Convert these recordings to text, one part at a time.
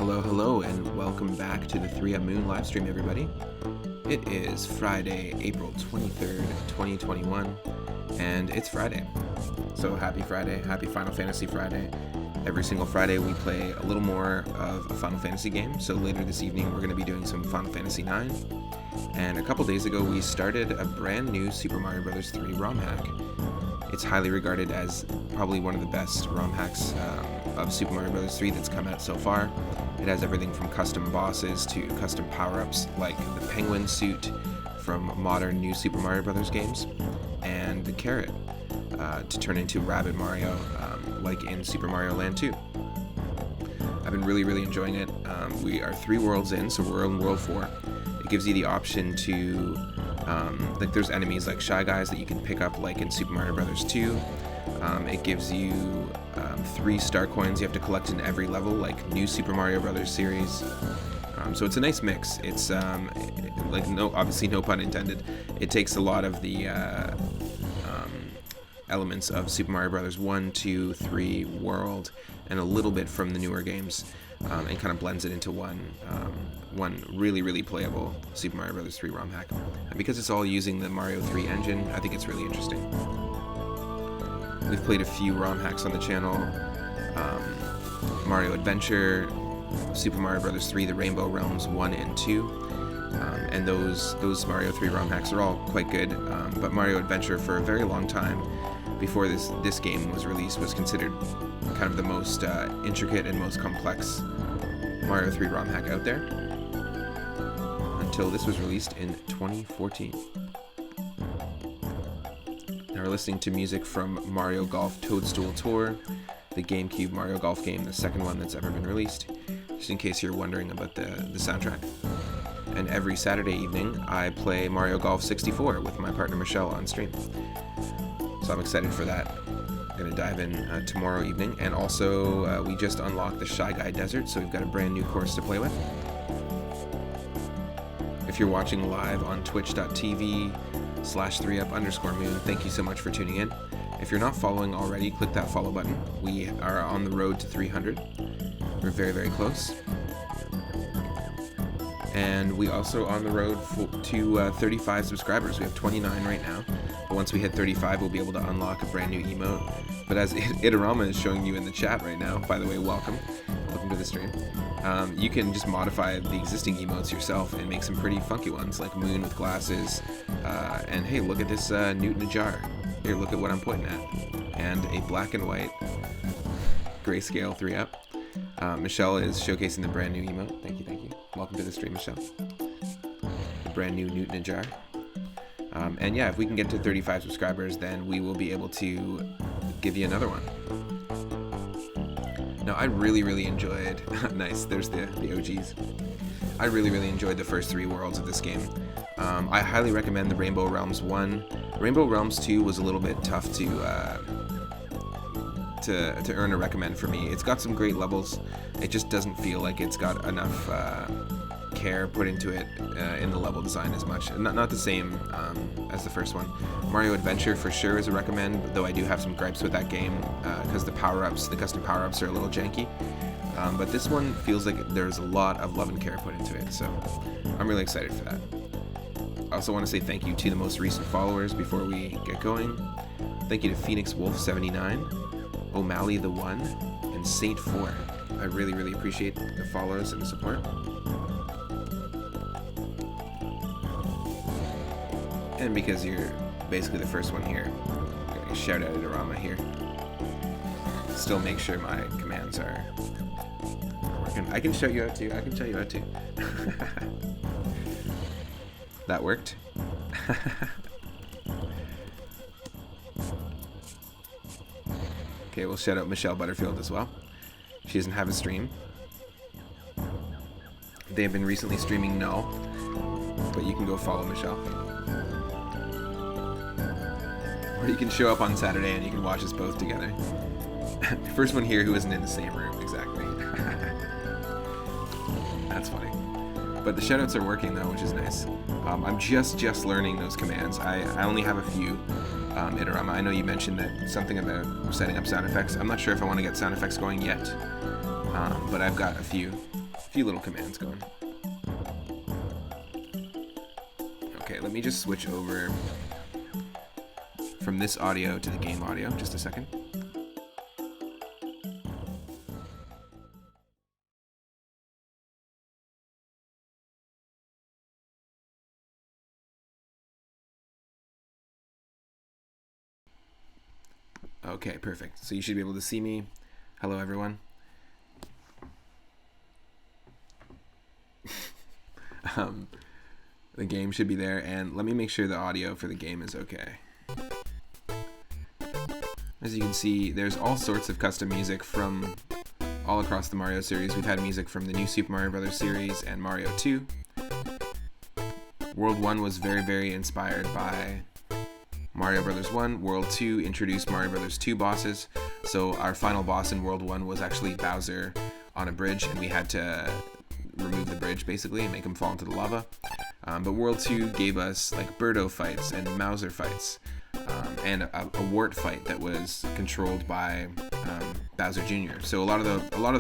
Hello, and welcome back to the 3 Up Moon live stream, everybody. It is Friday, April 23rd, 2021, and it's Friday. So happy Friday, happy Final Fantasy Friday. Every single Friday we play a little more of a Final Fantasy game, so later this evening we're going to be doing some Final Fantasy 9. And a couple days ago we started a brand new Super Mario Bros. 3 Rom Hack. It's highly regarded as probably one of the best ROM hacks of Super Mario Bros. 3 that's come out so far. It has everything from custom bosses to custom power-ups like the penguin suit from modern new Super Mario Bros. Games, and the carrot to turn into Rabbit Mario like in Super Mario Land 2. I've been really enjoying it. We are 3 worlds in, so we're in World 4. It gives you the option to like there's enemies like Shy Guys that you can pick up like in Super Mario Bros. 2. It gives you 3 star coins you have to collect in every level, like new Super Mario Bros. Series. So it's a nice mix. It's obviously no pun intended. It takes a lot of the elements of Super Mario Bros. 1, 2, 3 World and a little bit from the newer games, and kind of blends it into one really playable Super Mario Bros. 3 ROM hack. And because it's all using the Mario 3 engine, I think it's really interesting. We've played a few ROM hacks on the channel. Mario Adventure, Super Mario Bros. 3, the Rainbow Realms 1 and 2. And those Mario 3 ROM hacks are all quite good. But Mario Adventure, for a very long time, before this game was released, was considered kind of the most intricate and most complex Mario 3 ROM hack out there, until this was released in 2014. Now we're listening to music from Mario Golf Toadstool Tour, the GameCube Mario Golf game, the second one that's ever been released, just in case you're wondering about the soundtrack. And every Saturday evening, I play Mario Golf 64 with my partner Michelle on stream. So I'm excited for that. I'm going to dive in tomorrow evening. And also, we just unlocked the Shy Guy Desert, so we've got a brand new course to play with. If you're watching live on twitch.tv/3up_moon, thank you so much for tuning in. If you're not following already, click that follow button. We are on the road to 300. We're very close. And we also on the road to 35 subscribers. We have 29 right now. But once we hit 35, we'll be able to unlock a brand new emote. But as Itarama is showing you in the chat right now, by the way, welcome to the stream. You can just modify the existing emotes yourself and make some pretty funky ones, like Moon with glasses. And hey, look at this newt in a jar. Here, look at what I'm pointing at. And a black and white grayscale 3-up. Michelle is showcasing the brand new emote. Thank you. Welcome to the stream, Michelle. The brand new newt in a jar. And yeah, if we can get to 35 subscribers, then we will be able to give you another one. Now, I really enjoyed... nice, there's the OGs. I really enjoyed the first 3 worlds of this game. I highly recommend the Rainbow Realms 1. Rainbow Realms 2 was a little bit tough to earn a recommend for me. It's got some great levels. It just doesn't feel like it's got enough care put into it in the level design as much. Not the same as the first one. Mario Adventure for sure is a recommend, though I do have some gripes with that game because the custom power-ups are a little janky. But this one feels like there's a lot of love and care put into it, so I'm really excited for that. I also want to say thank you to the most recent followers before we get going. Thank you to Phoenix Wolf 79, O'Malley the 1, and Saint 4. I really appreciate the follows and the support. And because you're basically the first one here, I'm going to shout out Itarama here. Still make sure my commands are working. I can shout you out too. That worked. Okay, we'll shout out Michelle Butterfield as well. She doesn't have a stream. They have been recently streaming Null, but you can go follow Michelle. Or you can show up on Saturday and you can watch us both together. First one here who isn't in the same room, exactly. That's funny. But the shoutouts are working though, which is nice. I'm just learning those commands. I only have a few. Itarama, I know you mentioned that something about setting up sound effects. I'm not sure if I want to get sound effects going yet, but I've got a few. few little commands going. Okay, let me just switch over from this audio to the game audio. Just a second. Okay, perfect. So you should be able to see me. Hello, everyone. The game should be there, and let me make sure the audio for the game is okay. As you can see, there's all sorts of custom music from all across the Mario series. We've had music from the new Super Mario Bros. Series and Mario 2. World 1 was very, very inspired by Mario Bros. 1. World 2 introduced Mario Bros. 2 bosses. So our final boss in World 1 was actually Bowser on a bridge, and we had to remove the bridge basically and make him fall into the lava. But World 2 gave us like Birdo fights and Mauser fights, and a wart fight that was controlled by Bowser Jr. So a lot of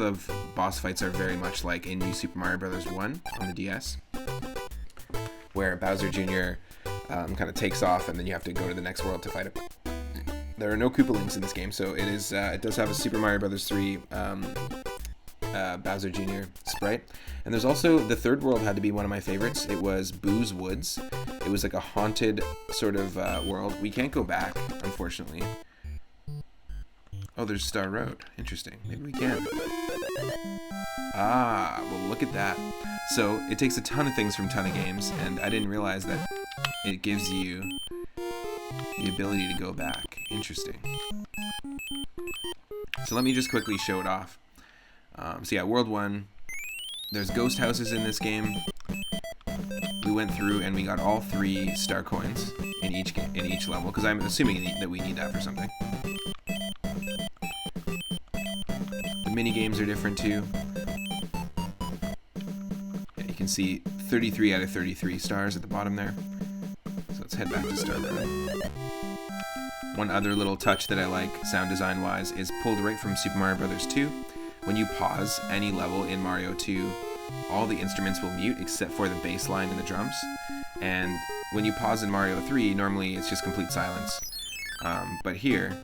the boss fights are very much like in New Super Mario Bros. 1 on the DS, where Bowser Jr. Kind of takes off, and then you have to go to the next world to fight him. There are no Koopalings in this game, so it does have a Super Mario Bros. 3 Bowser Jr. sprite. And there's also, the third world had to be one of my favorites. It was Boo's Woods. It was like a haunted sort of world. We can't go back, unfortunately. Oh, there's Star Road. Interesting. Maybe we can. Ah, well, look at that. So it takes a ton of things from ton of games, and I didn't realize that it gives you the ability to go back. Interesting. So let me just quickly show it off. So yeah, World 1, there's ghost houses in this game. We went through and we got all 3 star coins in each level, because I'm assuming that we need that for something. The mini games are different too. Yeah, you can see 33 out of 33 stars at the bottom there. So let's head back to Star Road. One other little touch that I like sound design wise is pulled right from Super Mario Bros. 2. When you pause any level in Mario 2, all the instruments will mute except for the bass line and the drums. And when you pause in Mario 3, normally it's just complete silence. But here,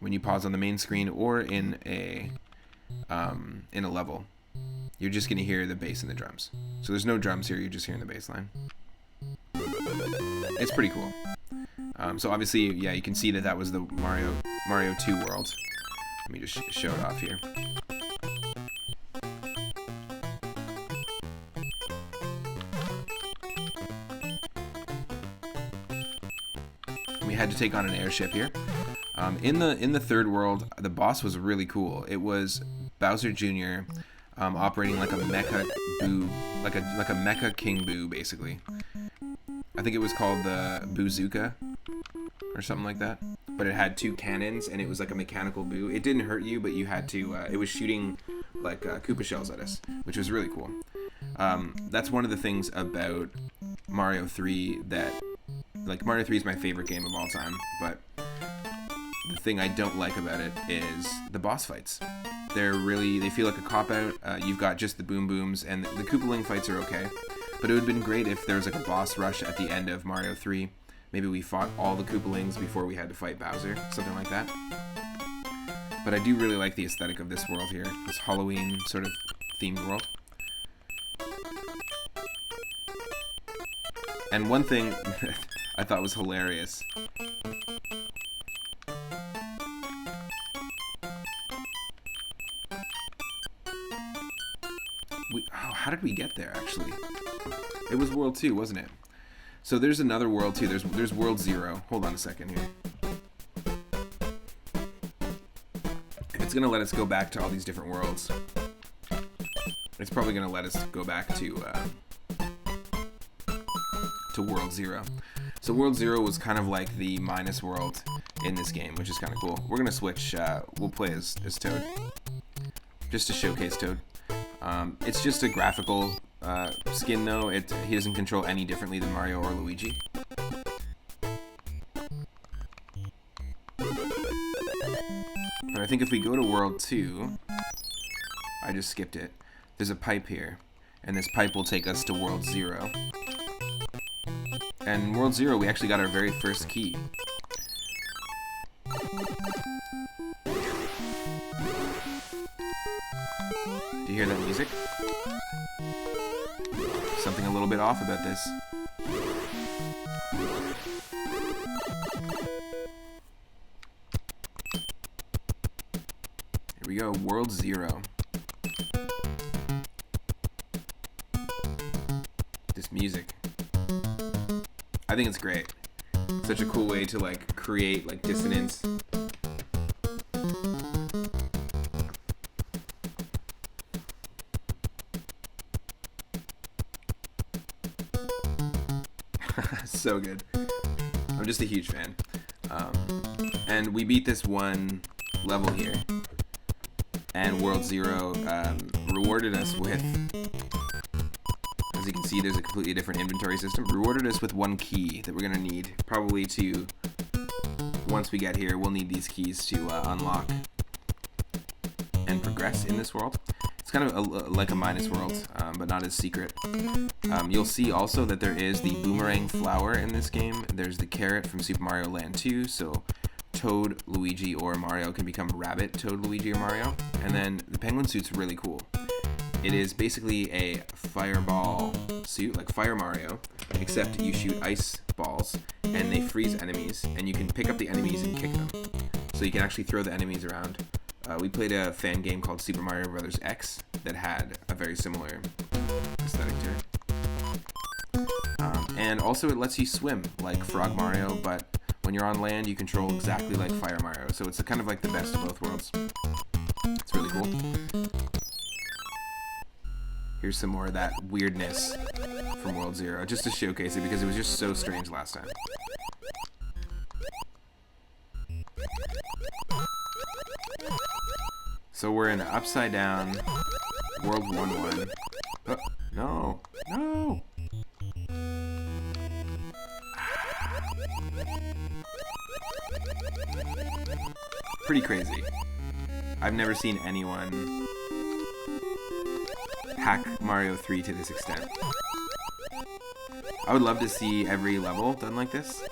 when you pause on the main screen or in a level, you're just going to hear the bass and the drums. So there's no drums here, you're just hearing the bass line. It's pretty cool. So obviously, yeah, you can see that was the Mario 2 world. Let me just show it off here. And we had to take on an airship here. In the third world, the boss was really cool. It was Bowser Jr. Operating like a mecha boo, like a mecha King Boo, basically. I think it was called the Boozooka or something like that. But it had 2 cannons, and it was like a mechanical boo. It didn't hurt you, but you had to, it was shooting like Koopa shells at us, which was really cool. That's one of the things about Mario 3 that, like, Mario 3 is my favorite game of all time, but the thing I don't like about it is the boss fights. They feel like a cop-out. You've got just the Boom Booms, and the Koopaling fights are okay. But it would have been great if there was like a boss rush at the end of Mario 3. Maybe we fought all the Koopalings before we had to fight Bowser, something like that. But I do really like the aesthetic of this world here, this Halloween sort of themed world. And one thing I thought was hilarious. How did we get there, actually? It was World 2, wasn't it? So there's another World 2. There's World 0. Hold on a second here. It's going to let us go back to all these different worlds. It's probably going to let us go back to World 0. So World 0 was kind of like the minus world in this game, which is kind of cool. We're going to switch. We'll play as Toad, just to showcase Toad. It's just a graphical skin, though. He doesn't control any differently than Mario or Luigi. I think if we go to World 2, I just skipped it. There's a pipe here, and this pipe will take us to World 0. And in World 0, we actually got our very first key. Do you hear that music? Something a little bit off about this. Here we go, World 0. This music. I think it's great. Such a cool way to like create like dissonance. So good. I'm just a huge fan. And we beat this one level here. And World 0 rewarded us with, as you can see, there's a completely different inventory system. Rewarded us with one key that we're going to need, probably to, once we get here, we'll need these keys to unlock and progress in this world. It's kind of like a minus world, but not as secret. You'll see also that there is the Boomerang Flower in this game. There's the carrot from Super Mario Land 2, so Toad, Luigi, or Mario can become Rabbit, Toad, Luigi, or Mario. And then the penguin suit's really cool. It is basically a fireball suit, like Fire Mario, except you shoot ice balls, and they freeze enemies, and you can pick up the enemies and kick them. So you can actually throw the enemies around. We played a fan game called Super Mario Bros. X that had a very similar aesthetic to it. And also it lets you swim like Frog Mario, but when you're on land you control exactly like Fire Mario. So it's kind of like the best of both worlds. It's really cool. Here's some more of that weirdness from World 0, just to showcase it because it was just so strange last time. So we're in upside down World 1-1. Oh, no, no. Pretty crazy. I've never seen anyone hack Mario 3 to this extent. I would love to see every level done like this.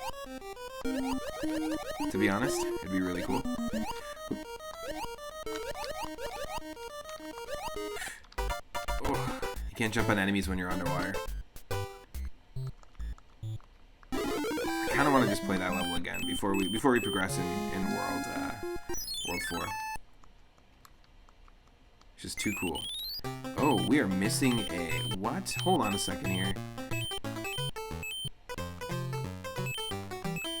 To be honest, it'd be really cool. Oh, you can't jump on enemies when you're underwater. I kind of want to just play that level again before we progress in World 4. It's just too cool. Oh, we are missing a what? Hold on a second here.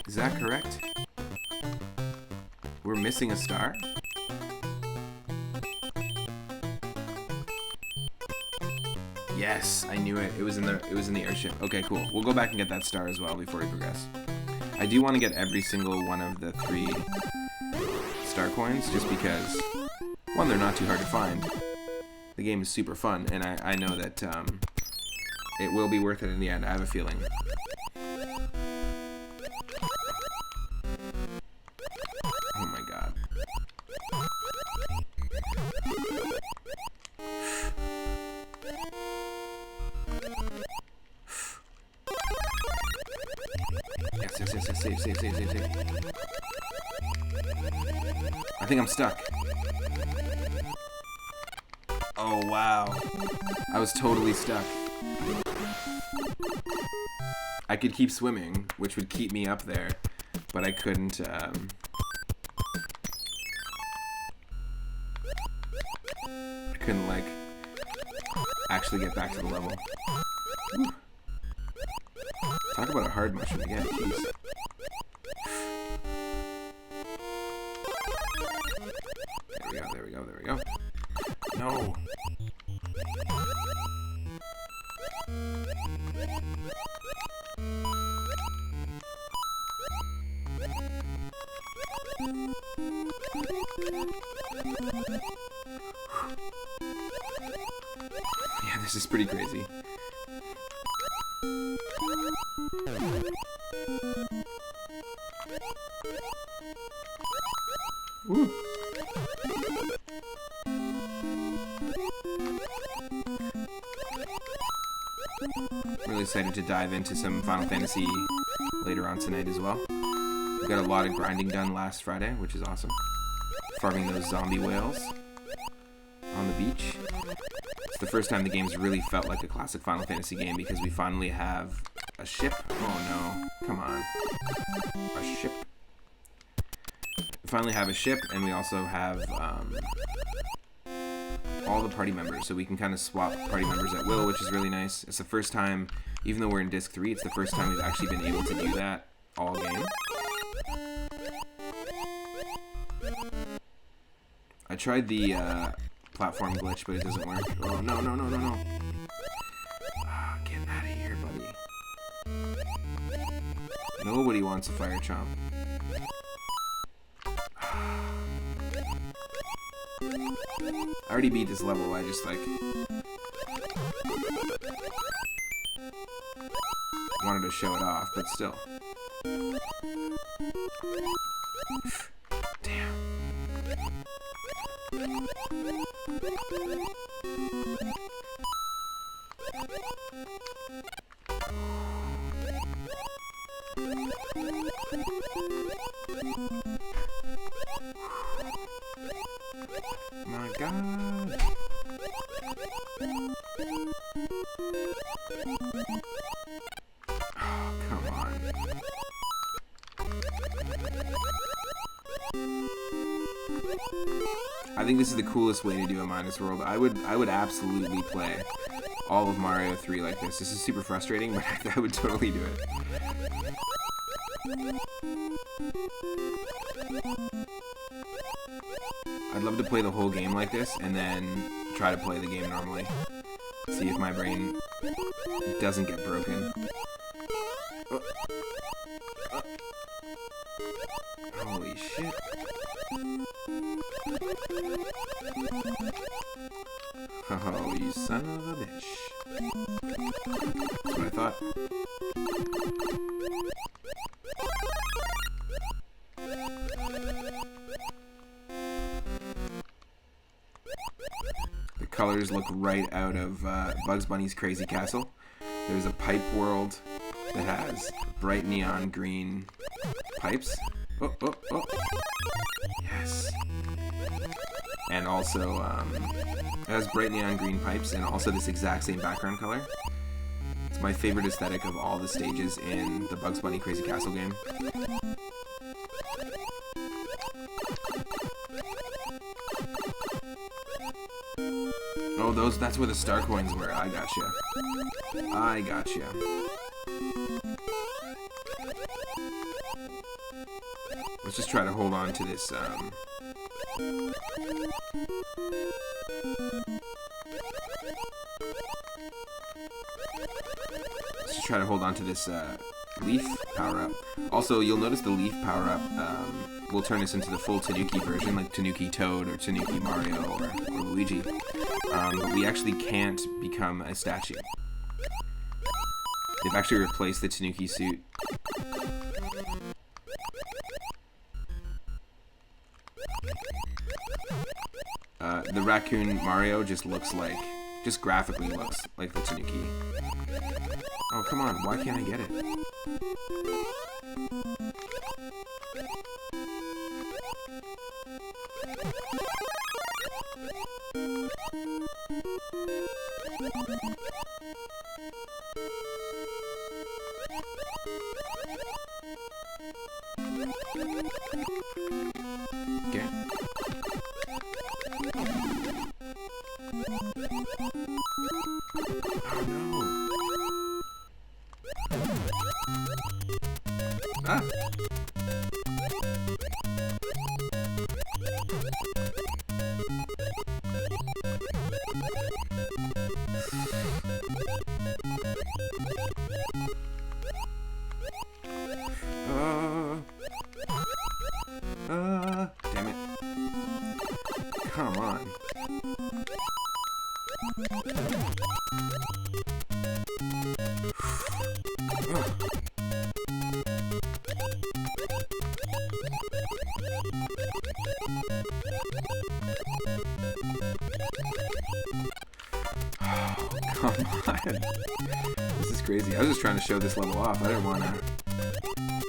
Is that correct? We're missing a star? Yes, I knew it. It was in the airship. Okay, cool. We'll go back and get that star as well before we progress. I do want to get every single one of the 3 star coins just because, one, they're not too hard to find. The game is super fun, and I know that it will be worth it in the end. I have a feeling. Oh my god. Yes, save. I think I'm stuck. Oh wow. I was totally stuck. I could keep swimming, which would keep me up there, but I couldn't, I couldn't, like, actually get back to the level. Whew. Talk about a hard mushroom again, jeez. There we go. No! Yeah, this is pretty crazy. Woo. Really excited to dive into some Final Fantasy later on tonight as well. We got a lot of grinding done last Friday, which is awesome. Farming those zombie whales on the beach. It's the first time the game's really felt like a classic Final Fantasy game because we finally have a ship. Oh no, come on. A ship. We finally have a ship, and we also have all the party members, so we can kind of swap party members at will, which is really nice. It's the first time, even though we're in Disc 3, it's the first time we've actually been able to do that all game. I tried the platform glitch, but it doesn't work. Oh, no, no, no, no, no. Ah, get out of here, buddy. Nobody wants a fire chomp. I already beat this level, I just like wanted to show it off, but still. Damn. My God. Oh, come on. I think this is the coolest way to do a Minus World. I would absolutely play all of Mario 3 like this. This is super frustrating, but I would totally do it. I'd love to play the whole game like this and then try to play the game normally. See if my brain doesn't get broken. Holy shit. Oh, you son of a bitch. That's what I thought. The colors look right out of Bugs Bunny's Crazy Castle. There's a pipe world that has bright neon green pipes. Oh, oh, oh. Yes. And also, it has bright neon green pipes and also this exact same background color. It's my favorite aesthetic of all the stages in the Bugs Bunny Crazy Castle game. Oh, that's where the star coins were. I gotcha. I gotcha. Let's just try to hold on to this, let's just try to hold on to this, leaf power-up. Also, you'll notice the leaf power-up, will turn us into the full Tanuki version, like Tanuki Toad or Tanuki Mario or Luigi. But we actually can't become a statue. They've actually replaced the Tanuki suit. The Raccoon Mario just graphically looks like the Tanuki. Oh, come on, why can't I get it? Okay. Oh no. Ah. Damn it. Come on. Come on. This is crazy. I was just trying to show this level off. I didn't want to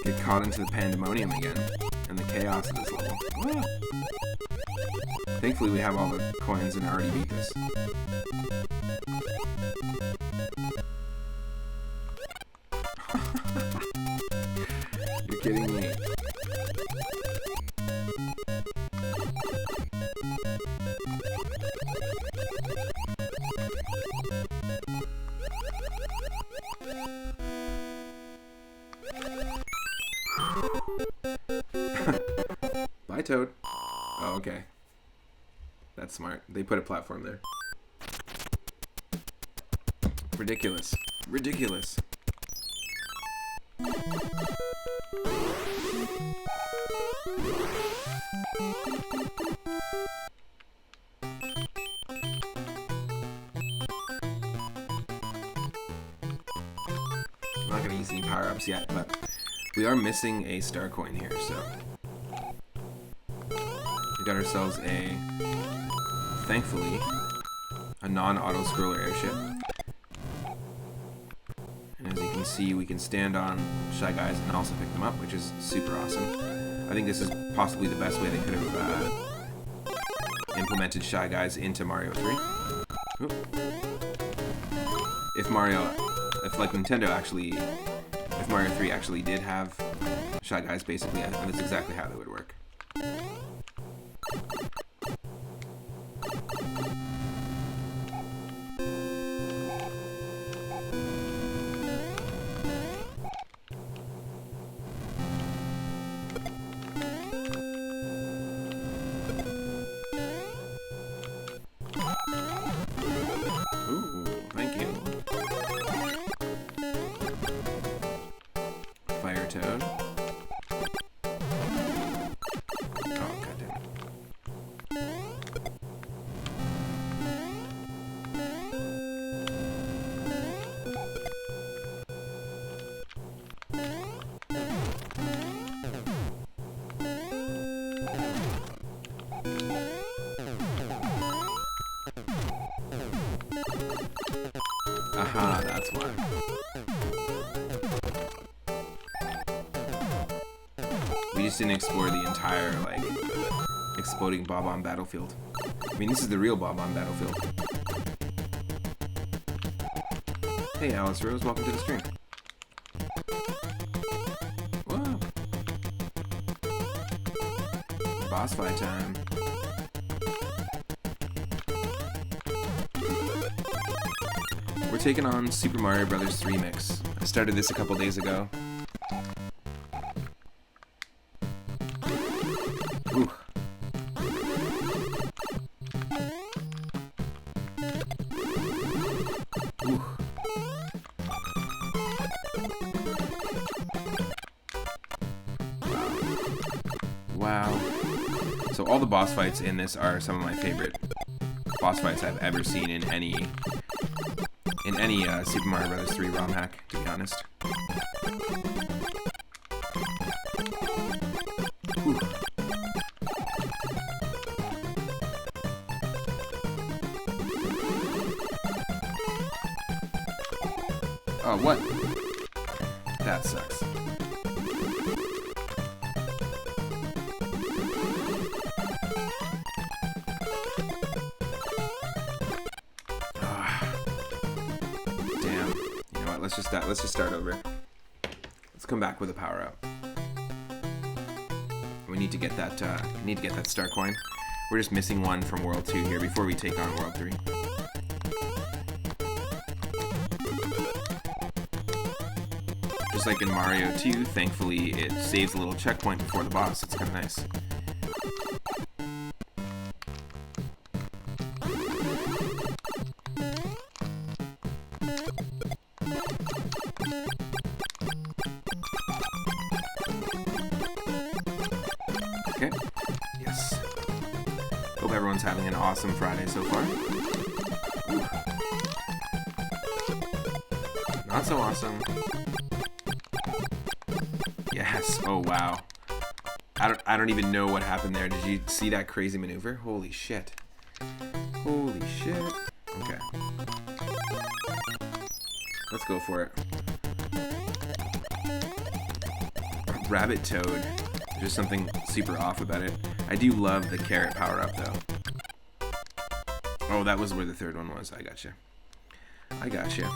get caught into the pandemonium again and the chaos of this level. Ah. Thankfully we have all the coins and I already beat this. You're kidding me. Bye, Toad. Oh, okay. That's smart. They put a platform there. Ridiculous. Ridiculous. I'm not gonna use any power-ups yet, but we are missing a star coin here, so we got ourselves thankfully, a non-auto scroller airship. And as you can see, we can stand on Shy Guys and also pick them up, which is super awesome. I think this is possibly the best way they could have implemented Shy Guys into Mario 3. Oop. If Mario 3 actually did have Shy Guys, basically, I think that's exactly how they would work. Ooh, thank you. Fire Toad. Oh, goddamn. Aha, that's why. We just didn't explore the entire, like, exploding Bob-omb battlefield. I mean, this is the real Bob-omb battlefield. Hey, Alice Rose, welcome to the stream. Whoa. Boss fight time. We're taking on Super Mario Bros. 3 Mix. I started this a couple days ago. Ooh. Ooh. Wow. So all the boss fights in this are some of my favorite boss fights I've ever seen in any Super Mario Bros. 3 Rom Hack, to be honest. Ooh. Oh, what? That sucks. Let's just start over. Let's come back with a power up. We need to get that star coin. We're just missing one from World 2 here before we take on World 3. Just like in Mario 2, thankfully it saves a little checkpoint before the boss. It's kind of nice. Okay. Yes. Hope everyone's having an awesome Friday so far. Ooh. Not so awesome. Yes. Oh wow. I don't even know what happened there. Did you see that crazy maneuver? Holy shit. Holy shit. Okay. Let's go for it. Rabbit Toad. There's just something super off about it. I do love the carrot power-up, though. Oh, that was where the third one was. I gotcha. I gotcha.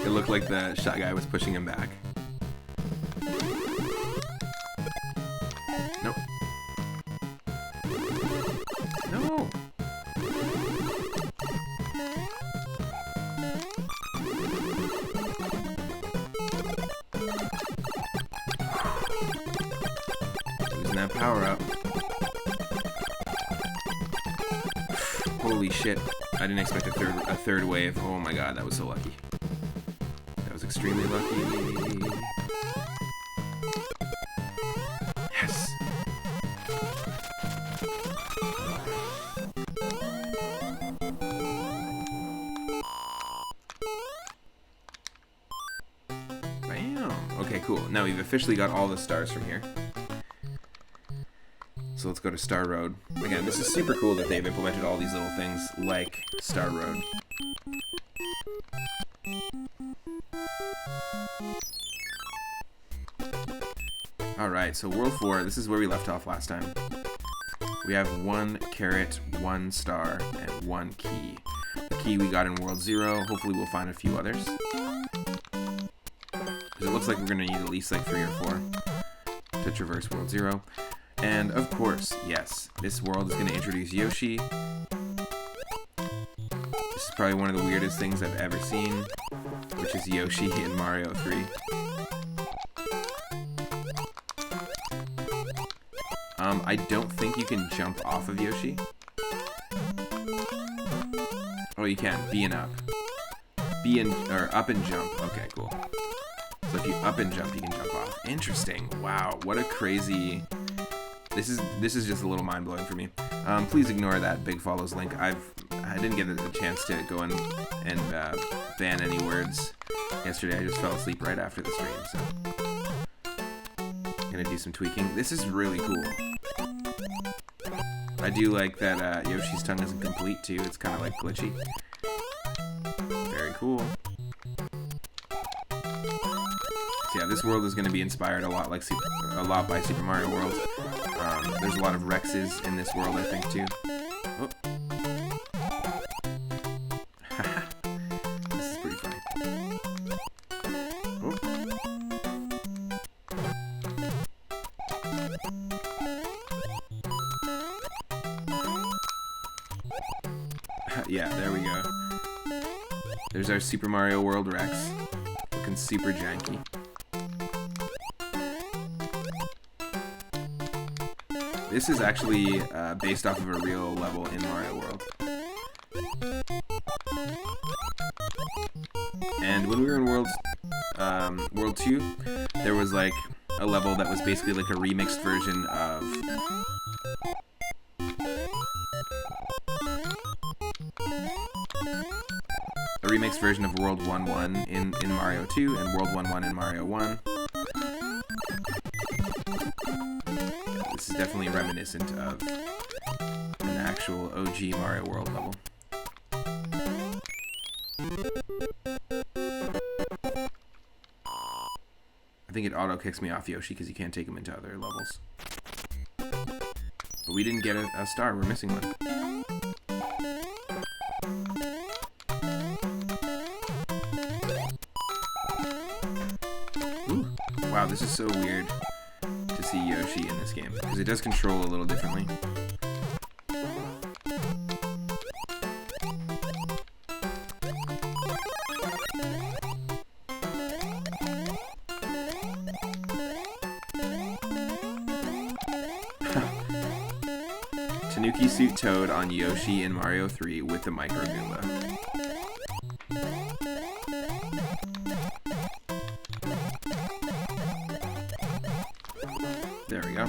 It looked like the shot guy was pushing him back. Nope. No. Using that power up. Holy shit. I didn't expect a third wave. Oh my god, that was so lucky. That was extremely lucky. Yes. Bam. Okay, cool. Now we've officially got all the stars from here. So let's go to Star Road. Again, this is super cool that they've implemented all these little things like Star Road. Alright, so World 4, this is where we left off last time. We have 1 carrot, 1 star, and 1 key. The key we got in World 0. Hopefully we'll find a few others. Because it looks like we're going to need at least like 3 or 4 to traverse World 0. And of course, yes, this world is going to introduce Yoshi. This is probably one of the weirdest things I've ever seen, which is Yoshi in Mario 3. I don't think you can jump off of Yoshi. Oh, you can. B and up. B and, or up and jump. Okay, cool. So if you up and jump, you can jump off. Interesting. Wow, what a crazy... This is just a little mind-blowing for me. Please ignore that Big Follows link. I didn't get a chance to go and ban any words yesterday. I just fell asleep right after the stream, so gonna do some tweaking. This is really cool. I do like that Yoshi's tongue isn't complete too. It's kind of like glitchy. Very cool. So yeah, this world is going to be inspired a lot by Super Mario World. There's a lot of Rexes in this world, I think, too. Oh. This is pretty funny. Oh. Yeah, there we go. There's our Super Mario World Rex. Looking super janky. This is actually based off of a real level in Mario World. And when we were in World 2, there was like a level that was basically like a remixed version of World 1-1 in Mario 2 and World 1-1 in Mario 1. This is definitely reminiscent of an actual OG Mario World level. I think it auto kicks me off Yoshi because you can't take him into other levels. But we didn't get a star, we're missing one. Ooh. Wow, this is so weird to see Yoshi in this game, because it does control a little differently. Tanuki Suit Toad on Yoshi in Mario 3 with the Micro Goomba. There we go.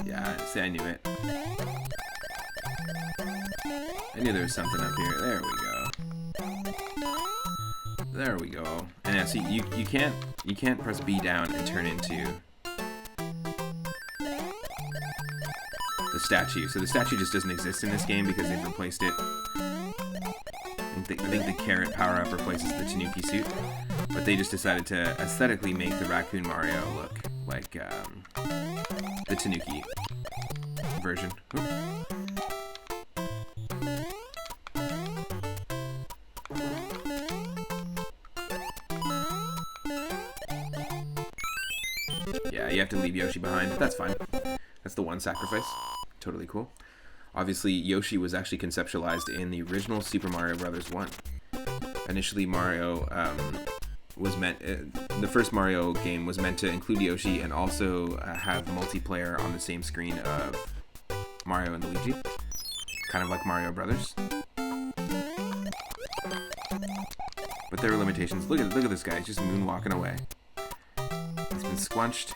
Yeah, see, I knew it. I knew there was something up here. There we go. There we go. And yeah, see, you can't press B down and turn into the statue. So the statue just doesn't exist in this game because they've replaced it. I think the carrot power-up replaces the Tanuki suit, but they just decided to aesthetically make the Raccoon Mario look like the Tanuki version. Oop. Yeah, you have to leave Yoshi behind, but that's fine. That's the one sacrifice. Totally cool. Obviously, Yoshi was actually conceptualized in the original Super Mario Bros. 1. Initially, Mario was meant... the first Mario game was meant to include Yoshi and also have multiplayer on the same screen of Mario and Luigi. Kind of like Mario Brothers. But there were limitations. Look at this guy. He's just moonwalking away. He's been squunched,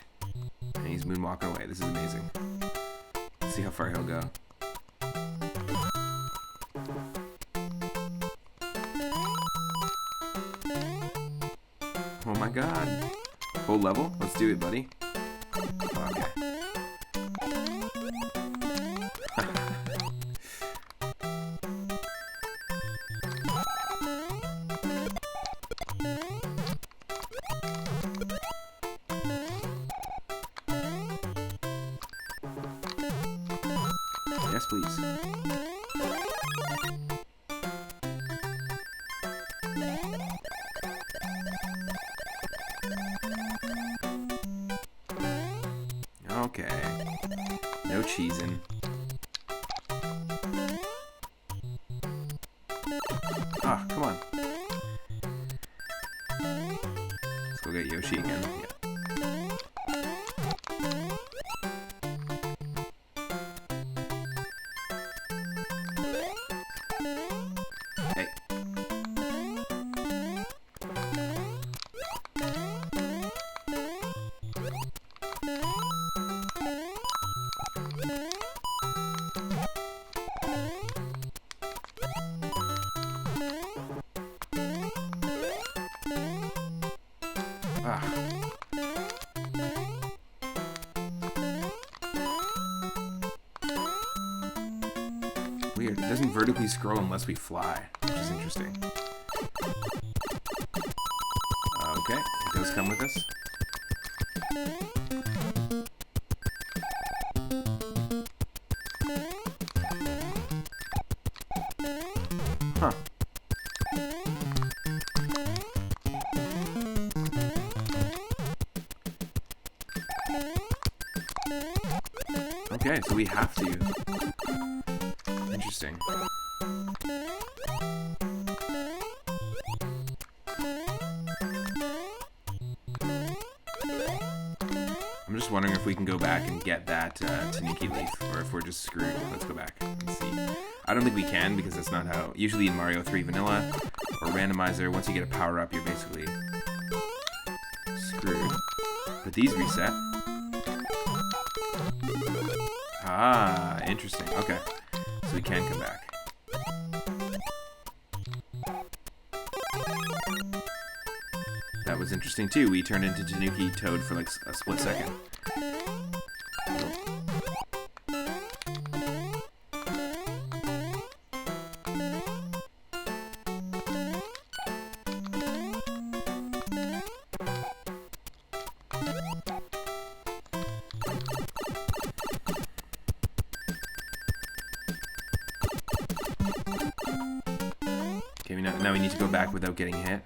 and he's moonwalking away. This is amazing. Let's see how far he'll go. Oh my god. Whole level? Let's do it, buddy. Okay. Yes, please. Okay. No cheesing. Ah, come on. Let's go get Yoshi again. Yeah. Hey. Ah. Weird. It doesn't vertically scroll unless we fly, which is interesting. Okay, it does come with us. Huh. Okay, so we have to. Interesting. I'm just wondering if we can go back and get that Tanuki leaf, or if we're just screwed. Let's go back and see. I don't think we can, because that's not how... Usually in Mario 3 Vanilla or Randomizer, once you get a power-up, you're basically screwed. But these reset. Ah, interesting. Okay. So we can come back. That was interesting too. We turned into Tanuki Toad for like a split second. Okay, now we need to go back without getting hit.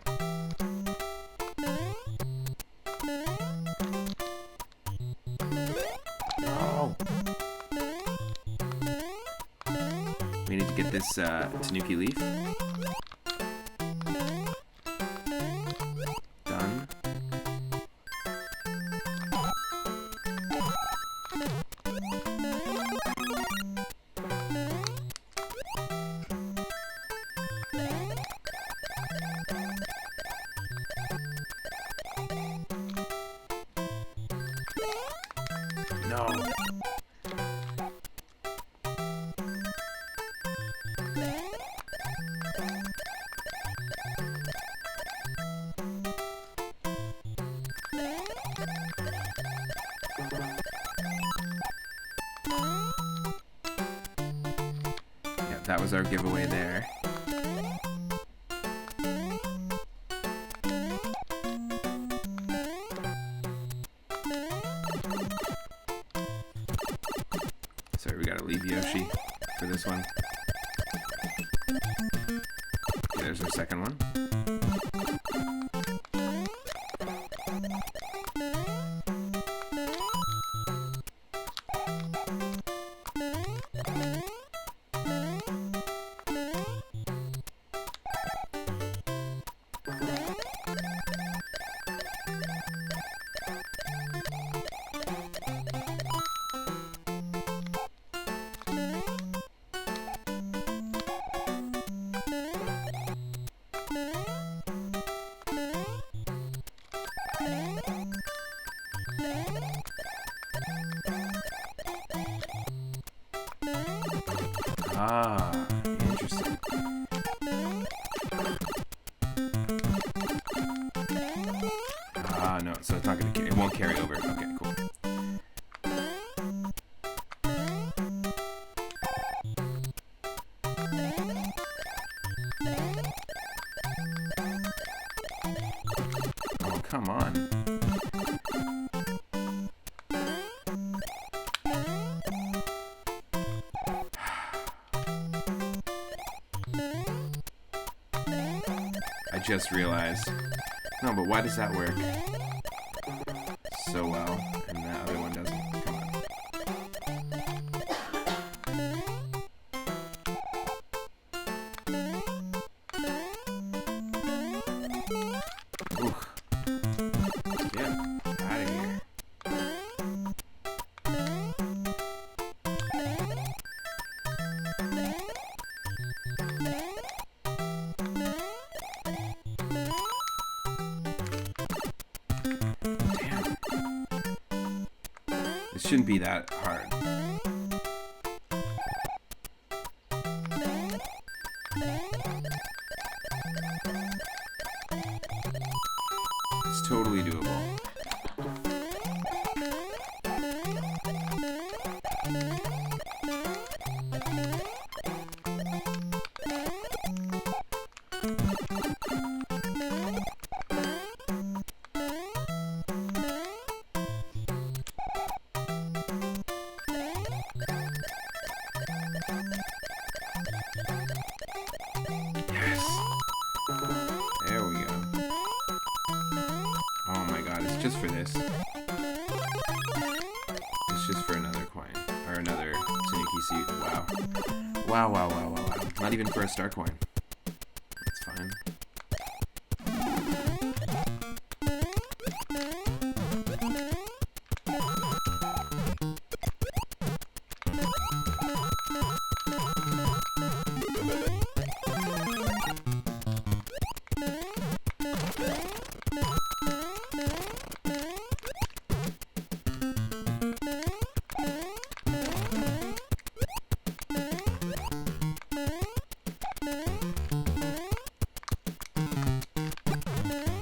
this Tanuki leaf. Done. No. Yeah, that was our giveaway there. Sorry, we gotta leave Yoshi for this one. Okay, there's our second one. Ah, interesting. Ah, no, so it's not gonna carry, it won't carry over. Okay, cool. Oh, come on. I just realized. No, but why does that work so well and the other one doesn't? Come on. Oof. Get out of here. It shouldn't be that hard. It's totally doable. There we go. Oh my god, it's just for this. It's just for another coin. Or another Tanuki suit. Wow. Wow, wow, wow, wow, wow. Not even for a star coin. That's fine.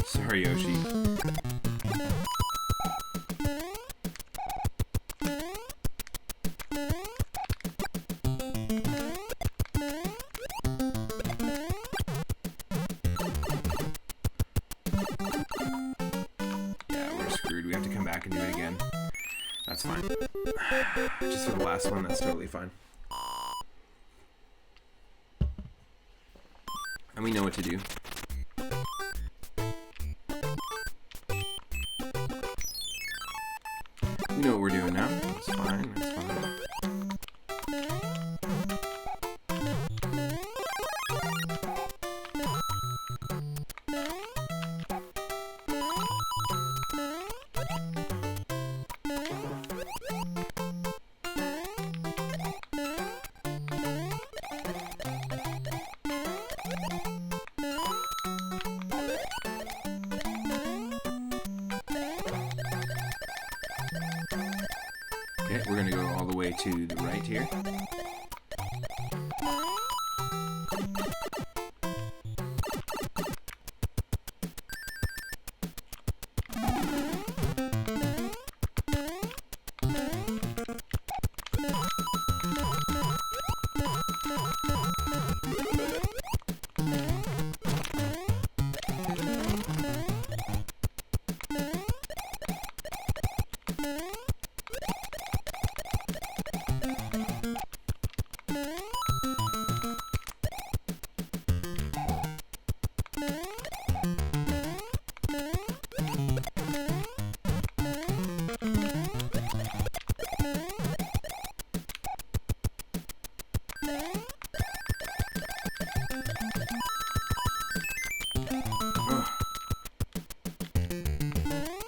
Sorry, Yoshi. Yeah, we're screwed. We have to come back and do it again. That's fine. Just for the last one, that's totally fine. And we know what to do. We know what we're doing now. That's fine, that's fine. Okay, we're gonna go all the way to the right here.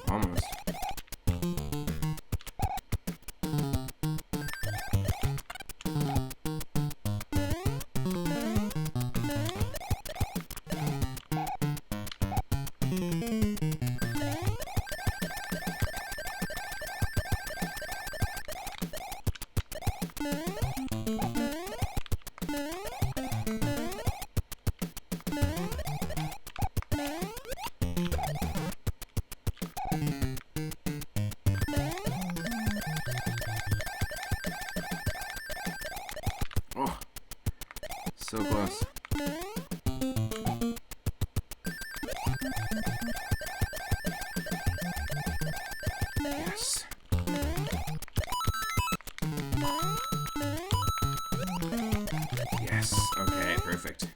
Almost. Oh, so close. Yes. Yes. Okay, perfect.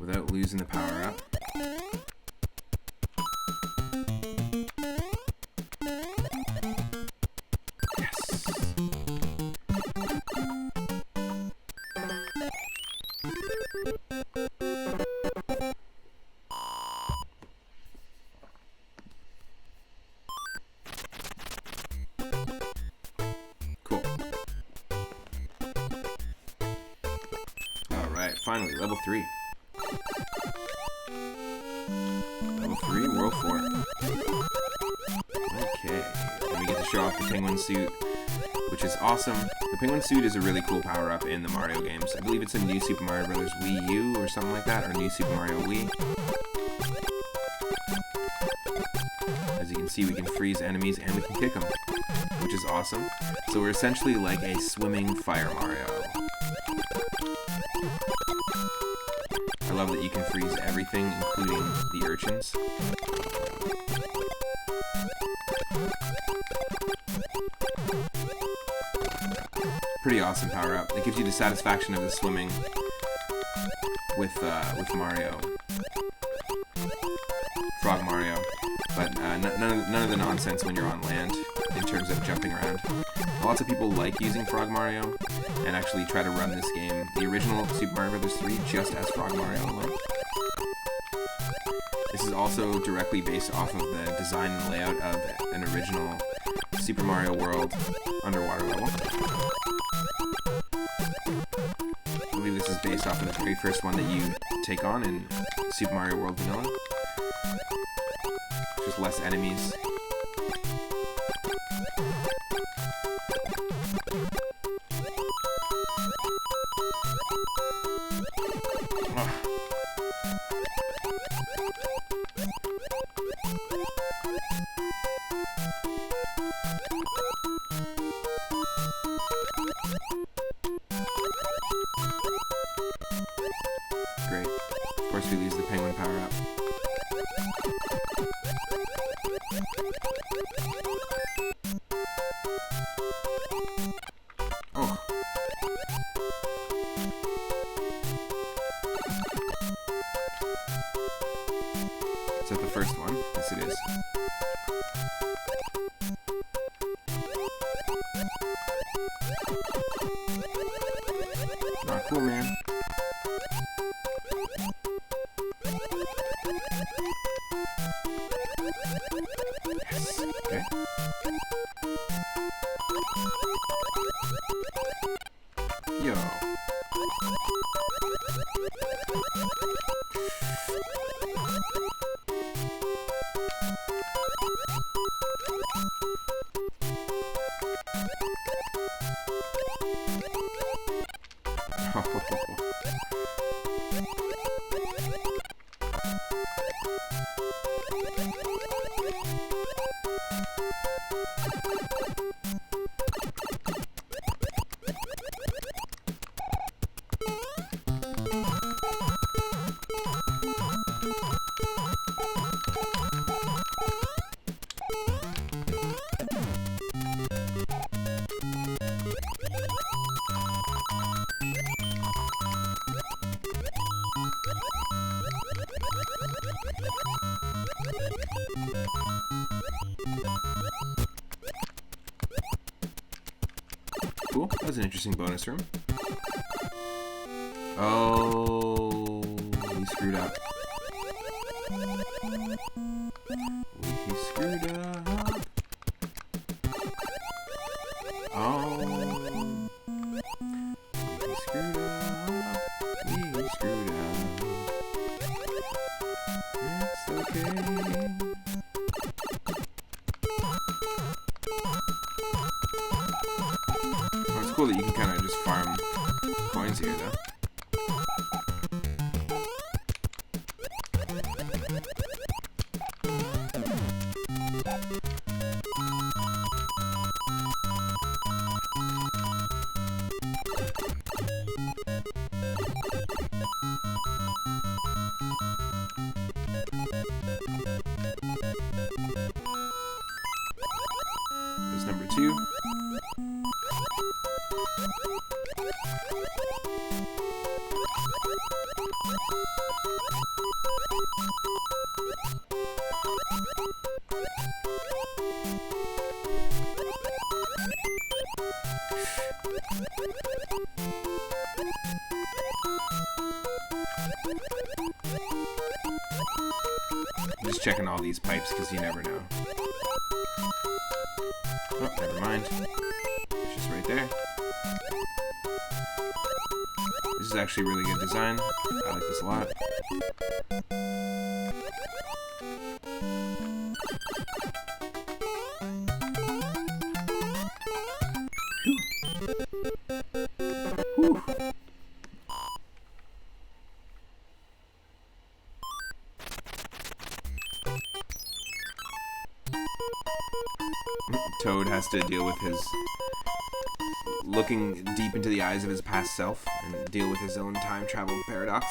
Without losing the power up. Cool. Alright, finally, level 3. Level 3, World 4. Okay, and we get to show off the penguin suit, which is awesome. The penguin suit is a really cool power-up in the Mario games. I believe it's a New Super Mario Bros. Wii U or something like that, or New Super Mario Wii. As you can see, we can freeze enemies and we can kick them, which is awesome. So we're essentially like a swimming Fire Mario. I love that you can freeze everything, including the urchins. Pretty awesome power-up. It gives you the satisfaction of the swimming with Mario. Frog Mario. But none of the nonsense when you're on land in terms of jumping around. Lots of people like using Frog Mario and actually try to run this game, the original Super Mario Bros. 3, just as Frog Mario alone. This is also directly based off of the design and layout of an original Super Mario World underwater level. I believe this is based off of the very first one that you take on in Super Mario World Vanilla. Just less enemies. Oh. Great. Of course we lose the penguin power-up. Oh. Is that the first one? Yes, it is. Not cool, man. Yes. Okay. Yo. an interesting bonus room. Oh, he screwed up. He screwed up. Oh, he screwed up. He screwed up. It's okay. Oh, it's cool that you can kind of just farm coins here, though. There's number 2. I'm just checking all these pipes because you never know. Oh, never mind. It's just right there. This is actually really good design. I like this a lot. Whew. Whew. Toad has to deal with his looking deep into the eyes of his past self and deal with his own time travel paradox.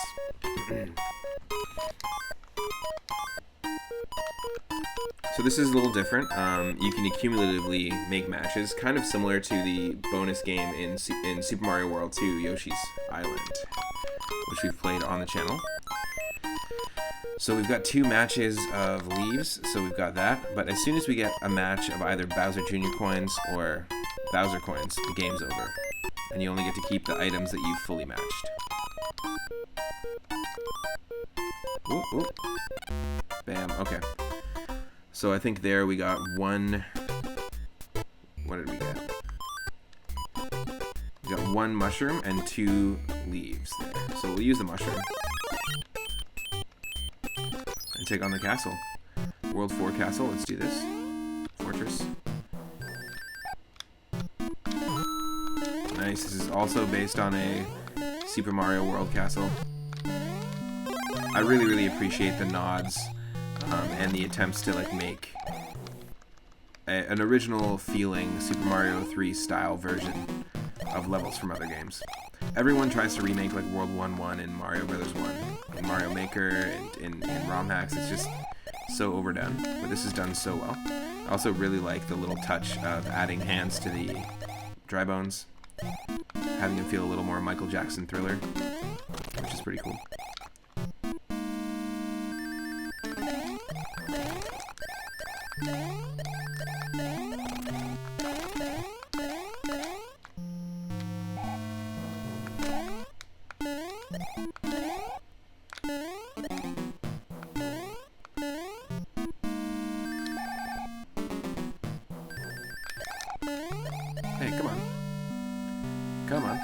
So this is a little different. You can accumulatively make matches, kind of similar to the bonus game in Super Mario World 2, Yoshi's Island, which we've played on the channel. So we've got 2 matches of leaves, so we've got that. But as soon as we get a match of either Bowser Jr. coins or Bowser coins, the game's over. And you only get to keep the items that you've fully matched. Ooh, ooh. Bam, okay. So I think there we got 1... What did we get? We got 1 mushroom and 2 leaves there. So we'll use the mushroom. And take on the castle. World 4 castle, let's do this. Fortress. Nice, this is also based on a Super Mario World castle. I really appreciate the nods and the attempts to like make an original feeling Super Mario 3 style version of levels from other games. Everyone tries to remake like World 1-1 and Mario Brothers 1 and Mario Maker and in ROM hacks. It's just so overdone, but this is done so well. I also really like the little touch of adding hands to the dry bones, having them feel a little more Michael Jackson Thriller, which is pretty cool. Hey, come on. Come on.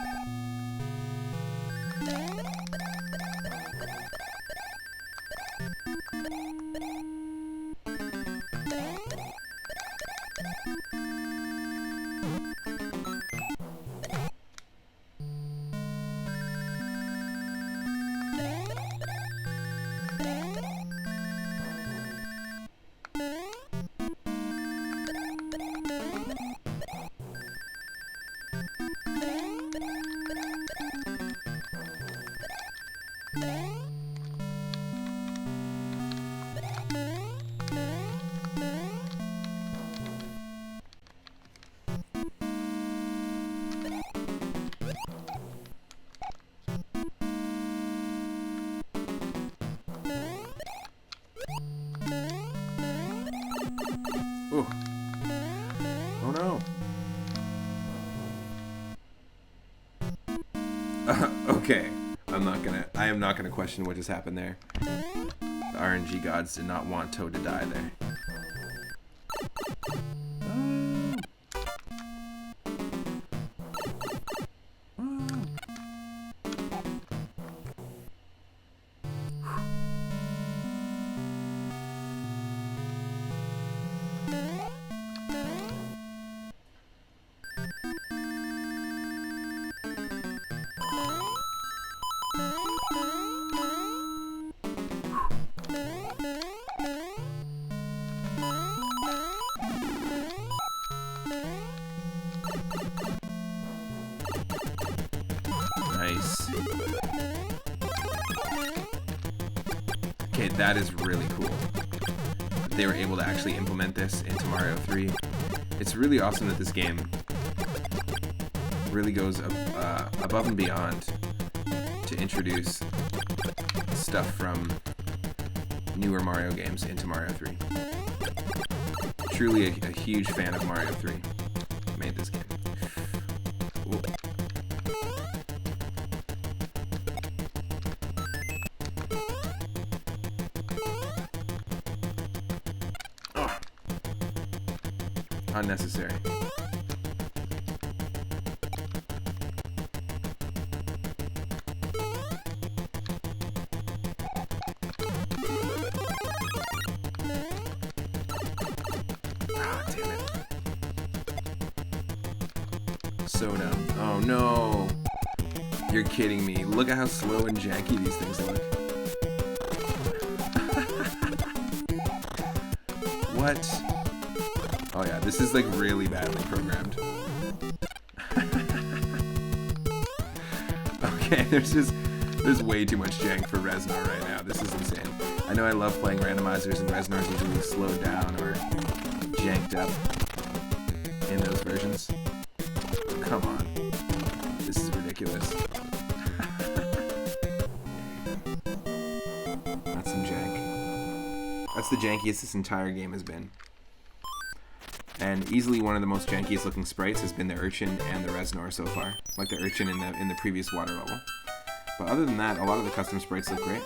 I'm not going to question what just happened there. The RNG gods did not want Toad to die there. Nice. Okay, that is really cool. They were able to actually implement this into Mario 3. It's really awesome that this game really goes above and beyond to introduce stuff from newer Mario games into Mario 3. Truly a huge fan of Mario 3. Made this game. Ooh. Oh. Unnecessary. So dumb. Oh no! You're kidding me. Look at how slow and janky these things look. What? Oh yeah, this is like really badly programmed. Okay, there's way too much jank for Reznor right now. This is insane. I know I love playing randomizers, and Reznor's usually slowed down or janked up in those versions. Come on. This is ridiculous. That's some jank. That's the jankiest this entire game has been. And easily one of the most jankiest looking sprites has been the Urchin and the Reznor so far. Like the Urchin in the previous water level. But other than that, a lot of the custom sprites look great.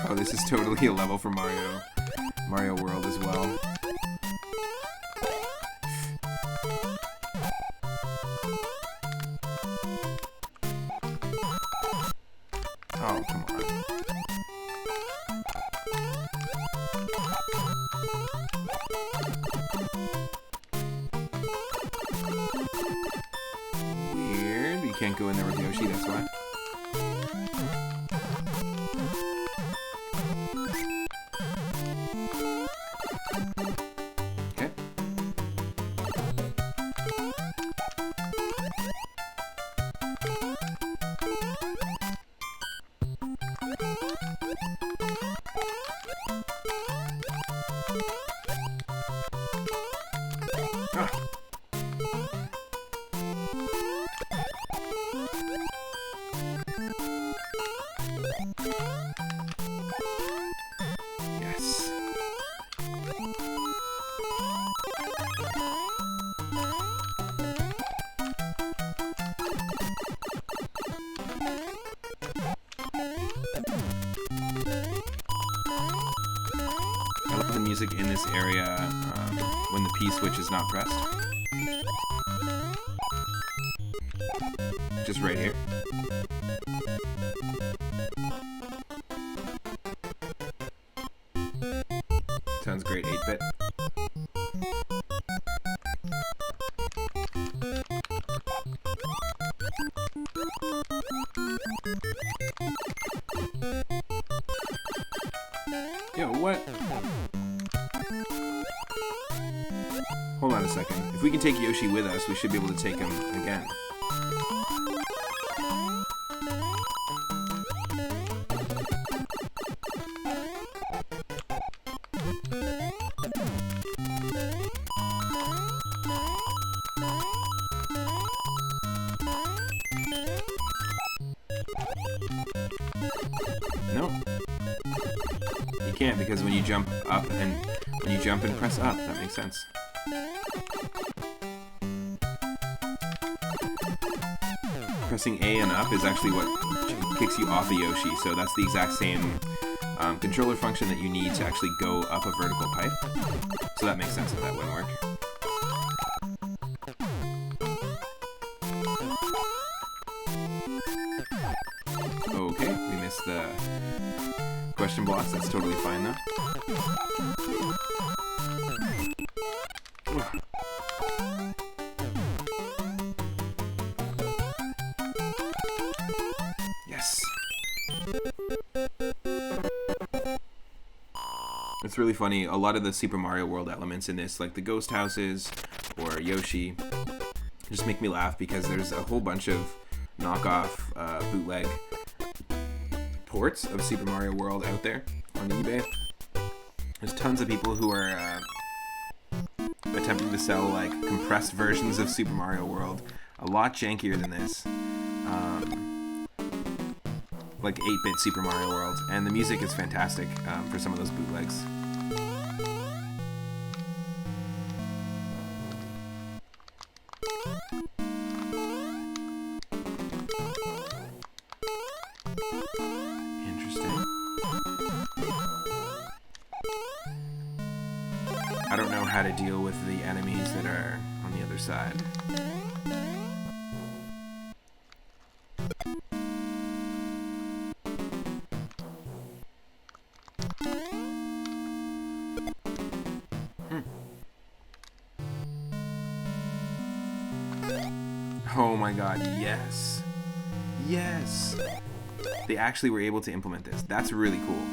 Oh, this is totally a level for Mario World as well. Oh, come on. Weird. You can't go in there with Yoshi, that's why. Okay. Yes. I love the music in this area when the P switch is not pressed. Just right here. Sounds great, 8-bit. Yo, what? Hold on a second. If we can take Yoshi with us, we should be able to take him again. Nope. You can't, because when you jump up and press up, that makes sense. pressing A and up is actually what kicks you off a Yoshi, so that's the exact same controller function that you need to actually go up a vertical pipe. So that makes sense that that wouldn't work. Okay, we missed the question blocks. That's totally fine though. Yes. It's really funny. A lot of the Super Mario World elements in this, like the ghost houses or Yoshi, just make me laugh because there's a whole bunch of knockoff bootleg ports of Super Mario World out there on eBay. There's tons of people who are attempting to sell like compressed versions of Super Mario World, a lot jankier than this, like 8-bit Super Mario World, and the music is fantastic for some of those bootlegs. I don't know how to deal with the enemies that are on the other side. Oh my god, yes. Yes! They actually were able to implement this. That's really cool.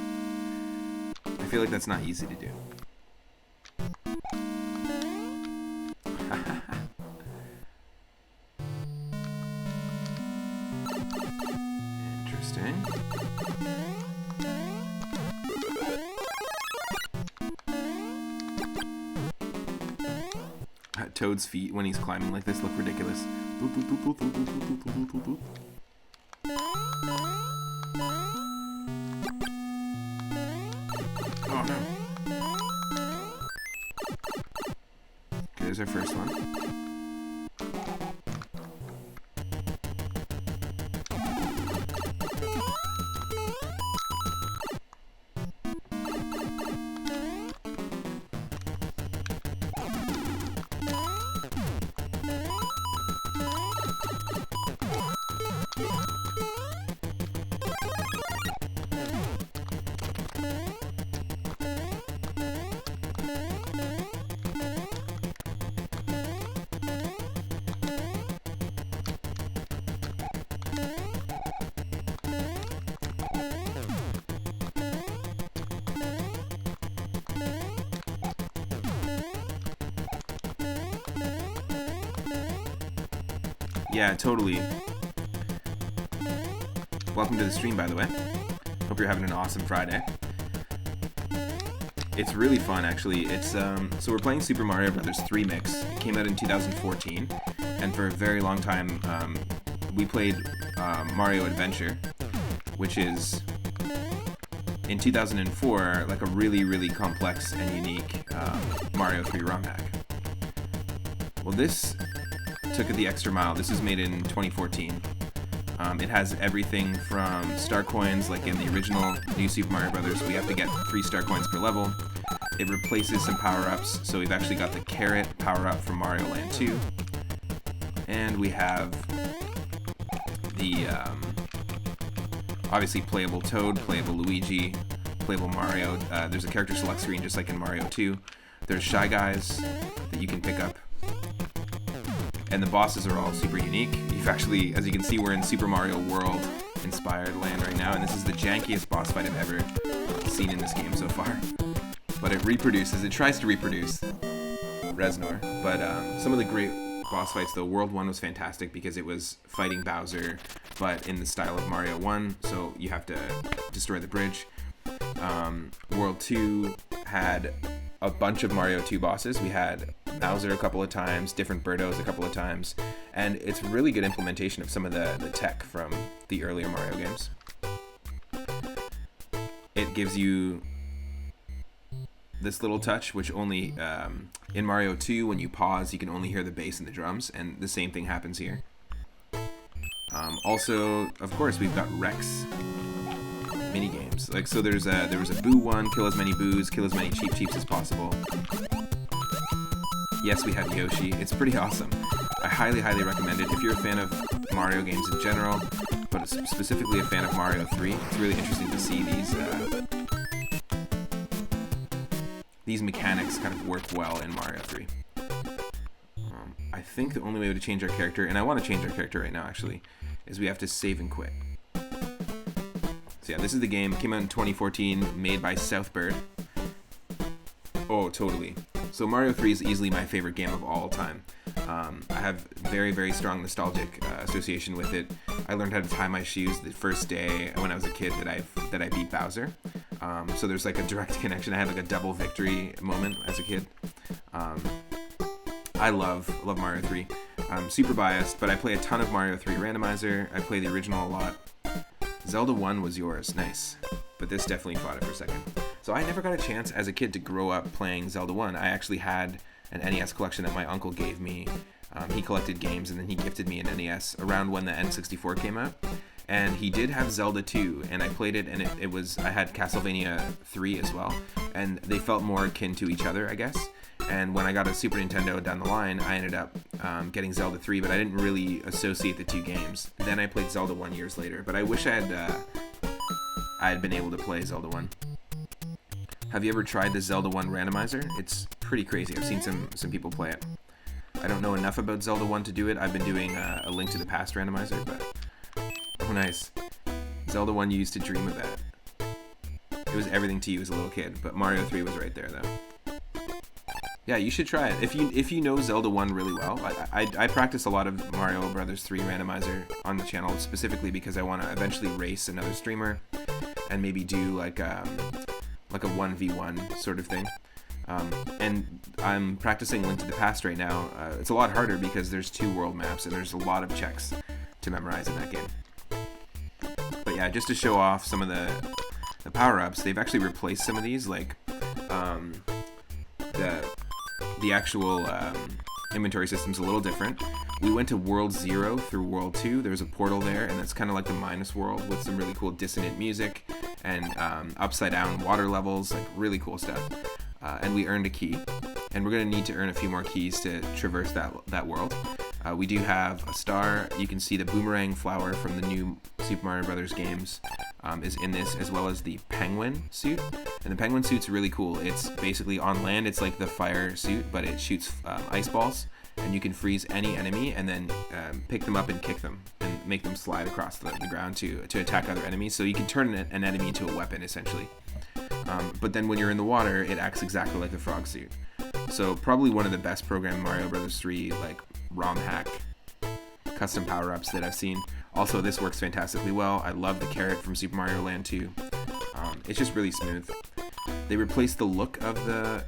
I feel like that's not easy to do. Interesting. Toad's feet when he's climbing like this look ridiculous. Boop, boop, boop, boop, boop, boop, boop, boop, boop, boop. Oh no. Okay, there's our first one. Yeah, totally. Welcome to the stream, by the way. Hope you're having an awesome Friday. It's really fun, actually. It's so we're playing Super Mario Bros. 3 Mix. It came out in 2014, and for a very long time, we played Mario Adventure, which is in 2004 like a really, really complex and unique Mario 3 Rom Hack. Well, this took it the extra mile. This was made in 2014. It has everything from star coins, like in the original New Super Mario Bros. We have to get 3 star coins per level. It replaces some power-ups, so we've actually got the carrot power-up from Mario Land 2. And we have the, obviously playable Toad, playable Luigi, playable Mario. There's a character select screen just like in Mario 2. There's Shy Guys that you can pick up. And the bosses are all super unique. You've actually, as you can see, we're in Super Mario World inspired land right now, and this is the jankiest boss fight I've ever seen in this game so far. But it reproduces, it tries to reproduce Reznor. But some of the great boss fights, though, World 1 was fantastic because it was fighting Bowser, but in the style of Mario 1, so you have to destroy the bridge. World 2 had a bunch of Mario 2 bosses. We had Bowser a couple of times, different Birdos a couple of times, and it's a really good implementation of some of the tech from the earlier Mario games. It gives you this little touch, which only, in Mario 2, when you pause, you can only hear the bass and the drums, and the same thing happens here. Also, of course, we've got Rex mini games. Like, so there was a Boo one, kill as many Boos, kill as many Cheeps as possible. Yes, we have Yoshi. It's pretty awesome. I highly recommend it. If you're a fan of Mario games in general, but specifically a fan of Mario 3, it's really interesting to see these mechanics kind of work well in Mario 3. I think the only way to change our character, and I want to change our character right now actually, is we have to save and quit. So yeah, this is the game. It came out in 2014, made by Southbird. Oh, totally. So Mario 3 is easily my favorite game of all time. I have very strong nostalgic association with it. I learned how to tie my shoes the first day when I was a kid that I beat Bowser. So there's like a direct connection. I had like a double victory moment as a kid. I love Mario 3. I'm super biased, but I play a ton of Mario 3 Randomizer. I play the original a lot. Zelda 1 was yours, nice. But this definitely fought it for second. So I never got a chance as a kid to grow up playing Zelda 1. I actually had an NES collection that my uncle gave me. He collected games and then he gifted me an NES around when the N64 came out. And he did have Zelda 2, and I played it, and I had Castlevania 3 as well. And they felt more akin to each other, I guess. And when I got a Super Nintendo down the line, I ended up getting Zelda 3, but I didn't really associate the two games. Then I played Zelda 1 years later, but I wish I had been able to play Zelda 1. Have you ever tried the Zelda 1 randomizer? It's pretty crazy. I've seen some people play it. I don't know enough about Zelda 1 to do it. I've been doing a Link to the Past randomizer, but oh nice. Zelda 1 you used to dream of that. It was everything to you as a little kid, but Mario 3 was right there though. Yeah, you should try it. If you know Zelda 1 really well, I practice a lot of Mario Brothers 3 randomizer on the channel specifically because I want to eventually race another streamer and maybe do like a 1v1 sort of thing. And I'm practicing Link to the Past right now. It's a lot harder because there's 2 world maps and there's a lot of checks to memorize in that game. But yeah, just to show off some of the power-ups, they've actually replaced some of these, like the actual inventory system's a little different. We went to World 0 through World 2. There's a portal there, and it's kind of like the Minus World with some really cool dissonant music and upside down water levels, like really cool stuff. And we earned a key, and we're going to need to earn a few more keys to traverse that world. We do have a star. You can see the Boomerang Flower from the new Super Mario Brothers games is in this, as well as the penguin suit. And the penguin suit's really cool. It's basically on land, it's like the fire suit, but it shoots ice balls, and you can freeze any enemy and then pick them up and kick them and make them slide across the ground to attack other enemies. So you can turn an enemy into a weapon, essentially. But then when you're in the water, it acts exactly like the frog suit. So probably one of the best programmed Mario Brothers 3 like ROM hack custom power-ups that I've seen. Also, this works fantastically well. I love the carrot from Super Mario Land 2. It's just really smooth. They replaced the look of the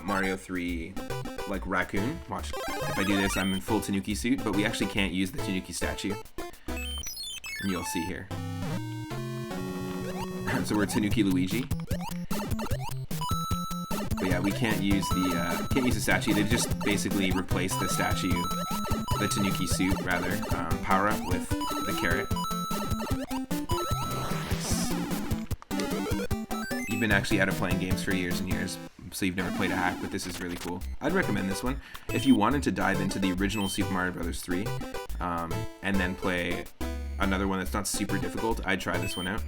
Mario 3 like raccoon. Watch, if I do this, I'm in full Tanuki suit, but we actually can't use the Tanuki statue. And you'll see here. So we're Tanuki Luigi. But yeah, we can't use the statue. They just basically replaced the statue, the Tanuki suit rather, power up with the carrot. You've been actually out of playing games for years and years, so you've never played a hack, but this is really cool. I'd recommend this one. If you wanted to dive into the original Super Mario Brothers 3, and then play another one that's not super difficult, I'd try this one out.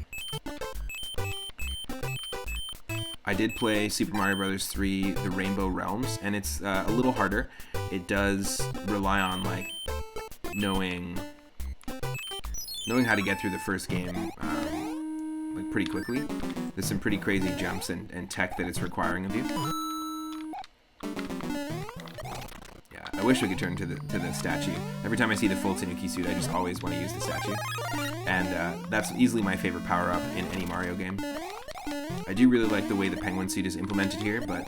I did play Super Mario Brothers 3, The Rainbow Realms, and it's a little harder. It does rely on like knowing how to get through the first game like pretty quickly. There's some pretty crazy jumps and tech that it's requiring of you. Yeah, I wish we could turn to the statue. Every time I see the full Tanuki suit, I just always want to use the statue. And that's easily my favorite power-up in any Mario game. I do really like the way the penguin suit is implemented here, but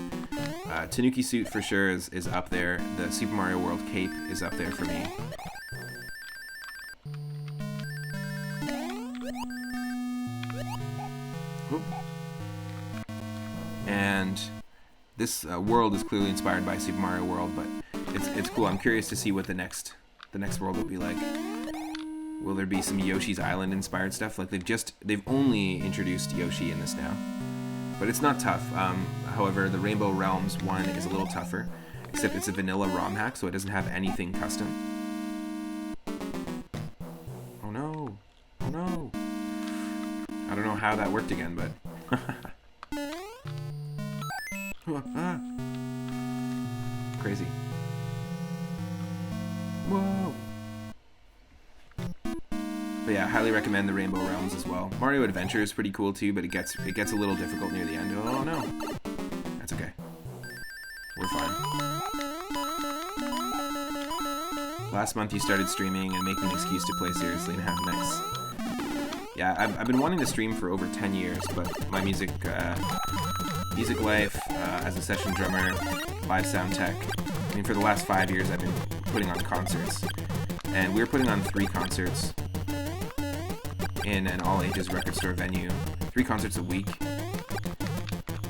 Tanuki suit for sure is up there. The Super Mario World cape is up there for me. Oop. And this world is clearly inspired by Super Mario World, but it's cool. I'm curious to see what the next world will be like. Will there be some Yoshi's Island inspired stuff? Like they've only introduced Yoshi in this now, but it's not tough. However, the Rainbow Realms one is a little tougher, except it's a Vanilla Rom Hack, so it doesn't have anything custom. Oh no! Oh no! I don't know how that worked again, but. Crazy. Whoa! But yeah, highly recommend the Rainbow Realms as well. Mario Adventure is pretty cool too, but it gets a little difficult near the end. Oh no. That's okay. We're fine. Last month you started streaming and making an excuse to play seriously and have nice. Yeah, I've been wanting to stream for over 10 years, but my music life, as a session drummer, live sound tech, I mean, for the last 5 years I've been putting on concerts. And we're putting on 3 concerts in an all-ages record store venue. 3 concerts a week.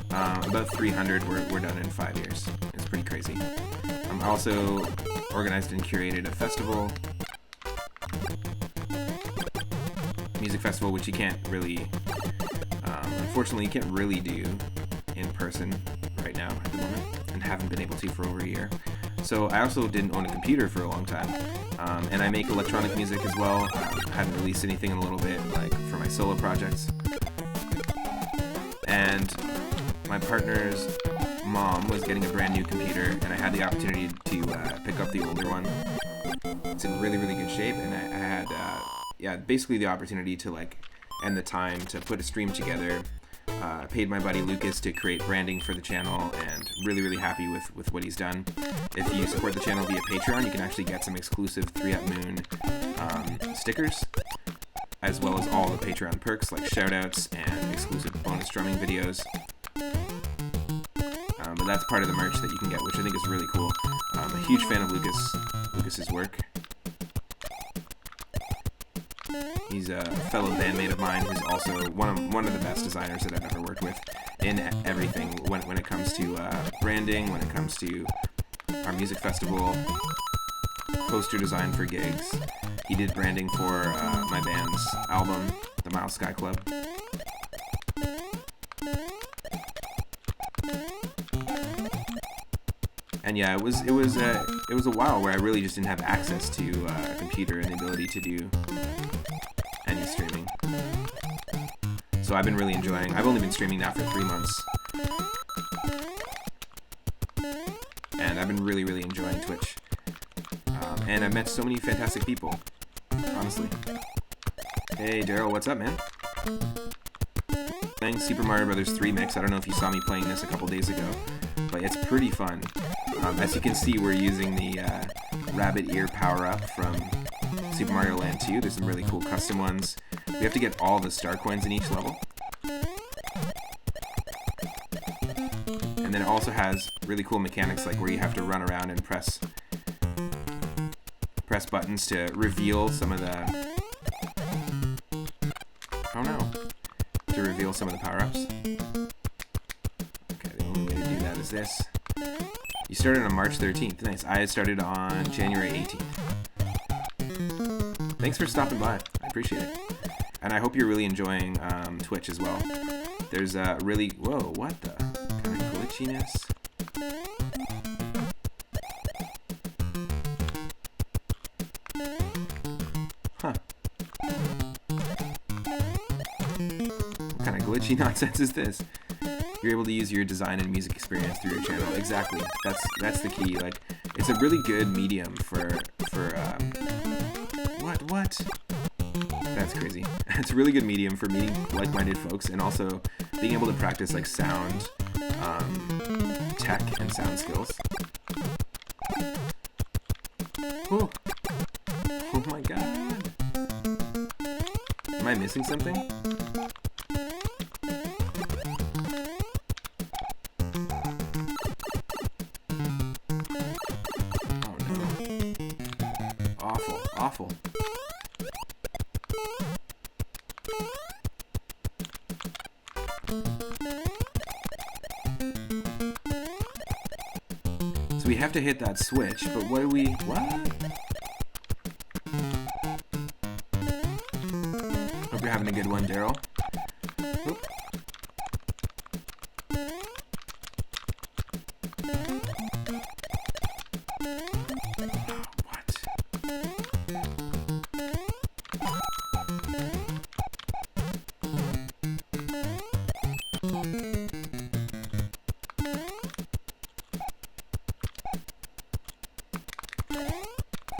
About 300 were done in 5 years. It's pretty crazy. I also organized and curated a festival. Music festival, which you can't really, unfortunately, you can't really do in person right now at the moment, and haven't been able to for over a year. So I also didn't own a computer for a long time, and I make electronic music as well. I hadn't released anything in a little bit, like for my solo projects. And my partner's mom was getting a brand new computer, and I had the opportunity to pick up the older one. It's in really, really good shape, and I had, basically the opportunity to and the time to put a stream together. I paid my buddy Lucas to create branding for the channel, and really, really happy with what he's done. If you support the channel via Patreon, you can actually get some exclusive 3 Up Moon stickers, as well as all the Patreon perks like shoutouts and exclusive bonus drumming videos. But that's part of the merch that you can get, which I think is really cool. I'm a huge fan of Lucas's work. He's a fellow bandmate of mine who's also one of the best designers that I've ever worked with in everything when it comes to branding, when it comes to our music festival, poster design for gigs. He did branding for my band's album, The Mile Sky Club. And yeah, it was a while where I really just didn't have access to a computer and the ability to do any streaming. So I've been really enjoying. I've only been streaming now for 3 months, and I've been really, really enjoying Twitch. And I've met so many fantastic people, honestly. Hey Daryl, what's up, man? Playing Super Mario Bros. 3 mix. I don't know if you saw me playing this a couple days ago, but it's pretty fun. As you can see, we're using the rabbit ear power-up from Super Mario Land 2. There's some really cool custom ones. We have to get all the star coins in each level. And then it also has really cool mechanics, like where you have to run around and press buttons to reveal some of the... Oh no. To reveal some of the power-ups. Okay, the only way to do that is this. You started on March 13th. Nice. I had started on January 18th. Thanks for stopping by. I appreciate it. And I hope you're really enjoying Twitch as well. There's a really... Whoa, what the kind of glitchiness? Huh. What kind of glitchy nonsense is this? You're able to use your design and music experience through your channel. Exactly. That's the key. Like, it's a really good medium for what? That's crazy. It's a really good medium for meeting like-minded folks, and also being able to practice like sound, tech, and sound skills. Oh. Oh my god. Am I missing something? Awful. So we have to hit that switch, but what do we... What? Hope you're having a good one, Daryl. Oop.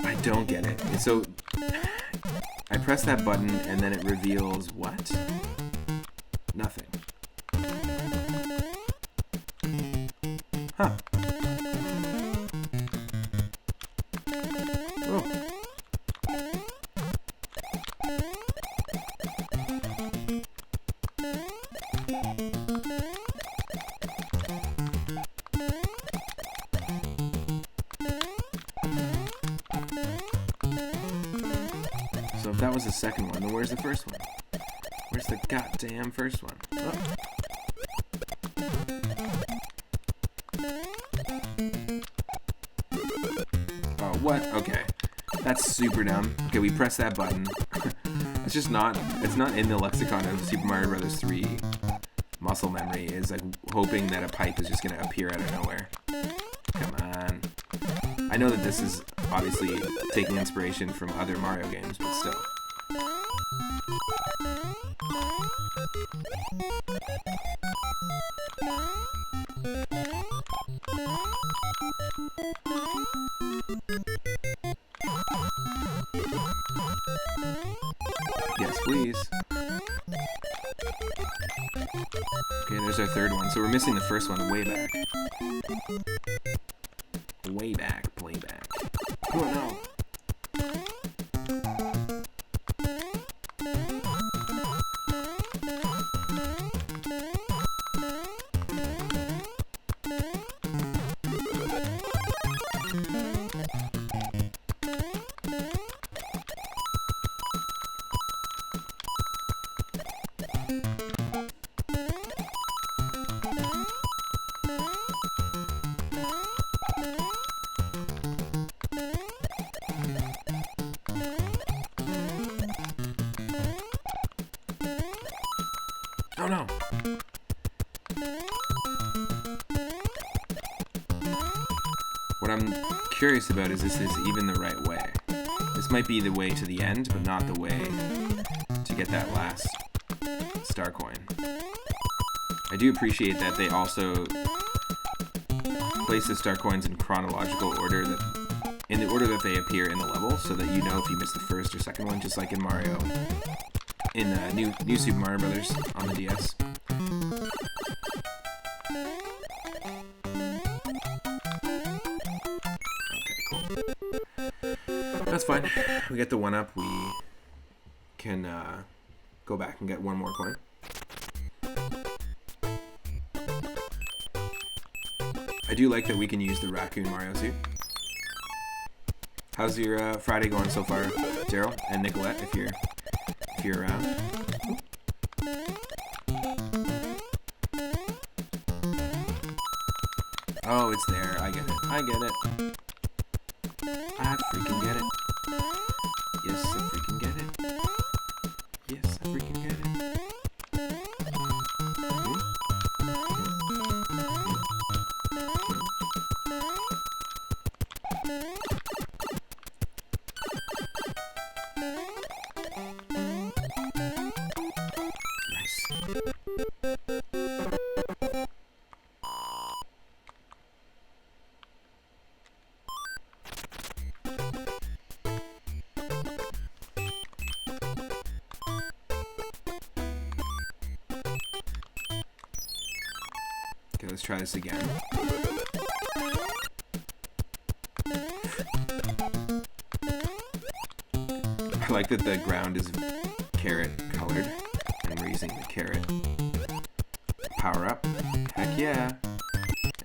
I don't get it. So I press that button and then it reveals what? Nothing. Huh. Oh. So if that was the second one, then where's the first one? Where's the goddamn first one? Oh. Oh, what? Okay. That's super dumb. Okay, we press that button. It's just not, it's not in the lexicon of Super Mario Bros. 3 muscle memory. It's like hoping that a pipe is just gonna appear out of nowhere. Come on. I know that this is obviously taking inspiration from other Mario games, but still. Yes, please. Okay, there's our third one. So we're missing the first one way back. Way back, playback. Oh no. Oh no. What I'm curious about is this is even the right way. This might be the way to the end, but not the way to get that last star coin. I do appreciate that they also place the star coins in chronological order, that in the order that they appear in the level, so that you know if you missed the first or second one, just like in Mario, in New Super Mario Brothers on the DS. Okay, cool. That's fine. We get the one up. We can go back and get one more coin. I do like that we can use the Raccoon Mario suit. How's your Friday going so far, Daryl and Nicolette, if you're around? Oh, it's there. I get it. I get it. I freaking get it. Yes, I freaking get it. Yes, I freaking get it. Okay, let's try this again. I like that the ground is carrot colored, and we're using the carrot power up. Heck yeah.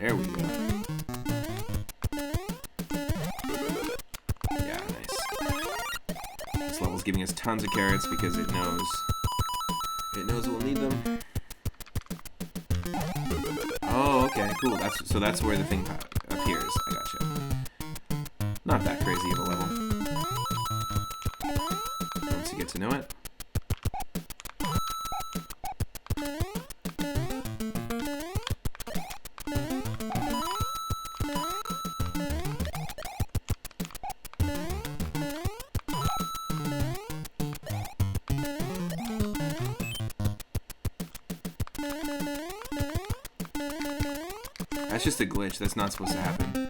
There we go. Yeah, nice. This level's giving us tons of carrots because it knows we'll need them. Oh, okay, cool. That's where the thing. Okay, appears. I gotcha. Not that crazy of a level. Once you get to know it. That's just a glitch. That's not supposed to happen.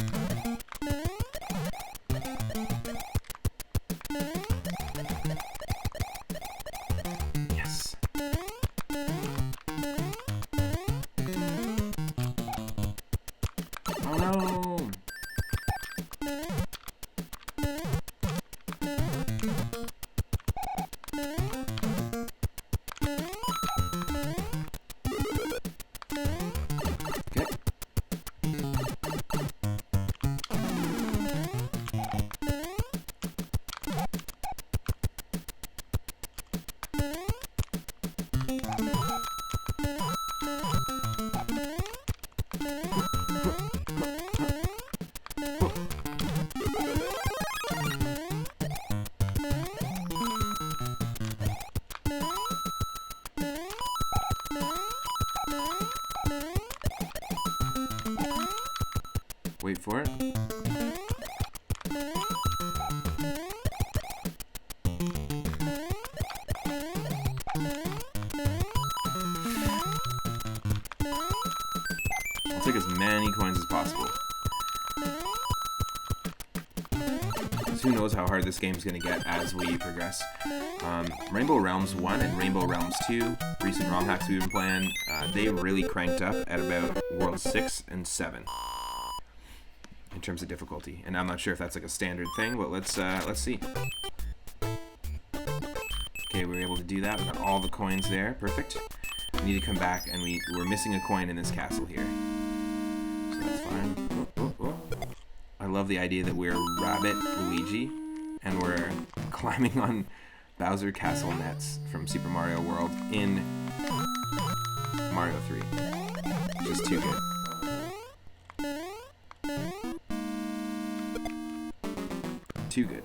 Yes. Oh no! Okay. Wait for it. I'll take as many coins as possible. Who knows how hard this game's gonna get as we progress. Rainbow Realms 1 and Rainbow Realms 2, recent ROM hacks we've been playing, they really cranked up at about World 6 and 7 in terms of difficulty. And I'm not sure if that's like a standard thing, but let's see. Okay, we were able to do that. We got all the coins there. Perfect. We need to come back, and we're missing a coin in this castle here. So that's fine. Oh. I love the idea that we're Rabbit Luigi, and we're climbing on Bowser Castle nets from Super Mario World in Mario 3. Just too good. Too good.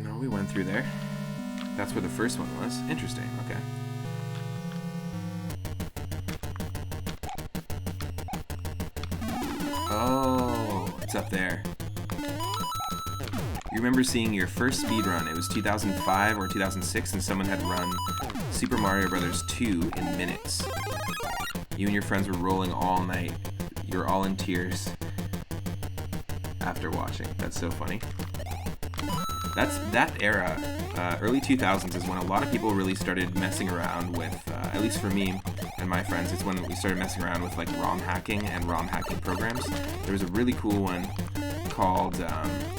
No, we went through there. That's where the first one was. Interesting, okay. Oh, it's up there. You remember seeing your first speedrun. It was 2005 or 2006, and someone had run Super Mario Bros. 2 in minutes. You and your friends were rolling all night. You were all in tears after watching. That's so funny. That era, early 2000s, is when a lot of people really started messing around with, at least for me and my friends, it's when we started messing around with like ROM hacking and ROM hacking programs. There was a really cool one called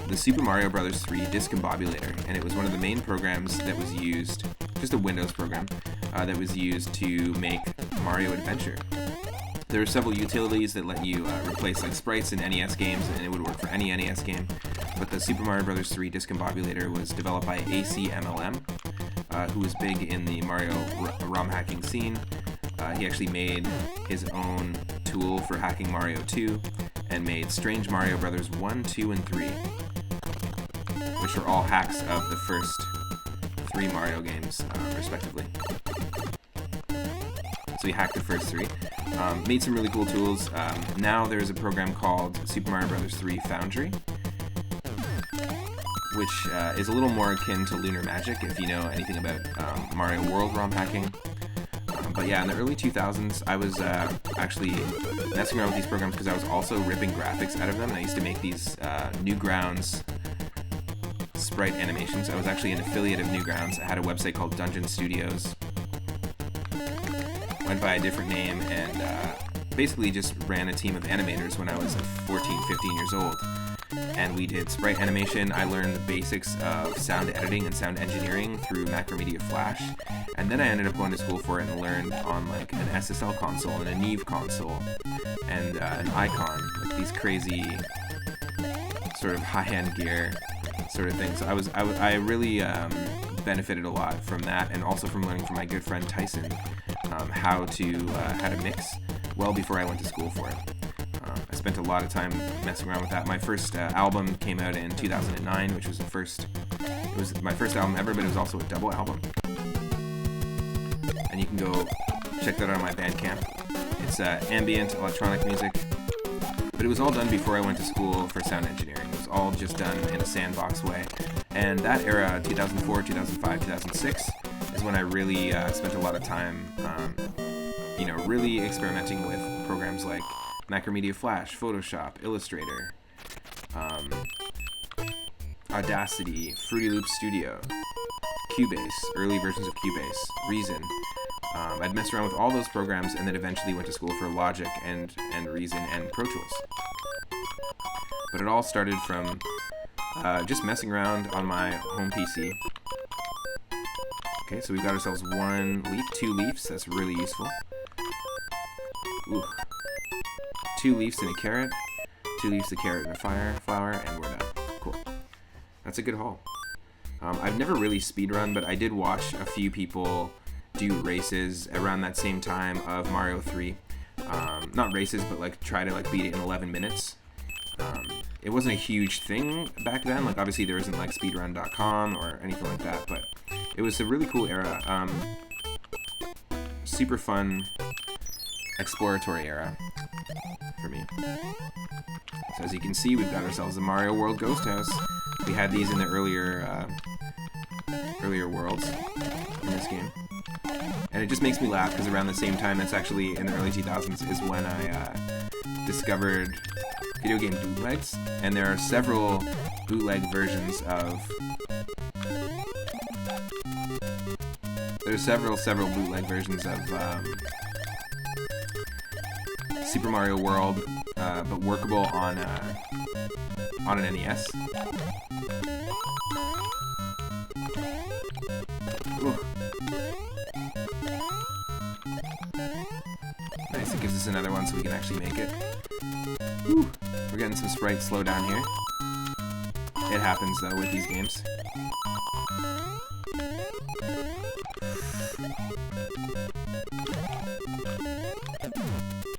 the Super Mario Bros. 3 Discombobulator, and it was one of the main programs that was used, just a Windows program, that was used to make Mario Adventure. There were several utilities that let you replace like sprites in NES games, and it would work for any NES game. But the Super Mario Bros. 3 Discombobulator was developed by ACMLM, who was big in the Mario ROM hacking scene. He actually made his own tool for hacking Mario 2, and made Strange Mario Bros. 1, 2, and 3, which are all hacks of the first 3 Mario games, respectively. So he hacked the first 3. Made some really cool tools. Now there's a program called Super Mario Bros. 3 Foundry, which is a little more akin to Lunar Magic, if you know anything about Mario World ROM hacking. But yeah, in the early 2000s, I was actually messing around with these programs because I was also ripping graphics out of them, and I used to make these Newgrounds sprite animations. I was actually an affiliate of Newgrounds. I had a website called Dungeon Studios. Went by a different name, and basically just ran a team of animators when I was like 14, 15 years old. and we did sprite animation. I learned the basics of sound editing and sound engineering through Macromedia Flash, and then I ended up going to school for it and learned on like an SSL console and a Neve console and an Icon, like these crazy sort of high-end gear sort of things. So I really benefited a lot from that, and also from learning from my good friend Tyson how to mix well before I went to school for it. I spent a lot of time messing around with that. My first album came out in 2009, which was it was my first album ever, but it was also a double album. And you can go check that out on my Bandcamp. It's ambient electronic music, but it was all done before I went to school for sound engineering. It was all just done in a sandbox way. And that era, 2004, 2005, 2006, is when I really spent a lot of time, really experimenting with programs like Macromedia Flash, Photoshop, Illustrator, Audacity, Fruity Loop Studio, Cubase, early versions of Cubase, Reason. I'd messed around with all those programs, and then eventually went to school for Logic and Reason and Pro Tools. But it all started from just messing around on my home PC. Okay, so we've got ourselves 1 leaf, 2 leaves. That's really useful. Ooh. 2 leaves and a carrot. 2 leaves, a carrot, and a flower, and we're done. Cool. That's a good haul. I've never really speedrun, but I did watch a few people do races around that same time of Mario 3. Not races, but like try to like beat it in 11 minutes. It wasn't a huge thing back then. Like obviously there isn't like speedrun.com or anything like that, but it was a really cool era. Super fun exploratory era for me. So as you can see, we've got ourselves the Mario World Ghost House. We had these in the earlier worlds in this game. And it just makes me laugh because around the same time, that's actually in the early 2000s, is when I discovered video game bootlegs. And there are several bootleg versions of... There's several bootleg versions of Super Mario World, but workable on an NES. Ooh. Nice, it gives us another one so we can actually make it. Whew. We're getting some sprite slow down here. It happens though with these games.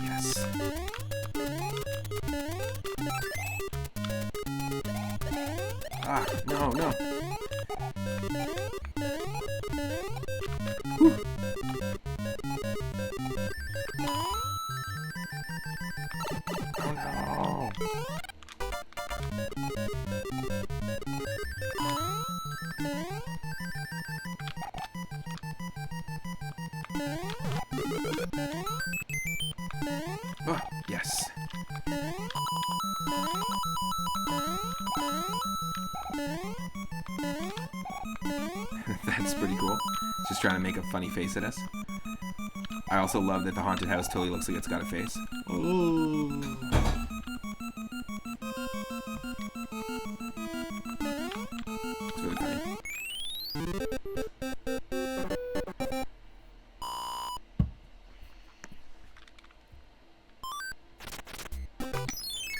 Yes. Ah, no. Whew. Oh no. Oh, yes. That's pretty cool. It's just trying to make a funny face at us. I also love that the haunted house totally looks like it's got a face. Ooh. It's really funny.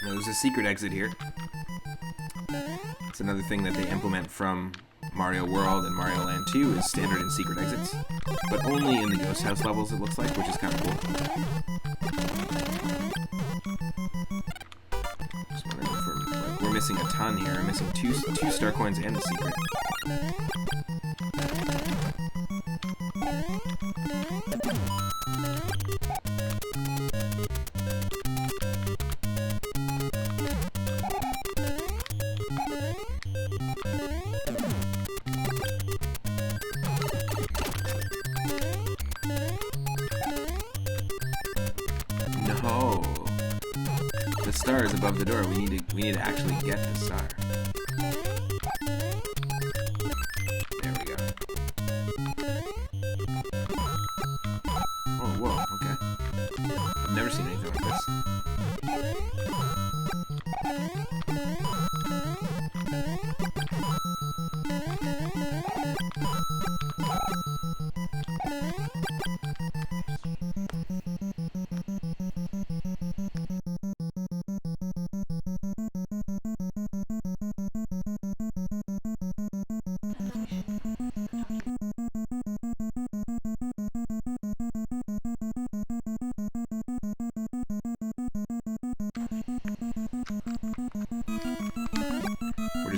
Now, there's a secret exit here. It's another thing that they implement from Mario World and Mario Land 2 is standard and secret exits, but only in the ghost house levels it looks like, which is kind of cool. Just wondering if we're missing a ton here. We're missing two star coins and the secret. No. The star is above the door. We need to actually get the star. There we go. Oh, whoa, okay. I've never seen anything like this.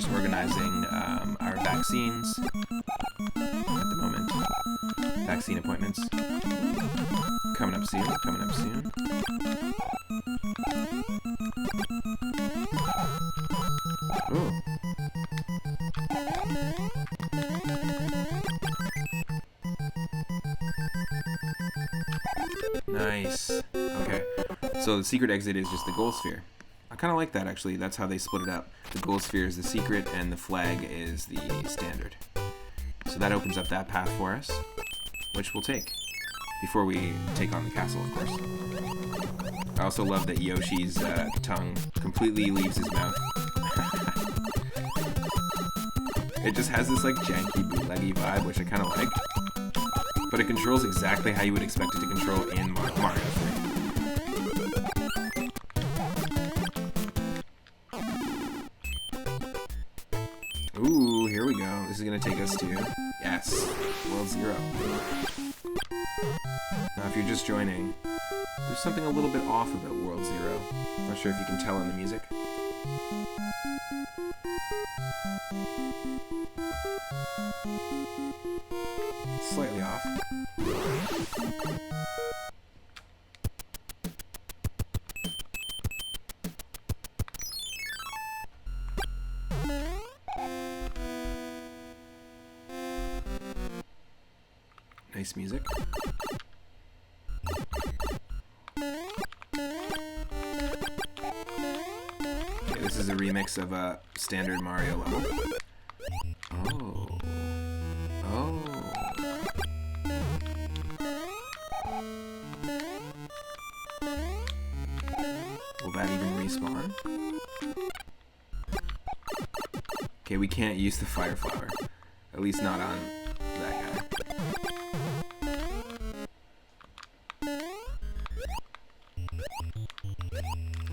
just organizing our vaccines at the moment. Vaccine appointments. Coming up soon, coming up soon. Ooh. Nice. Okay. So the secret exit is just the gold sphere. I kind of like that, actually. That's how they split it up. The gold sphere is the secret, and the flag is the standard. So that opens up that path for us, which we'll take. Before we take on the castle, of course. I also love that Yoshi's tongue completely leaves his mouth. It just has this like janky bootleggy vibe, which I kind of like. But it controls exactly how you would expect it to control in Mario 3. Ooh, here we go. This is going to take us to, yes, World 0. Now, if you're just joining, there's something a little bit off about World 0. Not sure if you can tell in the music. Slightly off. Nice music. Okay, this is a remix of a standard Mario level. Oh. Oh. Will that even respawn? Okay, we can't use the fire flower. At least not on that guy.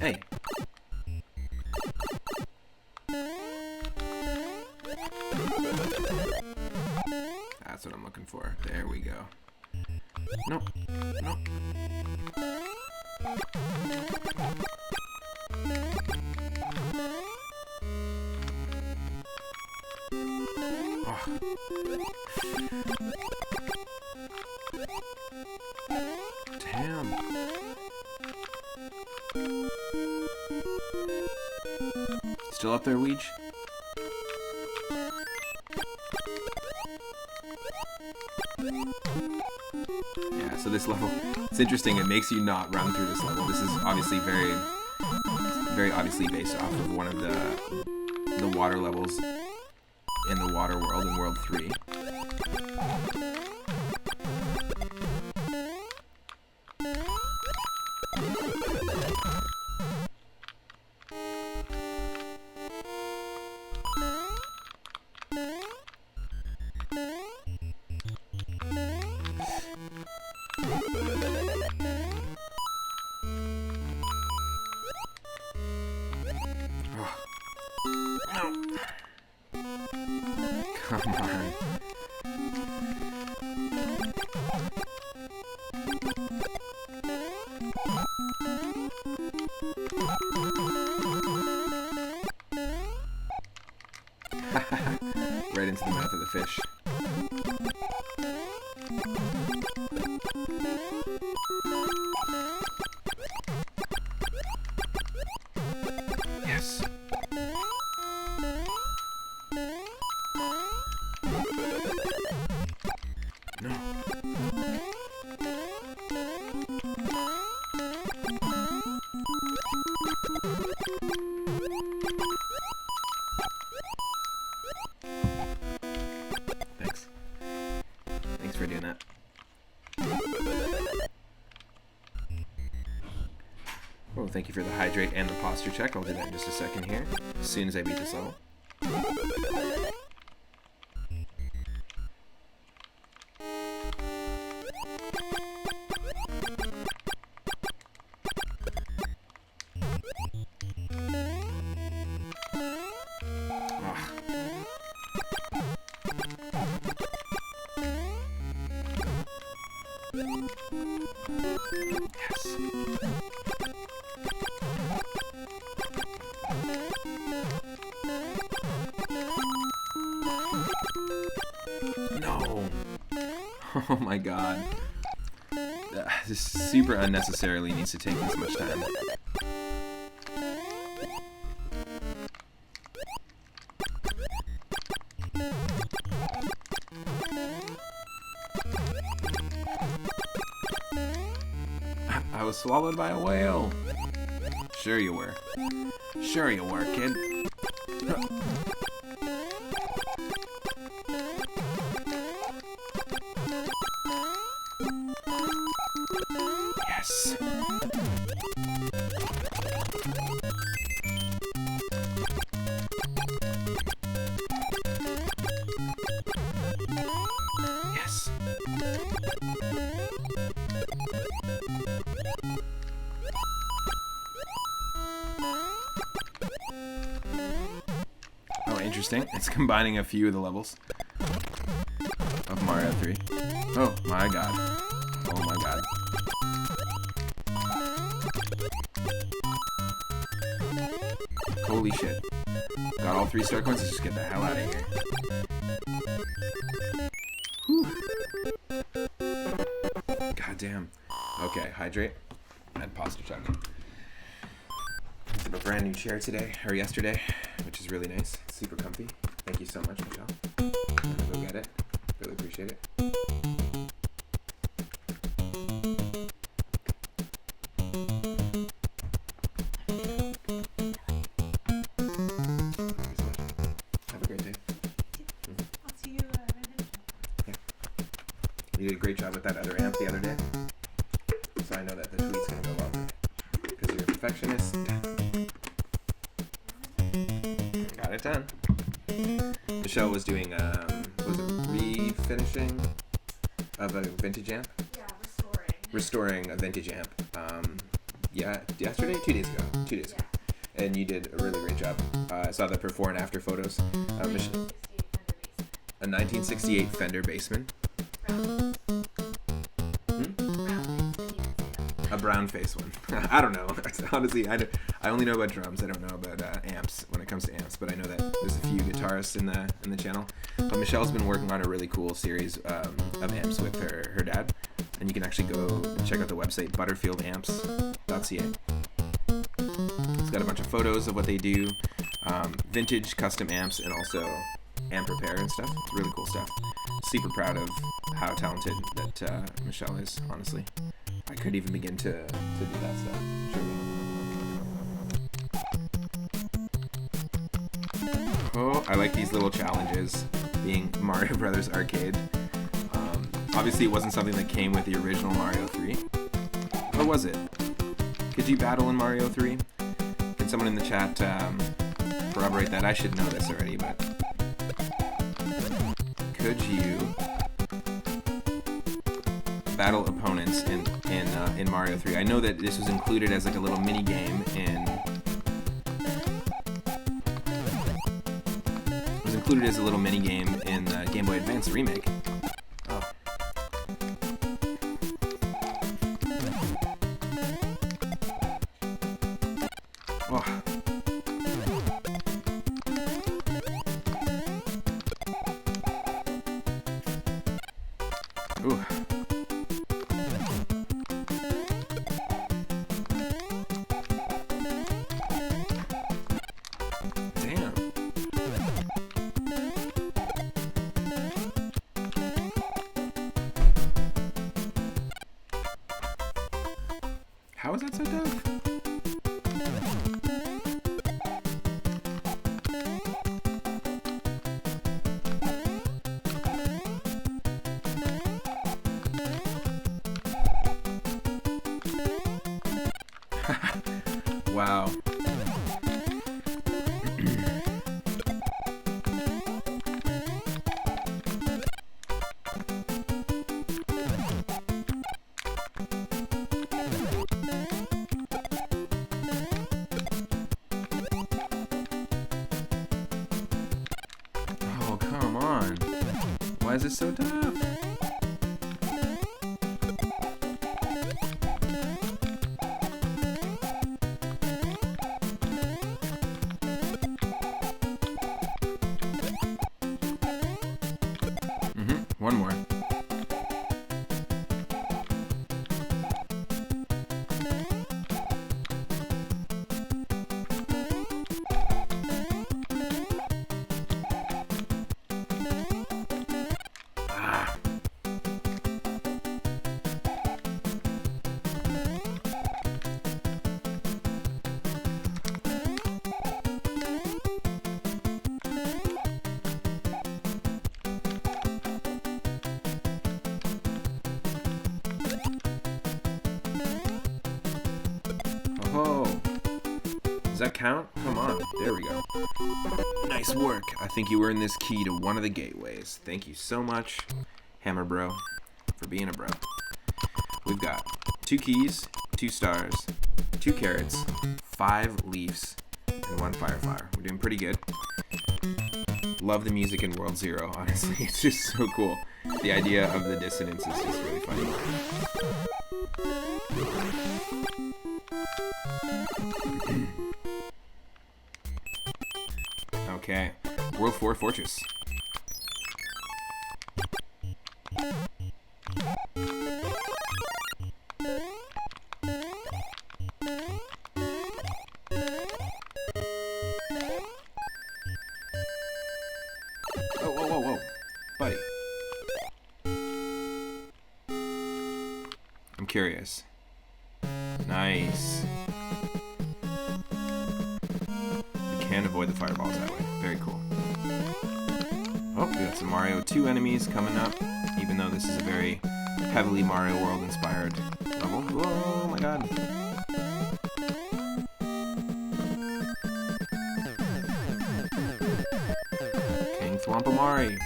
Hey. That's what I'm looking for. There we go. Nope. Nope. Oh. Damn. Still up there, Weege? Yeah, so this level, it's interesting, it makes you not run through this level. This is obviously very obviously based off of one of the water levels in the Water World in World 3. Come on. Right into the mouth of the fish. Yes. No. Thanks. Thanks for doing that. Oh, thank you for the hydrate and the posture check. I'll do that in just a second here, as soon as I beat this level. Yes. Oh my god. This super unnecessarily needs to take this much time. I was swallowed by a whale. Sure you were. Sure you were, kid. Yes. Yes. Oh, interesting. It's combining a few of the levels of Mario 3. Oh my god. Oh my god. Holy shit. Got all 3 star coins? Let's just get the hell out of here. Whew. God damn. Okay, hydrate and pasta chug. Picked up a brand new chair today, or yesterday, which is really nice. It's super comfy. Thank you so much, Michelle. I'm gonna go get it. Really appreciate it. Have a great day. I'll see you right now. Yeah. You did a great job with that other amp the other day. So I know that the tweet's gonna go well. Because you're a perfectionist. Got it done. Michelle was doing, was it refinishing of a vintage amp? Yeah, restoring. Restoring a vintage amp. Yeah, yesterday? 2 days ago. 2 days ago. And you did a really great job. I saw the before and after photos. A 1968 Fender Bassman. A brown face one. I don't know. Honestly, I only know about drums. I don't know about amps when it comes to amps. But I know that there's a few guitarists in the channel. But Michelle's been working on a really cool series of amps with her dad, and you can actually go and check out the website butterfieldamps.ca. It's got a bunch of photos of what they do, vintage custom amps, and also amp repair and stuff. It's really cool stuff. Super proud of how talented that Michelle is, honestly. I couldn't even begin to do that stuff. Truly. Oh, I like these little challenges, being Mario Brothers Arcade. Obviously, it wasn't something that came with the original Mario 3. Or was it? Could you battle in Mario 3? Can someone in the chat corroborate that? I should know this already, but... Could you battle opponents in Mario 3? I know that this was included as like a little mini game in... It was included as a little mini game in the Game Boy Advance remake. Oh. Oh. Ooh. Damn. How is that so tough? Wow. Oh, come on. Why is it so tough? One more. ho. Does that count? Come on. There we go. Nice work. I think you earned this key to one of the gateways. Thank you so much, Hammer Bro, for being a bro. We've got 2 keys, 2 stars, 2 carrots, 5 leaves, and 1 fire flower. We're doing pretty good. Love the music in World 0, honestly. It's just so cool. The idea of the dissonance is just really funny. Okay, World 4 Fortress. Whoa, buddy. I'm curious. Nice. We can avoid the fireballs that way. Very cool. Oh, we got some Mario 2 enemies coming up, even though this is a very heavily Mario World inspired level. Oh my god. Swampomari.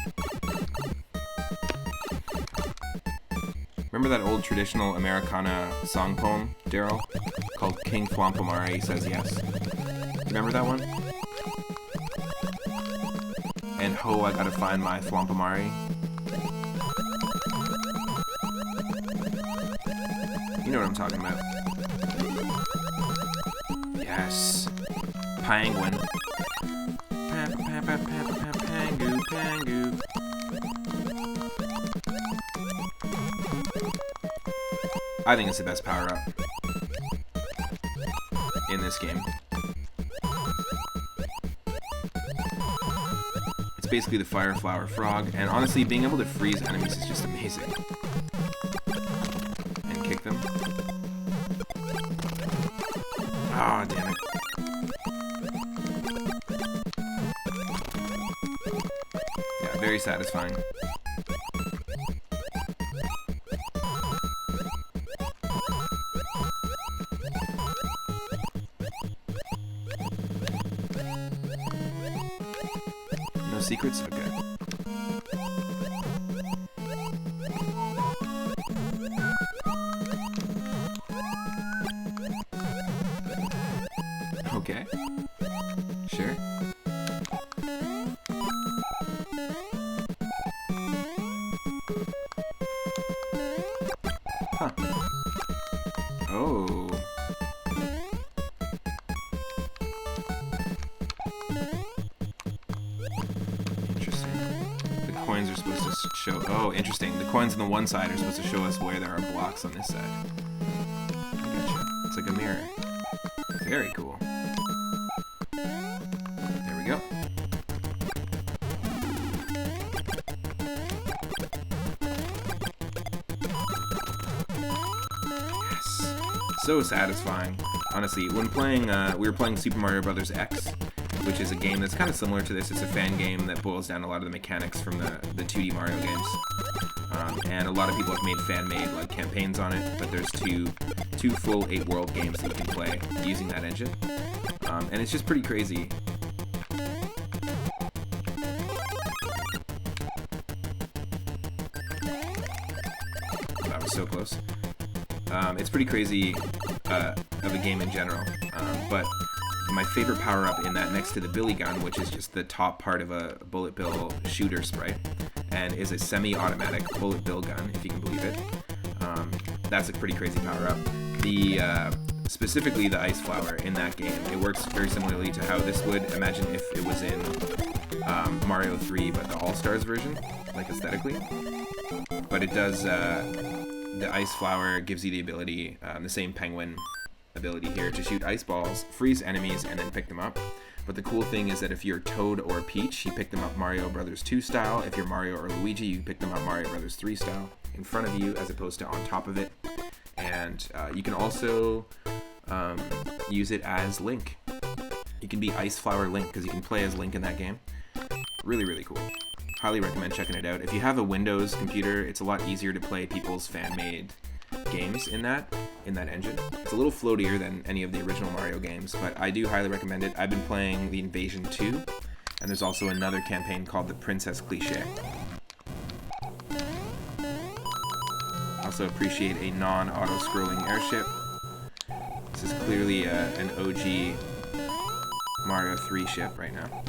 Remember that old traditional Americana song poem, Daryl? Called King Thwompomari Says Yes. Remember that one? And ho, I gotta find my Thwompomari. You know what I'm talking about. Yes. Penguin. Pangu. I think it's the best power-up in this game. It's basically the Fire Flower Frog, and honestly, being able to freeze enemies is just amazing. And kick them. Ah, damn it. Very satisfying. No secrets? Okay. Okay. Sure. Huh. Oh. Interesting. The coins are supposed to show... Oh, interesting. The coins on the one side are supposed to show us where there are blocks on this side. Gotcha. It's like a mirror. Very cool. There we go. So satisfying. Honestly, when playing, we were playing Super Mario Bros. X, which is a game that's kind of similar to this. It's a fan game that boils down a lot of the mechanics from the 2D Mario games. And a lot of people have made fan-made like campaigns on it, but there's two full 8-world games that you can play using that engine. And it's just pretty crazy. That was so close. It's pretty crazy of a game in general, but my favorite power-up in that, next to the Billy Gun, which is just the top part of a Bullet Bill shooter sprite, and is a semi-automatic Bullet Bill gun, if you can believe it. That's a pretty crazy power-up. Specifically the Ice Flower in that game, it works very similarly to how this would, imagine if it was in Mario 3, but the All-Stars version, like aesthetically. But it does... the Ice Flower gives you the ability, the same penguin ability here, to shoot ice balls, freeze enemies, and then pick them up. But the cool thing is that if you're Toad or Peach, you pick them up Mario Bros. 2 style. If you're Mario or Luigi, you pick them up Mario Bros. 3 style, in front of you as opposed to on top of it. And you can also use it as Link. You can be Ice Flower Link, because you can play as Link in that game. Really, really cool. Highly recommend checking it out. If you have a Windows computer, it's a lot easier to play people's fan-made games in that. in that engine. It's a little floatier than any of the original Mario games, but I do highly recommend it. I've been playing the Invasion 2, and there's also another campaign called the Princess Cliché. Also appreciate a non-auto-scrolling airship. This is clearly an OG Mario 3 ship right now.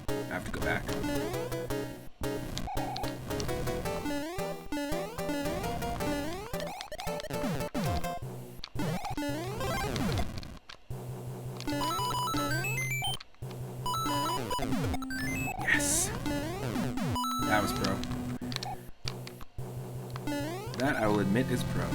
I have to go back. Yes! That was pro. That, I will admit, is pro.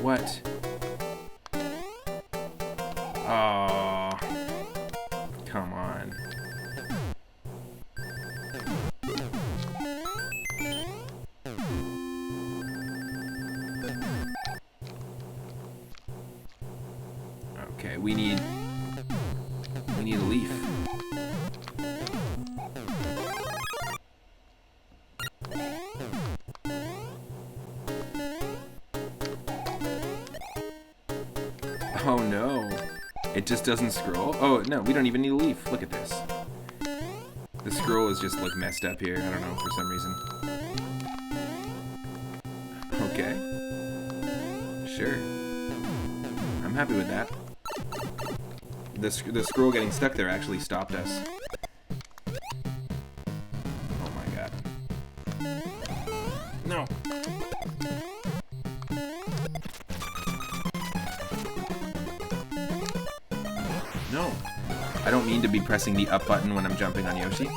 What? Oh, come on. Okay, we need a leaf. Oh no, it just doesn't scroll? Oh no, we don't even need a leaf. Look at this. The scroll is just like messed up here. I don't know, for some reason. Okay. Sure. I'm happy with that. The scroll getting stuck there actually stopped us. Oh my god. No. No. I don't mean to be pressing the up button when I'm jumping on Yoshi.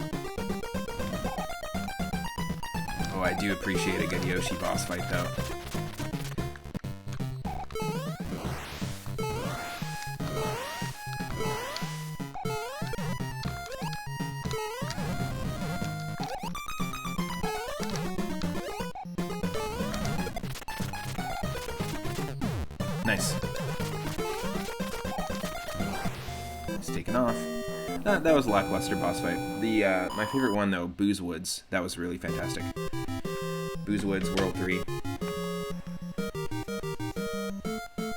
Oh, I do appreciate a good Yoshi boss fight, though. Nice. It's taken off. That was a lackluster boss fight. My favorite one though, Booze Woods. That was really fantastic. Booze Woods World 3.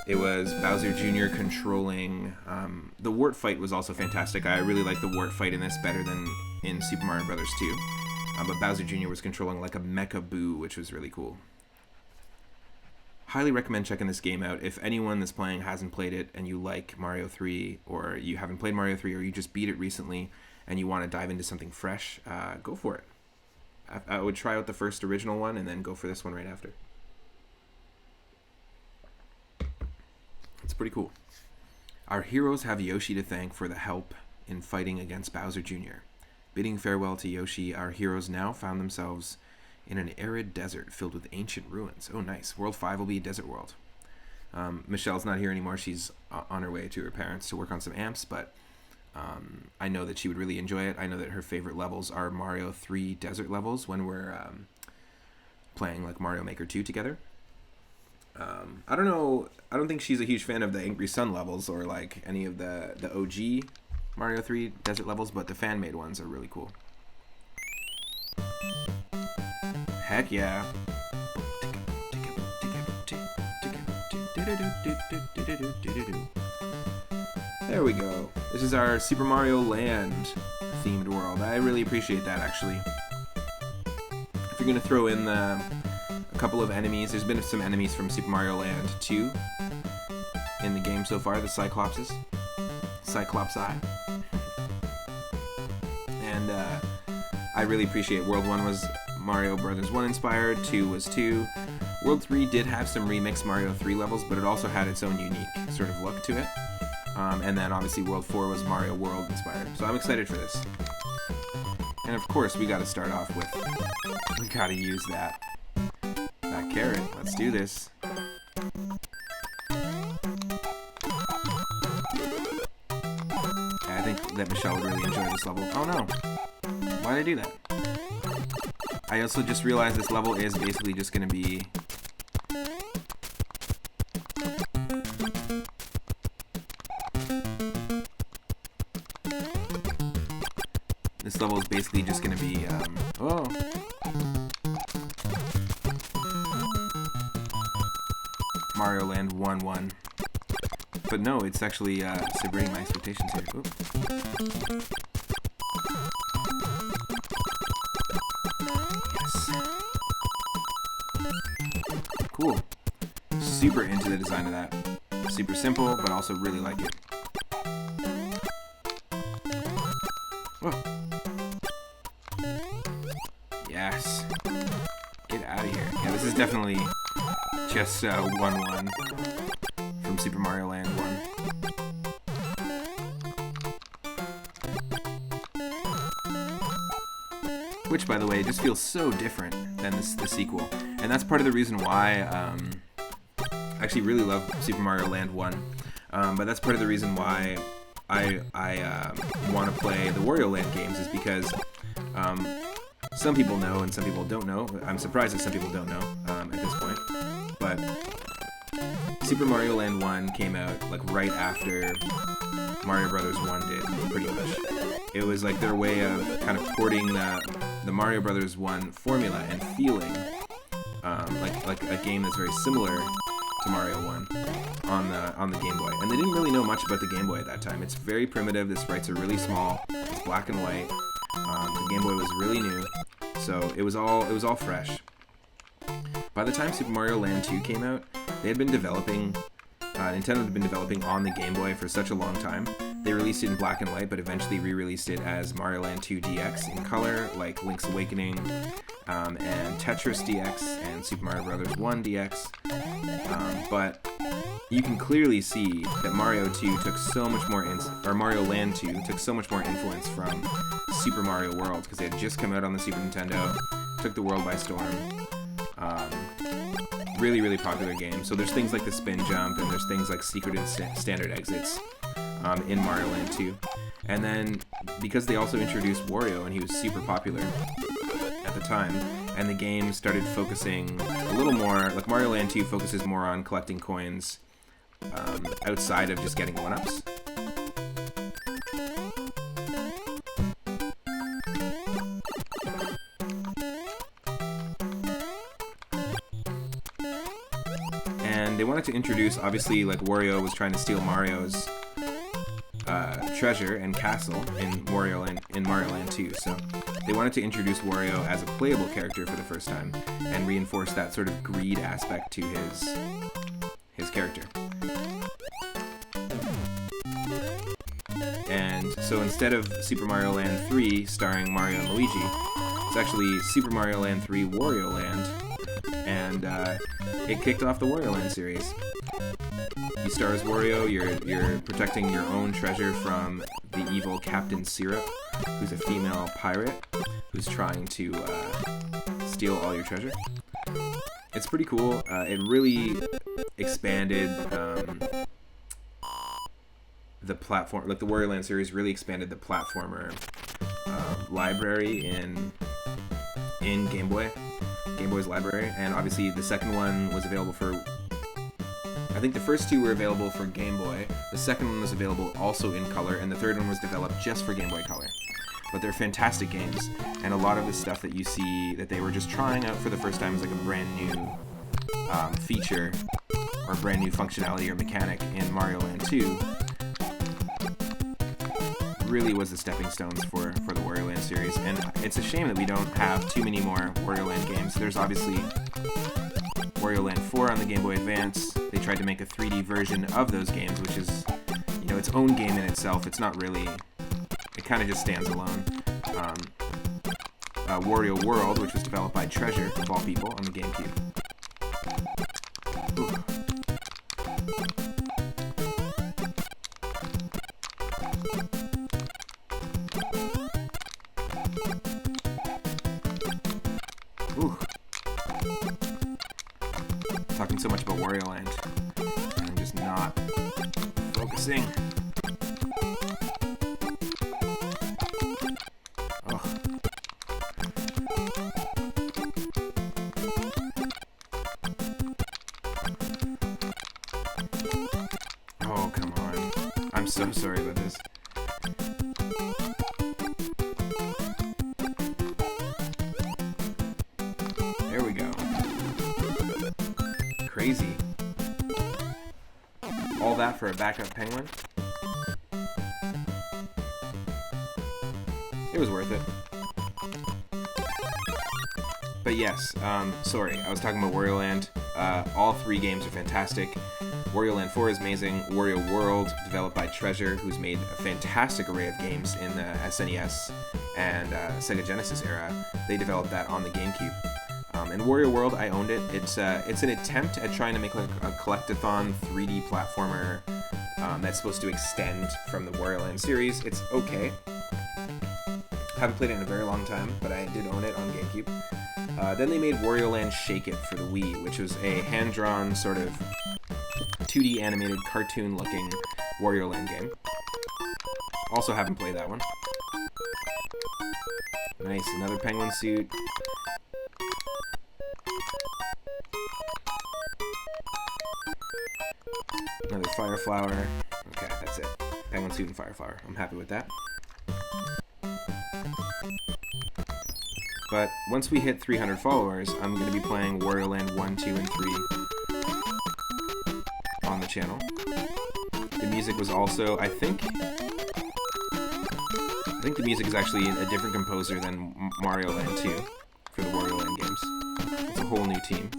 It was Bowser Jr. controlling. The wart fight was also fantastic. I really like the wart fight in this better than in Super Mario Bros. 2. But Bowser Jr. was controlling like a Mecha Boo, which was really cool. Highly recommend checking this game out. If anyone that's playing hasn't played it and you like Mario 3, or you haven't played Mario 3, or you just beat it recently and you want to dive into something fresh, go for it. I would try out the first original one and then go for this one right after. It's pretty cool. Our heroes have Yoshi to thank for the help in fighting against Bowser Jr. Bidding farewell to Yoshi, our heroes now found themselves in an arid desert filled with ancient ruins. Oh, nice. World 5 will be a desert world. Michelle's not here anymore. She's on her way to her parents to work on some amps, but I know that she would really enjoy it. I know that her favorite levels are Mario 3 desert levels when we're playing like Mario Maker 2 together. I don't know. I don't think she's a huge fan of the Angry Sun levels or like any of the OG Mario 3 desert levels, but the fan-made ones are really cool. Heck yeah. There we go. This is our Super Mario Land themed world. I really appreciate that, actually. If you're going to throw in a couple of enemies, there's been some enemies from Super Mario Land 2 in the game so far, the Cyclopses. Cyclopsi. And I really appreciate World 1 was Mario Brothers 1 inspired, 2 was 2. World 3 did have some remixed Mario 3 levels, but it also had its own unique sort of look to it. And then obviously World 4 was Mario World inspired. So I'm excited for this. And of course we gotta start off with, we gotta use that carrot. Let's do this. I think that Michelle would really enjoy this level. Oh no! Why did I do that? I also just realized this level is basically just gonna be... This level is basically just gonna be, oh! Mario Land 1-1. But no, it's actually subverting my expectations here. Oop. Yes. Cool. Super into the design of that. Super simple, but also really like it. Whoa. Yes. Get out of here. Yeah, this is definitely just 1-1 from Super Mario Land 1. Which, by the way, just feels so different than the sequel. And that's part of the reason why I actually really love Super Mario Land 1. But that's part of the reason why I want to play the Wario Land games, is because some people know and some people don't know. I'm surprised that some people don't know at this point. But Super Mario Land 1 came out like right after Mario Brothers 1 did, pretty much. It was like their way of kind of porting the Mario Brothers 1 formula and feeling like a game that's very similar to Mario 1 on the Game Boy. And they didn't really know much about the Game Boy at that time. It's very primitive. The sprites are really small. It's black and white. The Game Boy was really new, so it was all fresh. By the time Super Mario Land 2 came out, they had been developing, Nintendo had been developing on the Game Boy for such a long time. They released it in black and white, but eventually re-released it as Mario Land 2 DX in color, like Link's Awakening, and Tetris DX, and Super Mario Brothers 1 DX. But you can clearly see that Mario 2 took so much more, Mario Land 2 took so much more influence from Super Mario World, because it had just come out on the Super Nintendo, took the world by storm. Really, really popular game. So there's things like the spin jump, and there's things like secreted standard exits in Mario Land 2. And then, because they also introduced Wario, and he was super popular at the time, and the game started focusing a little more, like Mario Land 2 focuses more on collecting coins outside of just getting 1-ups. They wanted to introduce, obviously, like Wario was trying to steal Mario's treasure and castle in Mario Land 2, so they wanted to introduce Wario as a playable character for the first time and reinforce that sort of greed aspect to his character. And so instead of Super Mario Land 3 starring Mario and Luigi, it's actually Super Mario Land 3 Wario Land, and it kicked off the Wario Land series. You star as Wario, you're protecting your own treasure from the evil Captain Syrup, who's a female pirate who's trying to steal all your treasure. It's pretty cool. It really expanded the platform, like the Wario Land series really expanded the platformer library in Game Boy's library, and obviously the second one was available for, I think the first two were available for Game Boy, the second one was available also in color, and the third one was developed just for Game Boy Color. But they're fantastic games, and a lot of the stuff that you see that they were just trying out for the first time is like a brand new feature or brand new functionality or mechanic in Mario Land 2 really was the stepping stones for the Wario Land series, and it's a shame that we don't have too many more Wario Land games. There's obviously Wario Land 4 on the Game Boy Advance. They tried to make a 3D version of those games, which is, you know, its own game in itself. It's not really, it kind of just stands alone. Wario World, which was developed by Treasure, of all people, on the GameCube. Ooh. Ooh. Talking so much about Wario Land. I'm just not focusing. Oh. Oh, come on. I'm so sorry about this. There we go. Crazy. All that for a backup penguin? It was worth it. But yes, sorry, I was talking about Wario Land. All three games are fantastic. Wario Land 4 is amazing. Wario World, developed by Treasure, who's made a fantastic array of games in the SNES and Sega Genesis era. They developed that on the GameCube. And Wario World, I owned it. It's an attempt at trying to make like a collectathon 3D platformer that's supposed to extend from the Wario Land series. It's okay. Haven't played it in a very long time, but I did own it on GameCube. Then they made Wario Land Shake It for the Wii, which was a hand-drawn sort of 2D animated cartoon-looking Wario Land game. Also haven't played that one. Nice, another penguin suit. Another fire flower. Okay, that's it. Penguin suit and fire flower. I'm happy with that. But once we hit 300 followers, I'm going to be playing Wario Land 1, 2, and 3 on the channel. The music was also, I think the music is actually a different composer than Mario Land 2 for the Wario Land games. It's a whole new team.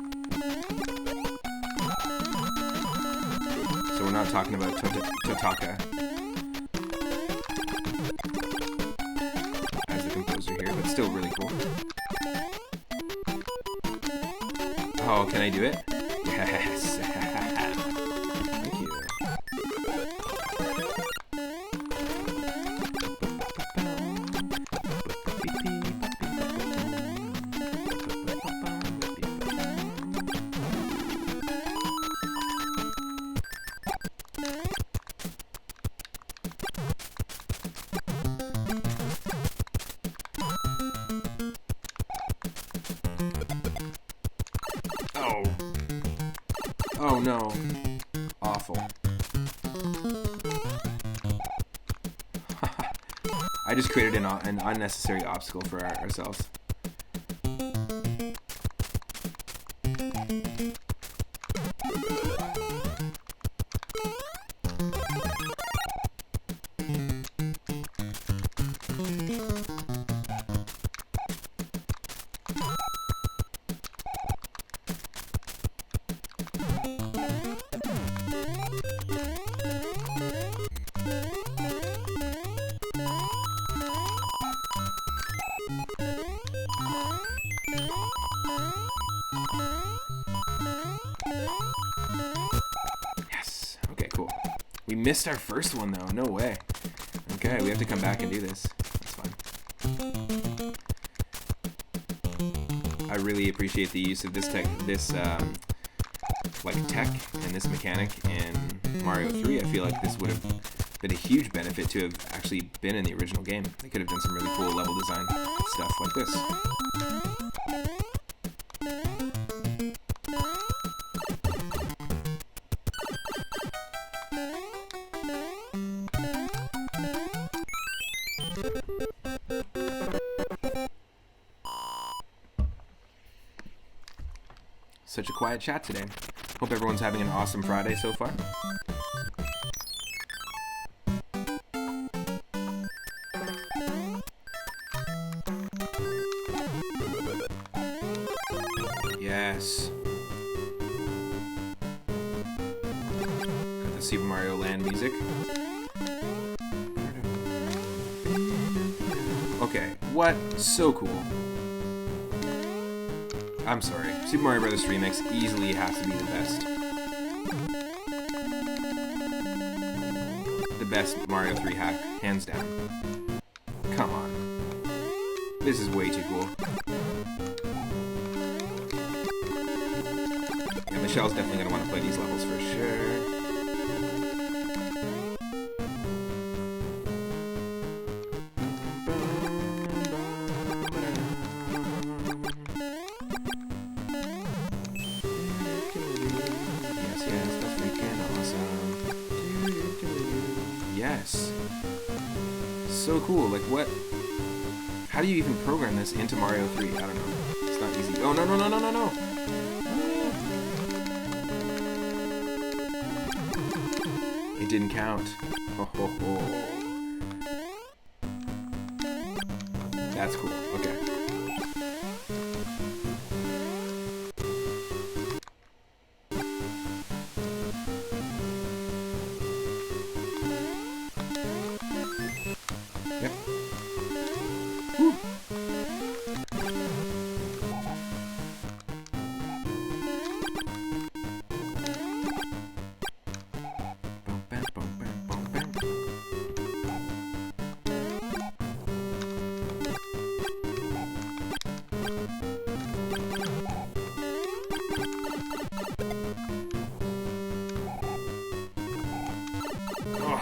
So we're not talking about Totaka as the composer here, but still really cool. Oh, can I do it? Yes! Thank you. Oh. Oh no. Awful. I just created an unnecessary obstacle for ourselves. Yes. Okay, cool. We missed our first one though. No way. Okay, we have to come back and do this. That's fine. I really appreciate the use of this tech and this mechanic in Mario 3. I feel like this would have been a huge benefit to have actually been in the original game. They could have done some really cool level design stuff like this. Such a quiet chat today. Hope everyone's having an awesome Friday so far. Yes. Got the Super Mario Land music. Okay, what? So cool. I'm sorry. Super Mario Bros. Remix easily has to be the best. The best Mario 3 hack, hands down. Come on. This is way too cool. Yeah, Michelle's definitely going to want to play these levels for sure. Yes. So cool. Like, what? How do you even program this into Mario 3? I don't know. It's not easy. Oh, no, no, no, no, no, no! It didn't count. Ho, ho, ho. That's cool. Okay. Yep. Whew. Oh.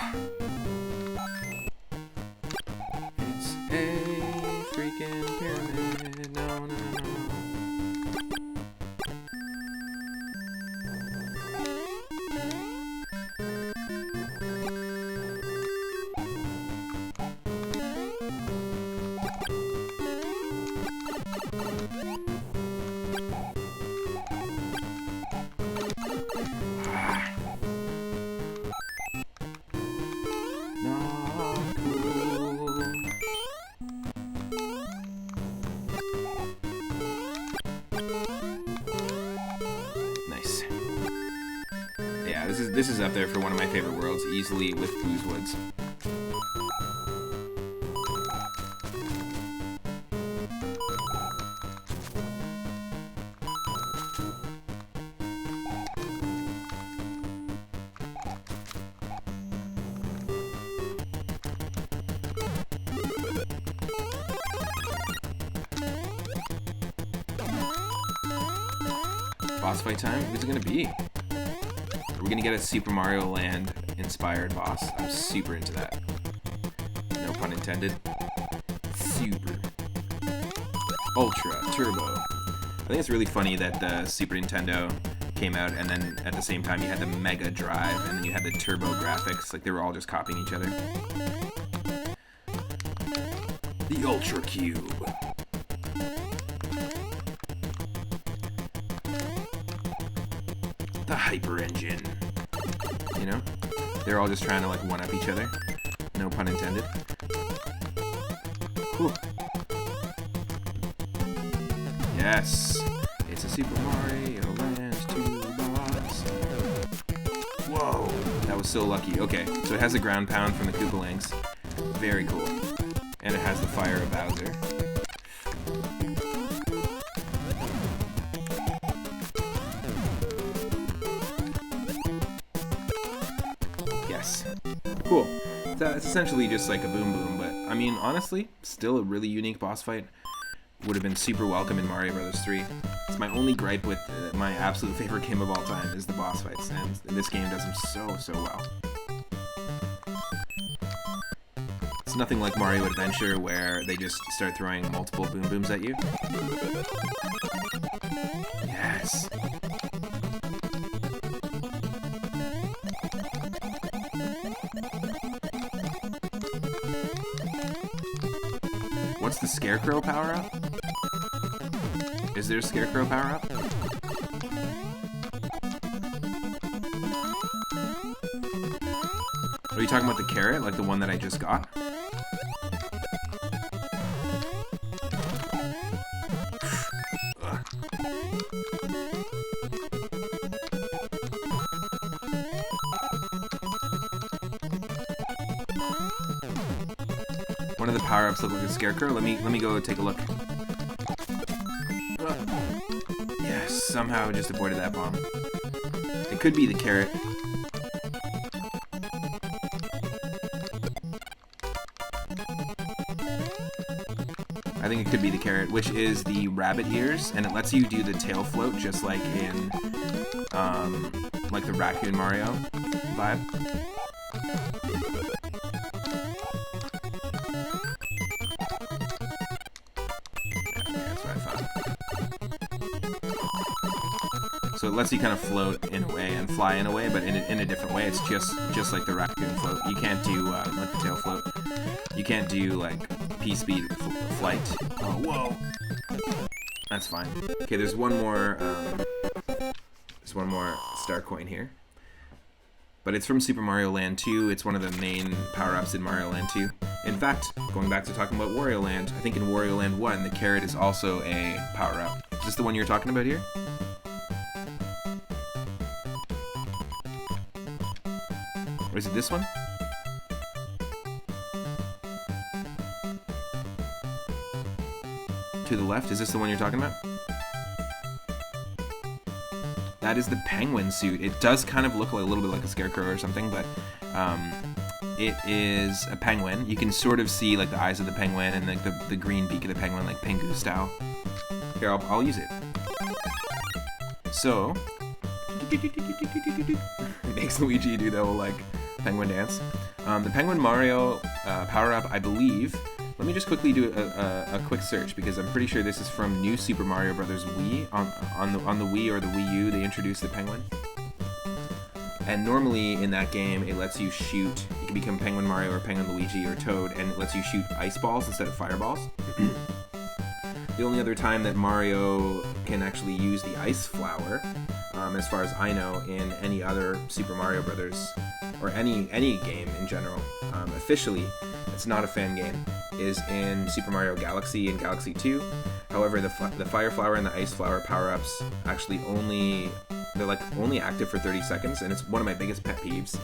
It's a freaking pyramid. No, no, no. Ah. Not cool. Nice. Yeah, this is up there for one of my favorite worlds, easily with Boo's Woods. Boss fight time? Who's it gonna be? Are we gonna get a Super Mario Land inspired boss? I'm super into that. No pun intended. Super. Ultra. Turbo. I think it's really funny that the Super Nintendo came out and then at the same time you had the Mega Drive and then you had the Turbo graphics. Like they were all just copying each other. The Ultra Cube. The Hyper Engine. You know? They're all just trying to like one-up each other. No pun intended. Whew. Yes! It's a Super Mario Land 2 boss. Whoa! That was so lucky. Okay, so it has the ground pound from the Koopalings. Very cool. And it has the fire of Bowser. Yes. Cool. It's essentially just like a Boom Boom, but I mean, honestly, still a really unique boss fight. Would have been super welcome in Mario Bros. 3. It's my only gripe with my absolute favorite game of all time is the boss fights, and this game does them so well. It's nothing like Mario Adventure where they just start throwing multiple Boom Booms at you. Yes. What's the Scarecrow power-up? Is there a Scarecrow power-up? Are you talking about the carrot, like the one that I just got? One of the power-ups look like a Scarecrow. Let me go take a look. somehow just avoided that bomb. It could be the carrot. I think it could be the carrot, which is the rabbit ears, and it lets you do the tail float just like in, like the Raccoon Mario vibe. That's what I thought. So it lets you kind of float in a way and fly in a way, but in a different way. It's just like the Raccoon float. You can't do like the tail float. You can't do like P-speed flight. Oh, whoa! That's fine. Okay, there's one more star coin here. But it's from Super Mario Land 2. It's one of the main power-ups in Mario Land 2. In fact, going back to talking about Wario Land, I think in Wario Land 1, the carrot is also a power-up. Is this the one you're talking about here? Or is it this one? To the left? Is this the one you're talking about? That is the penguin suit. It does kind of look like a little bit like a scarecrow or something, but it is a penguin. You can sort of see like the eyes of the penguin and like the green beak of the penguin, like Pingu style. Here, I'll use it. So, it makes Luigi do the whole like penguin dance. The Penguin Mario power-up, I believe. Let me just quickly do a quick search because I'm pretty sure this is from New Super Mario Bros. Wii. On the Wii or the Wii U, they introduced the penguin. And normally in that game, it lets you shoot. You can become Penguin Mario or Penguin Luigi or Toad, and it lets you shoot ice balls instead of fireballs. The only other time that Mario can actually use the ice flower, as far as I know, in any other Super Mario Brothers or any game in general, officially, it's not a fan game, is in Super Mario Galaxy and Galaxy 2. However, the Fire Flower and the Ice Flower power-ups actually they're only active for 30 seconds, and it's one of my biggest pet peeves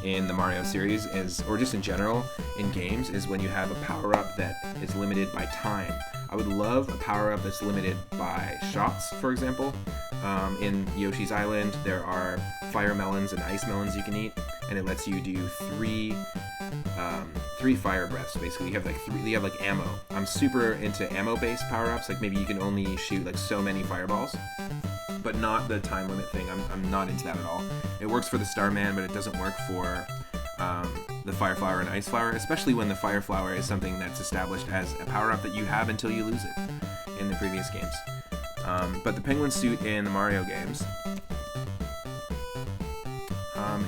in the Mario series or just in general in games, is when you have a power-up that is limited by time. I would love a power-up that's limited by shots, for example. In Yoshi's Island, there are fire melons and ice melons you can eat, and it lets you do three fire breaths. Basically, you have like ammo. I'm super into ammo-based power-ups. Like maybe you can only shoot like so many fireballs, but not the time limit thing. I'm not into that at all. It works for the Starman, but it doesn't work for the Fire Flower and Ice Flower, especially when the Fire Flower is something that's established as a power-up that you have until you lose it in the previous games. But the penguin suit in the Mario games,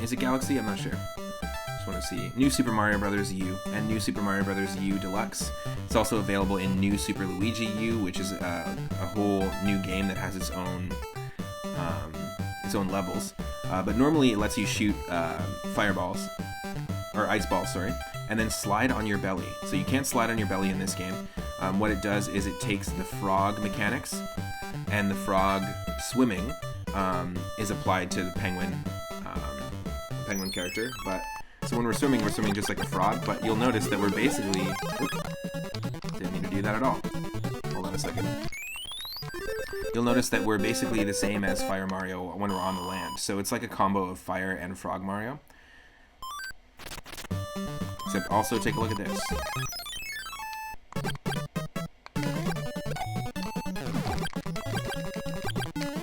is it Galaxy? I'm not sure. Just want to see. New Super Mario Bros. U and New Super Mario Bros. U Deluxe. It's also available in New Super Luigi U, which is a whole new game that has its own levels. But normally it lets you shoot fireballs, or ice balls, sorry, and then slide on your belly. So you can't slide on your belly in this game. What it does is it takes the frog mechanics, and the frog swimming is applied to the penguin character. But so when we're swimming just like a frog. But you'll notice that we're basically didn't need to do that at all. Hold on a second. You'll notice that we're basically the same as Fire Mario when we're on the land. So it's like a combo of Fire and Frog Mario. Except also take a look at this.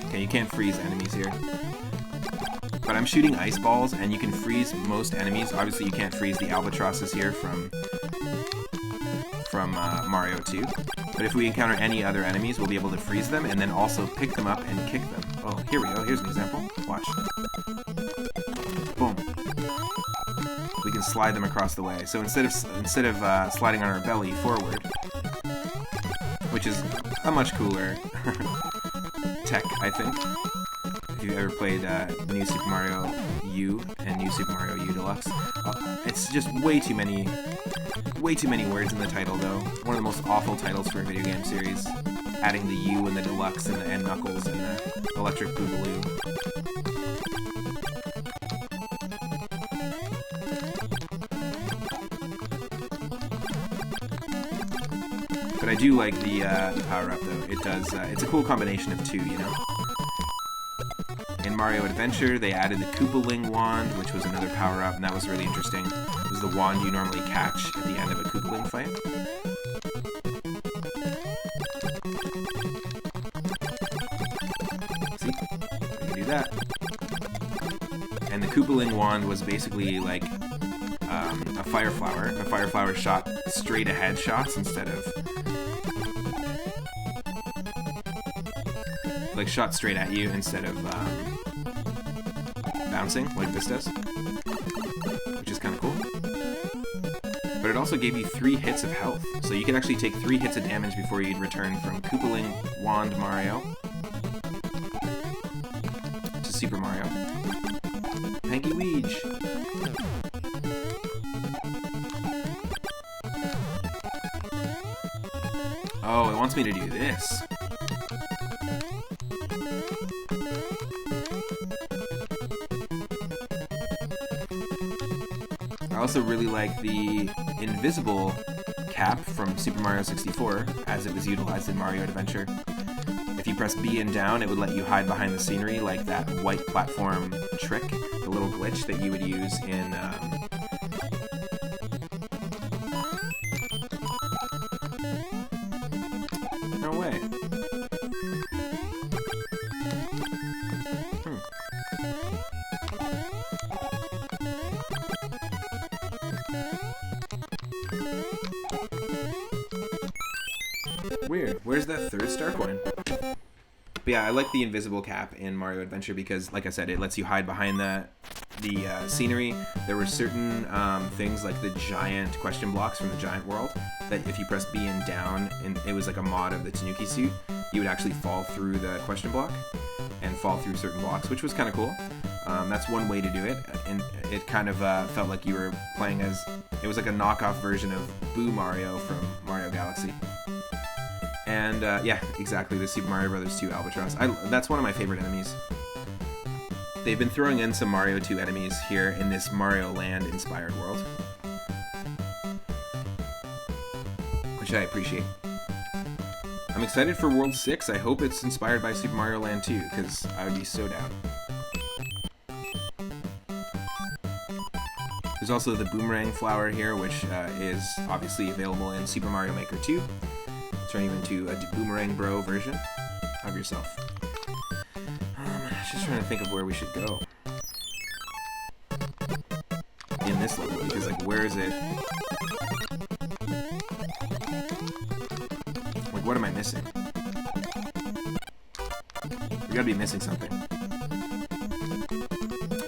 Okay, you can't freeze enemies here. But I'm shooting ice balls, and you can freeze most enemies. Obviously, you can't freeze the albatrosses here from Mario 2. But if we encounter any other enemies, we'll be able to freeze them, and then also pick them up and kick them. Oh, here we go. Here's an example. Watch. Boom. We can slide them across the way. So instead of sliding on our belly forward, which is a much cooler tech, I think. If you've ever played New Super Mario U and New Super Mario U Deluxe, it's just way too many words in the title, though. One of the most awful titles for a video game series. Adding the U and the Deluxe and the N Knuckles and the Electric Boogaloo. But I do like the power-up, though. It does. It's a cool combination of two, you know. Mario Adventure, they added the Koopaling wand, which was another power-up, and that was really interesting. It was the wand you normally catch at the end of a Koopaling fight. See? I can do that. And the Koopaling wand was basically like a fire flower. A fire flower shot straight ahead shots instead of like shot straight at you instead of bouncing like this does, which is kind of cool. But it also gave you 3 hits of health, so you could actually take 3 hits of damage before you'd return from Koopaling Wand Mario to Super Mario. Hanky Weege! Oh, it wants me to do this. I also really like the invisible cap from Super Mario 64 as it was utilized in Mario Adventure. If you press B and down, it would let you hide behind the scenery like that white platform trick, the little glitch that you would use in no way. Weird. Where's that 3rd star coin? But yeah, I like the invisible cap in Mario Adventure because, like I said, it lets you hide behind the scenery. There were certain things like the giant question blocks from the giant world that if you press B and down, and it was like a mod of the Tanuki suit, you would actually fall through the question block and fall through certain blocks, which was kind of cool. That's one way to do it, and it kind of felt like you were playing as, it was like a knockoff version of Boo Mario from Mario Galaxy. And yeah, exactly, the Super Mario Bros. 2 Albatross. That's one of my favorite enemies. They've been throwing in some Mario 2 enemies here in this Mario Land inspired world, which I appreciate. I'm excited for World 6. I hope it's inspired by Super Mario Land 2, because I would be so down. There's also the Boomerang Flower here, which is obviously available in Super Mario Maker 2. Turning you into a Boomerang Bro version of yourself. Just trying to think of where we should go in this level, because like, where is it? Like, what am I missing? We gotta be missing something.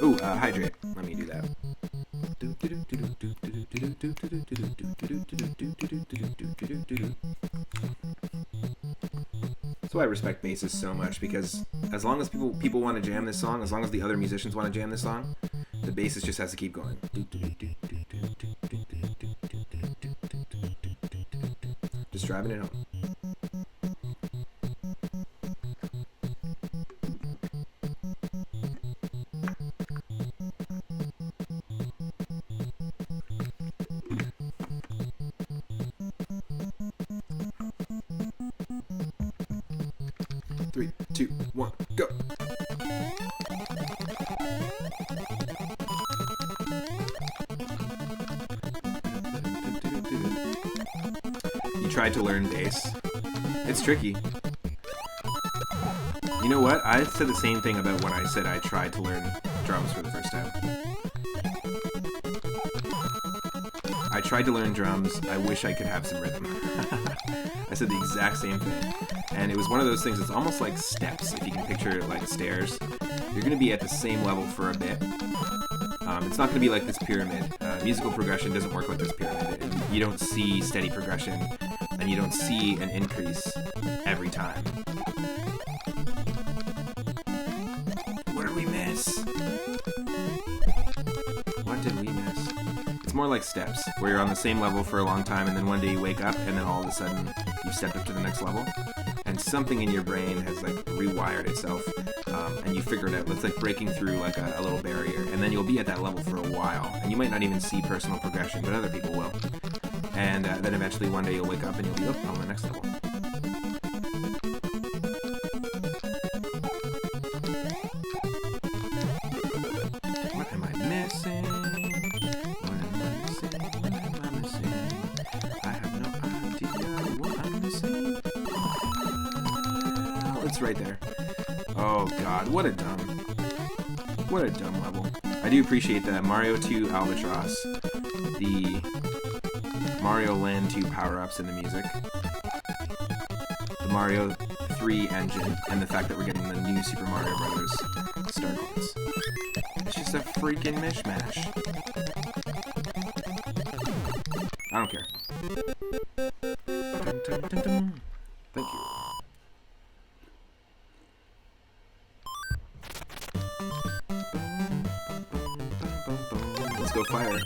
Ooh, hydrate. Let me do that. That's why I respect bassists so much, because as long as people want to jam this song, as long as the other musicians want to jam this song, the bassist just has to keep going. Just driving it home. Three, two, one, go! You tried to learn bass. It's tricky. You know what? I said the same thing about when I said I tried to learn drums for the first time. I tried to learn drums. I wish I could have some rhythm. I said the exact same thing. And it was one of those things, it's almost like steps, if you can picture it like stairs. You're going to be at the same level for a bit. It's not going to be like this pyramid. Musical progression doesn't work like this pyramid. You don't see steady progression, and you don't see an increase every time. What did we miss? What did we miss? It's more like steps, where you're on the same level for a long time, and then one day you wake up, and then all of a sudden, you've stepped up to the next level. And something in your brain has like rewired itself, and you figure it out. It's like breaking through like a little barrier, and then you'll be at that level for a while, and you might not even see personal progression, but other people will. And then eventually one day you'll wake up and you'll be up on the next level. It's right there. Oh god, what a dumb level. I do appreciate that Mario 2 Albatross, the Mario Land 2 power-ups in the music, the Mario 3 engine, and the fact that we're getting the new Super Mario Brothers star coins. It's just a freaking mishmash. I don't care. Dun, dun, dun, dun. Thank you. Let's go fire.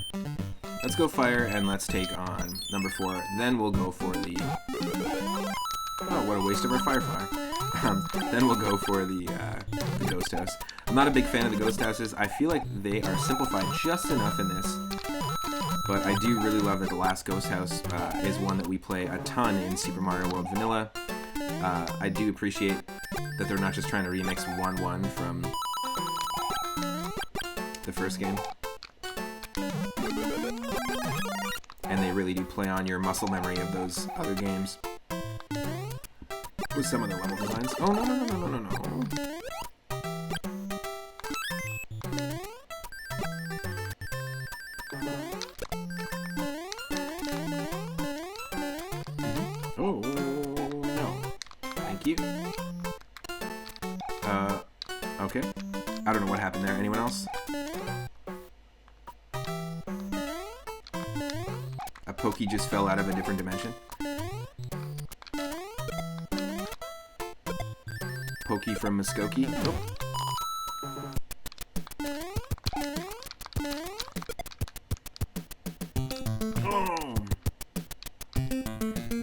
Let's go fire, and let's take on number 4. Then we'll go for the... Oh, what a waste of our Firefly. Then we'll go for the Ghost House. I'm not a big fan of the Ghost Houses. I feel like they are simplified just enough in this. But I do really love that the last Ghost House is one that we play a ton in Super Mario World Vanilla. I do appreciate that they're not just trying to remix 1-1 from the first game. And they really do play on your muscle memory of those other games. With some of the level designs. Oh, no. Oh, no. Thank you. Okay. I don't know what happened there. Anyone else? A Pokey just fell out of a different dimension. Pokey from Muskokie. Nope. Oh.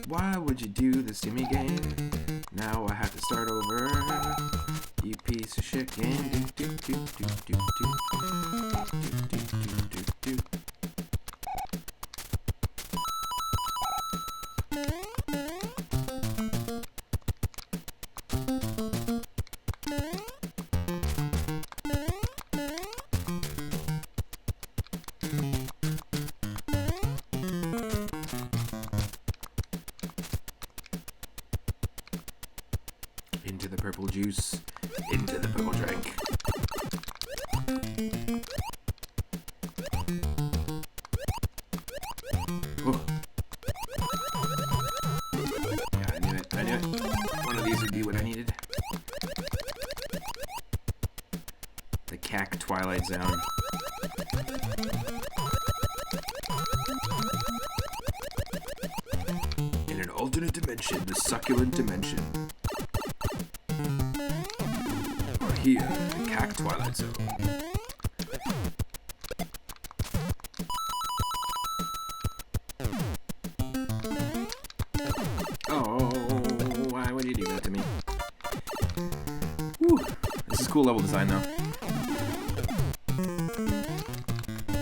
Why would you do this to me, game? Now I have to start over. You piece of shit game. Into the purple juice. Into the purple drink. Oh. Yeah, I knew it. One of these would be what I needed. The Cack Twilight Zone. In an alternate dimension, the succulent dimension. Here, the Cack Twilight Zone. Oh, why would you do that to me? Whew. This is cool level design, though.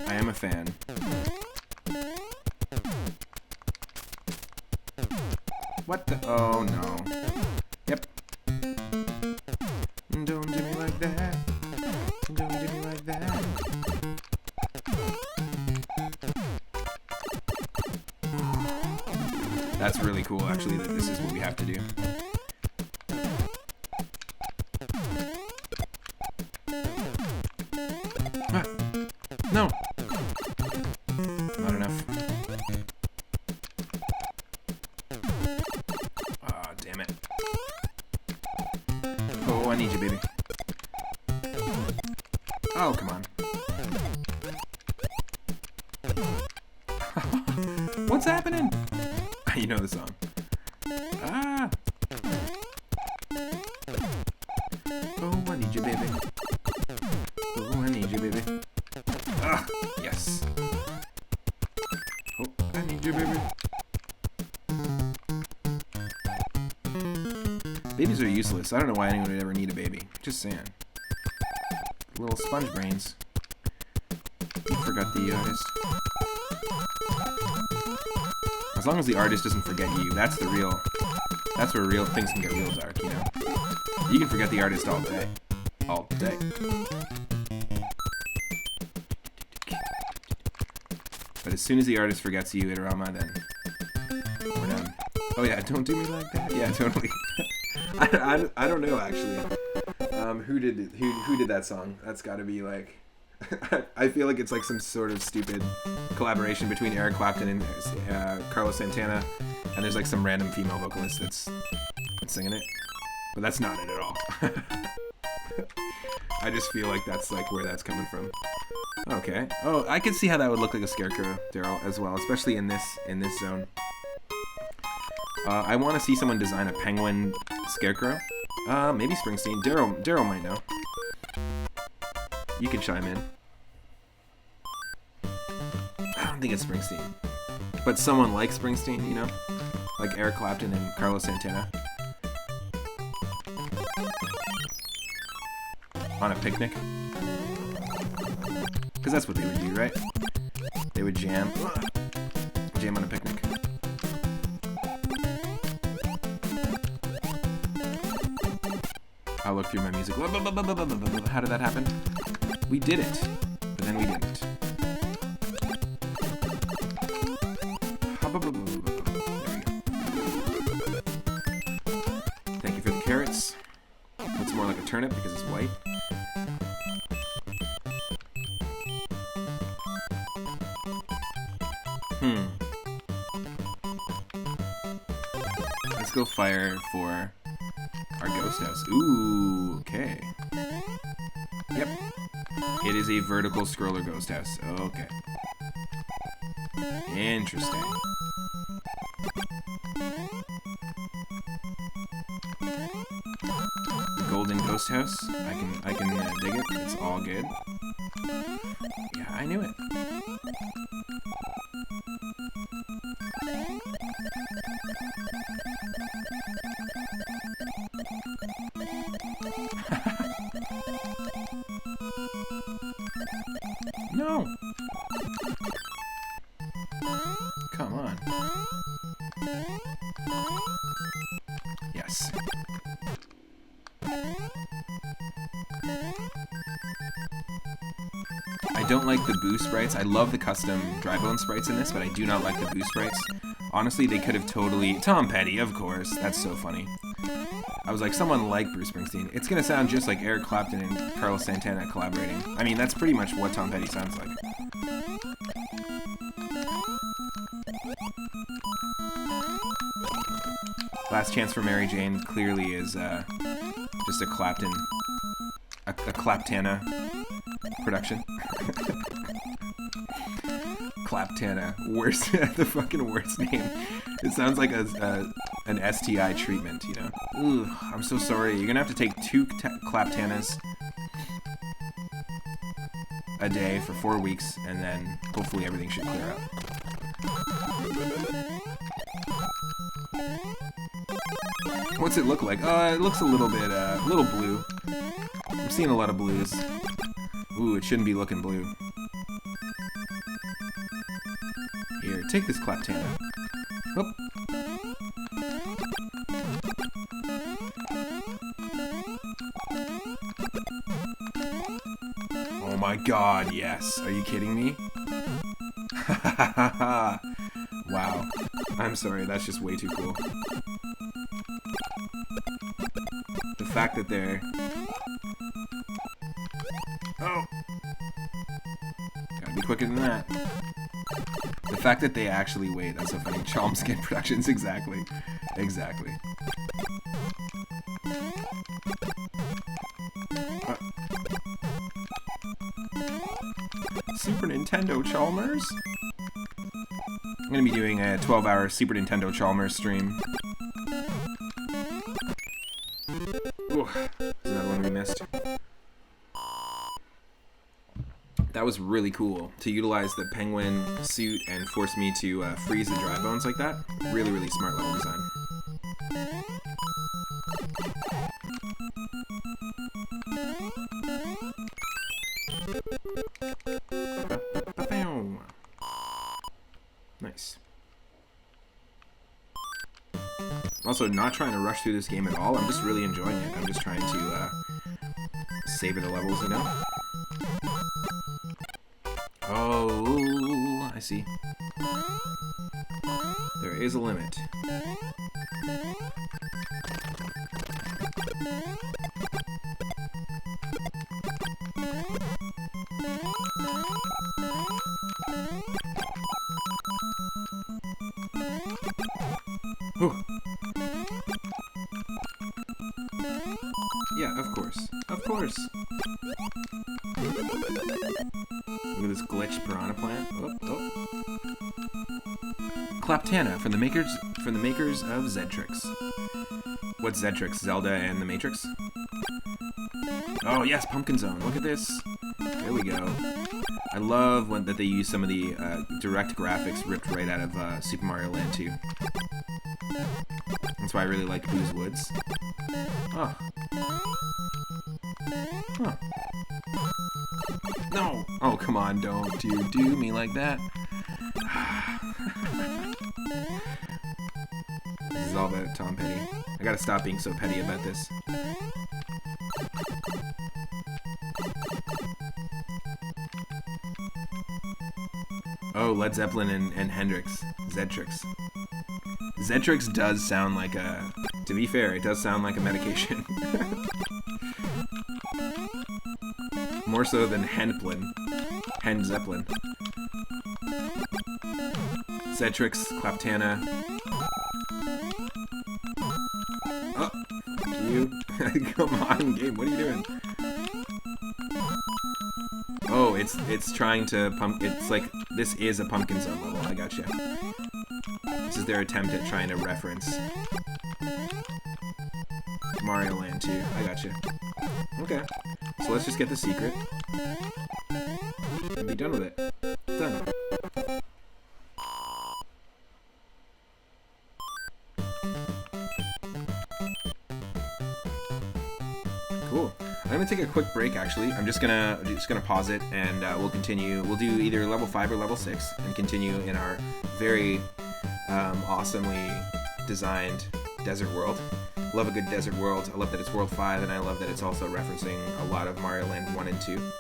I am a fan. What the? Oh, no. Yep. Don't do me like that. Don't do me like that. That's really cool, actually, that this is what we have to do. Ah, no. Not enough. Ah, damn it. Oh, I need you, baby. Oh, come on. What's happening? You know the song. Ah! Oh, I need you, baby. Oh, I need you, baby. Ah, yes. Oh, I need you, baby. Babies are useless. I don't know why anyone would ever need a baby. Just saying. Little sponge brains. You forgot the artist. As long as the artist doesn't forget you, that's where real things can get real dark, you know? You can forget the artist all day. All day. But as soon as the artist forgets you, Itarama, then we're done. Oh yeah, don't do me like that. Yeah, totally. I don't know actually. Who did that song? That's got to be like. I feel like it's like some sort of stupid collaboration between Eric Clapton and Carlos Santana, and there's like some random female vocalist that's singing it, but that's not it at all. I just feel like that's like where that's coming from. Okay. Oh, I could see how that would look like a scarecrow, Daryl, as well, especially in this zone. I want to see someone design a penguin scarecrow. Maybe Springsteen. Daryl might know. You can chime in. I don't think it's Springsteen, but someone like Springsteen, you know, like Eric Clapton and Carlos Santana. On a picnic. Because that's what they would do, right? They would jam on a picnic. I'll look through my music. How did that happen? We did it, but then we didn't. Thank you for the carrots. Looks more like a turnip because it's white. Let's go fire for our ghost house. Ooh, okay. Yep. It is a vertical scroller ghost house. Okay. Interesting. Golden ghost house. I can dig it. It's all good. Yeah, I knew it. No! Come on. Yes. I don't like the boo sprites. I love the custom dry bone sprites in this, but I do not like the boo sprites. Honestly, they could have totally... Tom Petty, of course. That's so funny. I was like, someone like Bruce Springsteen. It's gonna sound just like Eric Clapton and Carlos Santana collaborating. I mean, that's pretty much what Tom Petty sounds like. Last Chance for Mary Jane clearly is just a Clapton, a Claptana production. Claptana, worst, the fucking worst name. It sounds like an STI treatment, you know. Ooh, I'm so sorry. You're gonna have to take 2 Claptanas a day for 4 weeks, and then hopefully everything should clear up. What's it look like? It looks a little bit, little blue. I'm seeing a lot of blues. Ooh, it shouldn't be looking blue. Here, take this Claptana. Whoop. Oh my god, yes. Are you kidding me? Wow. I'm sorry, that's just way too cool. The fact that they're... Oh! Gotta be quicker than that. The fact that they actually wait, that's so funny. Chalm Skin Productions, exactly. Exactly. Super Nintendo Chalmers? I'm gonna be doing a 12-hour Super Nintendo Chalmers stream. Ooh, there's another one we missed. That was really cool to utilize the penguin suit and force me to freeze the dry bones like that. Really, really smart level design. Nice. Also, not trying to rush through this game at all. I'm just really enjoying it. I'm just trying to savor the levels, you know? Oh, I see. There is a limit. Yeah, of course. Of course. Look at this glitch piranha plant. Oh, oh. Claptana from the makers of Zedtrix. What's Zedtrix? Zelda and the Matrix? Oh yes, Pumpkin Zone. Look at this. There we go. I love that they use some of the direct graphics ripped right out of Super Mario Land 2. That's why I really like Boo's Woods. Oh. Huh. No! Oh, come on, don't you do me like that. This is all about Tom Petty. I gotta stop being so petty about this. Oh, Led Zeppelin and Hendrix. Zedtrix. Zedtrix does sound like a... To be fair, it does sound like a medication. More so than Henplin. Hen Zeppelin. Zedtrix, Claptana. Oh, you. Come on, game. What are you doing? Oh, it's trying to pump. It's like this is a Pumpkin Zone level. I gotcha. This is their attempt at trying to reference Mario Land 2. I gotcha. Okay, so let's just get the secret and be done with it. Done. Cool. I'm gonna take a quick break. Actually, I'm just gonna pause it, and we'll continue. We'll do either level 5 or level 6, and continue in our very awesomely designed desert world. Love a good desert world. I love that it's World 5, and I love that it's also referencing a lot of Mario Land 1 and 2.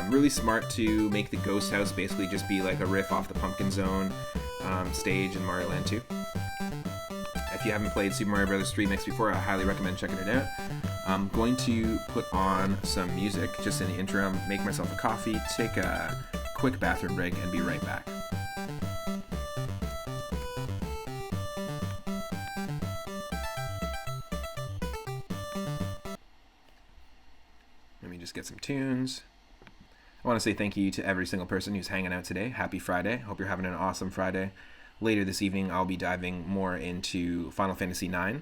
Really smart to make the ghost house basically just be like a riff off the Pumpkin Zone stage in Mario Land 2. If you haven't played Super Mario Bros. 3 Mix before, I highly recommend checking it out. I'm going to put on some music just in the interim, make myself a coffee, take a quick bathroom break, and be right back. Let me just get some tunes. I want to say thank you to every single person who's hanging out today. Happy Friday. Hope you're having an awesome Friday. Later this evening, I'll be diving more into Final Fantasy IX.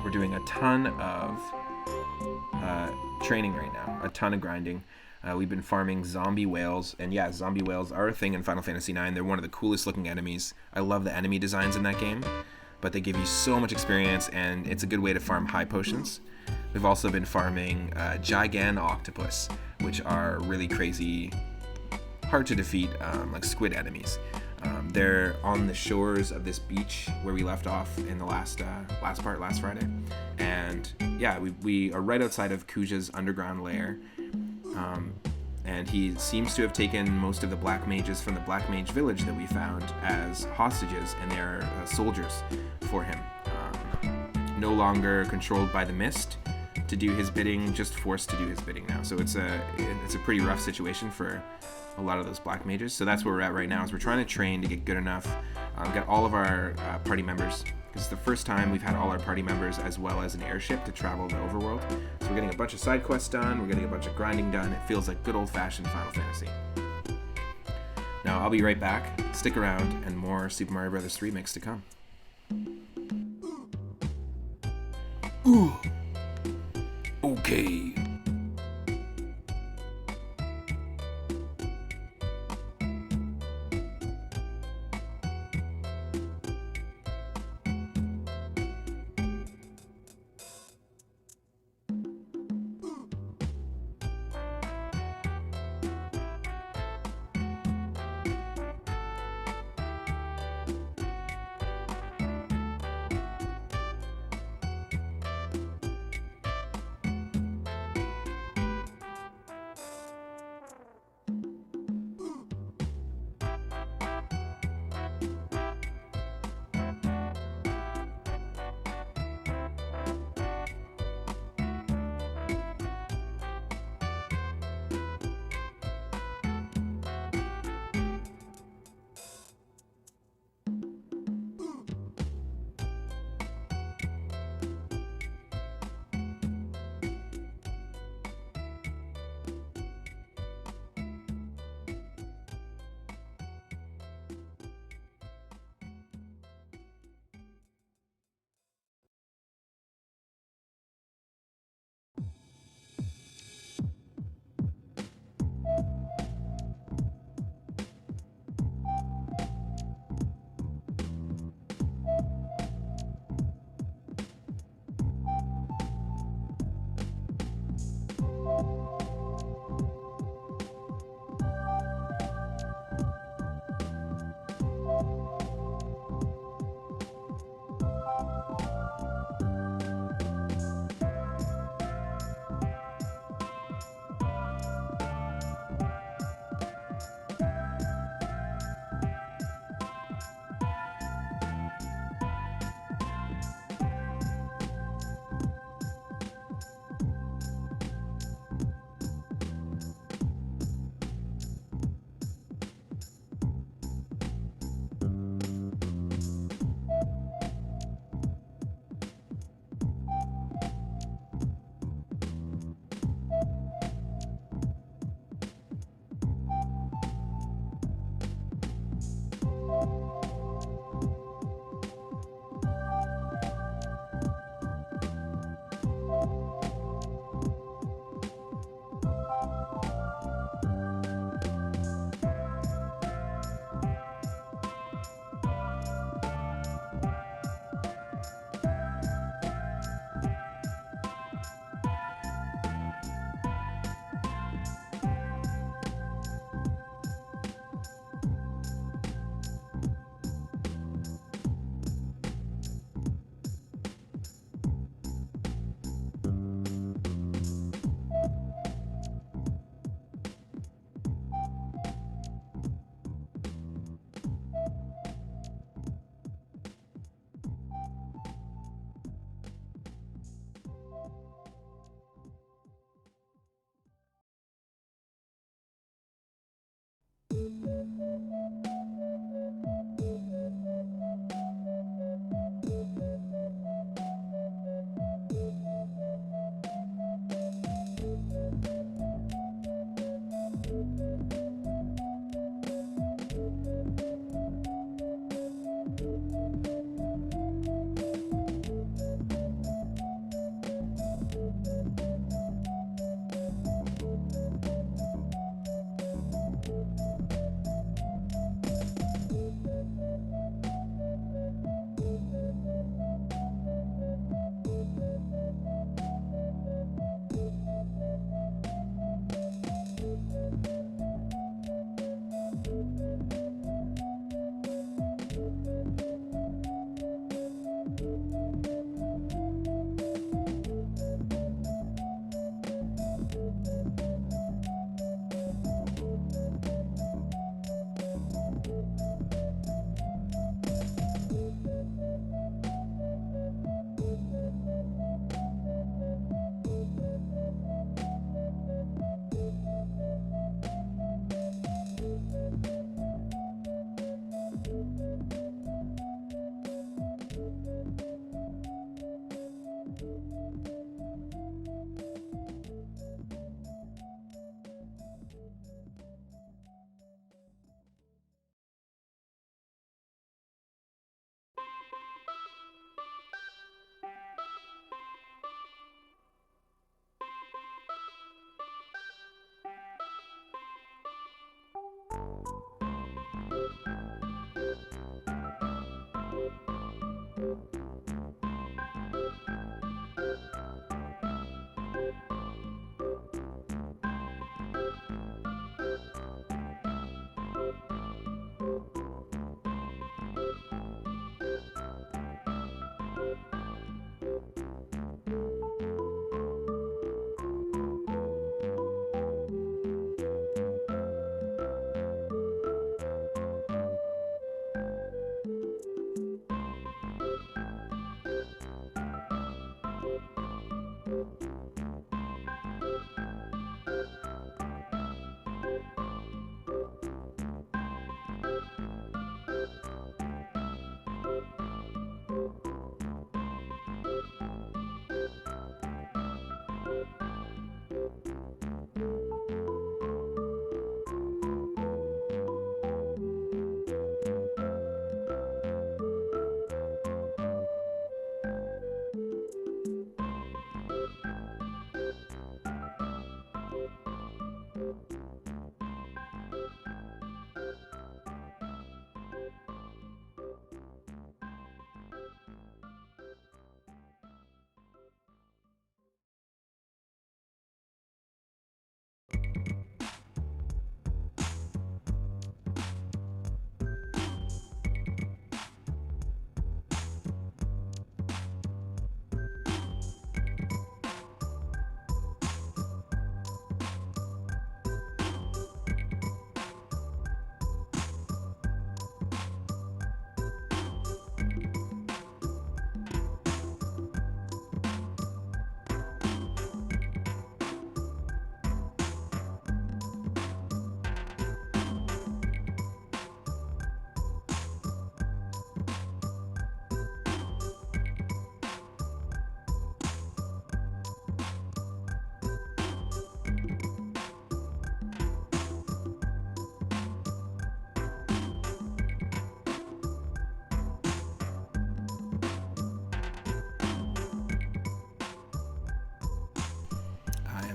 We're doing a ton of training right now, a ton of grinding. We've been farming zombie whales, and yeah, zombie whales are a thing in Final Fantasy IX. They're one of the coolest looking enemies. I love the enemy designs in that game, but they give you so much experience, and it's a good way to farm high potions. We've also been farming Gigan Octopus, which are really crazy, hard to defeat, like squid enemies. They're on the shores of this beach where we left off in the last Friday, and yeah, we are right outside of Kuja's underground lair, and he seems to have taken most of the black mages from the black mage village that we found as hostages, and they're soldiers for him. No longer controlled by the mist to do his bidding, just forced to do his bidding now. So it's a pretty rough situation for a lot of those black mages. So that's where we're at right now, is we're trying to train to get good enough, get all of our party members, because it's the first time we've had all our party members as well as an airship to travel the overworld. So we're getting a bunch of side quests done, we're getting a bunch of grinding done. It feels like good old-fashioned Final Fantasy. Now I'll be right back. Stick around, and more Super Mario Bros. 3 Mix to come. Ooh. Okay.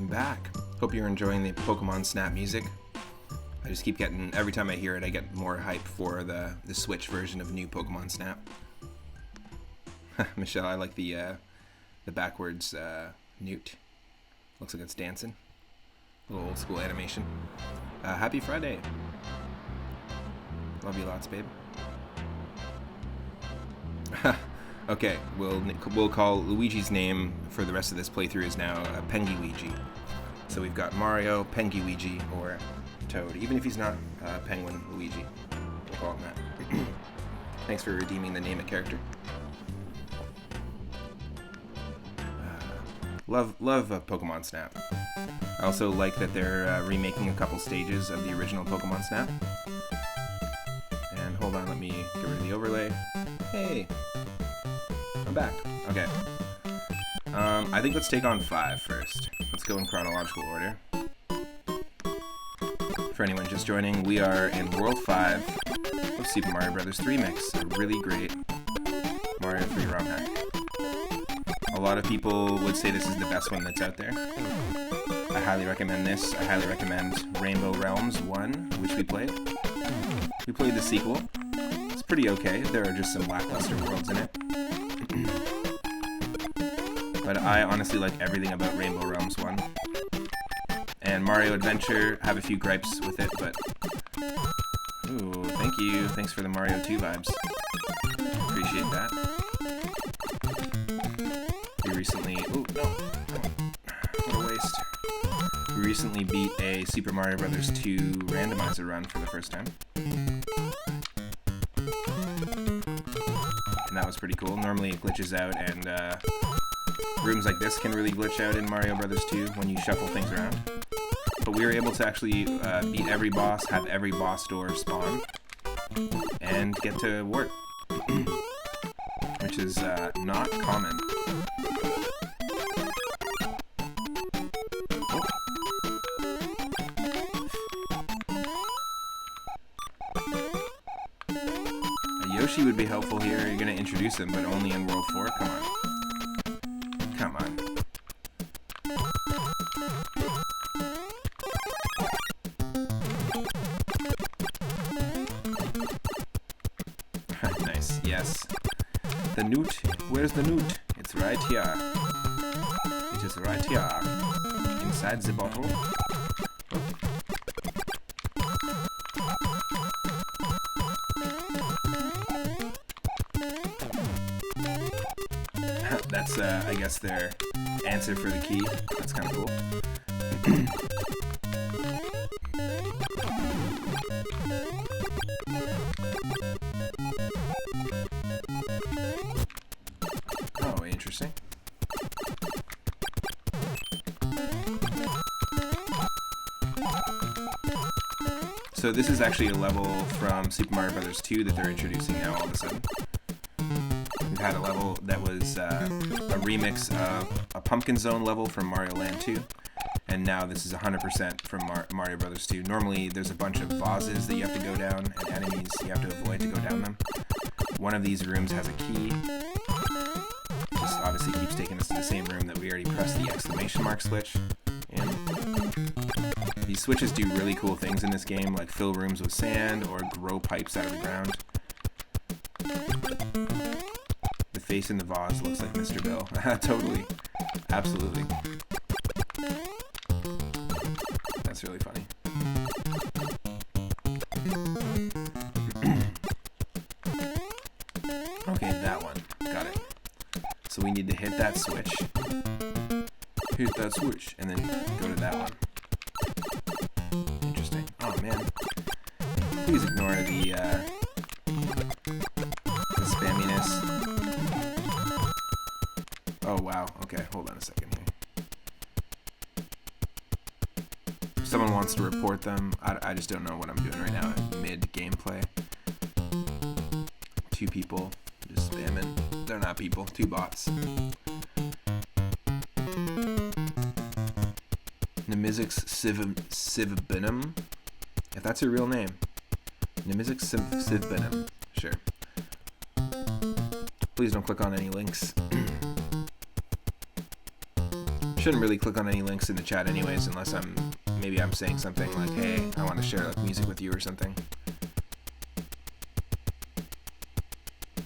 Back. Hope you're enjoying the Pokemon Snap music. I just keep getting, every time I hear it, I get more hype for the Switch version of new Pokemon Snap. Michelle, I like the backwards newt. Looks like it's dancing. A little old school animation. Happy Friday. Love you lots, babe. Okay, we'll call Luigi's name for the rest of this playthrough is now Penguigi. So we've got Mario, Penguigi, or Toad. Even if he's not Penguin Luigi, we'll call him that. Thanks for redeeming the name a character. Love Pokemon Snap. I also like that they're remaking a couple stages of the original Pokemon Snap. And hold on, let me get rid of the overlay. Hey! I'm back. Okay. I think let's take on 5 first. Let's go in chronological order. For anyone just joining, we are in World 5 of Super Mario Bros. 3 Mix, a really great Mario 3 Rom Hack. A lot of people would say this is the best one that's out there. I highly recommend this. I highly recommend Rainbow Realms 1, which we played. We played the sequel. It's pretty okay. There are just some lackluster worlds in it. But I honestly like everything about Rainbow Realms 1. And Mario Adventure, have a few gripes with it, but... Ooh, thank you. Thanks for the Mario 2 vibes. Appreciate that. We recently... Ooh, no. What a waste. We recently beat a Super Mario Bros. 2 randomizer run for the first time. And that was pretty cool. Normally it glitches out, and rooms like this can really glitch out in Mario Bros. 2 when you shuffle things around. But we were able to actually beat every boss, have every boss door spawn, and get to Wart, which is not common. Yoshi would be helpful here. You're going to introduce him, but only in World 4? Come on. Come on. yes. The newt. Where's the newt? It's right here. It is right here. Inside the bottle. That's, I guess, their answer for the key. That's kind of cool. Oh, interesting. So this is actually a level from Super Mario Bros. 2 that they're introducing now all of a sudden. We've had a level that was a remix of a Pumpkin Zone level from Mario Land 2, and now this is 100% from Mario Bros. 2. Normally there's a bunch of vases that you have to go down, and enemies you have to avoid to go down them. One of these rooms has a key. Just obviously keeps taking us to the same room that we already pressed the exclamation mark switch in. These switches do really cool things in this game, like fill rooms with sand or grow pipes out of the ground. The face in the vase looks like Mr. Bill. Totally. Absolutely. That's really funny. Okay, that one. Got it. So we need to hit that switch. Hit that switch, and then go to that one. Interesting. Oh, man. Please ignore the spamminess. Oh, wow. Okay, hold on a second here. If someone wants to report them, I just don't know what I'm doing right now mid-gameplay. 2 people just spamming. They're not people, 2 bots. Nemizix Sivbinum. If that's your real name. Nemizix Sivbinum. Sure. Please don't click on any links. Shouldn't really click on any links in the chat anyways, unless maybe I'm saying something like, hey, I want to share like music with you or something.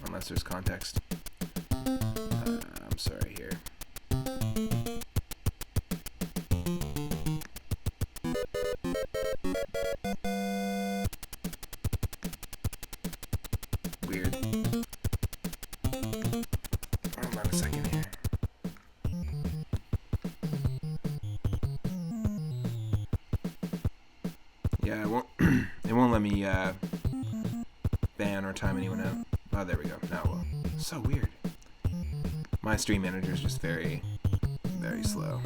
Unless there's context. I'm sorry here. Weird. Hold on a second here. Yeah, it won't let me ban or time anyone out. Oh, there we go. Now it will. So weird. My stream manager is just very, very slow.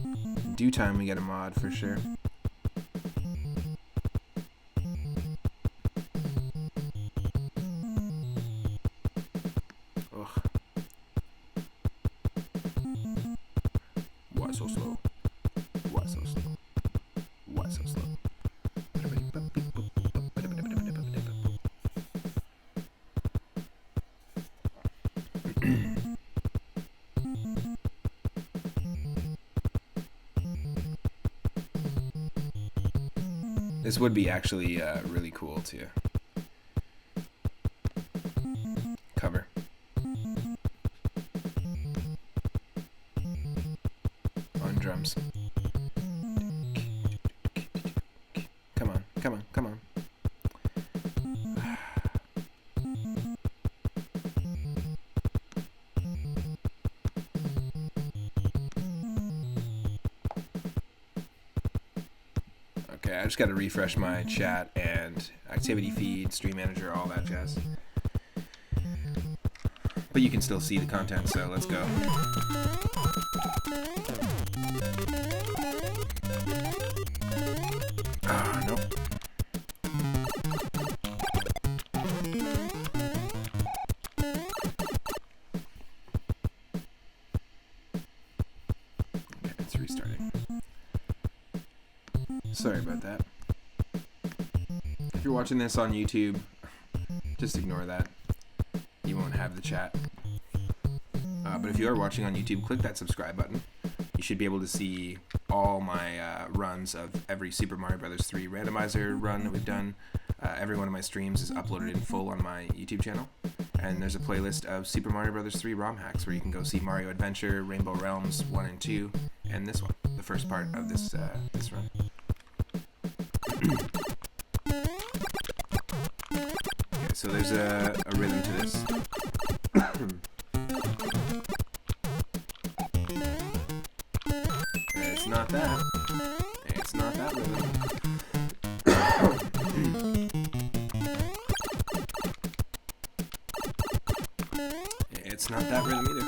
In due time, we get a mod for sure. Ugh. Why so slow? Why so slow? Why so slow? This would be actually really cool to cover. On drums. Come on, come on, come on. Okay, I just got to refresh my chat and activity feed, stream manager, all that jazz. But you can still see the content, so let's go. Ah, nope. Okay, it's restarting. Sorry about that. If you're watching this on YouTube, just ignore that. You won't have the chat. But if you are watching on YouTube, click that subscribe button. you should be able to see all my runs of every Super Mario Bros. 3 randomizer run that we've done. Every one of my streams is uploaded in full on my YouTube channel. And there's a playlist of Super Mario Bros. 3 ROM hacks where you can go see Mario Adventure, Rainbow Realms 1 and 2, and this one, the first part of this run. Okay, so there's a rhythm to this. It's not that. It's not that rhythm. It's not that rhythm either.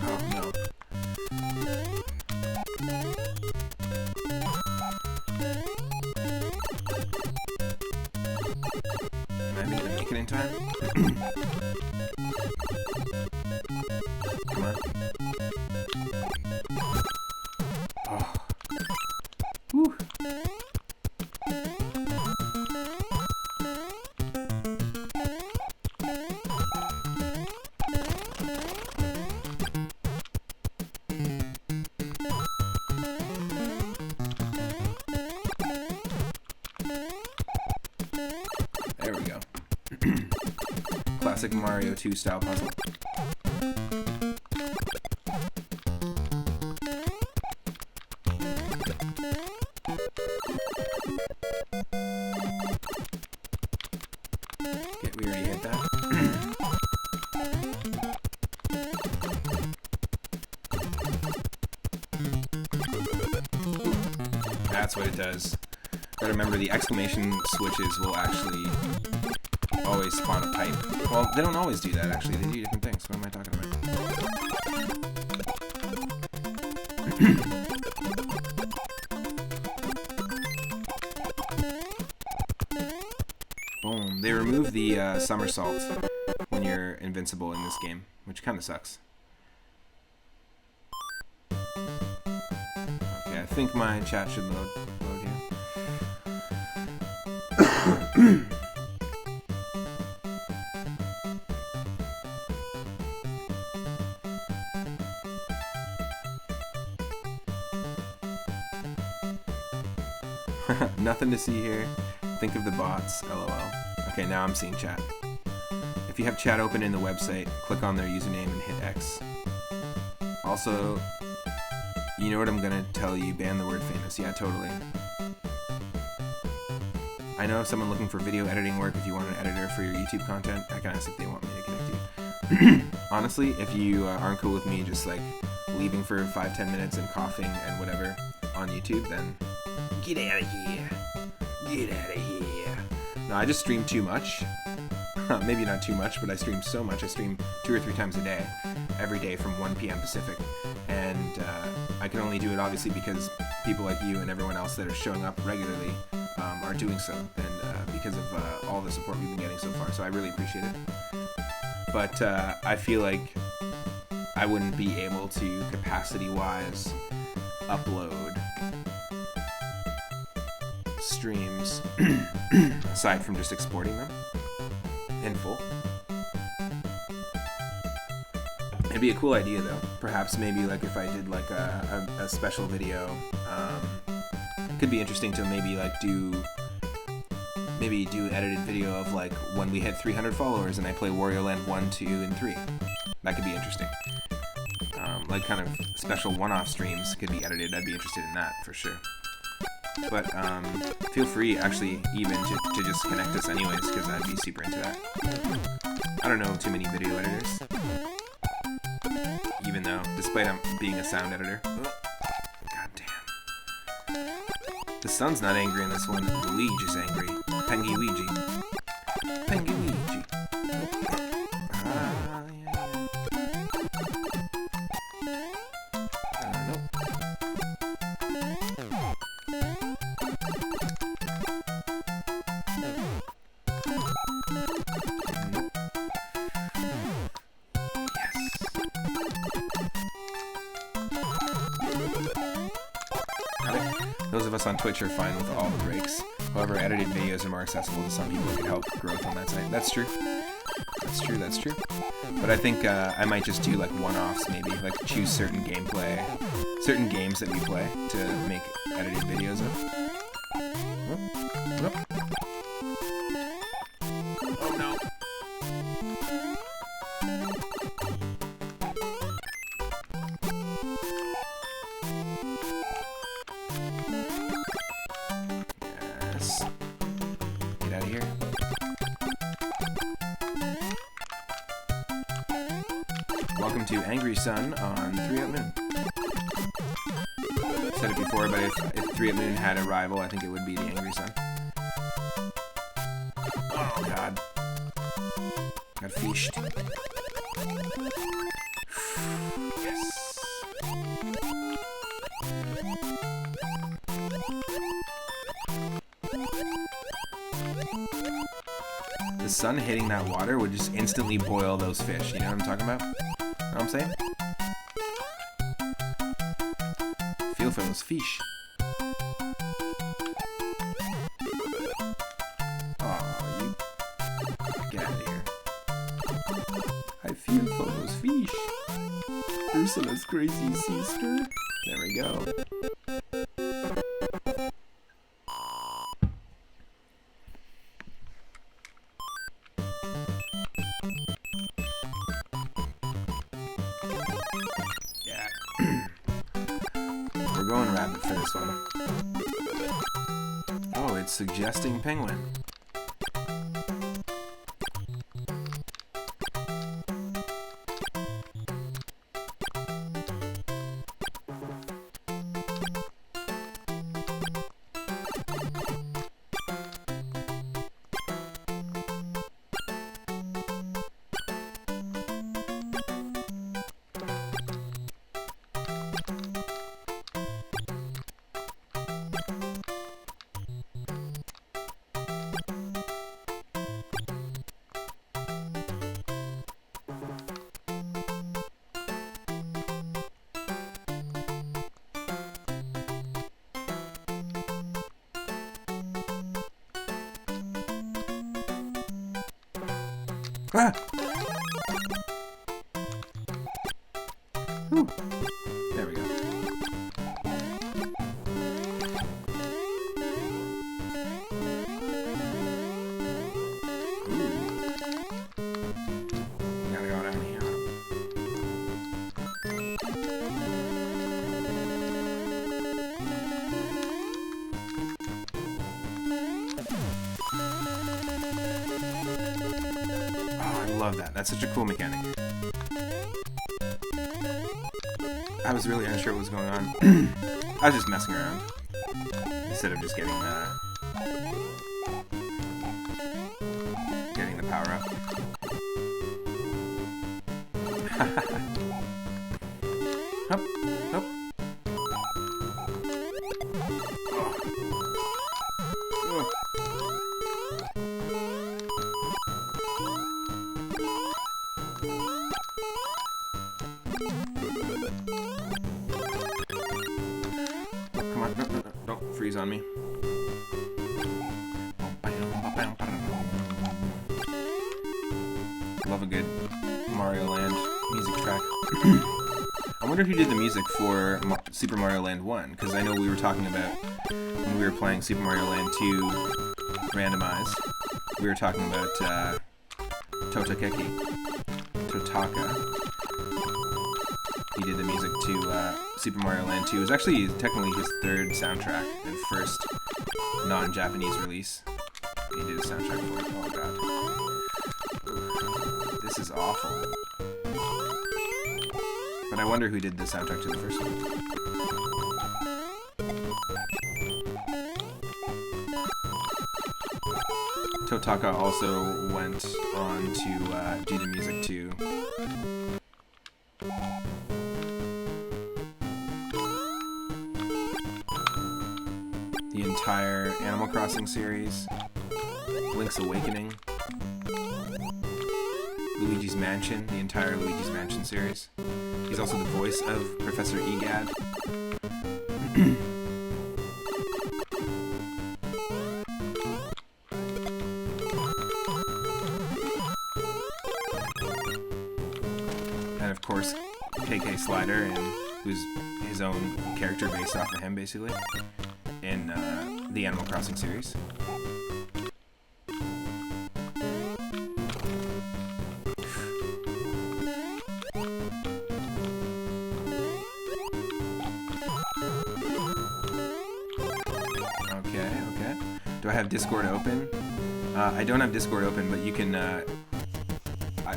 Oh no. Am I gonna make it in time? Come on. Oh. Woo. There we go. Classic Mario 2 style puzzle. Okay, we already hit that. That's what it does. Gotta remember the exclamation switches will actually always spawn a pipe. Well, they don't always do that actually, they do different things. What am I talking about? Boom. They remove the somersault when you're invincible in this game, which kind of sucks. Okay, I think my chat should load here. Nothing to see here. Think of the bots, lol. Okay, now I'm seeing chat. If you have chat open in the website, click on their username and hit X. Also, you know what I'm gonna tell you, ban the word famous. Yeah, totally. I know someone looking for video editing work. If you want an editor for your YouTube content, I can ask if they want me to connect you. Honestly, if you aren't cool with me just like leaving for 5-10 minutes and coughing and whatever on YouTube, then get out of here. Get out of here. No, I just stream too much. Maybe not too much, but I stream so much. I stream 2 or 3 times a day, every day from 1 p.m. Pacific. And I can only do it obviously because people like you and everyone else that are showing up regularly are doing so. And because of all the support we've been getting so far. So I really appreciate it. But I feel like I wouldn't be able to, capacity-wise, upload streams aside from just exporting them in full. It'd be a cool idea though. Perhaps maybe like if I did like a special video, it could be interesting to maybe like do edited video of like when we hit 300 followers and I play Wario Land 1, 2, and 3. That could be interesting. Like kind of special one-off streams could be edited. I'd be interested in that for sure. But feel free, actually, even to just connect us anyways, because I'd be super into that. I don't know too many video editors. Even though, despite being a sound editor. Oh, God damn. The sun's not angry in this one. Luigi is angry. Pengy Ouija. Pengy Ouija. Those of us on Twitch are fine with all the breaks. However, edited videos are more accessible to some people. It could help growth on that site. That's true. That's true, that's true. But I think I might just do like one-offs maybe, like choose certain games that we play to make edited videos of. Whoop. Oh no. Yes. Get out of here. Welcome to Angry Sun on 3 Up Moon. I've said it before, but if 3 Up Moon had a rival, I think it would be the Angry Sun. Oh god. Got fished. Yes. The sun hitting that water would just instantly boil those fish. You know what I'm talking about? Know what I'm saying? Feel for those fish. Oh, you get out of here. I feel for those fish. Ursula's crazy sister. There we go. We're going rabbit for this one. Oh, it's suggesting penguin. Ah! Whew. There we go. Ooh. Gotta go down here. Love that. That's such a cool mechanic. I was really unsure what was going on. I was just messing around instead of just getting the power up. Hup, hup. Come on, no, don't freeze on me. Love a good Mario Land music track. I wonder who did the music for Super Mario Land 1, because I know we were talking about when we were playing Super Mario Land 2 randomized, we were talking about Totaka. He did the music to Super Mario Land 2. It was actually technically his third soundtrack and first non-Japanese release. He did a soundtrack for it. Oh god. This is awful. But I wonder who did the soundtrack to the first one. Totaka also went on to do the music to the entire Animal Crossing series, Link's Awakening, Luigi's Mansion, the entire Luigi's Mansion series. He's also the voice of Professor Egad. Slider, and who's his own character based off of him, basically, in the Animal Crossing series. Okay. Do I have Discord open? I don't have Discord open, but you can.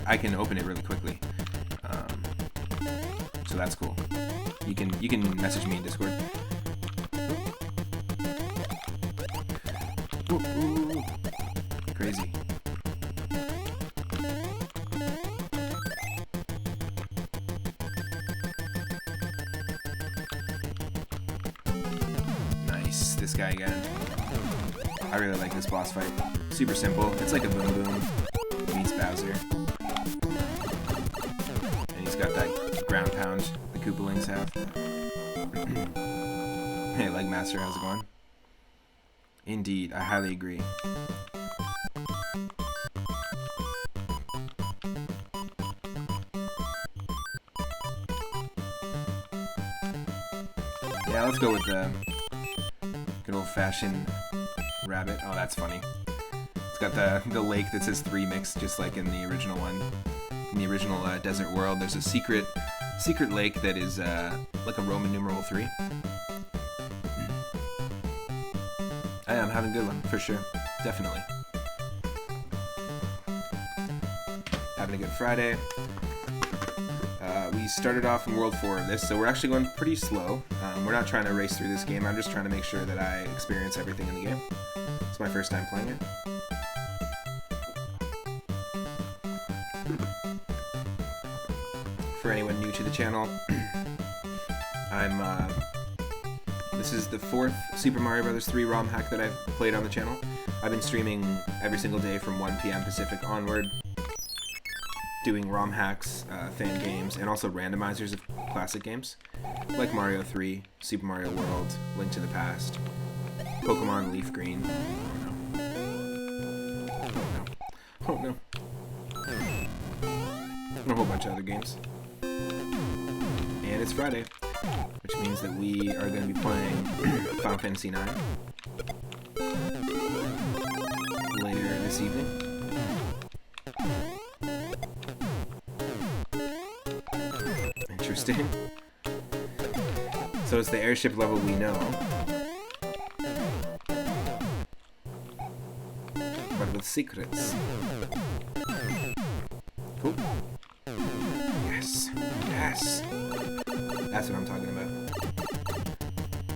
I can open it really quickly, so that's cool. You can message me in Discord. Ooh. Crazy. Nice, this guy again. I really like this boss fight. Super simple. It's like a Boom Boom meets Bowser. And he's got that ground pound the Koopalings have. Hey, Leg Master, how's it going? Indeed, I highly agree. Yeah, let's go with the good old-fashioned rabbit. Oh, that's funny. It's got the lake that says 3 mixed, just like in the original one. In the original Desert World, there's a secret lake that is like a Roman numeral 3. I'm having a good one, for sure. Definitely. Having a good Friday. We started off in World 4 of this, so we're actually going pretty slow. We're not trying to race through this game, I'm just trying to make sure that I experience everything in the game. It's my first time playing it. For anyone new to the channel, this is the 4th Super Mario Bros. 3 ROM hack that I've played on the channel. I've been streaming every single day from 1 p.m. Pacific onward, doing ROM hacks, fan games, and also randomizers of classic games, like Mario 3, Super Mario World, Link to the Past, Pokemon Leaf Green. Oh no. And a whole bunch of other games. And it's Friday, which means that we are going to be playing Final Fantasy IX later this evening. Interesting. So it's the airship level we know, but with secrets. Cool. Yes. That's what I'm talking about.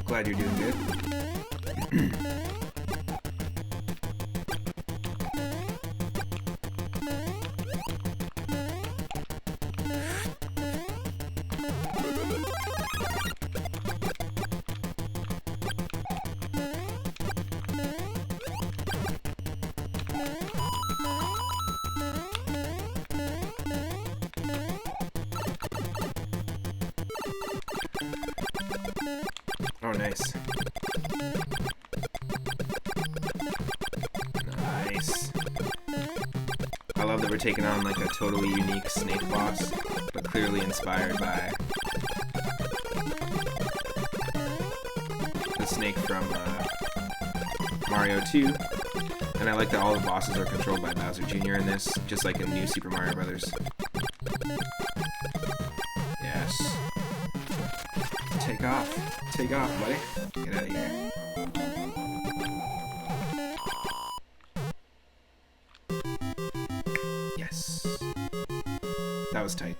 Glad you're doing good. Oh, nice. Nice. I love that we're taking on like a totally unique snake boss, but clearly inspired by the snake from Mario 2. And I like that all the bosses are controlled by Bowser Jr. in this, just like in New Super Mario Bros. Yes. Take off, buddy. Get out of here. Yes. That was tight.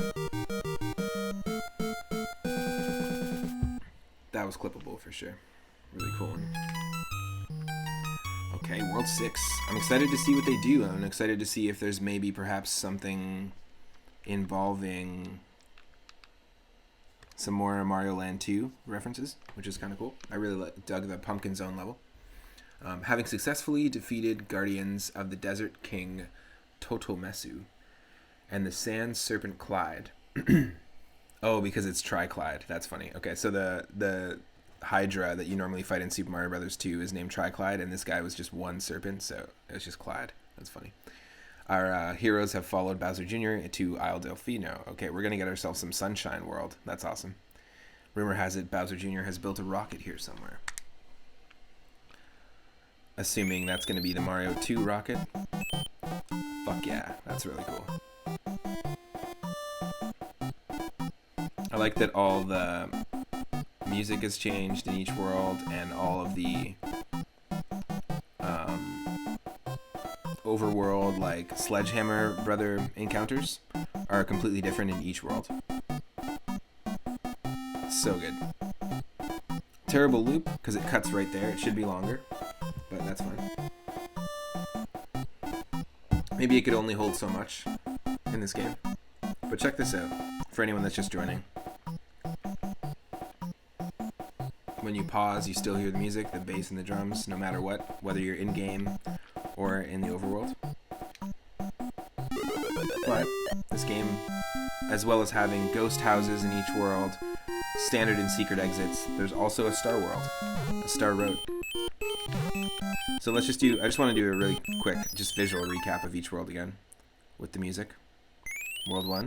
That was clippable for sure. Really cool one. Okay, World 6. I'm excited to see what they do. I'm excited to see if there's maybe perhaps something involving some more Mario Land 2 references, which is kind of cool. I really dug the Pumpkin Zone level. Having successfully defeated Guardians of the Desert King Totomesu and the Sand Serpent Clyde. Oh, because it's Tri-Clyde. That's funny. Okay, so the Hydra that you normally fight in Super Mario Bros. 2 is named Tri-Clyde, and this guy was just one serpent, so it's just Clyde. That's funny. Our heroes have followed Bowser Jr. to Isle Delfino. Okay, we're gonna get ourselves some Sunshine World. That's awesome. Rumor has it Bowser Jr. has built a rocket here somewhere. Assuming that's gonna be the Mario 2 rocket. Fuck yeah, that's really cool. I like that all the music has changed in each world, and all of the overworld, like Sledgehammer Brother encounters, are completely different in each world. So good. Terrible loop, because it cuts right there. It should be longer, but that's fine. Maybe it could only hold so much in this game. But check this out, for anyone that's just joining. When you pause, you still hear the music, the bass and the drums, no matter what, whether you're in-game or in the overworld. But this game, as well as having ghost houses in each world, standard and secret exits, there's also a star world, a star road. So let's just do, I just want to do a really quick, just visual recap of each world again, with the music. World 1.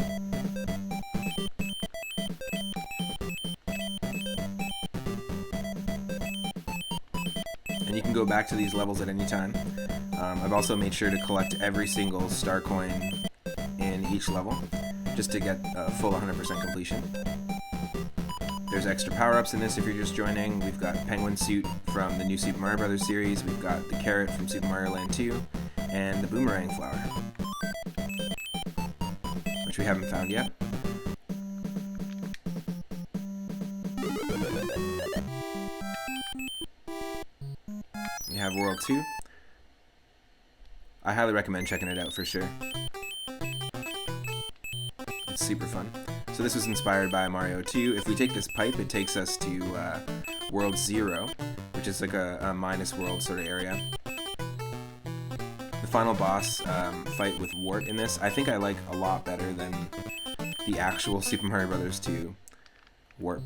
And you can go back to these levels at any time. I've also made sure to collect every single star coin in each level, just to get a full 100% completion. There's extra power-ups in this if you're just joining. We've got Penguin Suit from the new Super Mario Bros. Series, we've got the Carrot from Super Mario Land 2, and the Boomerang Flower, which we haven't found yet. We have World 2. I highly recommend checking it out for sure. It's super fun. So this was inspired by Mario 2. If we take this pipe, it takes us to World 0, which is like a minus world sort of area. The final boss fight with Wart in this, I think I like a lot better than the actual Super Mario Bros. 2 Wart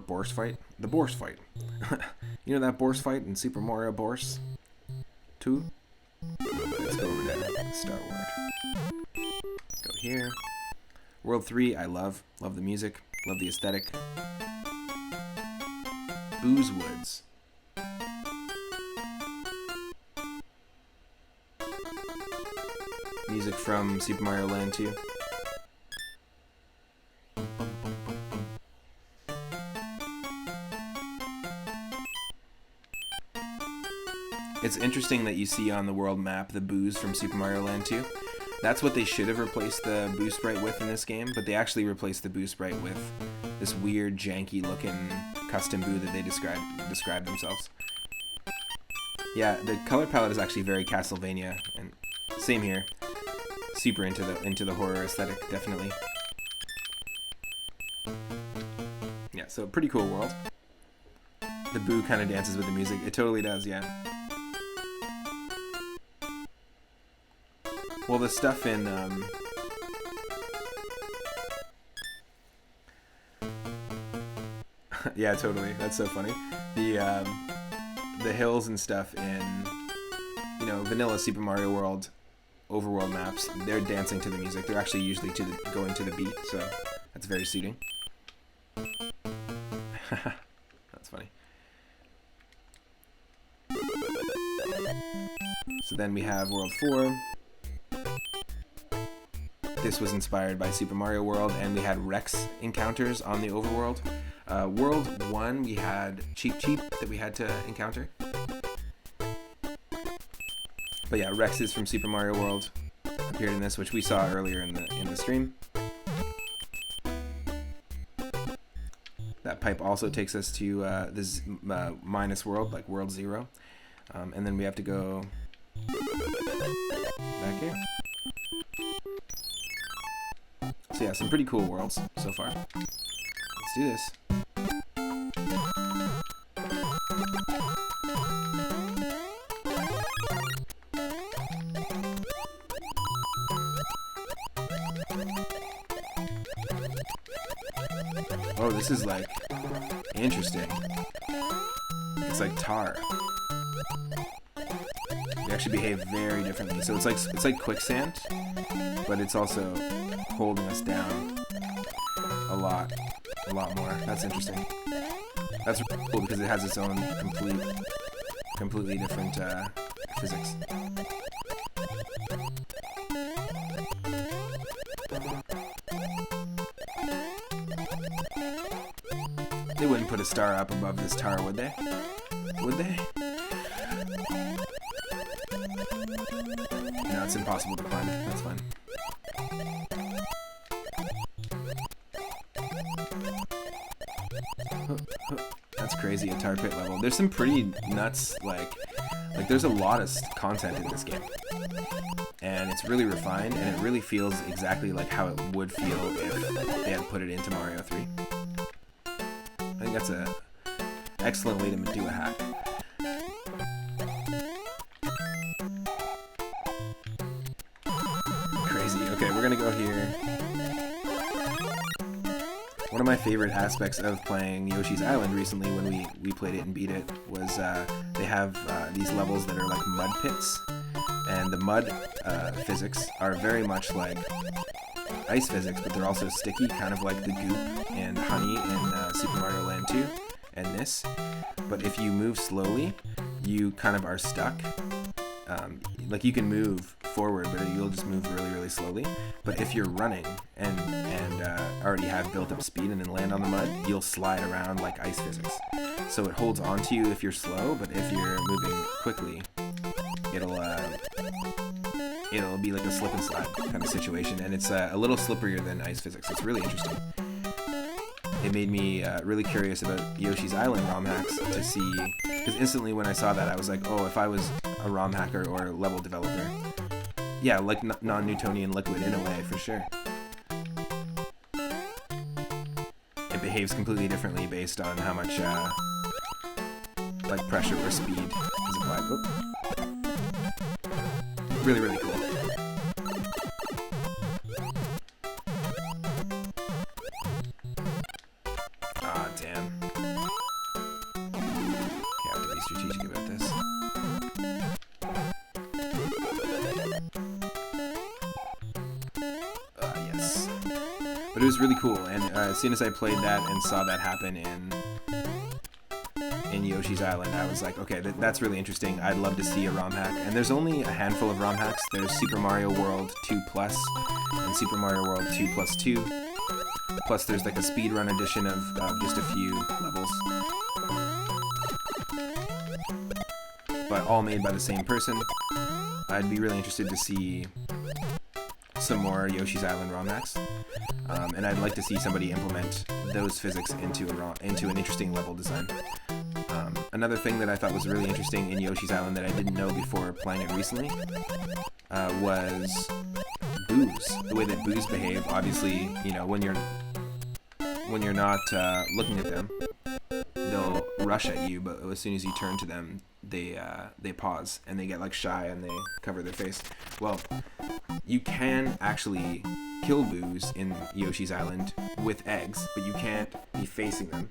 Boss fight? The Boss fight. You know that Boss fight in Super Mario Bros. 2? Let's go over to Star Ward. Go here. World 3, I love. Love the music. Love the aesthetic. Booze Woods. Music from Super Mario Land 2. It's interesting that you see on the world map the booze from Super Mario Land 2. That's what they should have replaced the boo sprite with in this game, but they actually replaced the boo sprite with this weird, janky looking custom boo that they described themselves. Yeah, the color palette is actually very Castlevania, and same here. Super into the horror aesthetic, definitely. Yeah, so pretty cool world. The boo kind of dances with the music. It totally does, yeah. Well, the stuff in yeah, totally. That's so funny. The hills and stuff in, you know, vanilla Super Mario World overworld maps, they're dancing to the music. They're actually usually going to the beat, so that's very suiting. That's funny. So then we have World 4. This was inspired by Super Mario World, and we had Rex encounters on the overworld. World 1, we had Cheep Cheep that we had to encounter. But yeah, Rex is from Super Mario World appeared in this, which we saw earlier in the stream. That pipe also takes us to this minus world, like World 0. And then we have to go back here. So yeah, some pretty cool worlds so far. Let's do this. Oh, this is like interesting. It's like tar. they actually behave very differently. So it's like quicksand, but it's also holding us down a lot more. That's interesting. That's really cool because it has its own completely different physics. They wouldn't put a star up above this tower, would they? Would they? No, it's impossible to climb. That's fine. That's crazy, a tar pit level. There's some pretty nuts, like there's a lot of content in this game. And it's really refined, and it really feels exactly like how it would feel if they had put it into Mario 3. I think that's an excellent way to do a hack. Crazy. Okay, we're gonna go here. One of my favorite aspects of playing Yoshi's Island recently when we played it and beat it was they have these levels that are like mud pits. And the mud physics are very much like ice physics, but they're also sticky, kind of like the goop and honey in Super Mario Land 2 and this. But if you move slowly, you kind of are stuck. Like you can move forward, but you'll just move really slowly. But if you're running and already have built up speed and then land on the mud, you'll slide around like ice physics. So it holds onto you if you're slow, but if you're moving quickly, it'll be like a slip and slide kind of situation, and it's a little slipperier than ice physics. It's really interesting. It made me really curious about Yoshi's Island ROM hacks to see, because instantly when I saw that I was like, oh, if I was a ROM hacker or a level developer, yeah, like non-Newtonian liquid in a way, for sure. It behaves completely differently based on how much like pressure or speed is applied. Oh. Really cool. Ah, damn. Okay, I have to be strategic about this. Yes. But it was really cool, and as soon as I played that and saw that happen in Yoshi's Island, I was like, okay, that's really interesting. I'd love to see a ROM hack. And there's only a handful of ROM hacks. There's Super Mario World 2 Plus and Super Mario World 2 Plus 2. Plus there's like a speedrun edition of just a few levels. But all made by the same person. I'd be really interested to see some more Yoshi's Island ROM hacks. And I'd like to see somebody implement those physics into an interesting level design. Another thing that I thought was really interesting in Yoshi's Island that I didn't know before playing it recently was boos. The way that boos behave. Obviously, you know, when you're not looking at them, they'll rush at you. But as soon as you turn to them, they pause and they get like shy and they cover their face. Well, you can actually kill boos in Yoshi's Island with eggs, but you can't be facing them.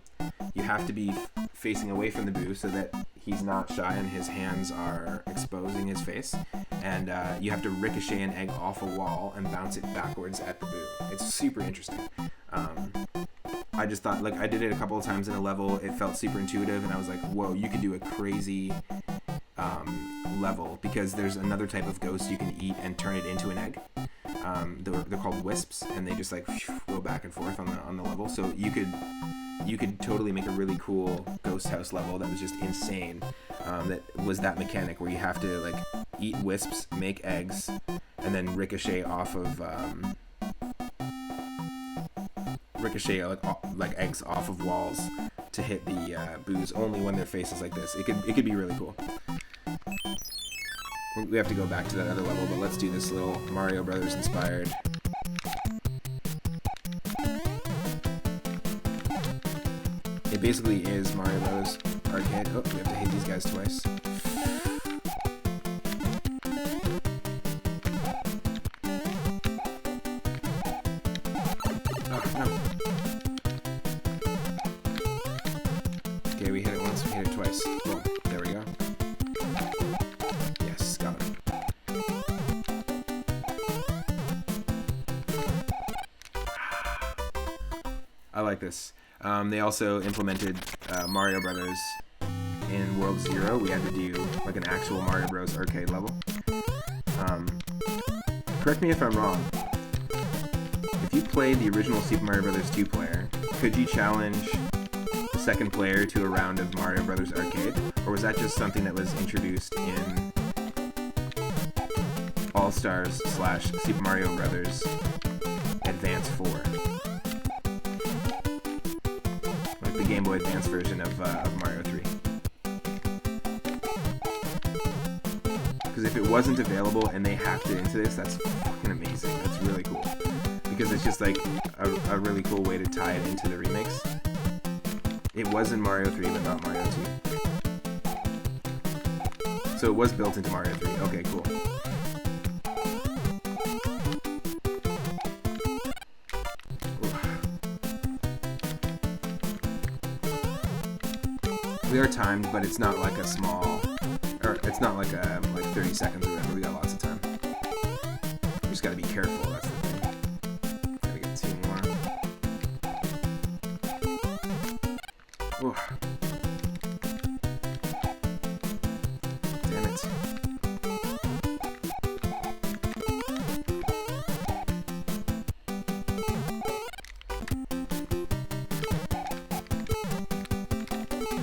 You have to be facing away from the boo so that he's not shy and his hands are exposing his face. And you have to ricochet an egg off a wall and bounce it backwards at the boo. It's super interesting. I just thought, like, I did it a couple of times in a level. It felt super intuitive, and I was like, whoa, you could do a crazy level, because there's another type of ghost you can eat and turn it into an egg. They're called wisps, and they just like go back and forth on the level. So you could totally make a really cool ghost house level that was just insane. That was that mechanic where you have to like eat wisps, make eggs, and then ricochet off of like eggs off of walls to hit the boos only when their face is like this. It could be really cool. We have to go back to that other level, but let's do this little Mario Brothers inspired. It basically is Mario Bros. Arcade. Oh, we have to hit these guys twice. Oh, no. Okay, we hit it once, we hit it twice. Boom. There we go. Yes, got him. like this. They also implemented Mario Brothers in World 0. We had to do like an actual Mario Bros. Arcade level. Correct me if I'm wrong. If you played the original Super Mario Bros. 2 player, could you challenge the second player to a round of Mario Bros. Arcade? Or was that just something that was introduced in All-Stars / Super Mario Bros. Advance 4? Like the Game Boy Advance version of Mario 3. Because if it wasn't available and they hacked it into this, that's fucking amazing. That's really cool. Because it's just like a really cool way to tie it into the remix. It was in Mario 3, but not Mario 2. So it was built into Mario 3. Okay, cool. We are timed, but it's not like a small, or it's not like 30 seconds or whatever. We got lots of time. We just gotta be careful. That's the thing. Gotta get 2 more. Ooh. Damn it.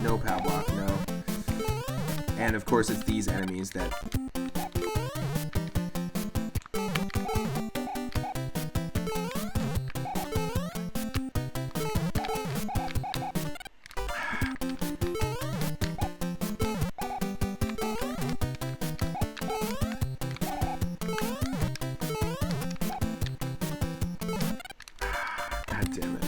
No power block, no. And of course it's these enemies that... God damn it.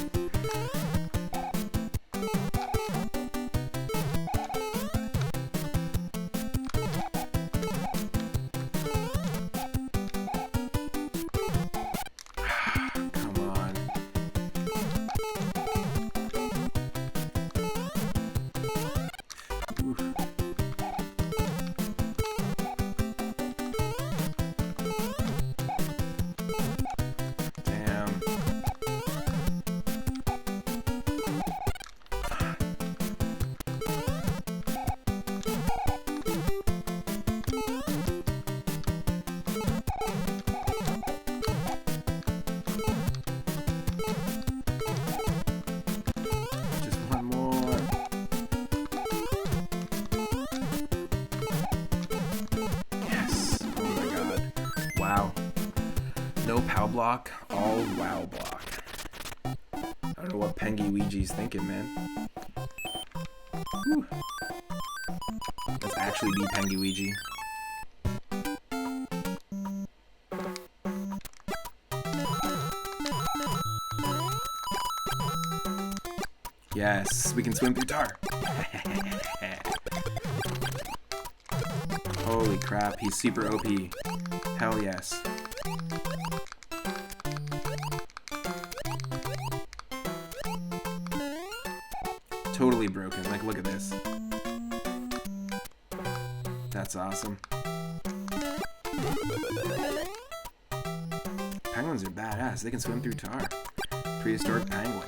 Wow. No POW block, all WOW block. I don't know what Pengy Ouija's thinking, man. Whew. Let's actually be Pengy Ouija. Yes, we can swim through tar. Holy crap, he's super OP. Hell yes. Totally broken. Like, look at this. That's awesome. Penguins are badass. They can swim through tar. Prehistoric penguin.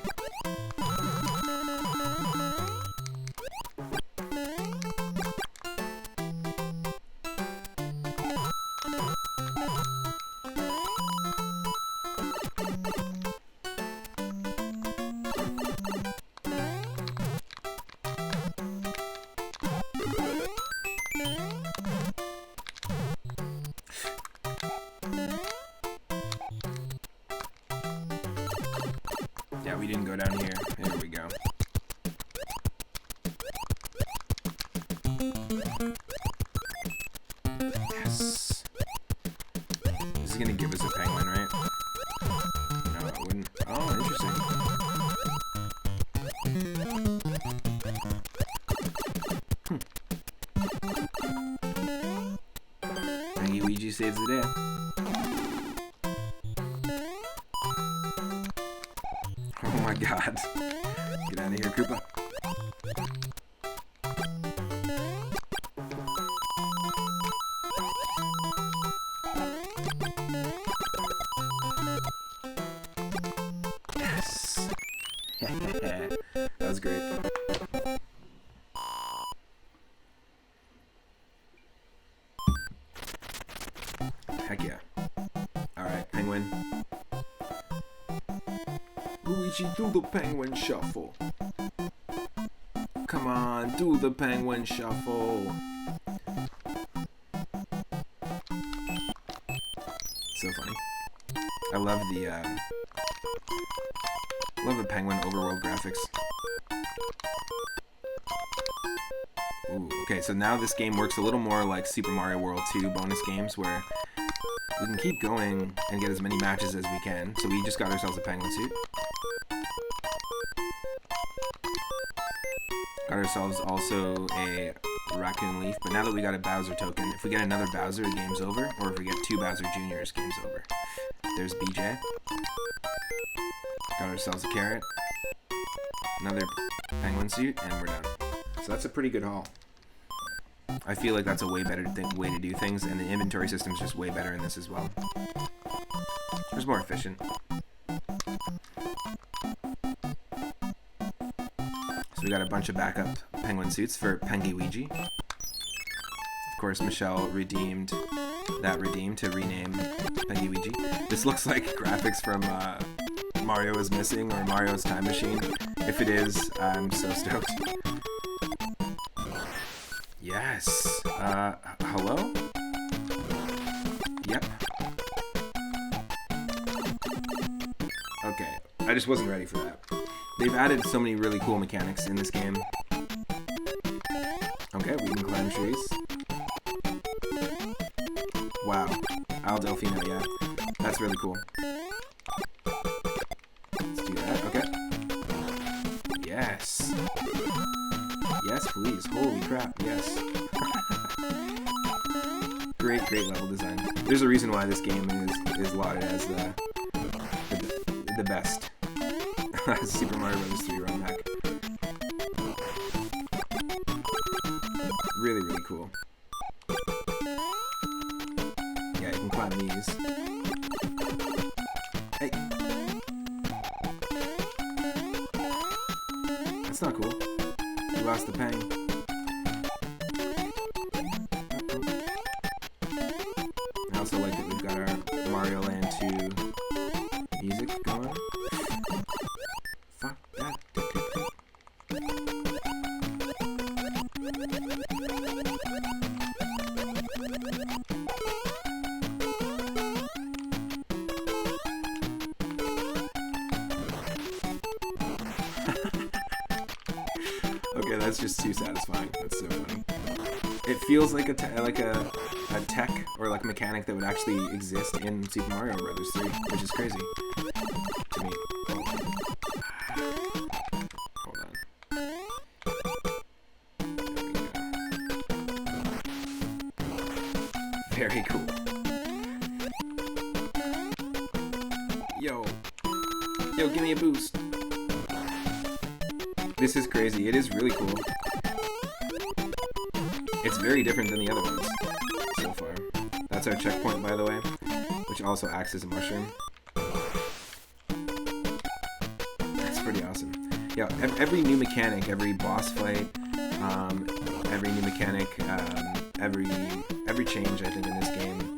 Yeah, we didn't go down here. Here we go. Yes. This is gonna give us a penguin, right? No, it wouldn't. Oh, interesting. Pengy Ouija saves the day. Oh my god. Get out of here, Koopa. Yes. was great. Heck yeah. Alright, penguin. Luigi, do the penguin shuffle. Come on, do the penguin shuffle. So funny. I love the penguin overworld graphics. Ooh, okay, so now this game works a little more like Super Mario World 2 bonus games, where we can keep going and get as many matches as we can. So we just got ourselves a penguin suit. Got ourselves also a Raccoon Leaf, but now that we got a Bowser token, if we get another Bowser, the game's over, or if we get 2 Bowser Juniors, game's over. There's BJ. Got ourselves a carrot, another penguin suit, and we're done. So that's a pretty good haul. I feel like that's a way better way to do things, and the inventory system's just way better in this as well. It's more efficient. So we got a bunch of backup penguin suits for Penguigi. Of course, Michelle redeemed to rename Penguigi. This looks like graphics from Mario is Missing or Mario's Time Machine. If it is, I'm so stoked. Yes. Hello? Yep. Okay, I just wasn't ready for that. They've added so many really cool mechanics in this game. Okay, we can climb trees. Wow. Al Delfino, yeah. That's really cool. Let's do that, okay. Yes. Yes, please. Holy crap, yes. Great level design. There's a reason why this game is lauded as the best. Super Mario Bros. 3 Rom Hack. Really cool. Yeah, you can climb these. Hey! That's not cool. We lost the pang. I also like that we've got our Mario Land 2 music going. Fuck that. Okay, that's just too satisfying. That's so funny. It feels like a tech or like mechanic that would actually exist in Super Mario Bros. 3, which is crazy to me. Hold on. There we go. Very cool. Yo, give me a boost. This is crazy. It is really cool. It's very different than the other ones so far. That's our checkpoint, by the way, which also acts as a mushroom. That's pretty awesome. Yeah, every new mechanic, every boss fight, every new mechanic, every change, I think, in this game,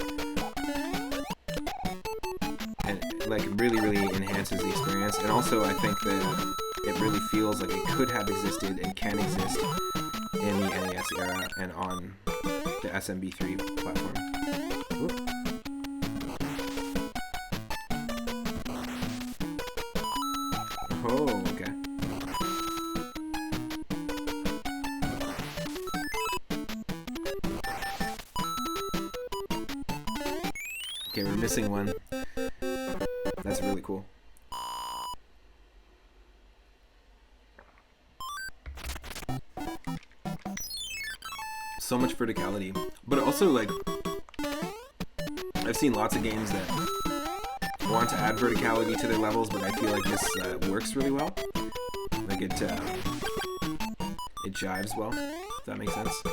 and like really enhances the experience. And also, I think that it really feels like it could have existed and can exist in the NES era and on the SMB3 platform. Whoop. Oh, okay. Okay, we're missing one. That's really cool. So much verticality, but also like I've seen lots of games that want to add verticality to their levels, but I feel like this works really well. Like it jives well, if that makes sense.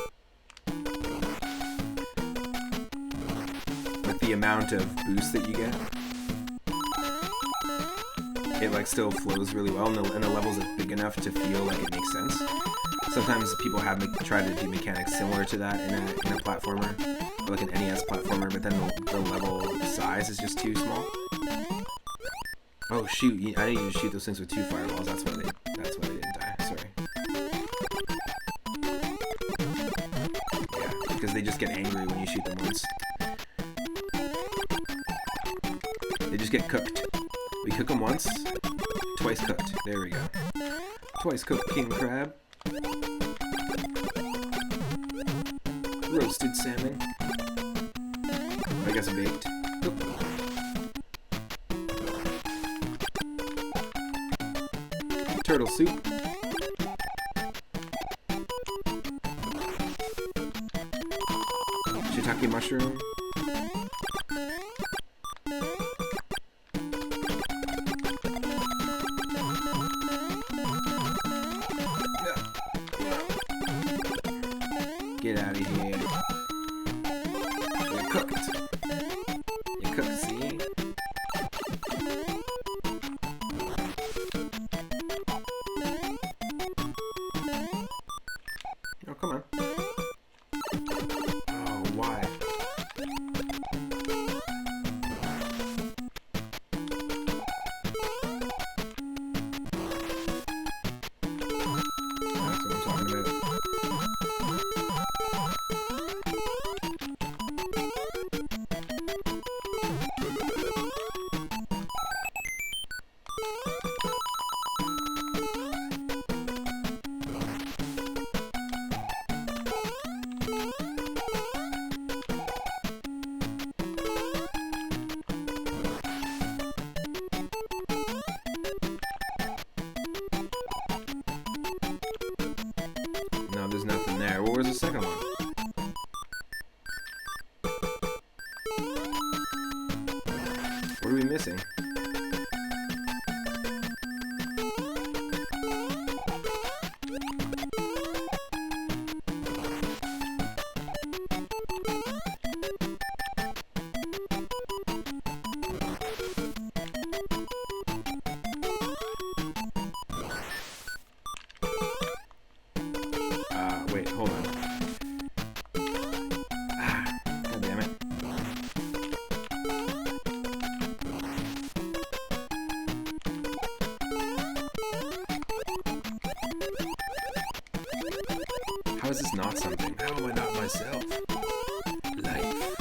With the amount of boost that you get. it like still flows really well, and the levels are big enough to feel like it makes sense. Sometimes people have tried to do mechanics similar to that in a platformer, or like an NES platformer, but then the level size is just too small. Oh shoot! I need to shoot those things with 2 fireballs. That's why they didn't die. Sorry. Yeah, because they just get angry when you shoot them once. They just get cooked. We cook them once, twice cooked. There we go. Twice cooked king crab. Roasted salmon. I guess baked. Oop. Turtle soup. Shiitake mushroom. Get out of here. You're cooked. You're cooked, see? Oh, come on. Oh, why? That's what I'm talking about. No, there's nothing there. What was the second one? What are we missing? Wait, hold on. God damn it. How is this not something? How am I not myself? Life.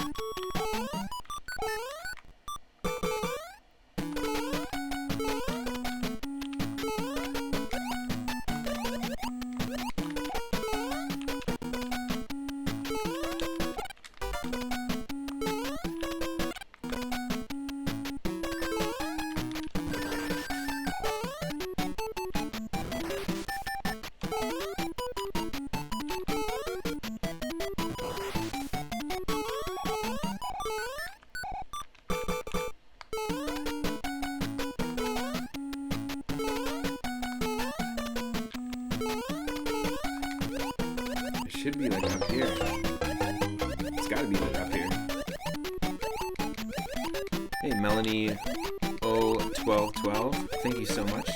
It should be like up here. It's gotta be like up here. Hey, Melanie O1212, thank you so much.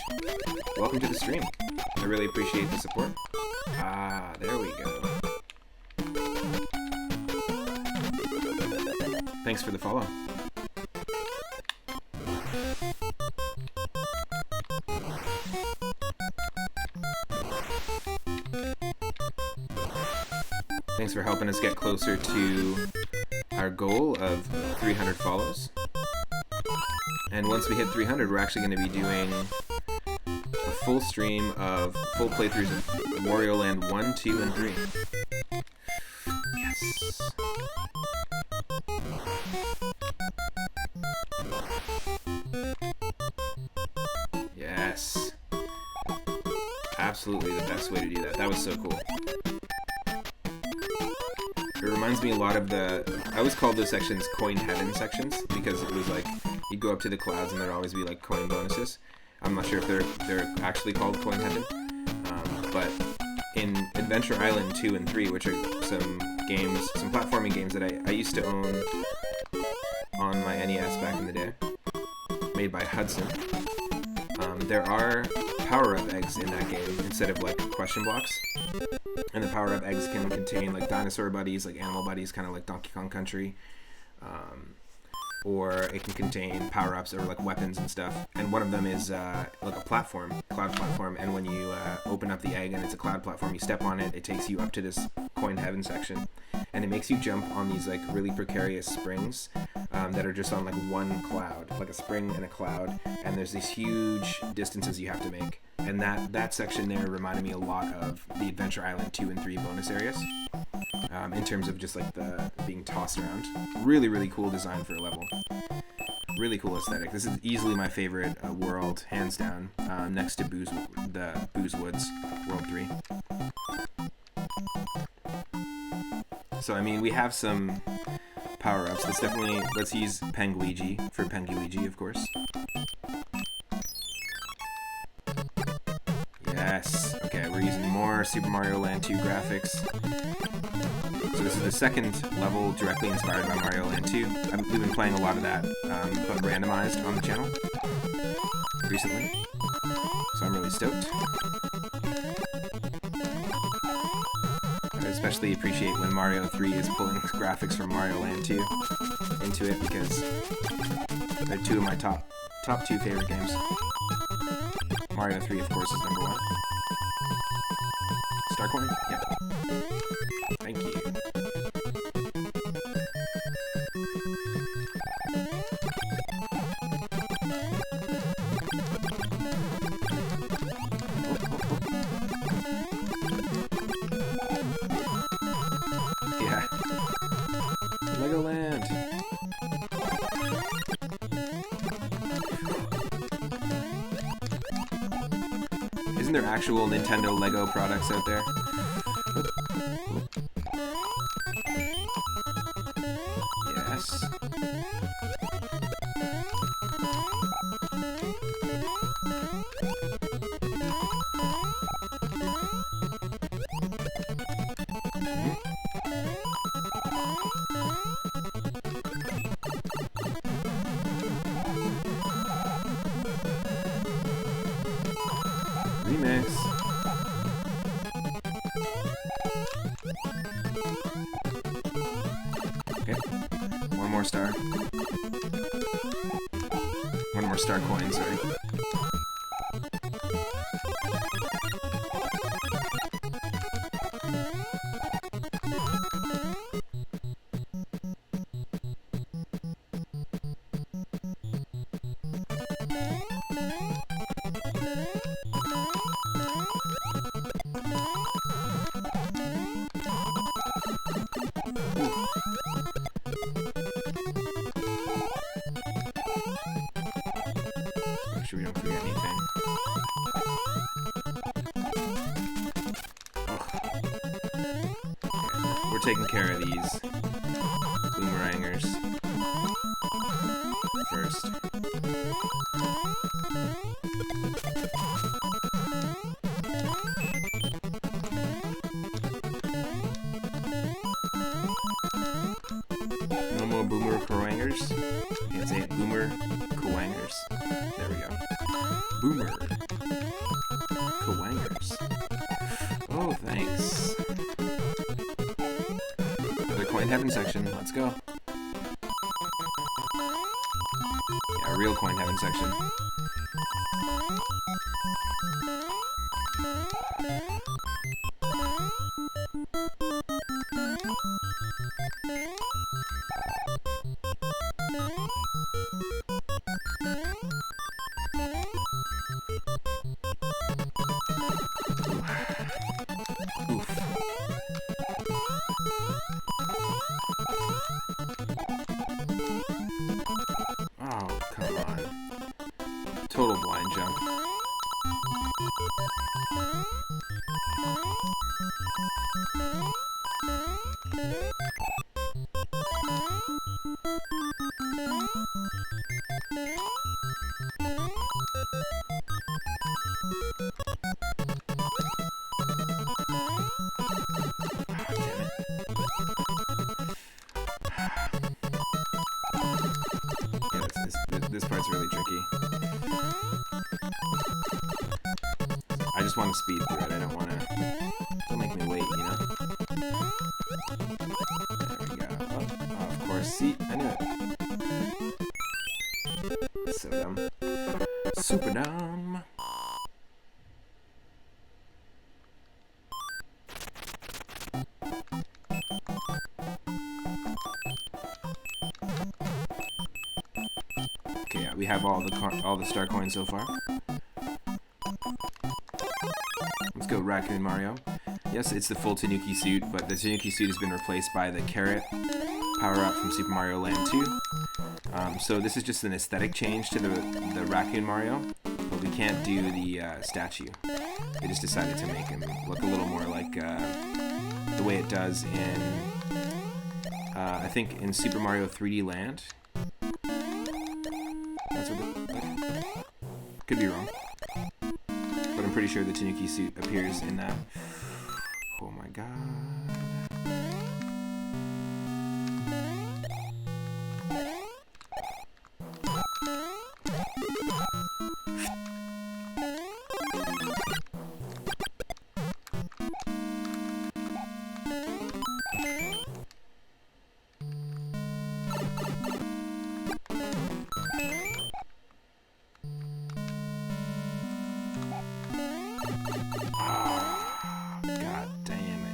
Welcome to the stream. I really appreciate the support. Ah, there we go. Thanks for the follow. Thanks for helping us get closer to our goal of 300 follows. And once we hit 300, we're actually going to be doing a full stream of full playthroughs of Wario Land 1, 2, and 3. Yes. Yes. Absolutely the best way to do that. That was so cool. It reminds me a lot of I always called those sections coin heaven sections, because it was like you'd go up to the clouds and there'd always be like coin bonuses. I'm not sure if they're actually called coin heaven, but in Adventure Island 2 and 3, which are some platforming games that I used to own on my NES back in the day, made by Hudson. there are power-up eggs in that game instead of like question blocks. And the power-up eggs can contain like dinosaur buddies, like animal buddies, kind of like Donkey Kong Country. Or it can contain power-ups or like weapons and stuff. And one of them is like a platform, cloud platform. And when you open up the egg and it's a cloud platform, you step on it, it takes you up to this coin heaven section. And it makes you jump on these like really precarious springs that are just on like one cloud, like a spring and a cloud. And there's these huge distances you have to make. And that section there reminded me a lot of the Adventure Island 2 and 3 bonus areas. In terms of just like the being tossed around. Really, really cool design for a level. Really cool aesthetic. This is easily my favorite world, hands down, next to the Booze Woods World 3. So I mean, we have some power-ups. Let's use Penguigi for Penguigi, of course. Yes. Okay, we're using more Super Mario Land 2 graphics. So this is the second level directly inspired by Mario Land 2. We've been playing a lot of that, but randomized on the channel recently. So I'm really stoked. I especially appreciate when Mario 3 is pulling graphics from Mario Land 2 into it, because they're two of my top two favorite games. Mario 3, of course, is number 1. Star coin? Yep. Thank you. Yeah. Legoland. Isn't there actual Nintendo Lego products out there? Yes. Remix. Okay. One more star. One more star coin, sorry. Make sure we don't forget anything. Okay, we're taking care of these boomerangers first. No more boomer coangers. You can say it, boomer coangers. There we go. Boomer coangers. Oh, thanks. Another coin heaven section. Let's go. Yeah, real coin heaven section. Oof. Oh, come on. Total blind jump. Yeah, this part's really tricky. just want to speed through it. I don't want to. Don't make me wait, you know. There we go. Oh, of course. See, I knew it. So dumb. Super dumb. Okay, yeah, we have all the star coins so far. Let's go Raccoon Mario. Yes, it's the full Tanuki suit, but the Tanuki suit has been replaced by the carrot power-up from Super Mario Land 2. So this is just an aesthetic change to the Raccoon Mario, but we can't do the statue. They just decided to make him look a little more like the way it does in, I think, in Super Mario 3D Land. That's what could be wrong. But I'm pretty sure the Tanuki suit appears in that. Oh my god. God damn it.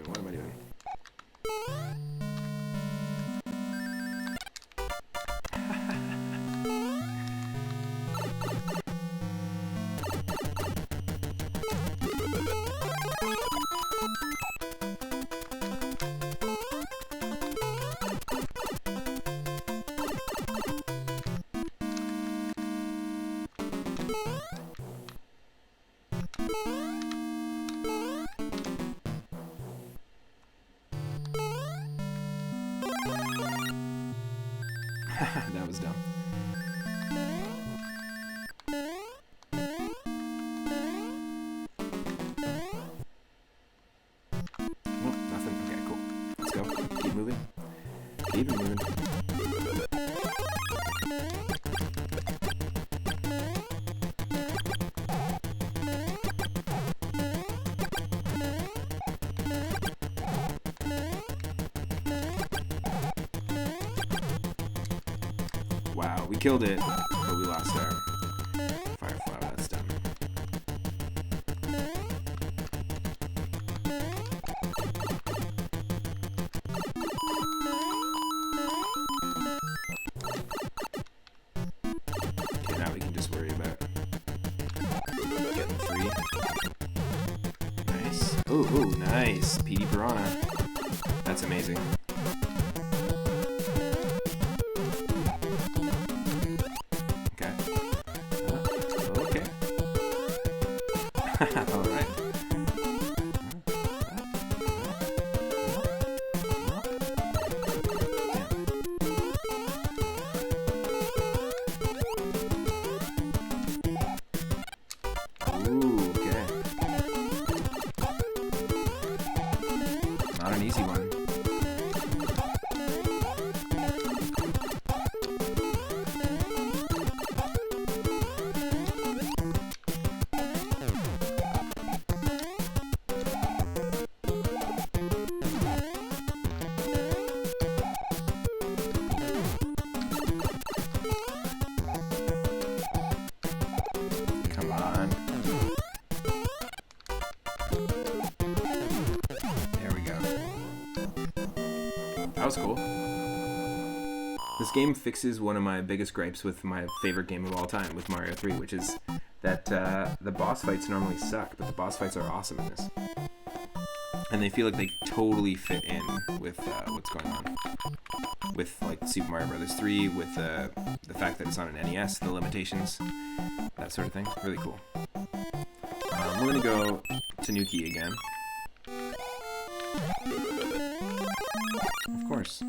What am I doing? That was dumb. Nope, nothing. Okay, cool. Let's go. Keep moving. Keep moving. Wow, we killed it, but we lost our fire flower. That's dumb. Okay, now we can just worry about getting free. Nice. Ooh, nice. PD Piranha. That's amazing. Alright. Ooh, okay. Not an easy one. That was cool. This game fixes one of my biggest gripes with my favorite game of all time, with Mario 3, which is that the boss fights normally suck, but the boss fights are awesome in this. And they feel like they totally fit in with what's going on. With like Super Mario Bros. 3, with the fact that it's on an NES, the limitations, that sort of thing. Really cool. We're gonna go Tanuki again. Of course.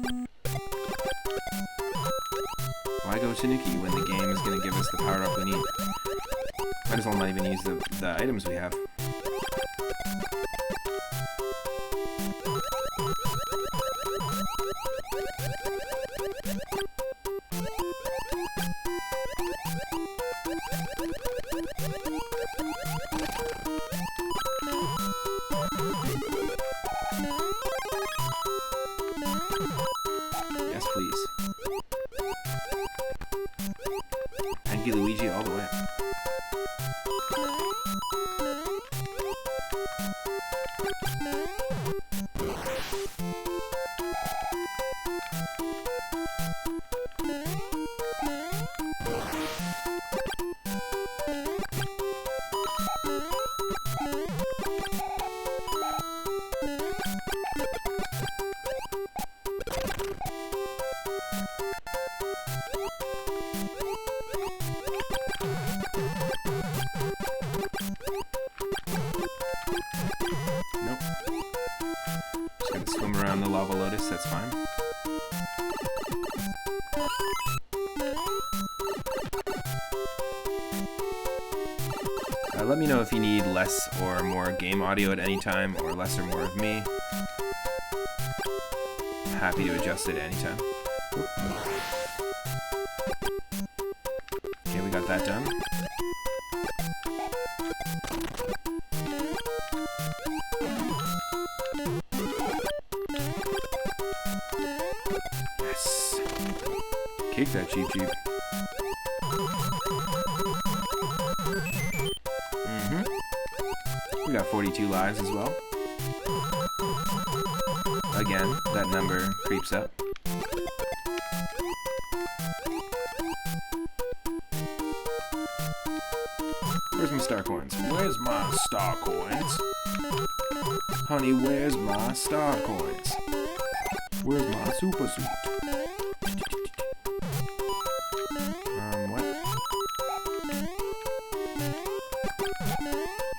Why go Tanuki when the game is going to give us the power up we need? Might as well not even use the items we have. Spooky Luigi all the way. Nope. Just gonna swim around the lava lotus, that's fine. Let me know if you need less or more game audio at any time, or less or more of me. Happy to adjust it anytime. Okay, we got that done. Yes. Kick that Cheep Cheep. We got 42 lives as well. Again, that number creeps up. Where's my star coins? Where's my star coins? Honey, where's my star coins? Where's my super suit? What?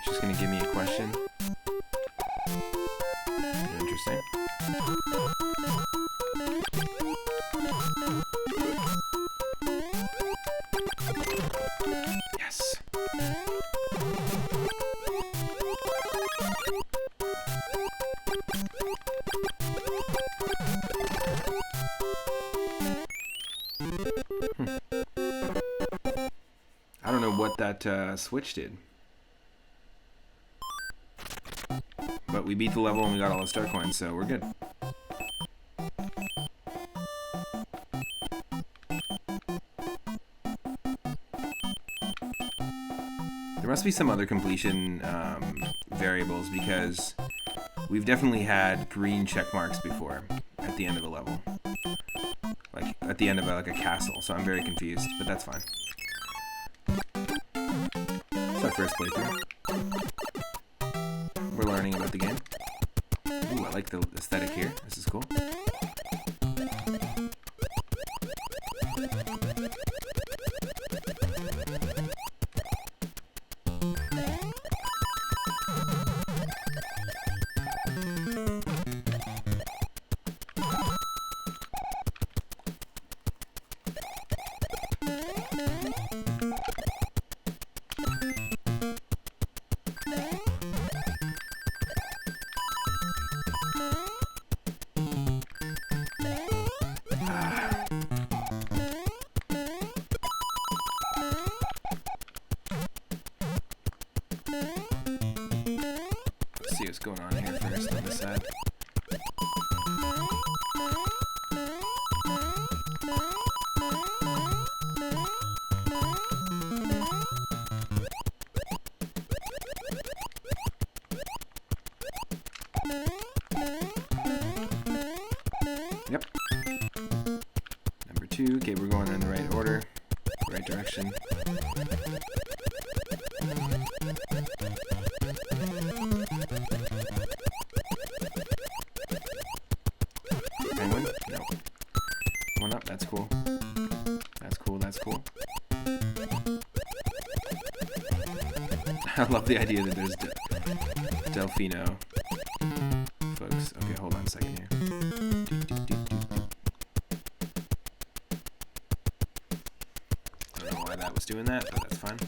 She's just gonna give me a question. Interesting. Yes. I don't know what that switch did. But we beat the level and we got all the star coins, so we're good. There must be some other completion variables, because we've definitely had green check marks before at the end of a level. Like at the end of like a castle, so I'm very confused, but that's fine. It's our first playthrough. We're learning about the game. Ooh, I like the aesthetic here. This is cool. Let's see what's going on here first on this side. Yep. Number 2. Okay, we're going in the right order, right direction. Penguin? No. One up, that's cool. That's cool, that's cool. I love the idea that there's Delfino folks. Okay, hold on a second here. I don't know why that was doing that, but that's fine.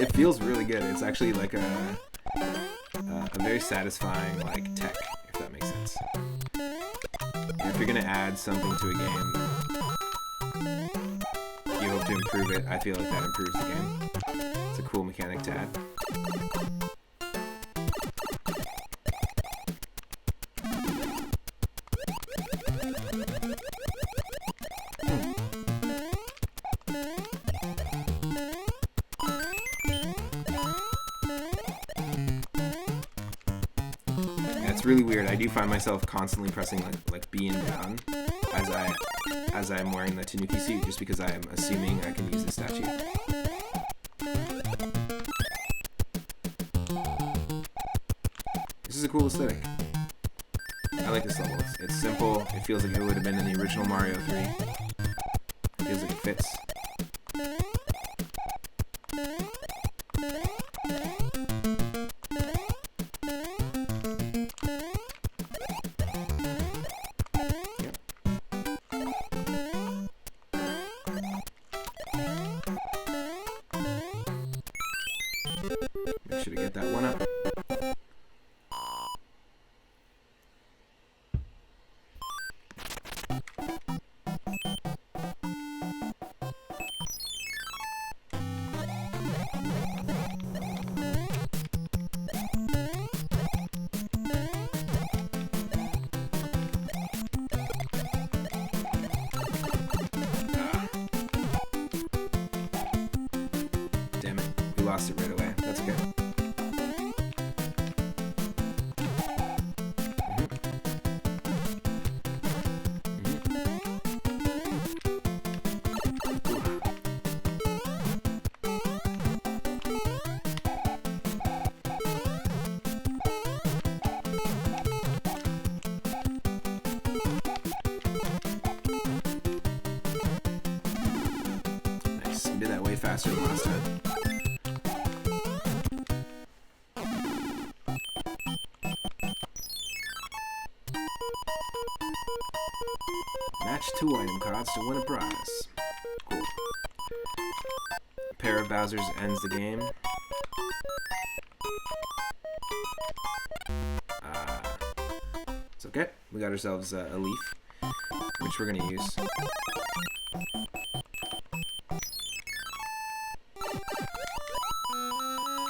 It feels really good. It's actually like a very satisfying like tech, if that makes sense. If you're gonna add something to a game, you hope to improve it. I feel like that improves the game. It's a cool mechanic to add. It's really weird. I do find myself constantly pressing like B and down as I'm wearing the Tanuki suit, just because I am assuming I can use the statue. This is a cool aesthetic. I like this level. It's simple. It feels like it would have been in the original Mario 3. It feels like it fits. Make sure to get that one up. Damn it, we lost it right away. That's okay. Nice, we did that way faster than last time. Match 2 item cards to win a prize. Cool. A pair of Bowsers ends the game. It's okay. We got ourselves a leaf, which we're gonna use.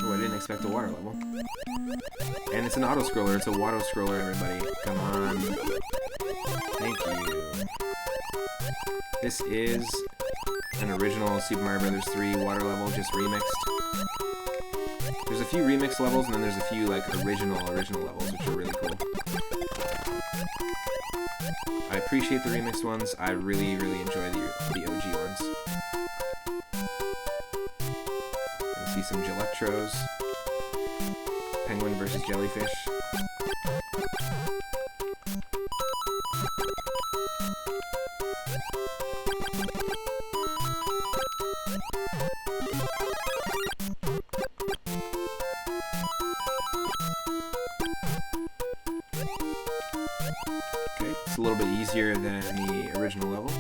Oh, I didn't expect a water level. And it's an auto-scroller. It's a water-scroller, everybody. Come on. Thank you. This is an original Super Mario Bros. 3 water level, just remixed. There's a few remixed levels, and then there's a few like original levels, which are really cool. I appreciate the remixed ones. I really enjoy the OG ones. You can see some Gelectros. Penguin versus Jellyfish. Okay, it's a little bit easier than the original level.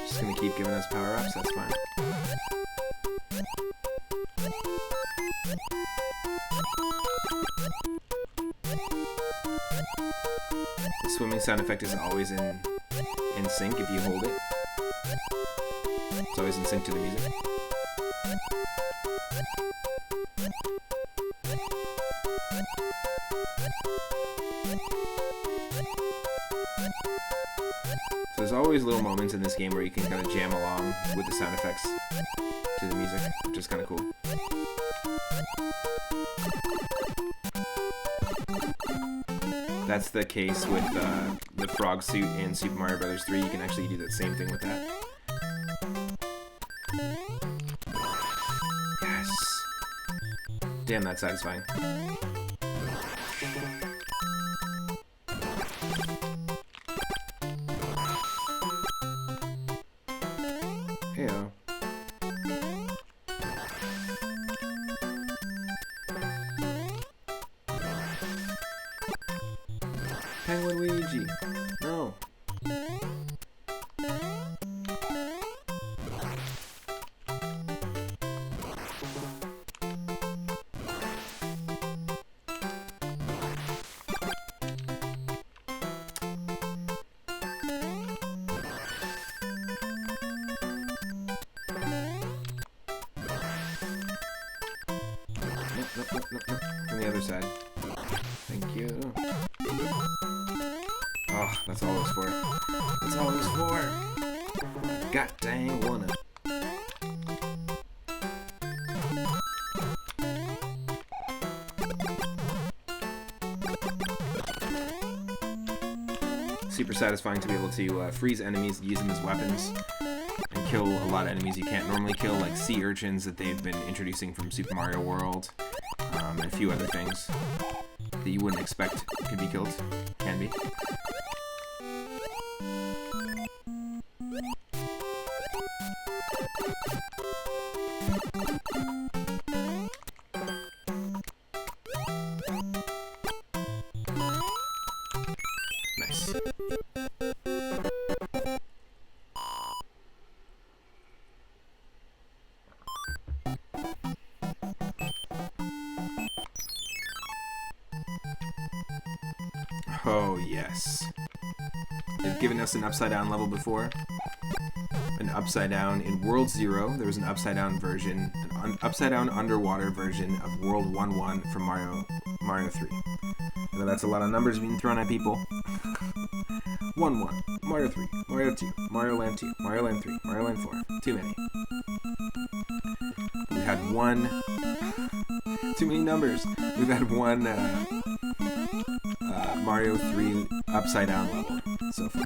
Just gonna keep giving us power-ups, that's fine. The swimming sound effect is always in sync if you hold it. It's always in sync to the music. So there's always little moments in this game where you can kind of jam along with the sound effects to the music, which is kind of cool. That's the case with the frog suit in Super Mario Bros. 3. You can actually do that same thing with that. Yes! Damn, that's satisfying. Heyo. Penguin Luigi. No. Nope. From the other side. Thank you. Oh, that's all it was for. That's all it was for. God dang, wanna. Super satisfying to be able to freeze enemies, use them as weapons, and kill a lot of enemies you can't normally kill, like sea urchins that they've been introducing from Super Mario World, and a few other things that you wouldn't expect could be killed. Can be. Nice. Oh, yes. They've given us an upside-down level before. An upside-down in World 0. There was an upside-down version, an upside-down underwater version of World 1-1 from Mario 3. I know that's a lot of numbers being thrown at people. 1-1, Mario 3, Mario 2, Mario Land 2, Mario Land 3, Mario Land 4. Too many. We had one... Too many numbers. We've had one Mario 3 upside down level so far.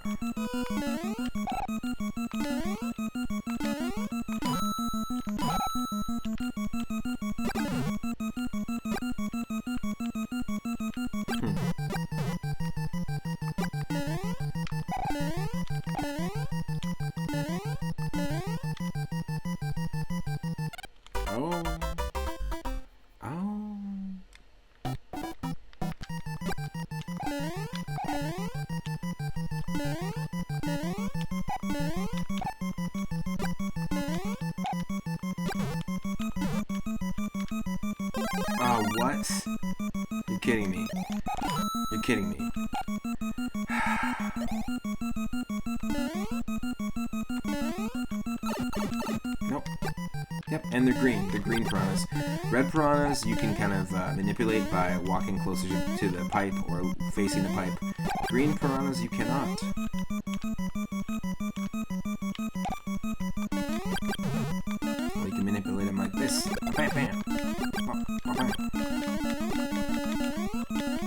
What? You're kidding me. You're kidding me. Nope. Yep, and they're green. They're green piranhas. Red piranhas you can kind of manipulate by walking closer to the pipe or facing the pipe. Green piranhas you cannot. Well, you can manipulate them like this. Bam, bam.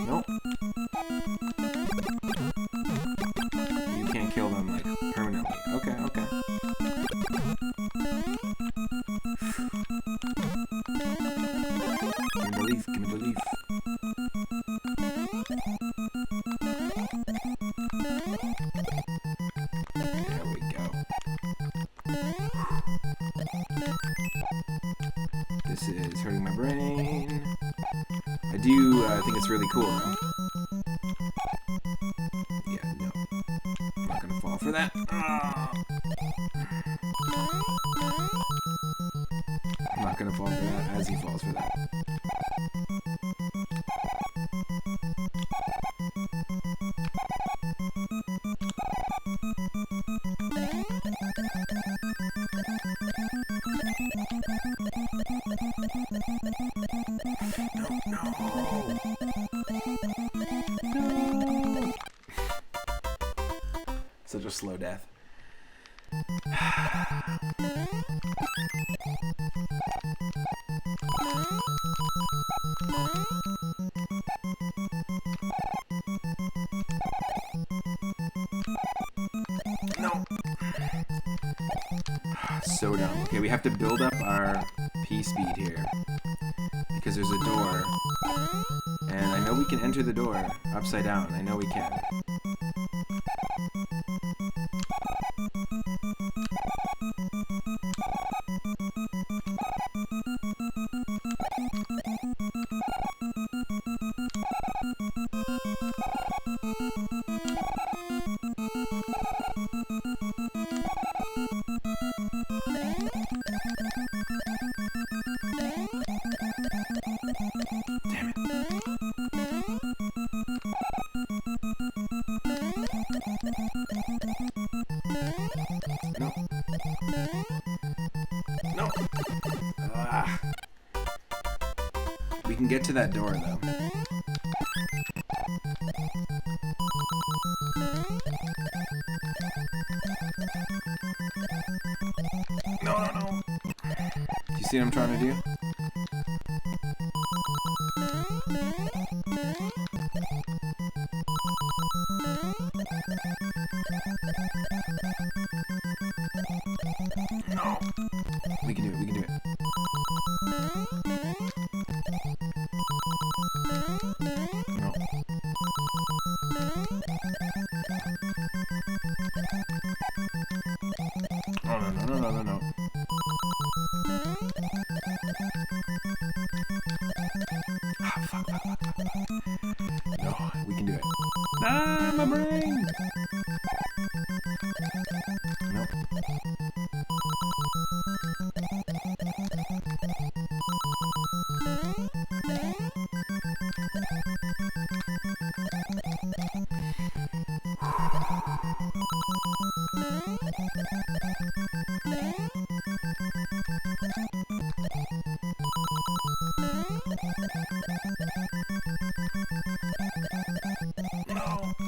Nope. You can't kill them, like, permanently. Okay, okay. Give me the leaf, give me the leaf. There we go. This is hurting my brain. I do think it's really cool, though. Yeah, no. I'm not gonna fall for that. I'm not gonna fall for that as he falls for that. No. Such a slow death. No. So dumb. Okay, we have to build up our P speed here because there's a door, and I know we can enter the door upside down. I know we can. Damn it. No. No. Ah. We can get to that door, though. see what I'm trying to do? No. We can do it, we can do it. No. Oh, no. Ah, fuck. No, we can do it. Ah, my brain! Nope. No,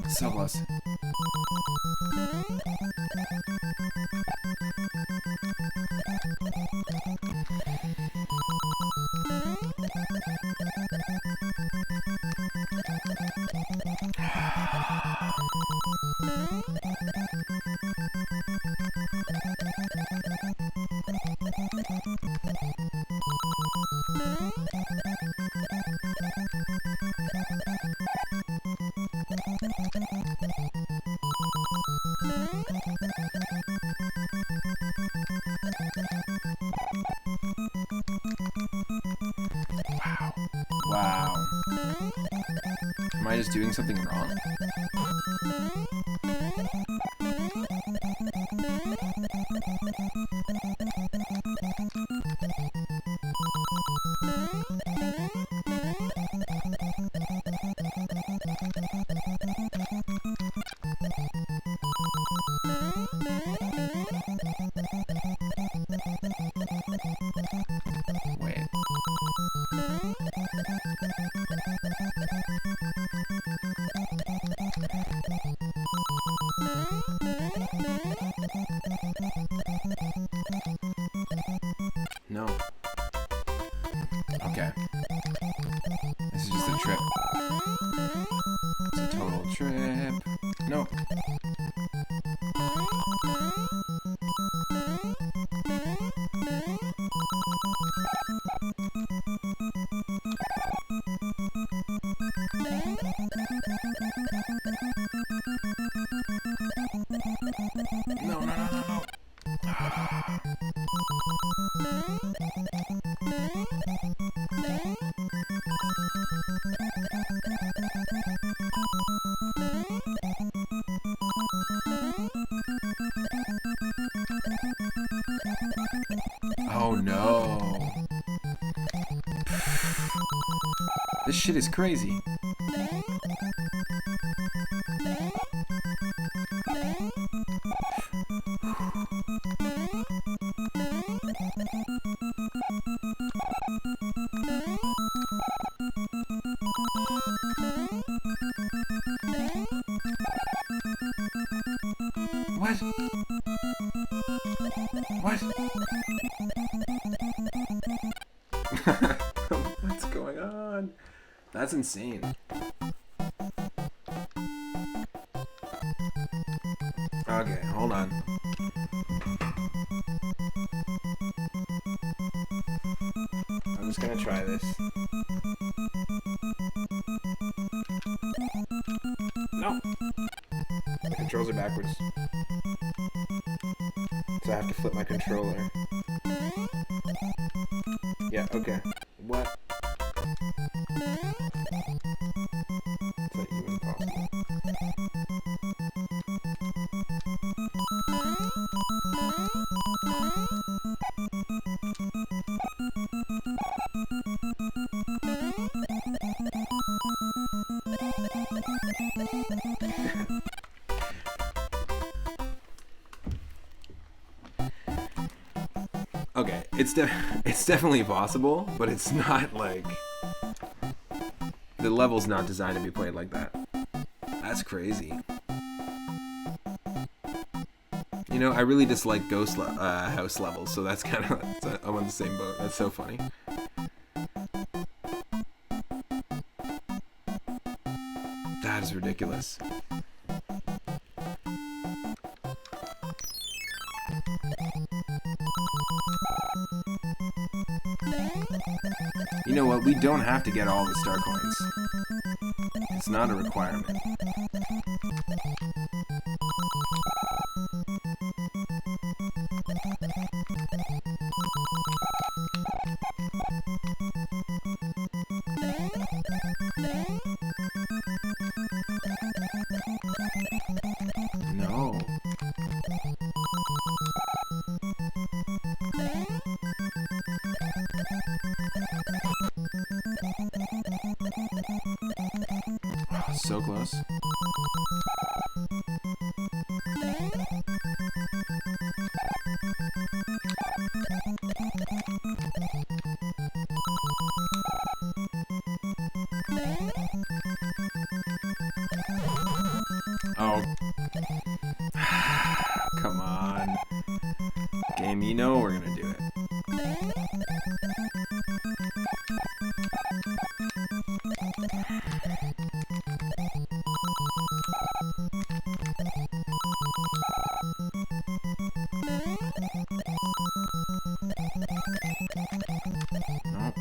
so close. Wow. Am I just doing something wrong? Wait. No. Okay. This is just a trip. It's a total trip. No. No. Oh no. This shit is crazy. What? What? What's going on? That's insane. Okay, hold on. I'm just gonna try this. No! The controls are backwards. So I have to flip my controller. Yeah, okay. What? Is that even possible? Okay, it's definitely possible, but it's not like the level's not designed to be played like that. That's crazy. You know, I really dislike ghost house levels, so that's kind of, I'm on the same boat. That's so funny. That is ridiculous. You know what? We don't have to get all the star coins. It's not a requirement. No. So close. Oh. Come on. Game, you know we're gonna do it. Nope.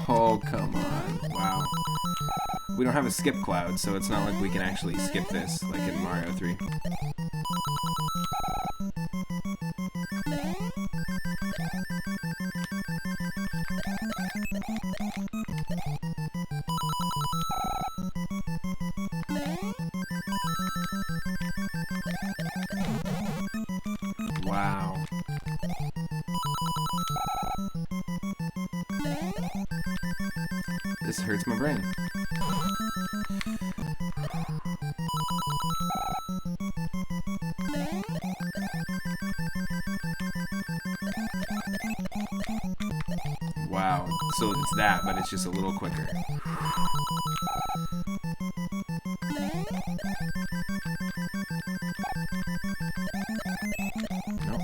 Oh, come on. Wow. We don't have a skip cloud, so it's not like we can actually skip this, like in Mario 3. Wow. This hurts my brain. Wow. So it's that, but it's just a little quicker.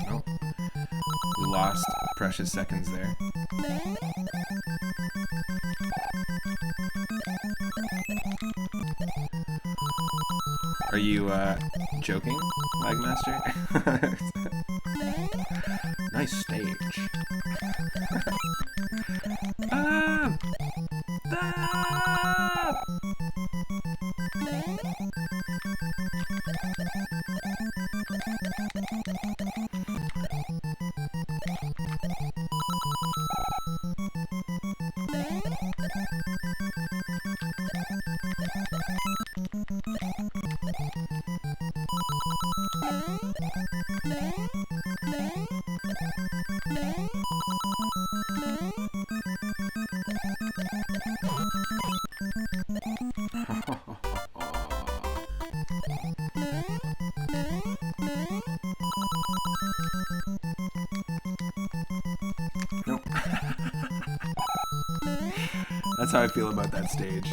Nope. We lost precious seconds there. Are you, joking, Lagmaster? Nice stage. Ah! Ah! Nope. That's how I feel about that stage.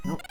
Nope.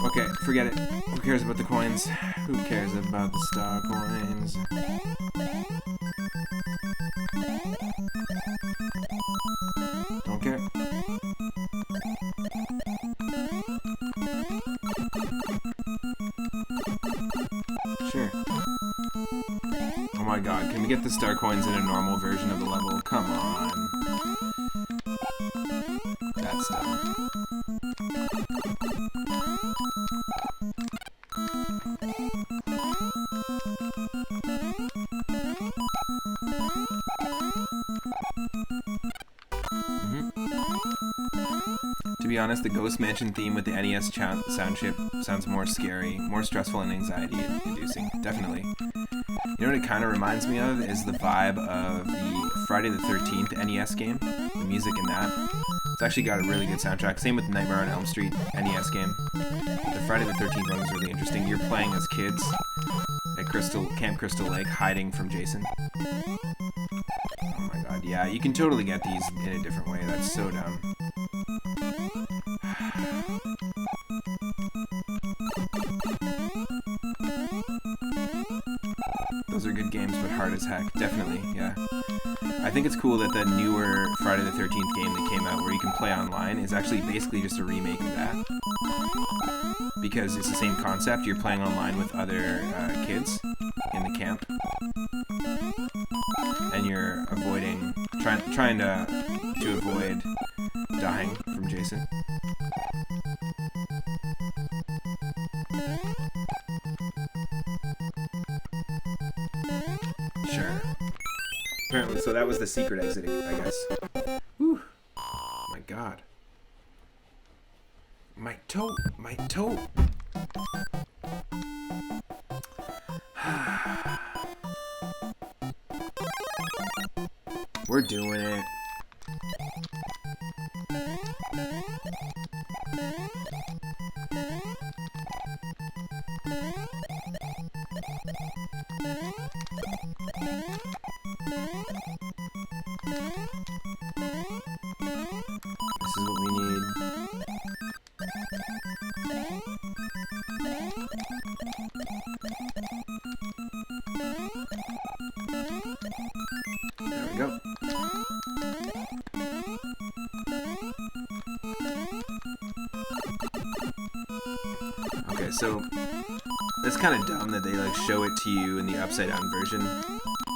Okay, forget it. Who cares about the coins? Who cares about the star coins? get the star coins in a normal version of the level. Come on. That's dumb. To be honest, the Ghost Mansion theme with the NES sound chip sounds more scary, more stressful and anxiety-inducing. Definitely. You know what it kind of reminds me of is the vibe of the Friday the 13th NES game. The music in that. It's actually got a really good soundtrack. Same with the Nightmare on Elm Street NES game. But the Friday the 13th one is really interesting. You're playing as kids at Camp Crystal Lake, hiding from Jason. Oh my god, yeah, you can totally get these in a different way. That's so dumb. Those are good games, but hard as heck. Definitely, yeah. I think it's cool that the newer Friday the 13th game that came out where you can play online is actually basically just a remake of that. Because it's the same concept. You're playing online with other kids in the camp. And you're trying to avoid dying from Jason. Sure. Apparently, so that was the secret exit, I guess. Whew. Oh my god. My toe! My toe! We're doing it. This is what we need. There we go. Okay, so that's kind of dumb that they like show it to you in the upside down version.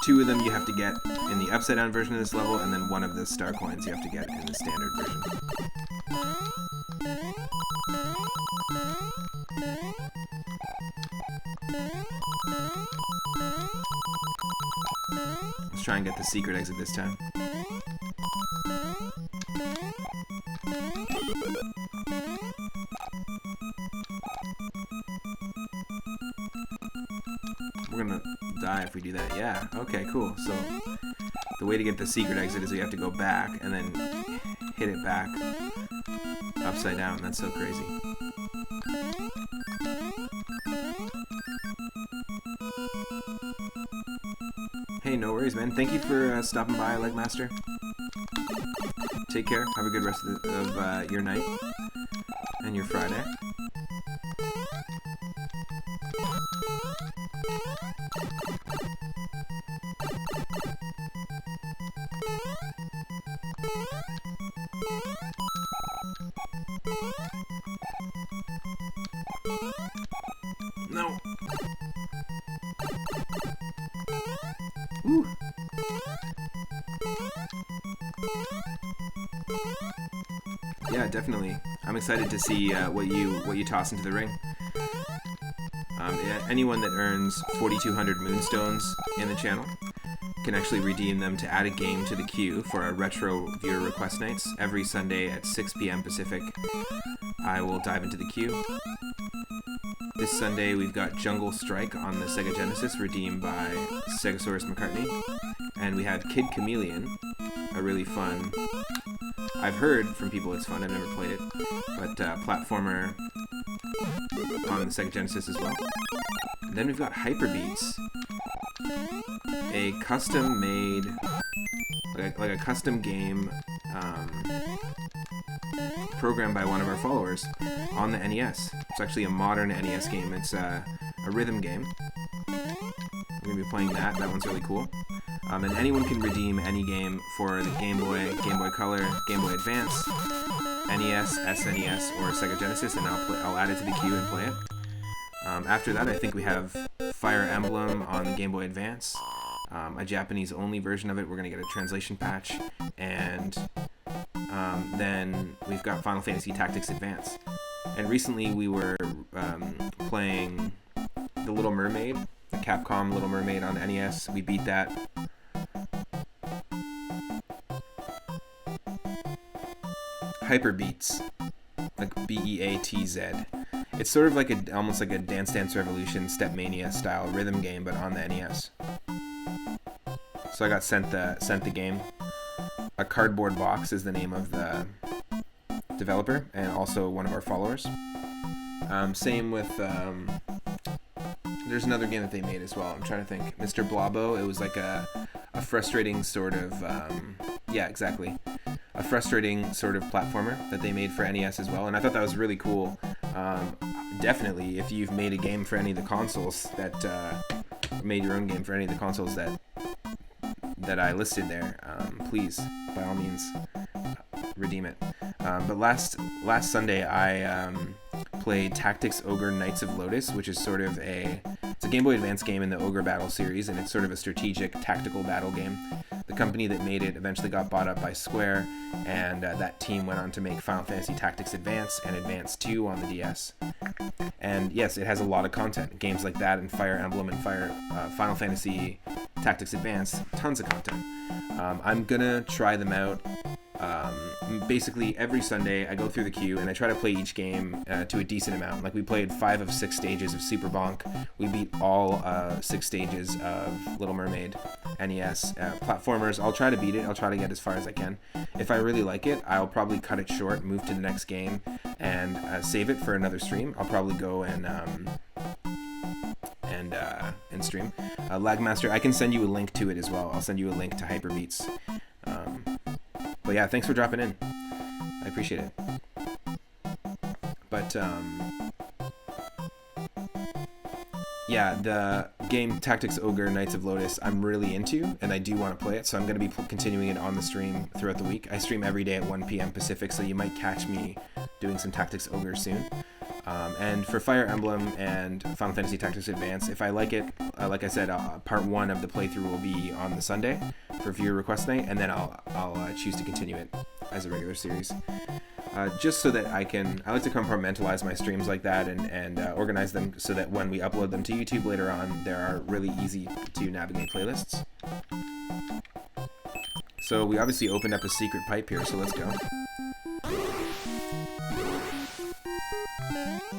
2 of them you have to get in the upside down version of this level, and then 1 of the star coins you have to get in the standard version. Let's try and get the secret exit this time. We're gonna die if we do that. Yeah, okay, cool. So the way to get the secret exit is we have to go back and then hit it back upside down. That's so crazy. Hey, no worries, man. Thank you for stopping by, Legmaster. Take care. Have a good rest of your night and your Friday. No. Ooh. Yeah, definitely. I'm excited to see what you toss into the ring. Yeah, anyone that earns 4,200 moonstones in the channel can actually redeem them to add a game to the queue for our retro viewer request nights every Sunday at 6 p.m. Pacific. I will dive into the queue. This Sunday we've got Jungle Strike on the Sega Genesis, redeemed by Segasaurus McCartney, and we have Kid Chameleon, a really fun, I've heard from people it's fun, I've never played it, but platformer on the Sega Genesis as well. And then we've got Hyperbeats, a custom-made, like a custom game programmed by one of our followers on the NES. It's actually a modern NES game. It's a rhythm game. We're going to be playing that. That one's really cool. And anyone can redeem any game for the Game Boy, Game Boy Color, Game Boy Advance, NES, SNES, or Sega Genesis, and I'll add it to the queue and play it. After that, I think we have Fire Emblem on the Game Boy Advance, a Japanese-only version of it. We're going to get a translation patch, and then we've got Final Fantasy Tactics Advance. And recently we were playing The Little Mermaid, the Capcom Little Mermaid on NES. We beat that. Hyper Beats, like Beatz. It's sort of like almost like a Dance Dance Revolution Step Mania style rhythm game, but on the NES. So I got sent the game. A Cardboard Box is the name of the developer, and also one of our followers. Same with there's another game that they made as well. I'm trying to think. Mr. Blobo. It was like a frustrating sort of yeah, exactly. A frustrating sort of platformer that they made for NES as well, and I thought that was really cool. Definitely, if you've made a game for any of the consoles that made your own game for any of the consoles that I listed there, please, by all means, redeem it. But last Sunday, I played Tactics Ogre Knights of Lotus, which is sort of it's a Game Boy Advance game in the Ogre Battle series, and it's sort of a strategic tactical battle game. The company that made it eventually got bought up by Square, and that team went on to make Final Fantasy Tactics Advance and Advance 2 on the DS. And yes, it has a lot of content. Games like that and Fire Emblem and Final Fantasy Tactics Advance, tons of content. I'm gonna try them out. Basically every Sunday I go through the queue and I try to play each game to a decent amount. Like we played 5 of 6 stages of Super Bonk. We beat all 6 stages of Little Mermaid NES. Platformers, I'll try to beat it. I'll try to get as far as I can. If I really like it, I'll probably cut it short, move to the next game, and save it for another stream. I'll probably go and stream. Lagmaster, I can send you a link to it as well. I'll send you a link to Hyperbeats. But yeah, thanks for dropping in. I appreciate it. But yeah, the game Tactics Ogre Knights of Lotus I'm really into, and I do want to play it, so I'm going to be continuing it on the stream throughout the week. I stream every day at 1 p.m. Pacific, so you might catch me doing some Tactics Ogre soon. And for Fire Emblem and Final Fantasy Tactics Advance, if I like it, like I said, part 1 of the playthrough will be on the Sunday for viewer request night, and then I'll choose to continue it as a regular series. Just so that I like to compartmentalize my streams like that and organize them so that when we upload them to YouTube later on, there are really easy to navigate playlists. So we obviously opened up a secret pipe here, so let's go.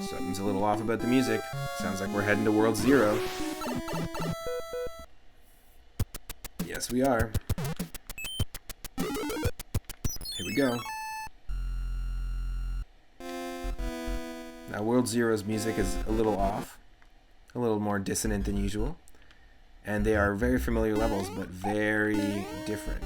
Something's a little off about the music. Sounds like we're heading to World 0. Yes, we are. Here we go. Now, World 0's music is a little off, a little more dissonant than usual, and they are very familiar levels, but very different.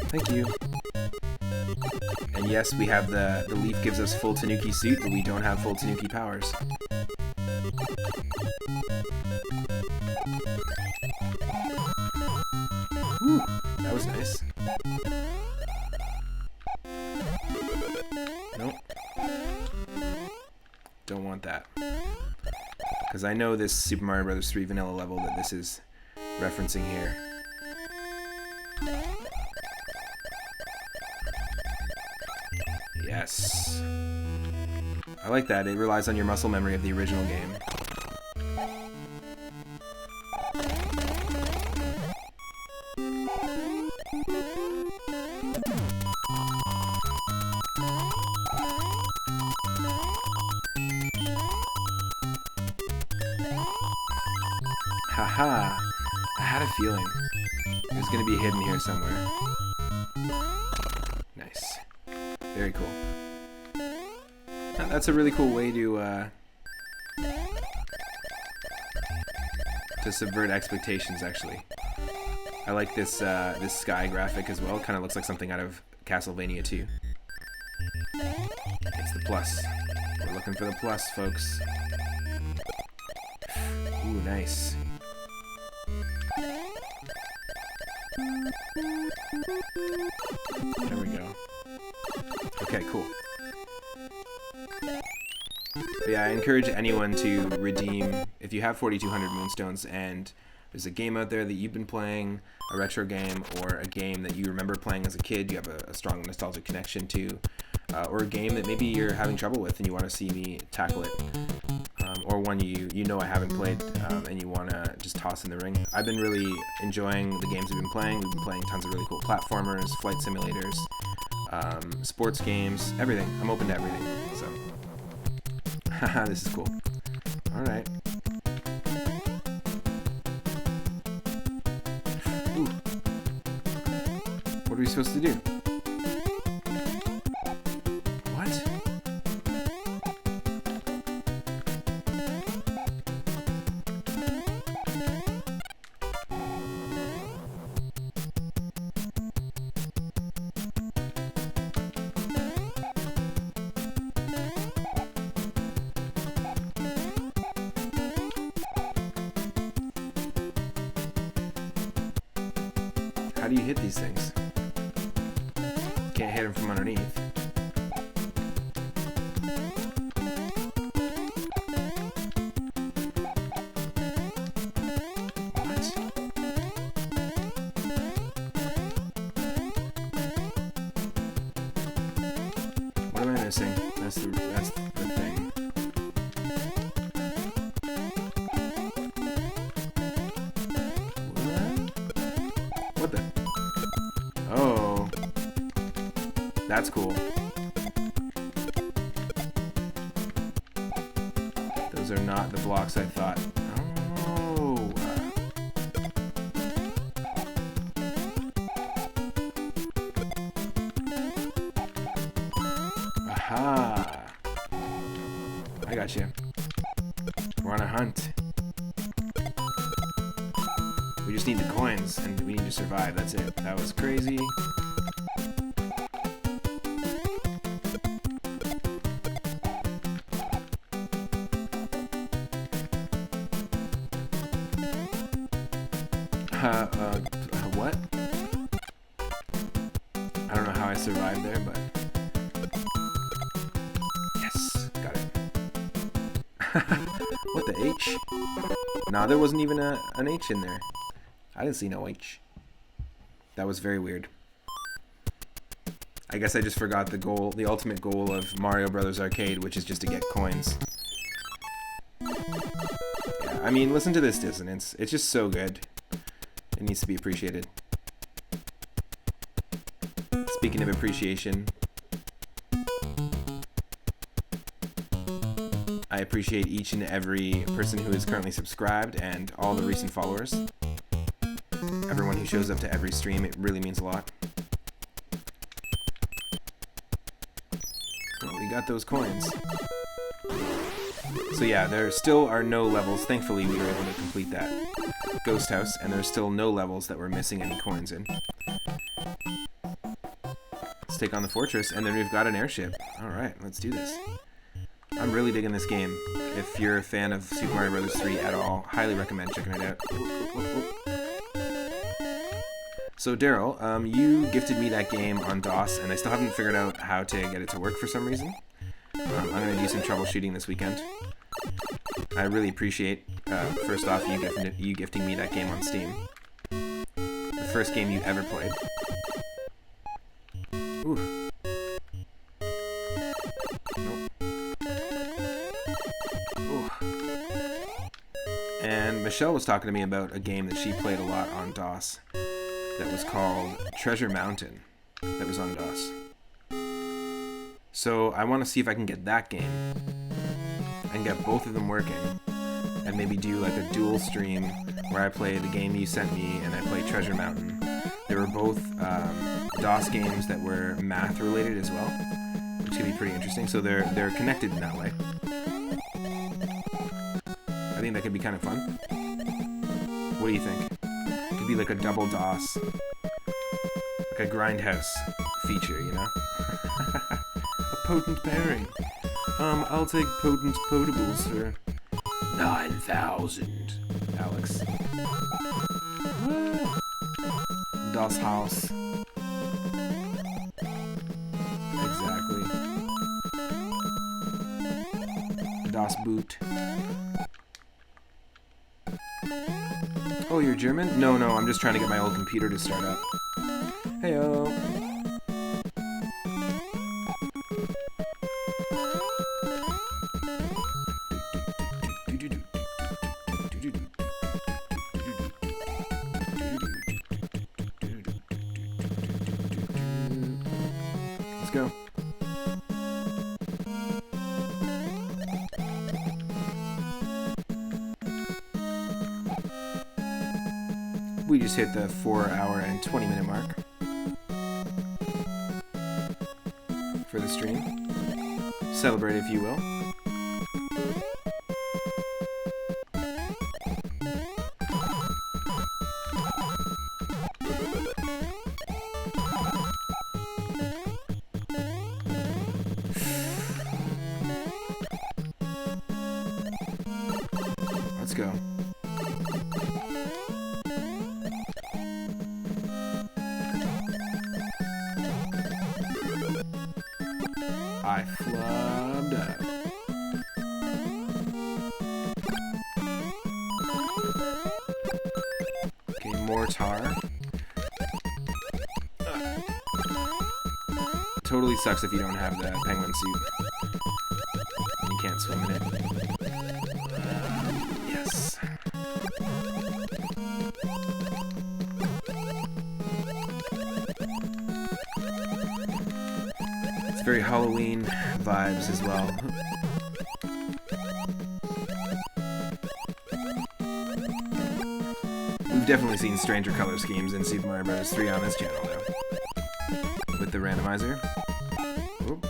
Thank you. And yes, we have the leaf gives us full Tanuki suit, but we don't have full Tanuki powers. Whew, that was nice. Nope. Don't want that. Because I know this Super Mario Bros. 3 vanilla level that this is referencing here. Yes. I like that. It relies on your muscle memory of the original game. Haha. I had a feeling it was going to be hidden here somewhere. Nice. Very cool. That's a really cool way to subvert expectations, actually. I like this this sky graphic as well. Kind of looks like something out of Castlevania 2. It's the plus. We're looking for the plus, folks. nice. There we go. Okay, cool. But yeah, I encourage anyone to redeem, if you have 4,200 Moonstones and there's a game out there that you've been playing, a retro game, or a game that you remember playing as a kid, you have a strong nostalgic connection to, or a game that maybe you're having trouble with and you want to see me tackle it, or one you know I haven't played and you want to just toss in the ring. I've been really enjoying the games we've been playing. We've been playing tons of really cool platformers, flight simulators, sports games, everything. I'm open to everything, so haha, this is cool. Alright. Ooh. What are we supposed to do? What? How do you hit these things? Can't hit them from underneath. What? What am I missing? That's the thing. What the? Oh, that's cool. Those are not the blocks I thought. Oh. Aha. I got you. We're on a hunt. We just need the coins, and we need to survive. That's it. That was crazy. What? I don't know how I survived there, but... Yes! Got it. What, the H? Nah, there wasn't even an H in there. I didn't see no H. That was very weird. I guess I just forgot the goal, the ultimate goal of Mario Brothers Arcade, which is just to get coins. Yeah, I mean, listen to this dissonance. It's just so good. It needs to be appreciated. Speaking of appreciation, I appreciate each and every person who is currently subscribed and all the recent followers. Everyone who shows up to every stream, it really means a lot. Well, we got those coins. So yeah, there still are no levels. Thankfully, we were able to complete that ghost house, and there's still no levels that we're missing any coins in. Let's take on the fortress, and then we've got an airship. Alright, let's do this. I'm really digging this game. If you're a fan of Super Mario Bros. 3 at all, highly recommend checking it out. So Daryl, you gifted me that game on DOS, and I still haven't figured out how to get it to work for some reason. I'm going to do some troubleshooting this weekend. I really appreciate, first off, you gifting me that game on Steam. The first game you ever played. Ooh. Nope. Ooh. And Michelle was talking to me about a game that she played a lot on DOS that was called Treasure Mountain, that was on DOS. So I want to see if I can get that game and get both of them working, and maybe do like a dual stream where I play the game you sent me and I play Treasure Mountain. They were both DOS games that were math related as well, which could be pretty interesting. So they're connected in that way. I think that could be kind of fun. What do you think? It could be like a double DOS, like a grindhouse feature, you know? A potent pairing. I'll take potent potables for 9,000. Alex. Das Haus. Exactly. Das Boot. Oh, you're German? No, I'm just trying to get my old computer to start up. Heyo. Let's go. We just hit the 4 hour and 20 minute mark for the stream. Celebrate if you will. Let's go. I flubbed out. Okay, more tar. Totally sucks if you don't have the penguin suit. And you can't swim in it. Yes. Very Halloween vibes as well. We've definitely seen stranger color schemes in Super Mario Bros. 3 on this channel, though. With the randomizer. Oop.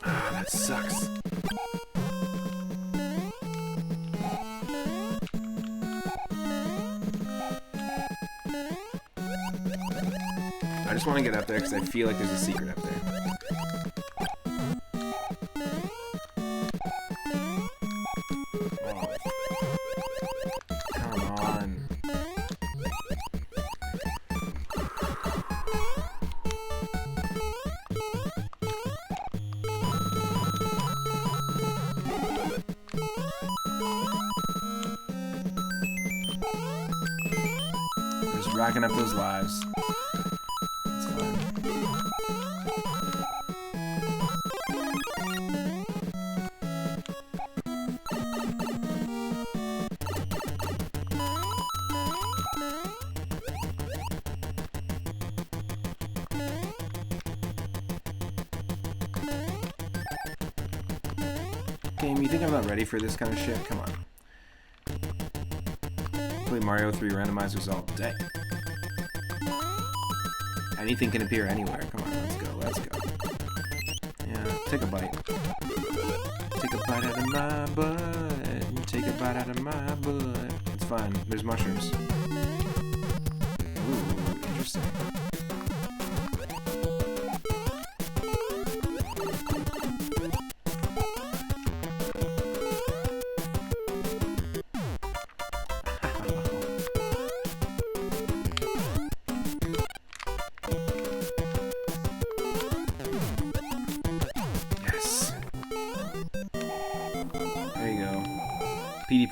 Ah, that sucks. I just want to get up there because I feel like there's a secret up there. Oh. Come on. Just racking up those lives. Game, you think I'm not ready for this kind of shit? Come on. Play Mario 3 randomizers all day. Anything can appear anywhere. Come on, let's go. Yeah, take a bite. Take a bite out of my butt. Take a bite out of my butt. It's fine. There's mushrooms. Ooh, interesting.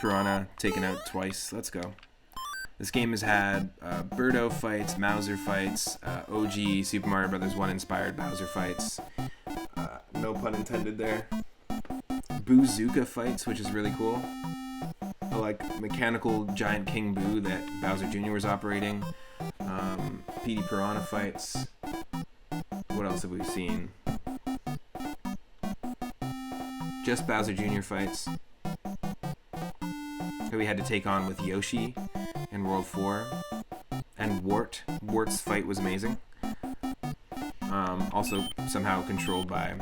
Piranha taken out twice. Let's go. This game has had Birdo fights, Mauser fights, OG Super Mario Bros. 1 inspired Bowser fights. No pun intended there. Boozuka fights, which is really cool. I like mechanical giant King Boo that Bowser Jr. was operating. PD Piranha fights. What else have we seen? Just Bowser Jr. fights. We had to take on with Yoshi in World 4, and Wart. Wart's fight was amazing. Also somehow controlled by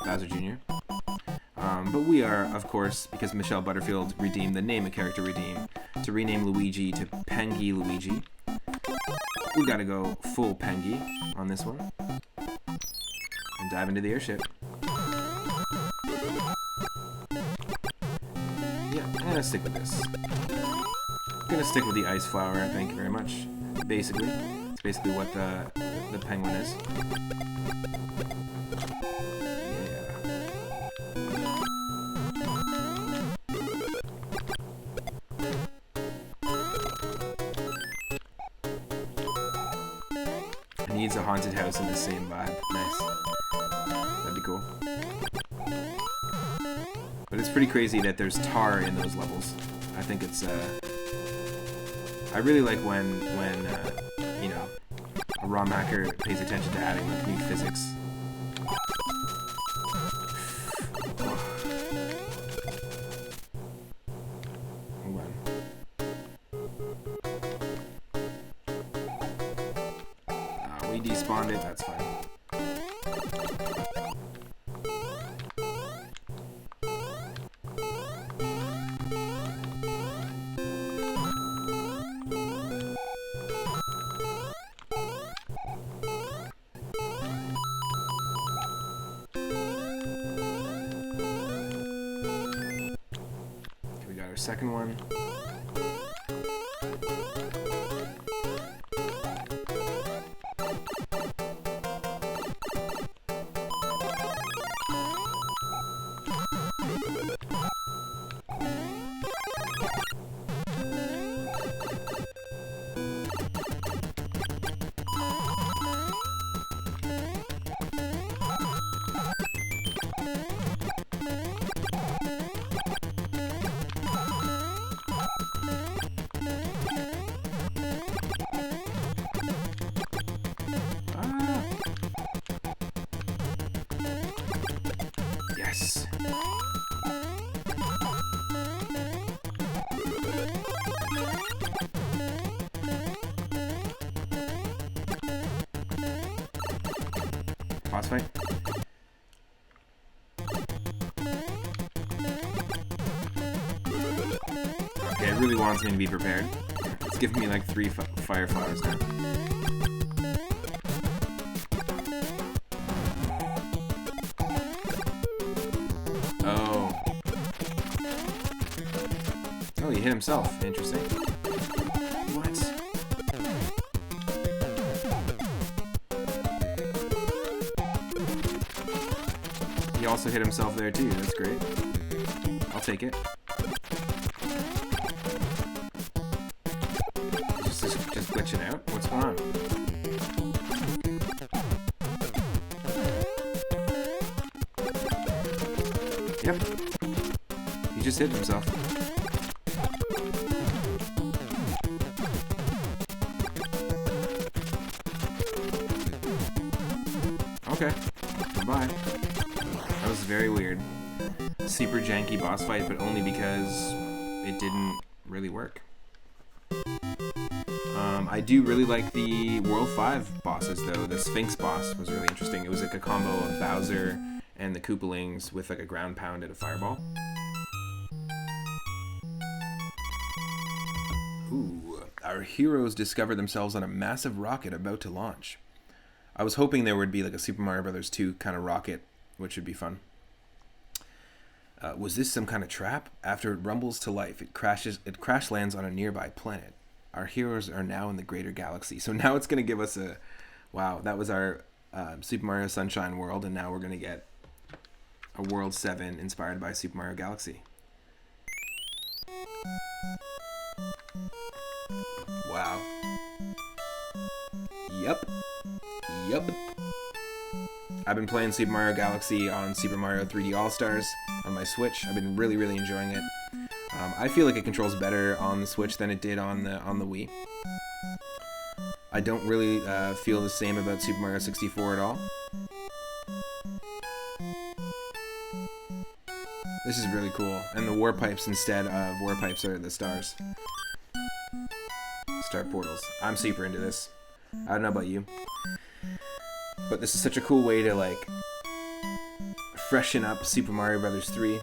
Bowser Jr. But we are, of course, because Michelle Butterfield redeemed the name a character redeem to rename Luigi to Pengy Luigi. We gotta go full Pengy on this one. Dive into the airship. Yeah, I'm gonna stick with this. I'm gonna stick with the ice flower, thank you very much. Basically. It's basically what the penguin is. Yeah. Needs a haunted house in the same vibe. Nice. That'd be cool. But it's pretty crazy that there's tar in those levels. I think it's I really like when you know, a ROM hacker pays attention to adding like new physics. Hold on. We despawned it, that's fine. Second one. Yes. Boss fight. Okay, it really wants me to be prepared. It's giving me like 3 fire flowers now. Oh, he hit himself. Interesting. What? He also hit himself there too. That's great. I'll take it. Just glitching out? What's going on? Yep. He just hit himself. Okay. Bye. That was very weird. Super janky boss fight, but only because it didn't really work. I do really like the World 5 bosses, though. The Sphinx boss was really interesting. It was like a combo of Bowser and the Koopalings with like a ground pound and a fireball. Ooh. Our heroes discover themselves on a massive rocket about to launch. I was hoping there would be like a Super Mario Bros. 2 kind of rocket, which would be fun. Was this some kind of trap? After it rumbles to life, it crash lands on a nearby planet. Our heroes are now in the greater galaxy. So now it's going to give us a... Wow, that was our Super Mario Sunshine world, and now we're going to get a World 7 inspired by Super Mario Galaxy. Wow. Yep. I've been playing Super Mario Galaxy on Super Mario 3D All-Stars on my Switch. I've been really enjoying it. I feel like it controls better on the Switch than it did on the Wii. I don't really feel the same about Super Mario 64 at all. This is really cool. And the war pipes instead of war pipes are the stars. Star portals. I'm super into this. I don't know about you. But this is such a cool way to like freshen up Super Mario Bros. 3.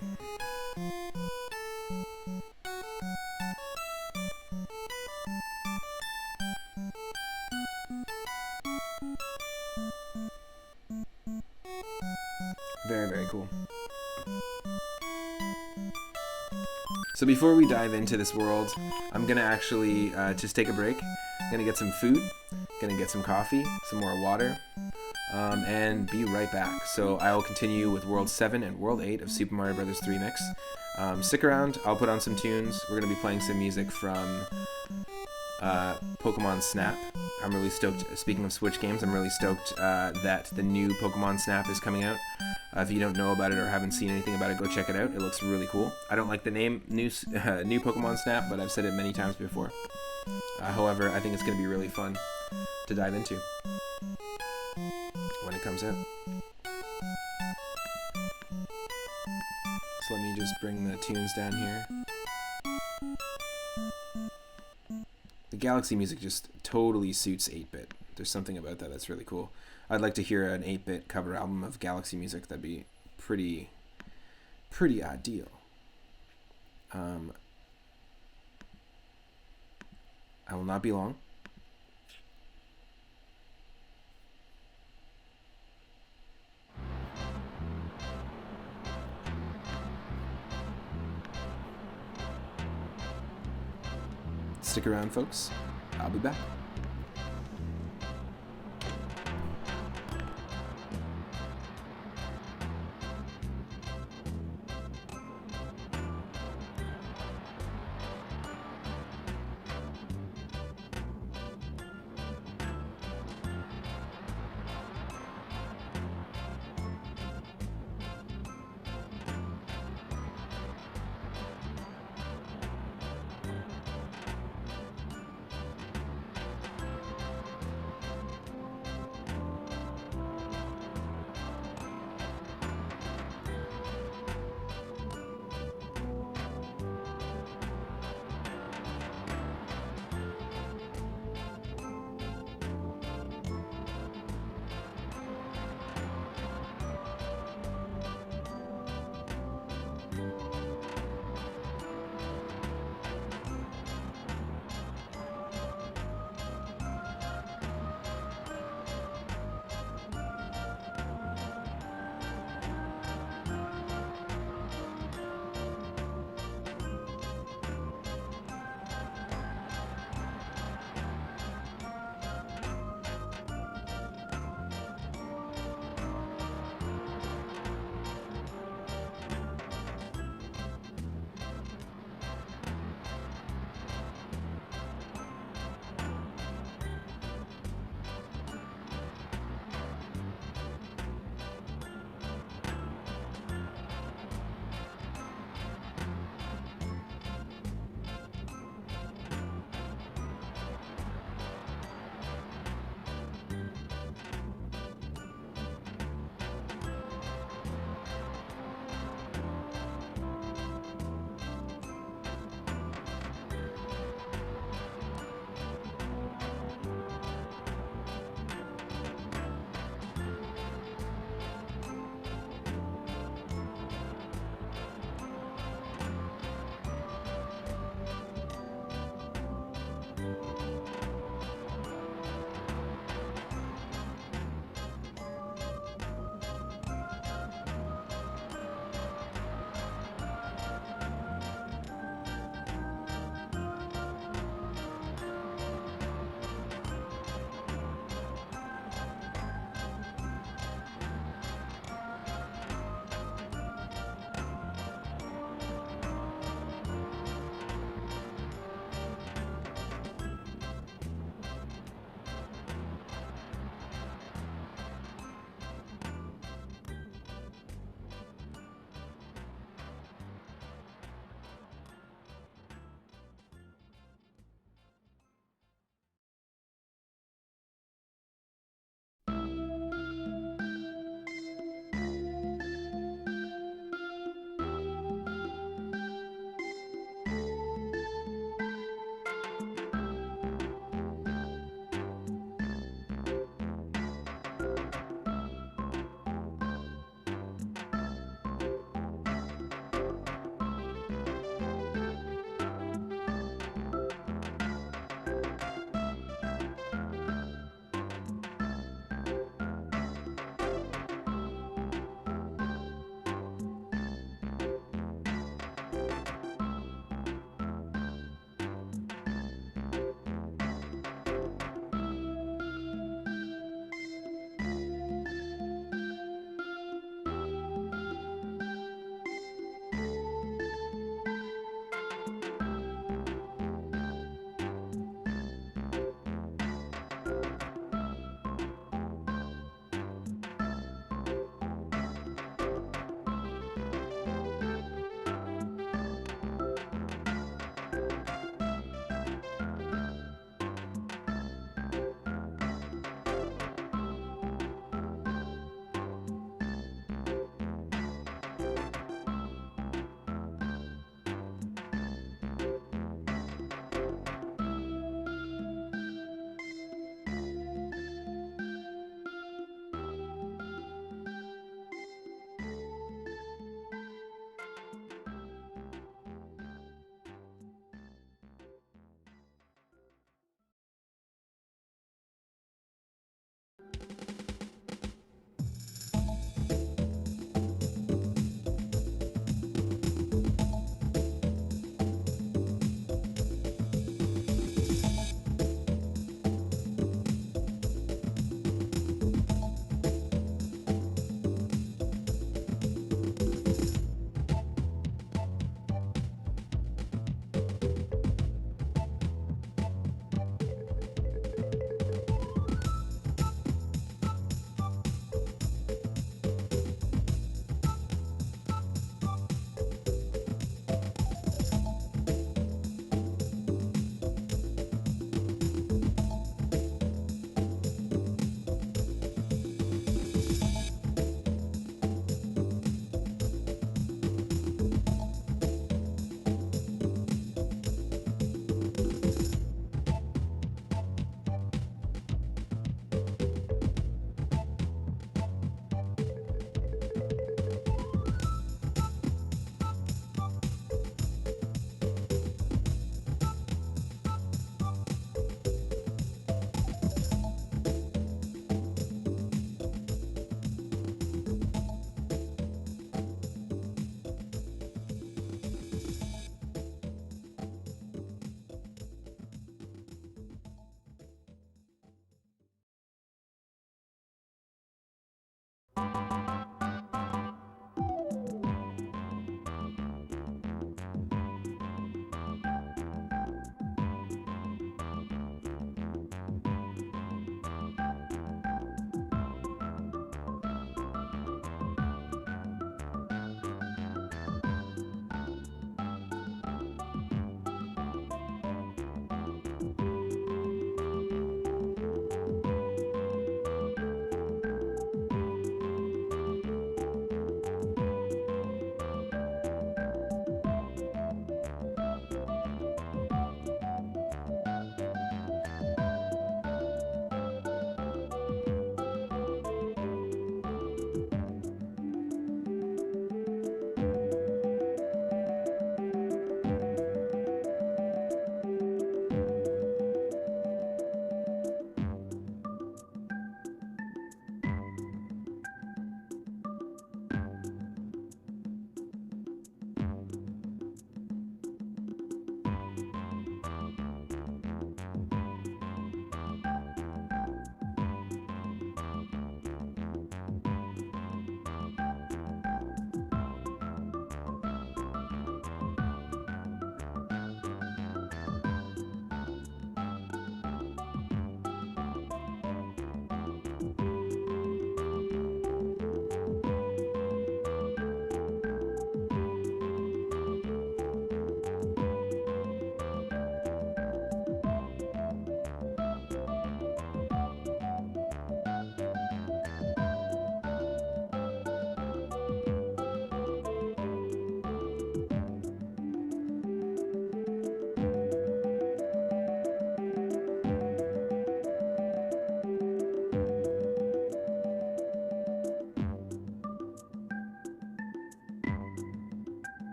Very, very cool. So before we dive into this world, I'm gonna actually just take a break. I'm gonna get some food, gonna get some coffee, some more water, and be right back. So I'll continue with World 7 and World 8 of Super Mario Bros. 3 Mix. Stick around, I'll put on some tunes. We're gonna be playing some music from Pokemon Snap. I'm really stoked. Speaking of Switch games, I'm really stoked that the new Pokemon Snap is coming out. If you don't know about it or haven't seen anything about it, go check it out. It looks really cool. I don't like the name new Pokemon Snap, but I've said it many times before. However, I think it's going to be really fun to dive into when it comes out. So let me just bring the tunes down here. The Galaxy music just totally suits 8-bit. There's something about that that's really cool. I'd like to hear an 8-bit cover album of Galaxy music. That'd be pretty ideal. I will not be long. Stick around, folks. I'll be back.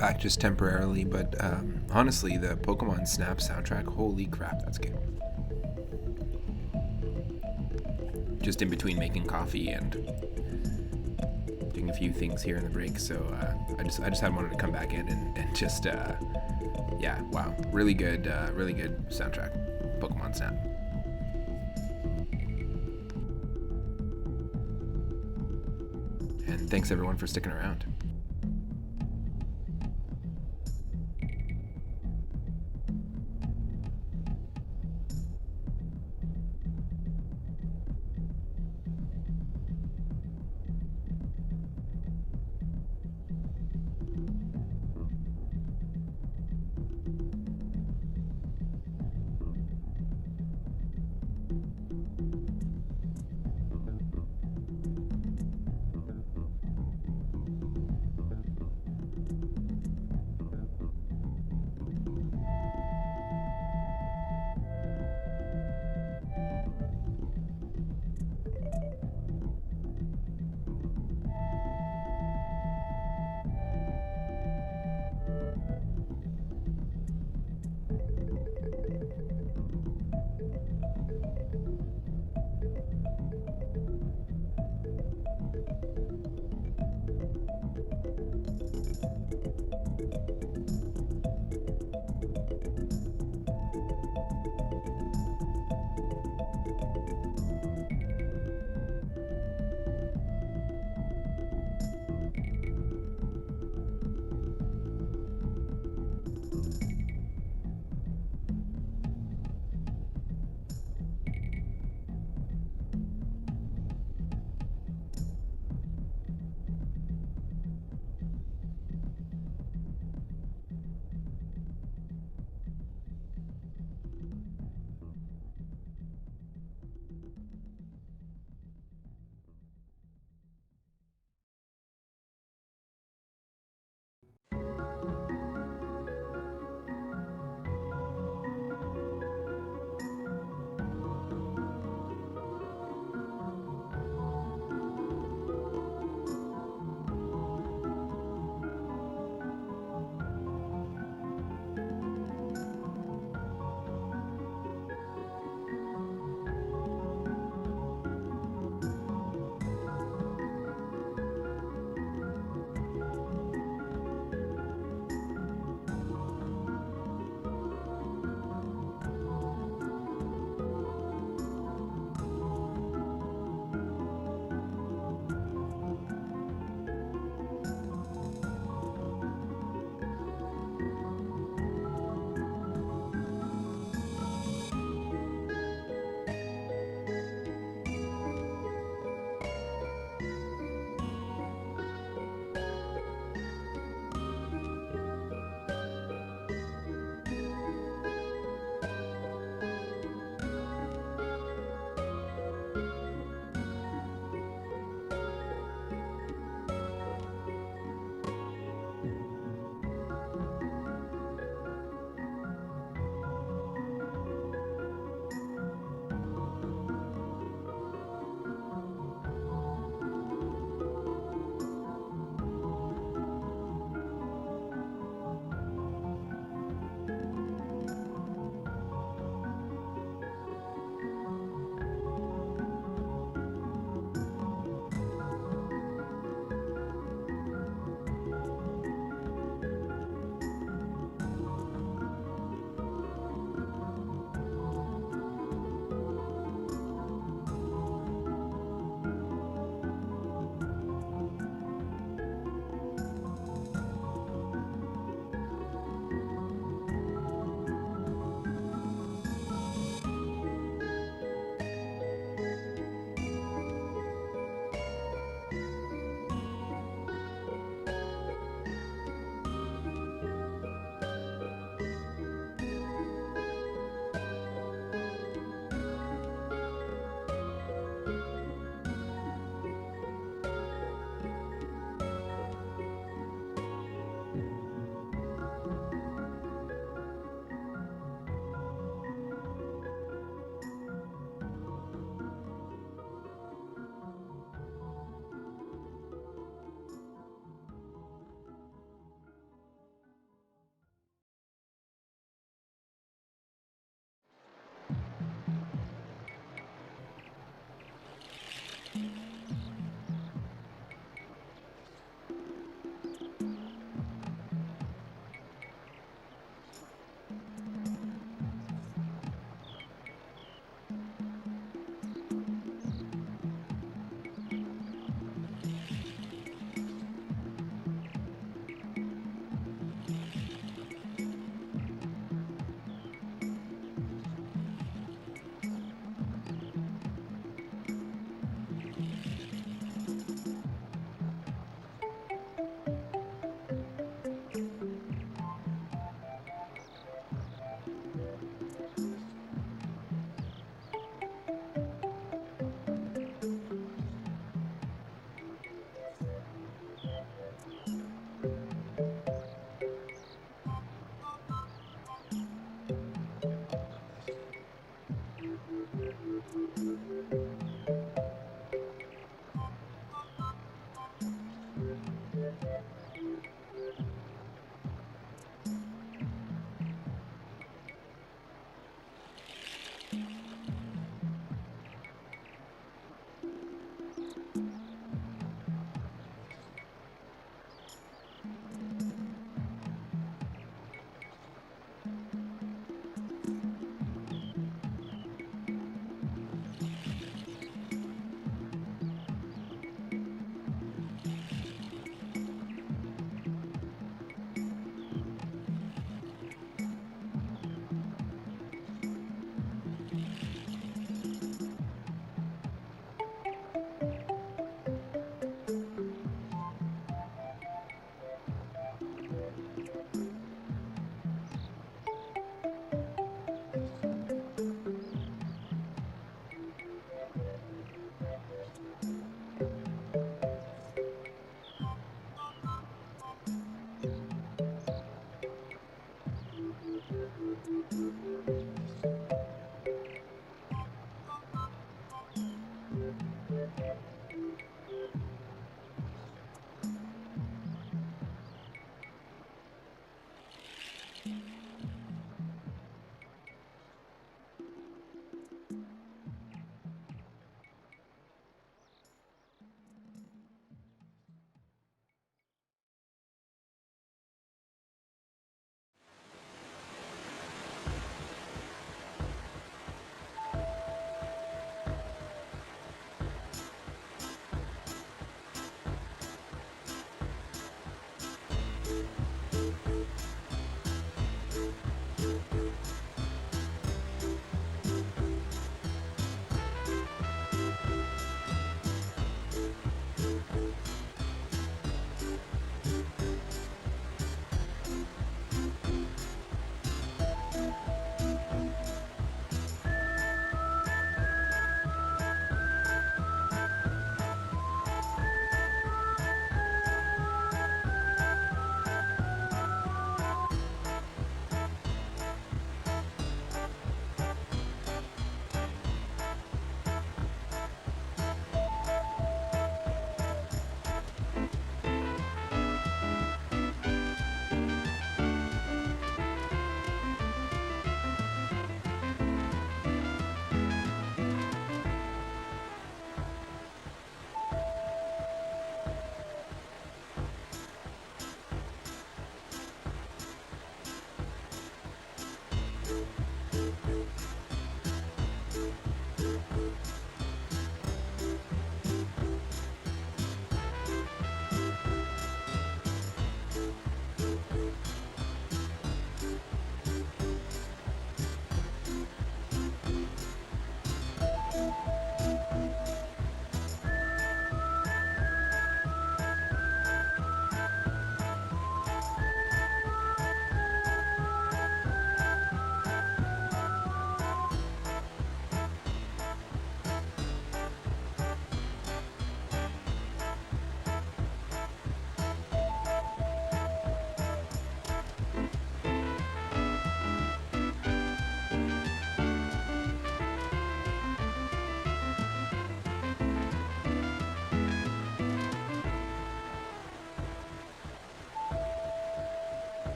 back just temporarily, but honestly, the Pokemon Snap soundtrack, holy crap, that's good. Just in between making coffee and doing a few things here in the break, so I just had wanted to come back in and just yeah, wow, really good soundtrack, Pokemon Snap. And thanks everyone for sticking around.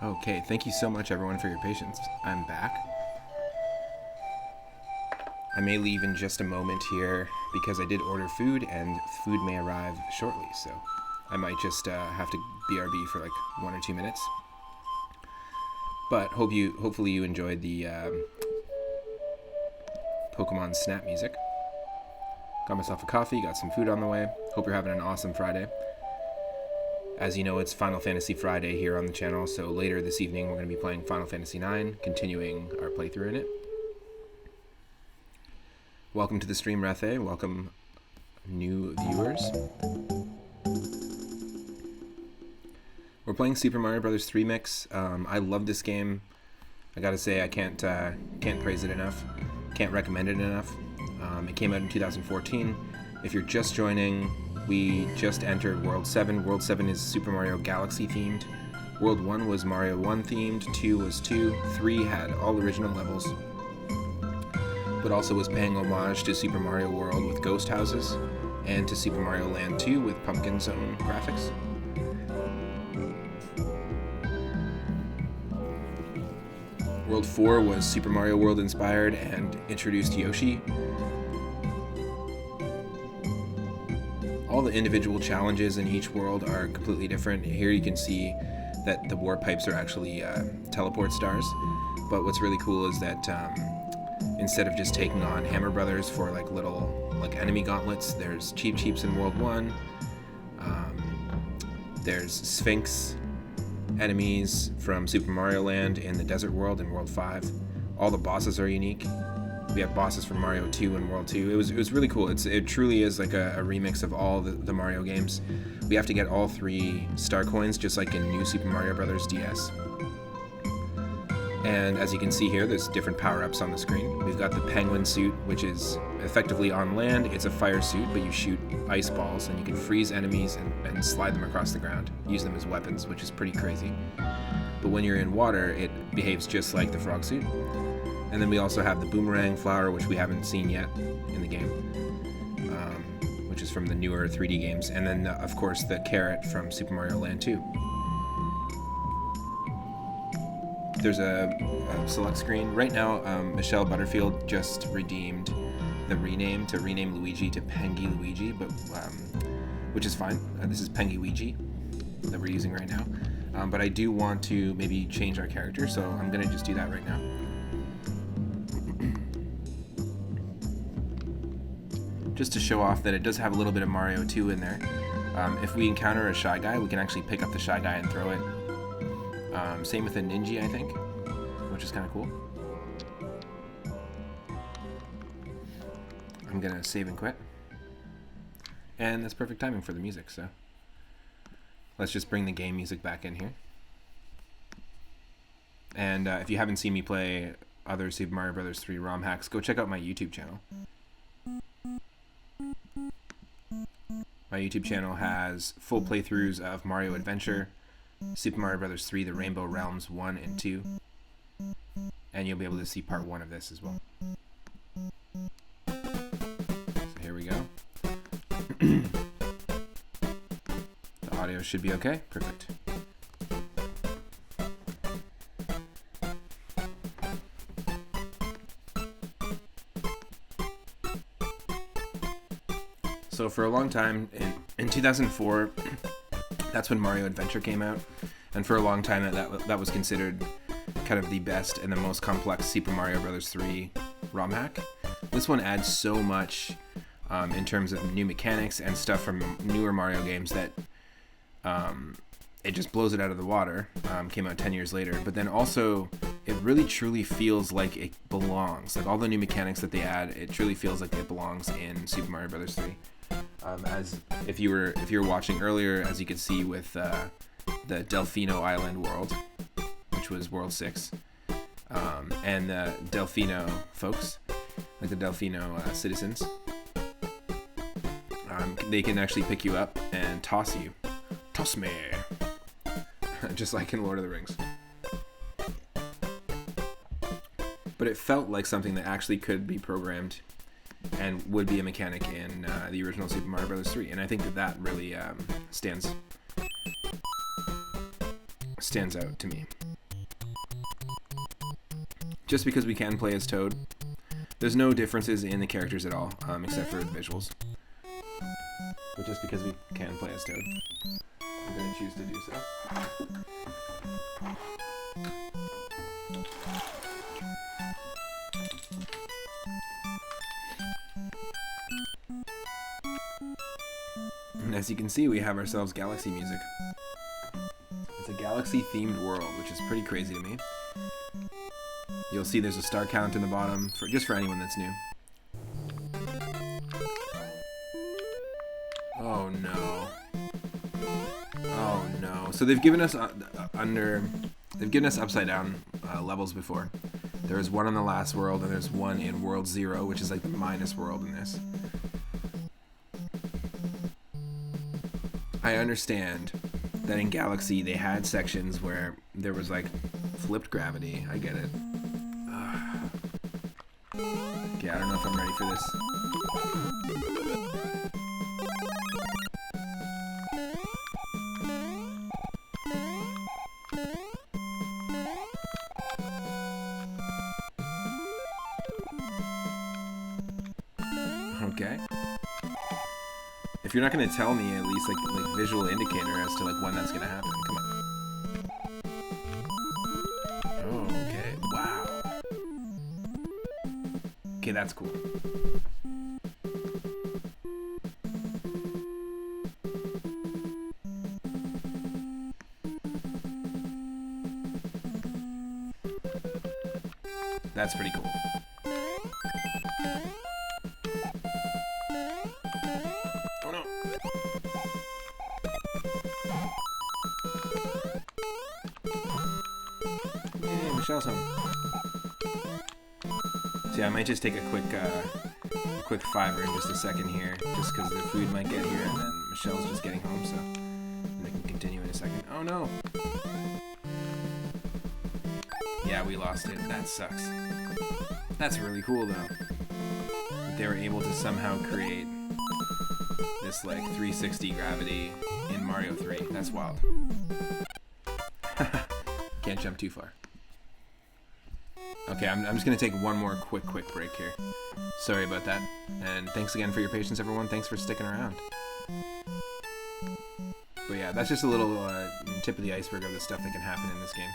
Okay, thank you so much everyone for your patience. I'm back. I may leave in just a moment here because I did order food and food may arrive shortly, so I might just have to BRB for like 1 or 2 minutes. But hopefully you enjoyed the Pokemon Snap music. Got myself a coffee, got some food on the way. Hope you're having an awesome Friday. As you know, it's Final Fantasy Friday here on the channel, so later this evening we're going to be playing Final Fantasy IX, continuing our playthrough in it. Welcome to the stream, Rethe. Welcome, new viewers. We're playing Super Mario Bros. 3 Mix. I love this game. I gotta say, I can't praise it enough. Can't recommend it enough. It came out in 2014. If you're just joining, we just entered World 7. World 7 is Super Mario Galaxy themed. World 1 was Mario 1 themed, 2 was 2, 3 had all original levels, but also was paying homage to Super Mario World with ghost houses, and to Super Mario Land 2 with Pumpkin Zone graphics. World 4 was Super Mario World inspired and introduced Yoshi. All the individual challenges in each world are completely different. Here you can see that the warp pipes are actually teleport stars, but what's really cool is that instead of just taking on Hammer Brothers for like little enemy gauntlets, there's Cheep Cheeps in World 1, there's Sphinx enemies from Super Mario Land in the Desert World in World 5. All the bosses are unique. We have bosses from Mario 2 and World 2. It was really cool. It truly is like a remix of all the Mario games. We have to get all 3 star coins, just like in New Super Mario Bros. DS. And as you can see here, there's different power-ups on the screen. We've got the penguin suit, which is effectively on land. It's a fire suit, but you shoot ice balls, and you can freeze enemies and slide them across the ground. Use them as weapons, which is pretty crazy. But when you're in water, it behaves just like the frog suit. And then we also have the Boomerang Flower, which we haven't seen yet in the game, which is from the newer 3D games. And then, of course, the carrot from Super Mario Land 2. There's a select screen. Right now, Michelle Butterfield just redeemed the rename to rename Luigi to Pengy Luigi, but which is fine. This is Pengy Luigi that we're using right now. But I do want to maybe change our character, so I'm going to just do that right now. Just to show off that it does have a little bit of Mario 2 in there. If we encounter a Shy Guy, we can actually pick up the Shy Guy and throw it. Same with a Ninja, I think, which is kind of cool. I'm gonna save and quit. And that's perfect timing for the music, so let's just bring the game music back in here. And if you haven't seen me play other Super Mario Bros. 3 ROM hacks, go check out my YouTube channel. My YouTube channel has full playthroughs of Mario Adventure, Super Mario Bros. 3, The Rainbow Realms 1 and 2, and you'll be able to see part 1 of this as well. So here we go. The audio should be okay. Perfect. So for a long time, in 2004, that's when Mario Adventure came out, and for a long time that was considered kind of the best and the most complex Super Mario Bros. 3 ROM hack. This one adds so much in terms of new mechanics and stuff from newer Mario games that it just blows it out of the water. Came out 10 years later, but then also it really truly feels like it belongs. Like all the new mechanics that they add, it truly feels like it belongs in Super Mario Bros. 3. As if you were watching earlier, as you could see with the Delfino Island world, which was World 6, and the Delfino folks, like the Delfino citizens, they can actually pick you up and toss you. Toss me! Just like in Lord of the Rings. But it felt like something that actually could be programmed and would be a mechanic in the original Super Mario Bros. 3, and I think that really stands stands out to me. Just because we can play as Toad, there's no differences in the characters at all, except for the visuals. But just because we can play as Toad, I'm going to choose to do so. And as you can see, we have ourselves galaxy music. It's a galaxy-themed world, which is pretty crazy to me. You'll see there's a star count in the bottom, just for anyone that's new. Oh no. Oh no. So they've given us they've given us upside down levels before. There was one on the last world, and there's one in World 0, which is like the minus world in this. I understand that in Galaxy they had sections where there was like flipped gravity. I get it. Okay, I don't know if I'm ready for this. Okay. If you're not going to tell me at least like visual indicator as to like when that's going to happen, come on. Oh, okay. Wow. Okay, that's cool. That's pretty cool. Oh no. Yay, Michelle's home. So yeah, I might just take a quick fiver in just a second here, just because the food might get here, and then Michelle's just getting home, so I can continue in a second. Oh no! Yeah, we lost it. That sucks. That's really cool, though. That they were able to somehow create this, like, 360 gravity in Mario 3. That's wild. Can't jump too far. Okay, I'm just going to take one more quick break here. Sorry about that. And thanks again for your patience, everyone. Thanks for sticking around. But yeah, that's just a little tip of the iceberg of the stuff that can happen in this game.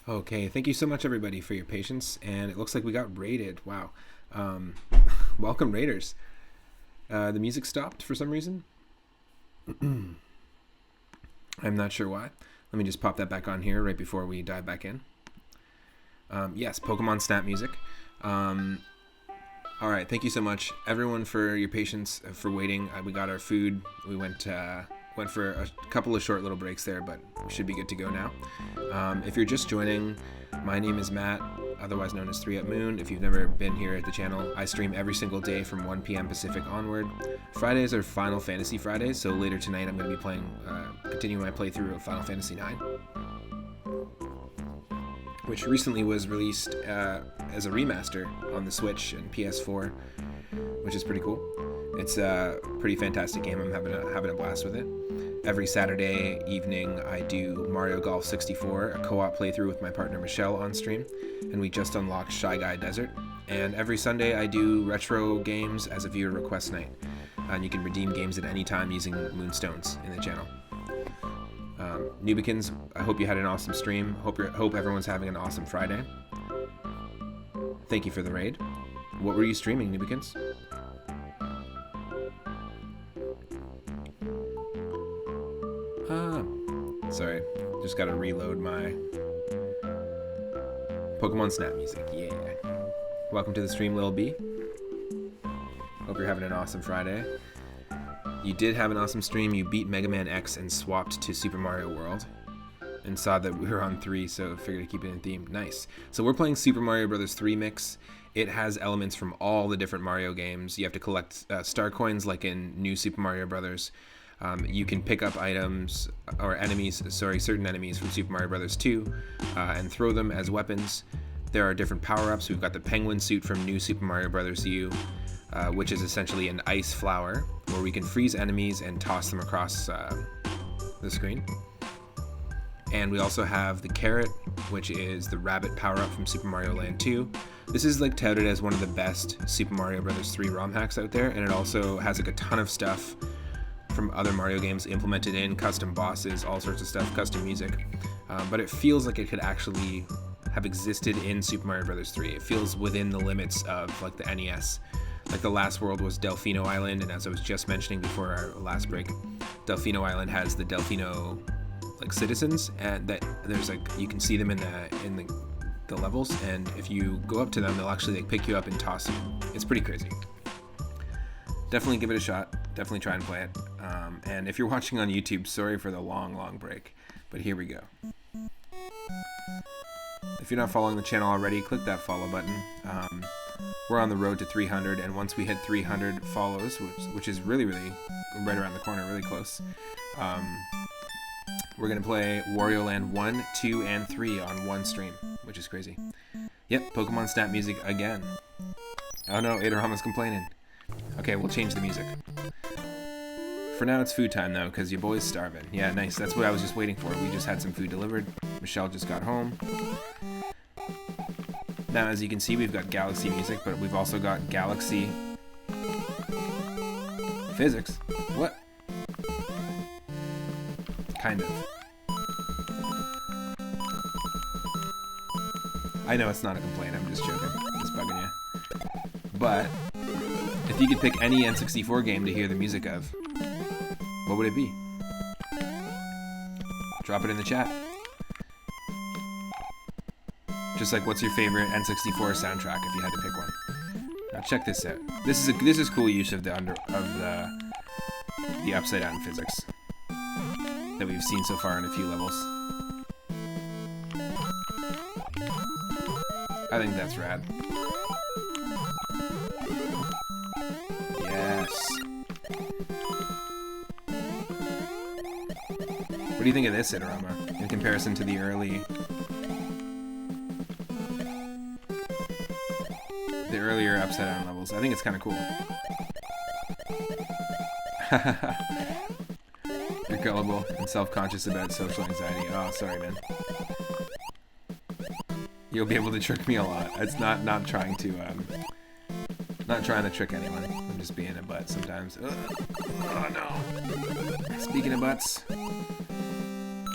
Okay, thank you so much, everybody, for your patience. And it looks like we got raided. Wow. Welcome, raiders. The music stopped for some reason. I'm not sure why. Let me just pop that back on here right before we dive back in. Yes, Pokemon Snap music. All right, thank you so much, everyone, for your patience, for waiting. We got our food. We went for a couple of short little breaks there, but we should be good to go now. If you're just joining, my name is Matt, otherwise known as 3 Up Moon. If you've never been here at the channel, I stream every single day from 1 p.m. Pacific onward. Fridays are Final Fantasy Fridays, so later tonight I'm going to be playing, continuing my playthrough of Final Fantasy IX, which recently was released as a remaster on the Switch and PS4, which is pretty cool. It's a pretty fantastic game. I'm having a blast with it. Every Saturday evening, I do Mario Golf 64, a co-op playthrough with my partner Michelle on stream, and we just unlocked Shy Guy Desert. And every Sunday, I do retro games as a viewer request night, and you can redeem games at any time using Moonstones in the channel. Newbikins, I hope you had an awesome stream. Hope everyone's having an awesome Friday. Thank you for the raid. What were you streaming, Newbikins? Sorry, just gotta reload my Pokemon Snap music. Yeah. Welcome to the stream, Lil B. Hope you're having an awesome Friday. You did have an awesome stream. You beat Mega Man X and swapped to Super Mario World, and saw that we were on 3, so figured to keep it in theme. Nice. So we're playing Super Mario Bros. 3 Mix. It has elements from all the different Mario games. You have to collect star coins like in New Super Mario Bros. You can pick up items or certain enemies from Super Mario Bros. 2 and throw them as weapons. There are different power-ups. We've got the penguin suit from New Super Mario Bros. U, which is essentially an ice flower where we can freeze enemies and toss them across the screen. And we also have the carrot, which is the rabbit power-up from Super Mario Land 2. This is like touted as one of the best Super Mario Bros. 3 ROM hacks out there, and it also has like a ton of stuff from other Mario games implemented in, custom bosses, all sorts of stuff, custom music. But it feels like it could actually have existed in Super Mario Bros. 3. It feels within the limits of like the NES. Like the last world was Delfino Island, and as I was just mentioning before our last break, Delfino Island has the Delfino like citizens, and that there's like you can see them in the levels, and if you go up to them, they'll actually like pick you up and toss you. It's pretty crazy. Definitely give it a shot. Definitely try and play it. And if you're watching on YouTube, sorry for the long break, but here we go. If you're not following the channel already, click that follow button. We're on the road to 300, and once we hit 300 follows, which is really right around the corner, really close, we're going to play Wario Land 1, 2, and 3 on one stream, which is crazy. Yep, Pokemon Snap music again. Oh no, Adorama's complaining. Okay, we'll change the music. For now, it's food time, though, because your boy's starving. Yeah, nice. That's what I was just waiting for. We just had some food delivered. Michelle just got home. Now, as you can see, we've got Galaxy music, but we've also got Galaxy Physics. What? Kind of. I know it's not a complaint. I'm just joking. Just bugging you. But if you could pick any N64 game to hear the music of, what would it be? Drop it in the chat. Just like, what's your favorite N64 soundtrack if you had to pick one? Now check this out. This is cool use of the upside down physics that we've seen so far in a few levels. I think that's rad. Yes. What do you think of this, Adorama, in comparison to the earlier upside down levels? I think it's kind of cool. You're gullible and self-conscious about social anxiety. Oh, sorry, man. You'll be able to trick me a lot. It's not trying to trick anyone. I'm just being a butt sometimes. Ugh. Oh no. Speaking of butts,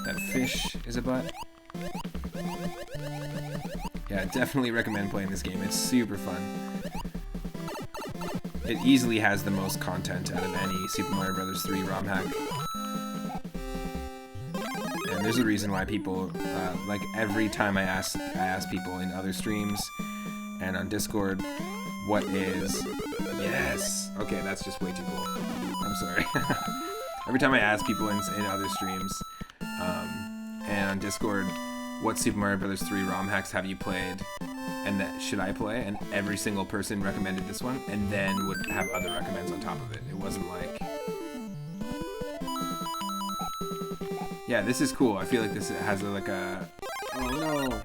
that fish is a butt. Yeah, definitely recommend playing this game. It's super fun. It easily has the most content out of any Super Mario Bros. 3 ROM hack. And there's a reason why people, like every time I ask people in other streams and on Discord, what is... Yes! Okay, that's just way too cool. I'm sorry. Every time I ask people in other streams and on Discord, what Super Mario Bros. 3 ROM hacks have you played and that should I play? And every single person recommended this one and then would have other recommends on top of it. It wasn't like... Yeah, this is cool. I feel like this has like a... Oh no!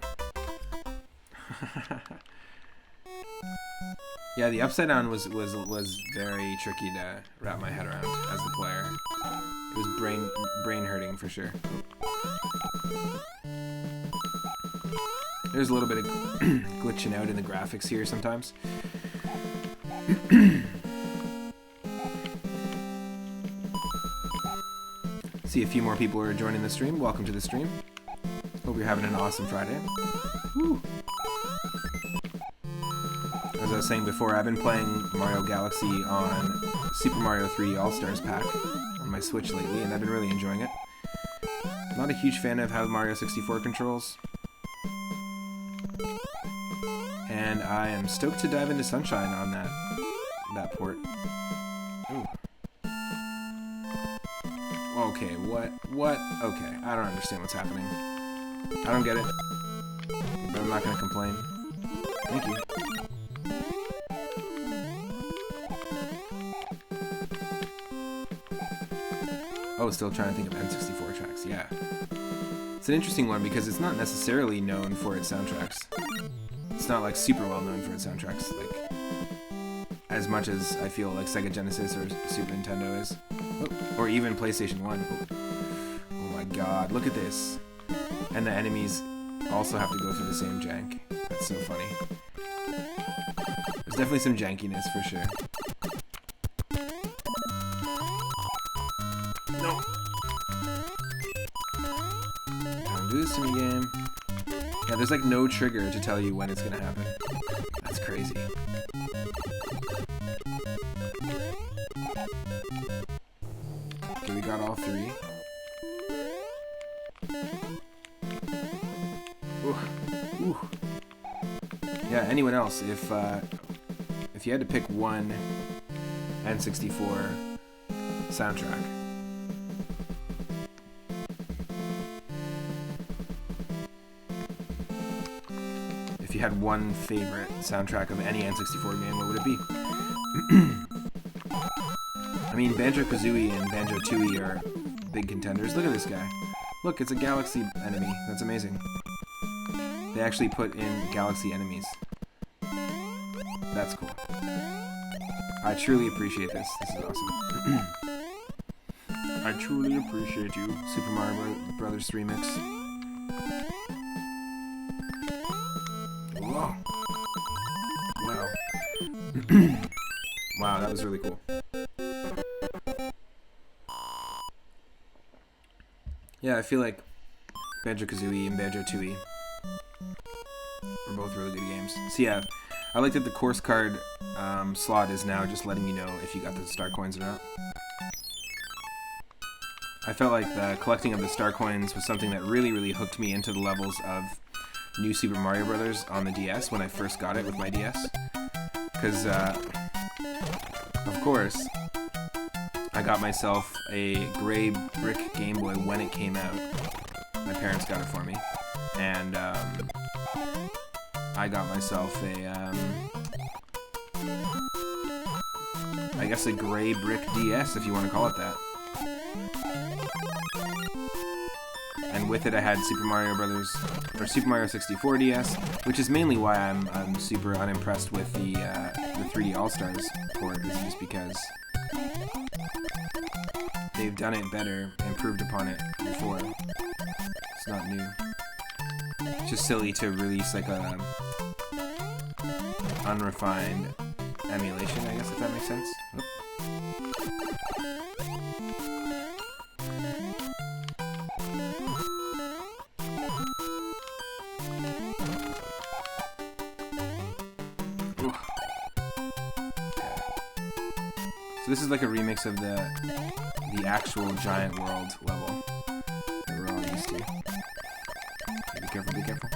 Yeah, the upside down was very tricky to wrap my head around as the player. It was brain hurting for sure. There's a little bit of glitching out in the graphics here sometimes. See a few more people are joining the stream. Welcome to the stream. Hope you're having an awesome Friday. Woo. As I was saying before, I've been playing Mario Galaxy on Super Mario 3 All-Stars pack on my Switch lately, and I've been really enjoying it. I'm not a huge fan of how Mario 64 controls. And I am stoked to dive into Sunshine on that port. Ooh. Okay, what? Okay, I don't understand what's happening. I don't get it. But I'm not gonna complain. Thank you. Oh, still trying to think of N64 tracks, yeah. It's an interesting one because it's not necessarily known for its soundtracks. It's not like super well known for its soundtracks, like as much as I feel like Sega Genesis or Super Nintendo is. Oh, or even PlayStation 1. Oh my god, look at this. And the enemies also have to go through the same jank. That's so funny. There's definitely some jankiness for sure. No! Don't do this to me, game. Yeah, there's like no trigger to tell you when it's gonna happen. That's crazy. Okay, we got all three. Ooh. Ooh. Yeah, anyone else, if you had to pick one N64 soundtrack, if you had one favorite soundtrack of any N64 game, what would it be? I mean, Banjo-Kazooie and Banjo-Tooie are big contenders. Look at this guy. Look, it's a Galaxy enemy. That's amazing. They actually put in Galaxy enemies. That's cool. I truly appreciate this. This is awesome. I truly appreciate you, Super Mario Brothers Remix. Whoa. Wow. Wow, that was really cool. Yeah, I feel like Banjo-Kazooie and Banjo-Tooie are both really good games. So yeah, I like that the course card slot is now just letting you know if you got the star coins or not. I felt like the collecting of the star coins was something that really, really hooked me into the levels of New Super Mario Bros. On the DS when I first got it with my DS. Because, of course, I got myself a gray brick Game Boy when it came out. My parents got it for me. And, I got myself a, I guess a gray brick DS, if you want to call it that. And with it I had Super Mario Brothers, or Super Mario 64 DS, which is mainly why I'm super unimpressed with the 3D All-Stars port, is just because they've done it better, improved upon it before. It's not new. It's just silly to release like a unrefined emulation, I guess, if that makes sense. Oop. this is like a remix of the actual Giant World level that we're all used to. Okay, be careful, be careful.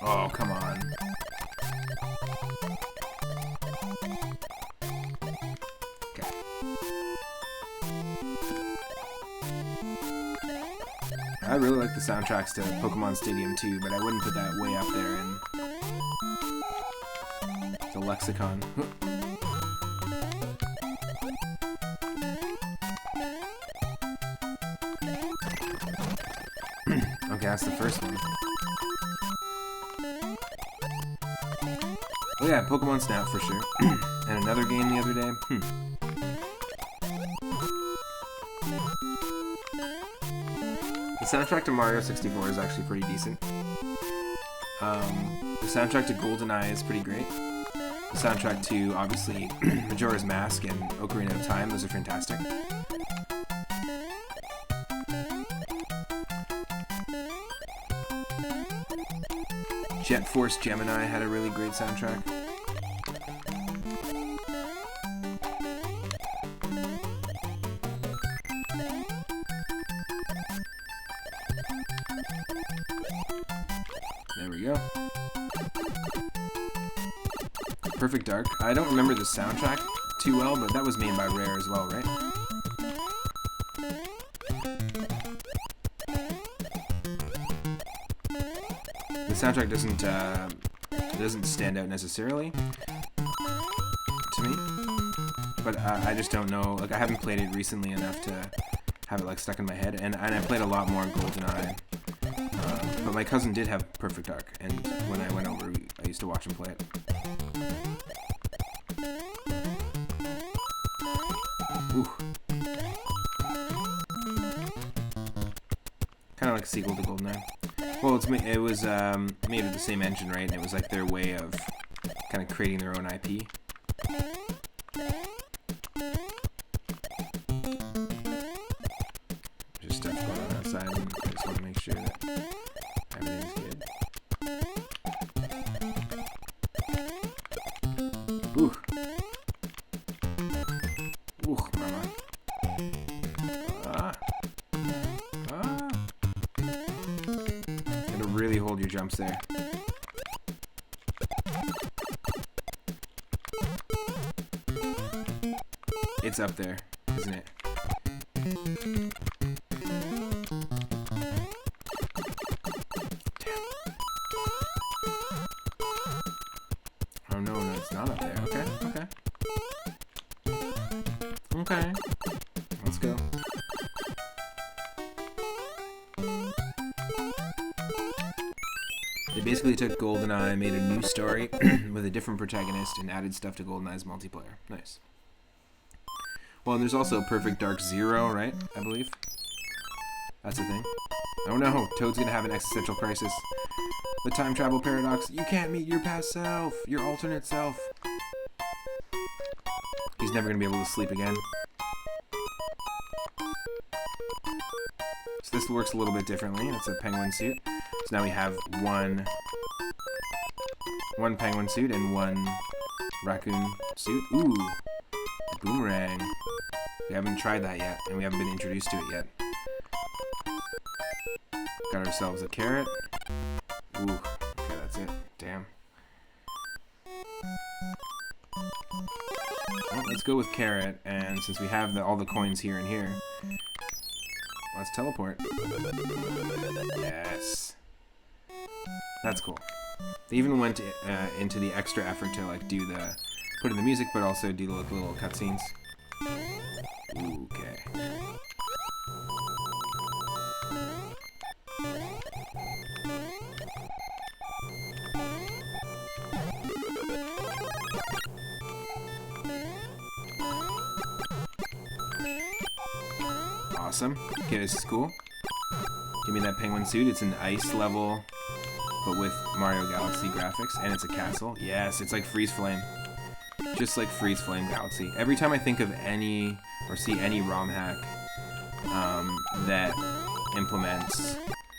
Oh, come on. Okay. I really like the soundtracks to Pokemon Stadium 2, but I wouldn't put that way up there in the lexicon. Okay, that's the first one. Oh yeah, Pokemon Snap for sure. And another game the other day. The soundtrack to Mario 64 is actually pretty decent. The soundtrack to GoldenEye is pretty great. The soundtrack to, obviously, Majora's Mask and Ocarina of Time, those are fantastic. Jet Force Gemini had a really great soundtrack. There we go. Perfect Dark. I don't remember the soundtrack too well, but that was made by Rare as well, right? The soundtrack doesn't stand out necessarily to me, but I just don't know. Like, I haven't played it recently enough to have it like stuck in my head, and I played a lot more GoldenEye. But my cousin did have Perfect Dark, and when I went over, I used to watch him play it. Ooh. Kind of like a sequel to GoldenEye. Well, it was made with the same engine, right? And it was like their way of kind of creating their own IP. Just stuff going on outside, and I just want to make sure that everything's good. Ooh. Ooh, mama. Gotta really hold your jumps there. It's up there, isn't it? Oh no, it's not up there. Okay. Let's go. They basically took GoldenEye, made a new story with a different protagonist, and added stuff to GoldenEye's multiplayer. Nice. Well, and there's also Perfect Dark Zero, right? I believe. That's a thing. Oh no, Toad's gonna have an existential crisis. The time travel paradox. You can't meet your past self, your alternate self. He's never gonna be able to sleep again. So this works a little bit differently. It's a penguin suit. So now we have one penguin suit and one raccoon suit. Ooh, a boomerang. We haven't tried that yet, and we haven't been introduced to it yet. Got ourselves a carrot. Ooh, okay, that's it. Damn. Well, let's go with carrot, and since we have all the coins here and here, let's teleport. Yes. That's cool. They even went into the extra effort to like put in the music, but also do the little cutscenes. Okay. Awesome. Okay, this is cool. Give me that penguin suit. It's an ice level, but with Mario Galaxy graphics, and it's a castle. Yes, it's like Freeze Flame. Just like Freeze Flame Galaxy. Every time I think of any, or see any ROM hack that implements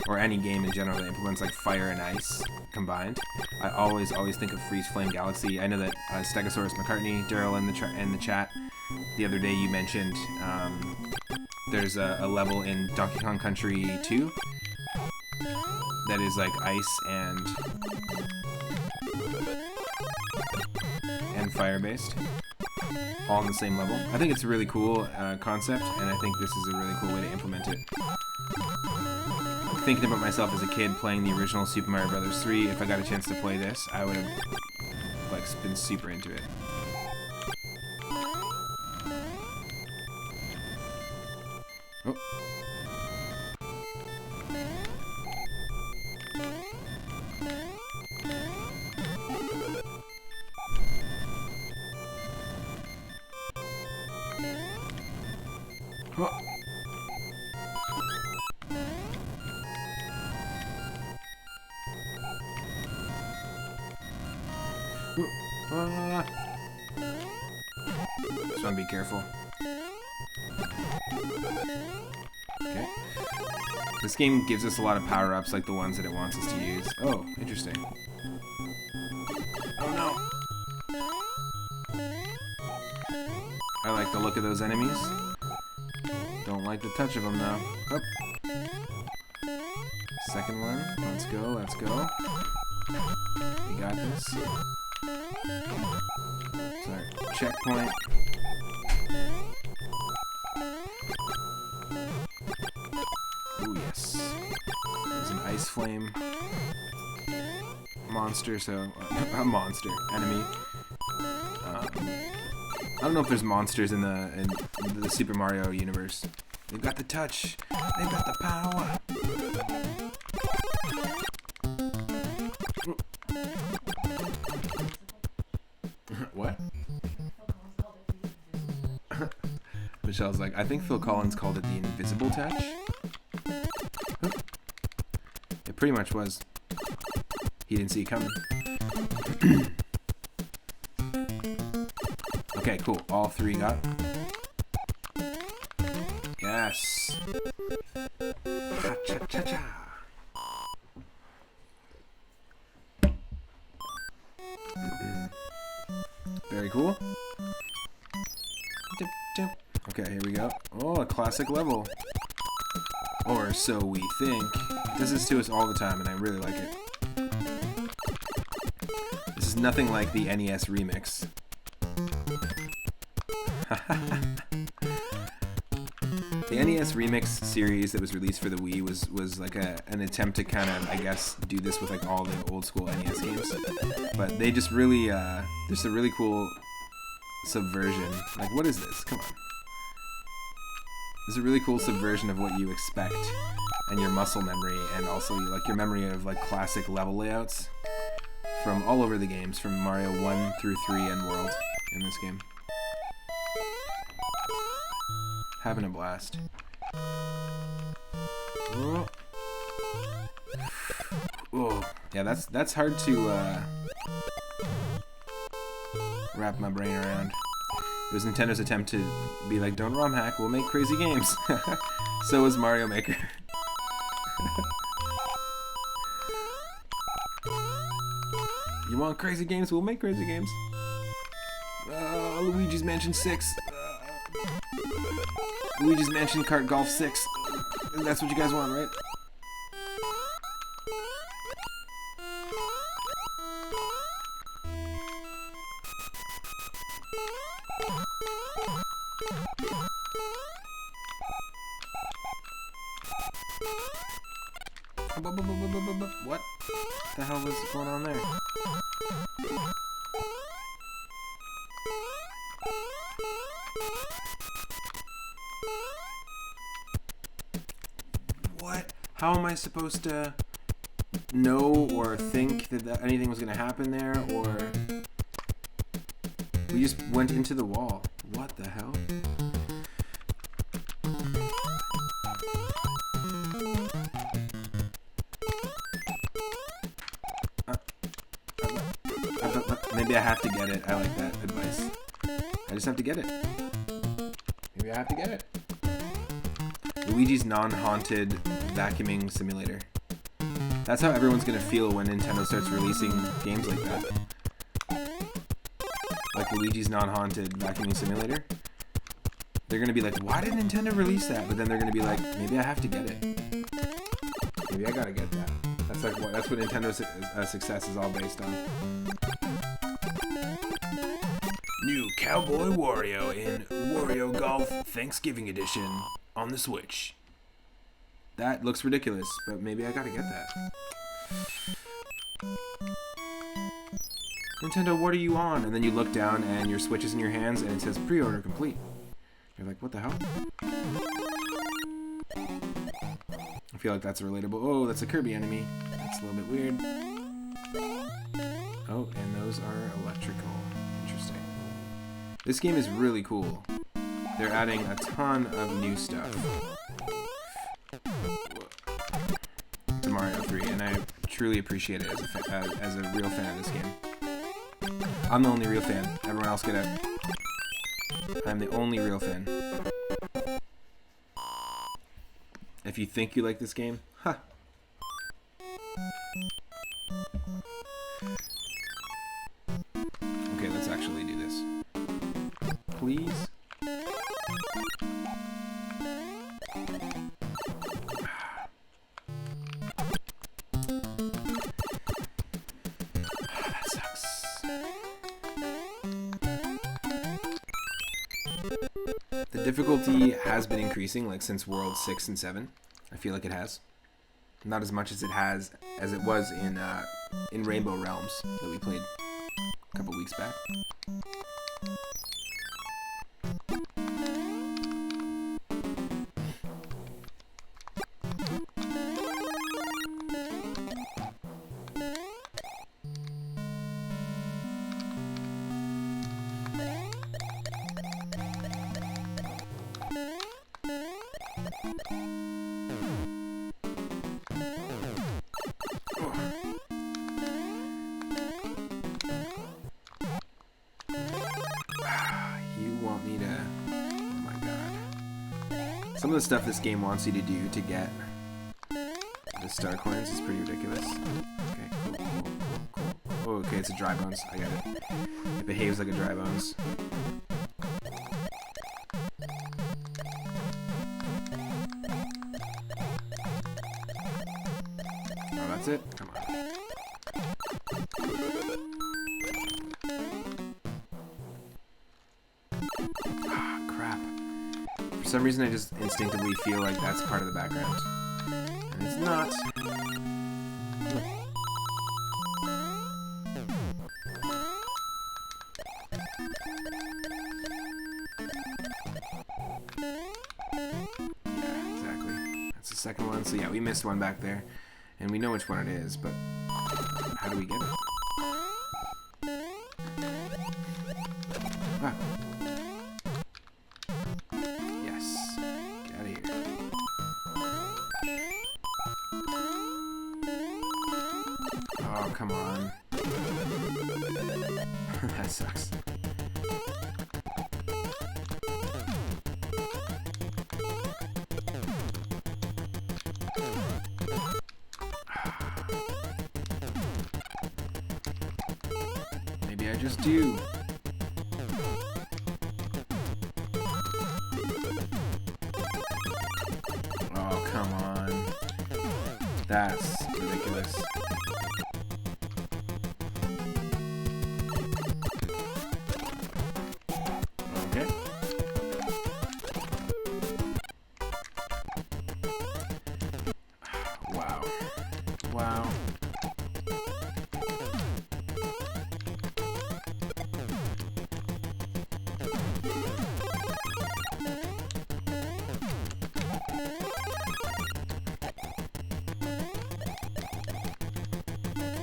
or any game in general that implements like fire and ice combined, I always think of Freeze Flame Galaxy. I know that Stegosaurus McCartney, Daryl in the chat the other day, you mentioned there's a level in Donkey Kong Country 2 that is like ice and fire based, all on the same level. I think it's a really cool concept, and I think this is a really cool way to implement it. I'm thinking about myself as a kid playing the original Super Mario Bros. 3. If I got a chance to play this, I would have like been super into it. Oh. Oh. Just want to be careful. Okay. This game gives us a lot of power-ups like the ones that it wants us to use. Oh, interesting. Oh no! I like the look of those enemies. Don't like the touch of them though. Oh. Second one. Let's go, let's go. We got this. Sorry. Checkpoint. Ooh, yes. There's an ice flame monster, so a monster enemy. I don't know if there's monsters in the Super Mario universe. They've got the touch. They've got the power. What? Michelle's like, I think Phil Collins called it the invisible touch. It pretty much was. He didn't see it coming. Okay, cool. All three got. Yes. Cha-cha-cha-cha. Very cool. Okay, here we go. Oh, a classic level. Or so we think. It does this to us all the time, and I really like it. This is nothing like the NES remix. The NES remix series that was released for the Wii was like an attempt to kind of, I guess, do this with like all the old school NES games. But they just really, just a really cool subversion. Like, what is this? Come on. This is a really cool subversion of what you expect and your muscle memory, and also like your memory of like classic level layouts from all over the games, from Mario 1 through 3 and World in this game. Having a blast. Oh. Oh. Yeah, that's hard to wrap my brain around. It was Nintendo's attempt to be like, don't ROM hack, we'll make crazy games. So was Mario Maker. You want crazy games? We'll make crazy games. Luigi's Mansion 6. Luigi's Mansion Kart Golf 6. That's what you guys want, right? What the hell was going on there? What? How am I supposed to know or think that anything was going to happen there, or we just went into the wall? What the hell? Maybe I have to get it. I like that advice. I just have to get it. Maybe I have to get it. Luigi's non-haunted vacuuming simulator. That's how everyone's gonna feel when Nintendo starts releasing games like that. Like Luigi's Non-Haunted Vacuuming Simulator. They're gonna be like, why did Nintendo release that? But then they're gonna be like, maybe I have to get it. Maybe I gotta get that. That's what Nintendo's success is all based on. New Cowboy Wario in Wario Golf Thanksgiving Edition on the Switch. That looks ridiculous, but maybe I gotta get that. Nintendo, what are you on? And then you look down and your Switch is in your hands and it says pre-order complete. You're like, what the hell? I feel like that's relatable. Oh, that's a Kirby enemy. That's a little bit weird. Oh, and those are electrical. Interesting. This game is really cool. They're adding a ton of new stuff to Mario 3, and I truly appreciate it as a real fan of this game. I'm the only real fan. Everyone else get out. I'm the only real fan. If you think you like this game, huh. Okay, let's actually do this. Please. That sucks. The difficulty has been increasing, like since World 6 and 7. I feel like it has. Not as much as it was in Rainbow Realms that we played a couple weeks back. Some of the stuff this game wants you to do to get the star coins is pretty ridiculous. Okay, cool. Oh, okay, it's a dry bones. I got it. It behaves like a dry bones. Oh, that's it? Come on. Ah, crap. For some reason I just instinctively feel like that's part of the background. And it's not. Yeah, exactly. That's the second one. So yeah, we missed one back there. And we know which one it is, but how do we get it? Ah. Yes. Get out of here. Oh, come on. That sucks. Maybe I just do. Oh, come on. That's ridiculous. Okay. Wow. Wow.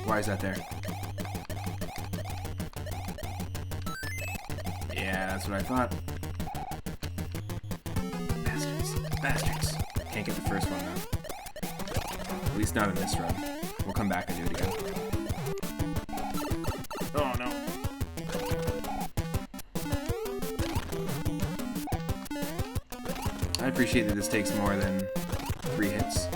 Why is that there? Yeah, that's what I thought. Bastards. Bastards. Can't get the first one, though. At least not in this run. We'll come back and do it again. Oh, no. I appreciate that this takes more than 3 hits.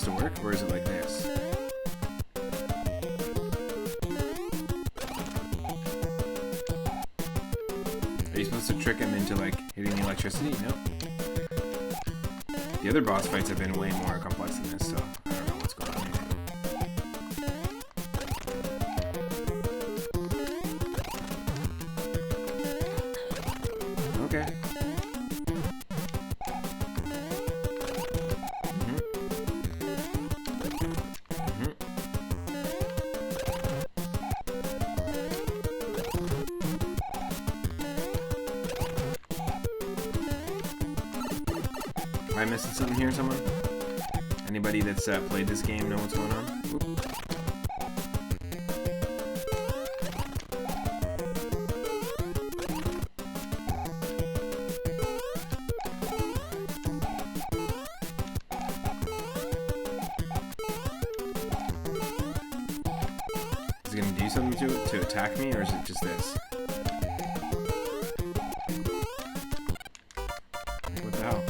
to work, or is it like this? Are you supposed to trick him into like hitting the electricity? No. The other boss fights have been way more complex than this, so I don't know what's going on here. Okay. Am I missing something here, someone? Anybody that's played this game know what's going on? Oop. Is it gonna do something to it to attack me, or is it just this? What the hell?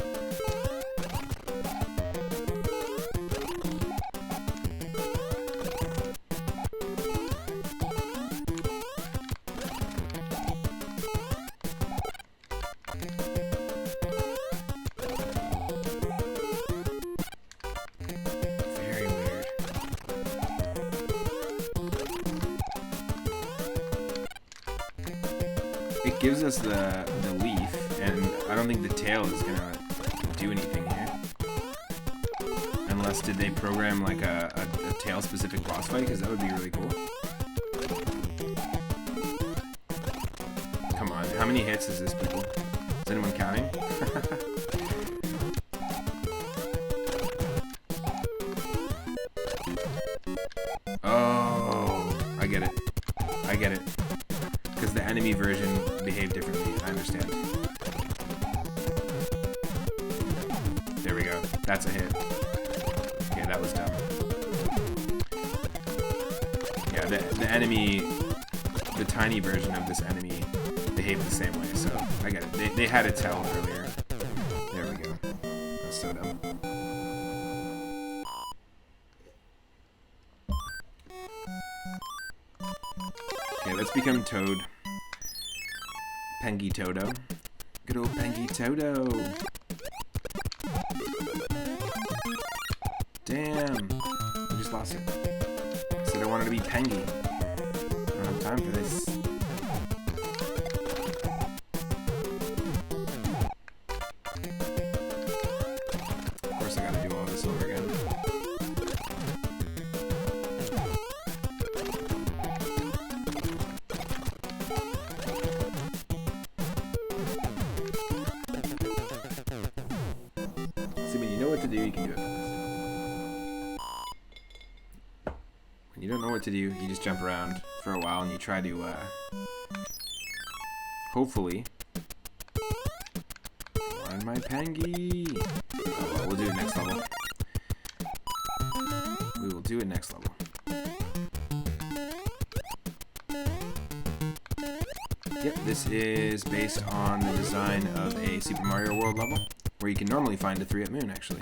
Very weird. It gives us the leaf, and I don't think the tail is gonna do anything here. Unless did they program like a tail specific boss fight, because that would be really cool. Come on, how many hits is this, people? Is anyone counting? Oh, I get it. I get it. Because the enemy version behaved differently. I understand. There we go. That's a hit. Okay, that was dumb. Yeah, the enemy, the tiny version of this enemy behaved the same way, so I get it. They had a tell earlier. There we go. That's so dumb. Okay, let's become Toad. Pengy Toto. Good old Pengy Toto. Damn. I just lost it. I said I wanted to be Pengy. I don't have time for this. Of course I gotta do all this over again. See, when you know what to do, you can do it fast. When you don't know what to do, you just jump around for a while and you try to, hopefully, find my Pengy. Oh well, we'll do it next level. We will do it next level. Yep, this is based on the design of a Super Mario World level, where you can normally find a 3-up moon, actually.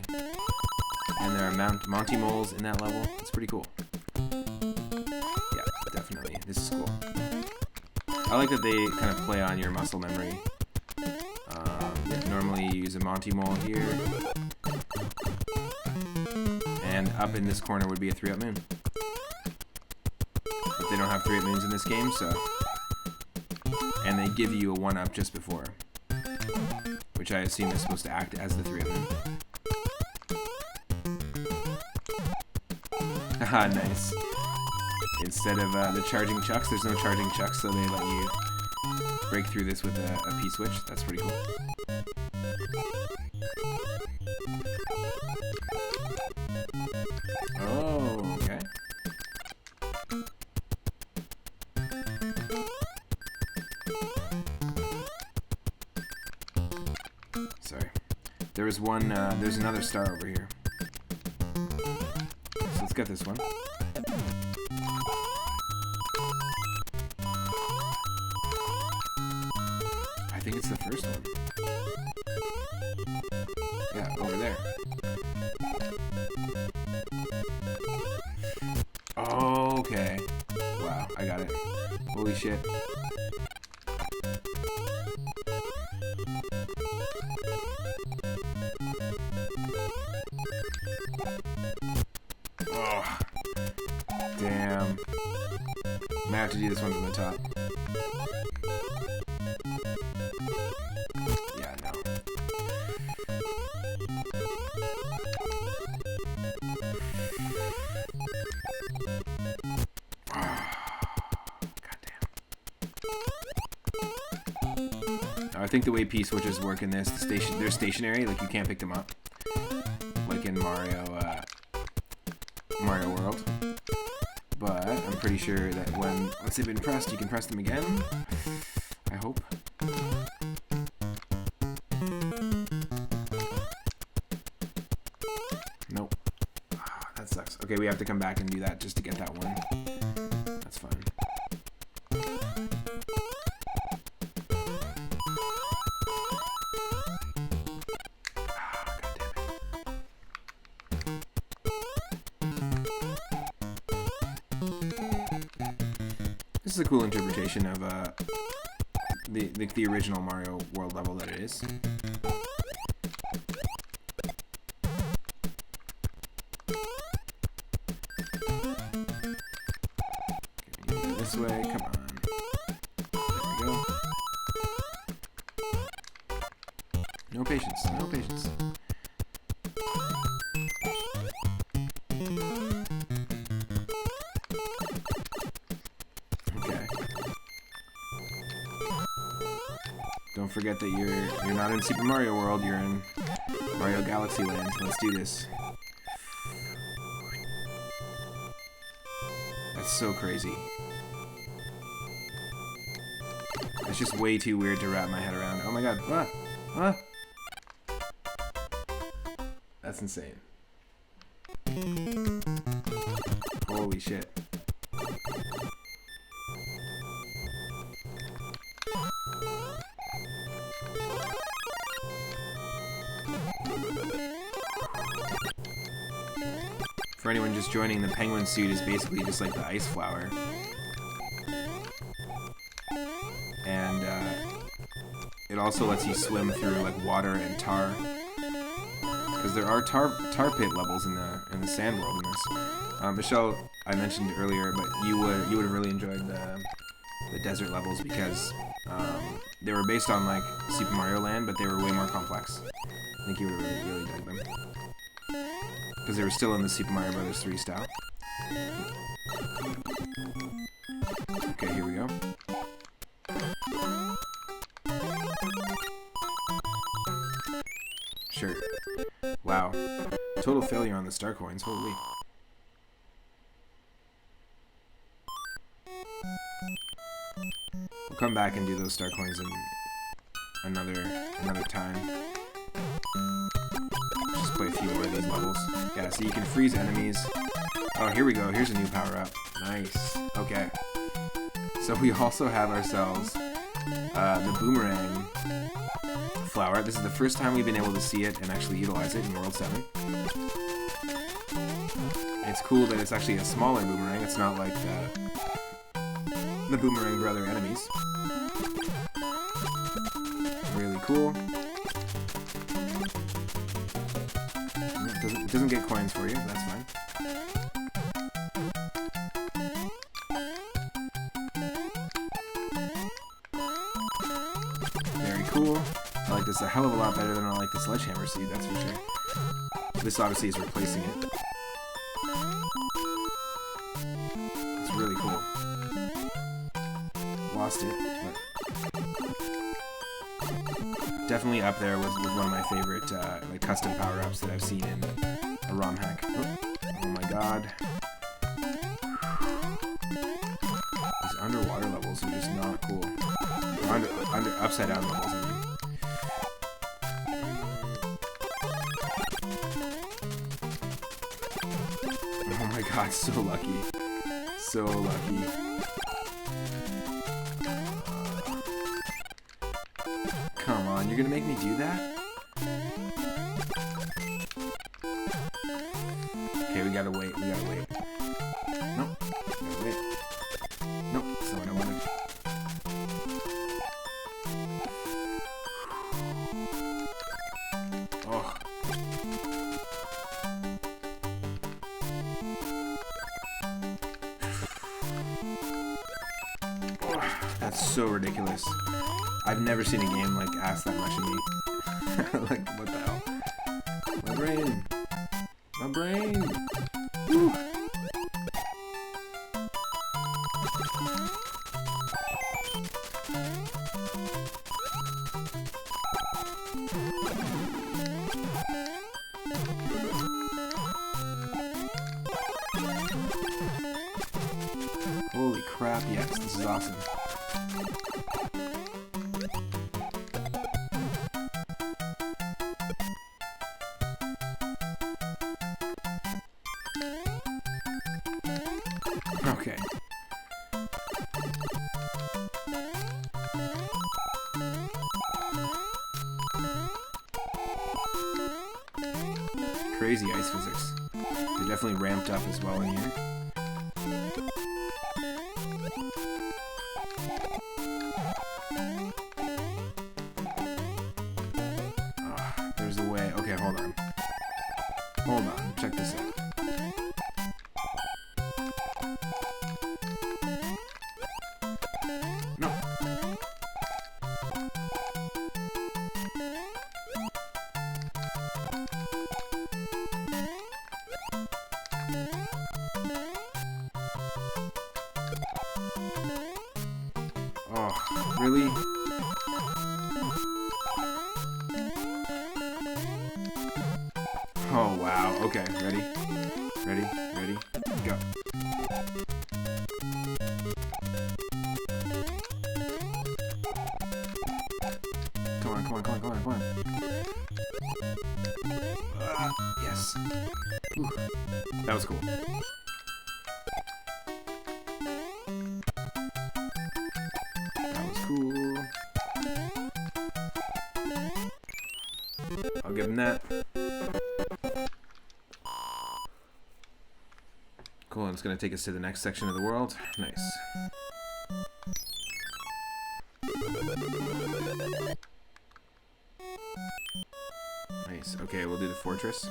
And there are Monty moles in that level. It's pretty cool. Yeah, definitely. This is cool. I like that they kind of play on your muscle memory. Yeah, normally you use a Monty mole here. And up in this corner would be a 3-up moon. But they don't have 3-up moons in this game, so... And they give you a 1-up just before. Which I assume is supposed to act as the 3-up moon. Haha, nice. Instead of the charging chucks, there's no charging chucks, so they let you break through this with a P-switch. That's pretty cool. Oh, okay. Sorry. There was one, there's another star over here. So let's get this one. I think it's the first one. Yeah, over there. Okay. Wow, I got it. Holy shit. Oh. Damn. I might have to do this one from the top. Yeah, no. I think the way P-switches work in this, they're stationary, like you can't pick them up. Like in Mario World. But I'm pretty sure that once they've been pressed, you can press them again. I hope. Nope. Ah, that sucks. Okay, we have to come back and do that just to get that one. That's fine. This is a cool interpretation of the original Mario World level that it is. Okay, this way, come on. There we go. No patience, no patience. Don't forget that you're not in Super Mario World, you're in Mario Galaxy Land. Let's do this. That's so crazy. That's just way too weird to wrap my head around. Oh my god. Ah! Ah! That's insane. Holy shit. For anyone just joining, the penguin suit is basically just like the ice flower. And it also lets you swim through like water and tar. Because there are tar pit levels in the sand world in this. Michelle, I mentioned earlier, but you would have really enjoyed the desert levels because they were based on like Super Mario Land, but they were way more complex. I think you would have really dug them. Because they were still in the Super Mario Bros. 3 style. Okay, here we go. Sure. Wow. Total failure on the star coins, holy. We'll come back and do those star coins in another time. Just play a few more of these levels. Yeah, so you can freeze enemies. Oh, here we go. Here's a new power-up. Nice. Okay. So we also have ourselves the Boomerang Flower. This is the first time we've been able to see it and actually utilize it in World 7. It's cool that it's actually a smaller boomerang. It's not like the Boomerang brother enemies. Really cool. It doesn't get coins for you, that's fine. Very cool. I like this a hell of a lot better than I like the Sledgehammer Seed, that's for sure. This obviously is replacing it. It's really cool. Lost it, but definitely up there with one of my favorite like custom power-ups that I've seen in a ROM hack. Oh my god. These underwater levels are just not cool. Under upside down levels, I mean. Oh my god, so lucky. So lucky. Come on, you're gonna make me do that? Okay, we gotta wait, Nope, gotta wait. That's so ridiculous. I've never seen a game like ask that much of me. Like, what the hell? My brain. My brain. Whew. Holy crap, yes, this is awesome. Okay. Crazy ice physics. They're definitely ramped up as well in here. There's a way. Okay, hold on. Hold on. Check this out. No. Oh, really? Oh, wow. Okay, ready? Ready? Ready? Go. Come on, come on, come on, come on, come on. Yes. Whew. That was cool. That was cool. I'll give him that. Cool, and it's going to take us to the next section of the world. Nice. Nice. Okay, we'll do the fortress.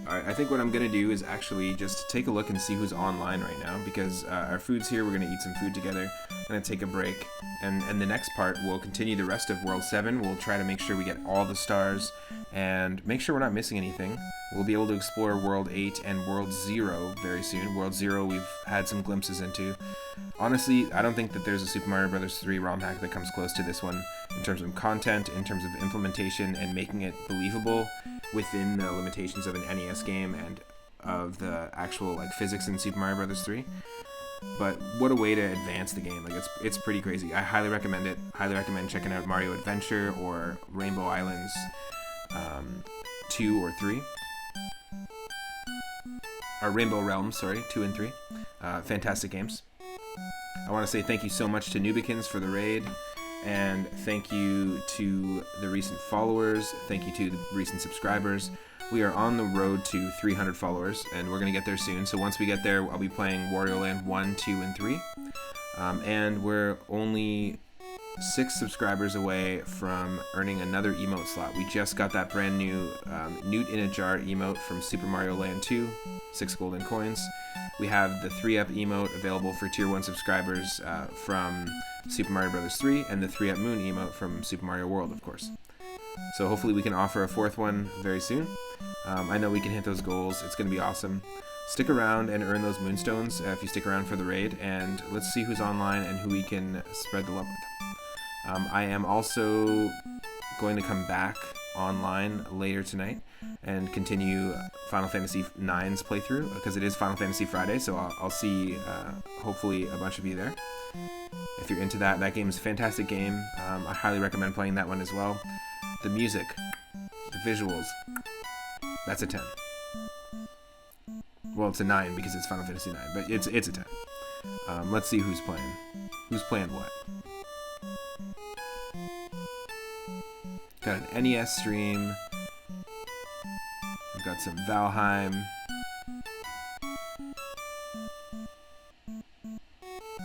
Alright, I think what I'm going to do is actually just take a look and see who's online right now, because our food's here, we're going to eat some food together. I'm going to take a break, and the next part, we'll continue the rest of World 7. We'll try to make sure we get all the stars, and make sure we're not missing anything. We'll be able to explore World 8 and World 0 very soon. World 0 we've had some glimpses into. Honestly, I don't think that there's a Super Mario Bros. 3 ROM hack that comes close to this one in terms of content, in terms of implementation, and making it believable within the limitations of an NES game and of the actual like physics in Super Mario Bros. 3. But what a way to advance the game. Like it's pretty crazy. I highly recommend it. Highly recommend checking out Mario Adventure or Rainbow Islands 2 or 3. Or Rainbow Realms, sorry, 2 and 3. Fantastic games. I want to say thank you so much to Nubikins for the raid, and thank you to the recent followers, thank you to the recent subscribers. We are on the road to 300 followers, and we're going to get there soon. So once we get there, I'll be playing Wario Land 1, 2, and 3. And we're only 6 subscribers away from earning another emote slot. We just got that brand new Newt in a Jar emote from Super Mario Land 2, 6 golden coins. We have the 3-up emote available for Tier 1 subscribers from Super Mario Bros. 3, and the 3-up moon emote from Super Mario World, of course. So hopefully we can offer a 4th one very soon. I know we can hit those goals. It's going to be awesome. Stick around and earn those moonstones if you stick around for the raid, and let's see who's online and who we can spread the love with. I am also going to come back online later tonight and continue Final Fantasy IX's playthrough, because it is Final Fantasy Friday, so I'll see hopefully a bunch of you there. If you're into that, that game is a fantastic game. I highly recommend playing that one as well. The music, the visuals, that's a 10. Well, it's a 9 because it's Final Fantasy IX, but it's a 10. Let's see who's playing. Who's playing what? Got an NES stream. We've got some Valheim.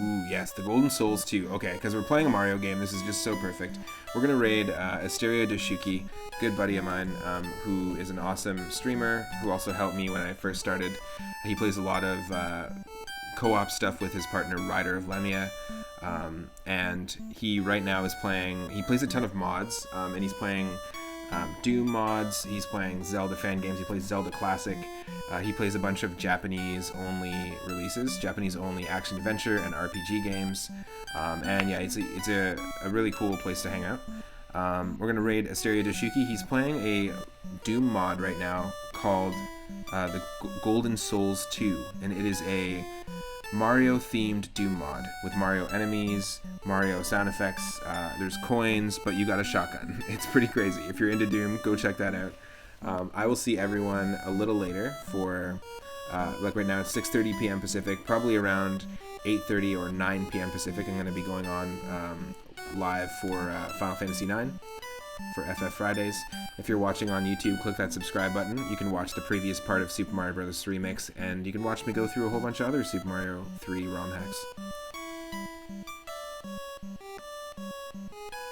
Ooh, yes, the Golden Souls 2. Okay, because we're playing a Mario game, this is just so perfect. We're going to raid Asterio Doshuki, good buddy of mine, who is an awesome streamer, who also helped me when I first started. He plays a lot of co-op stuff with his partner, Ryder of Lemia. and he right now is playing. He plays a ton of mods, and he's playing Doom mods. He's playing Zelda fan games. He plays Zelda Classic. He plays a bunch of Japanese-only releases, Japanese-only action-adventure and RPG games. And yeah, it's a really cool place to hang out. We're gonna raid Asteria Dashuki. He's playing a Doom mod right now called the Golden Souls 2, and it is a Mario-themed Doom mod with Mario enemies, Mario sound effects. There's coins, but you got a shotgun. It's pretty crazy. If you're into Doom, go check that out. I will see everyone a little later for, like right now it's 6:30 p.m. Pacific, probably around 8:30 or 9 p.m. Pacific. I'm going to be going on live for Final Fantasy IX for FF Fridays. If you're watching on YouTube, click that subscribe button. You can watch the previous part of Super Mario Bros. 3 Mix, and you can watch me go through a whole bunch of other Super Mario 3 ROM hacks.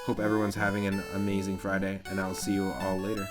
Hope everyone's having an amazing Friday, and I'll see you all later.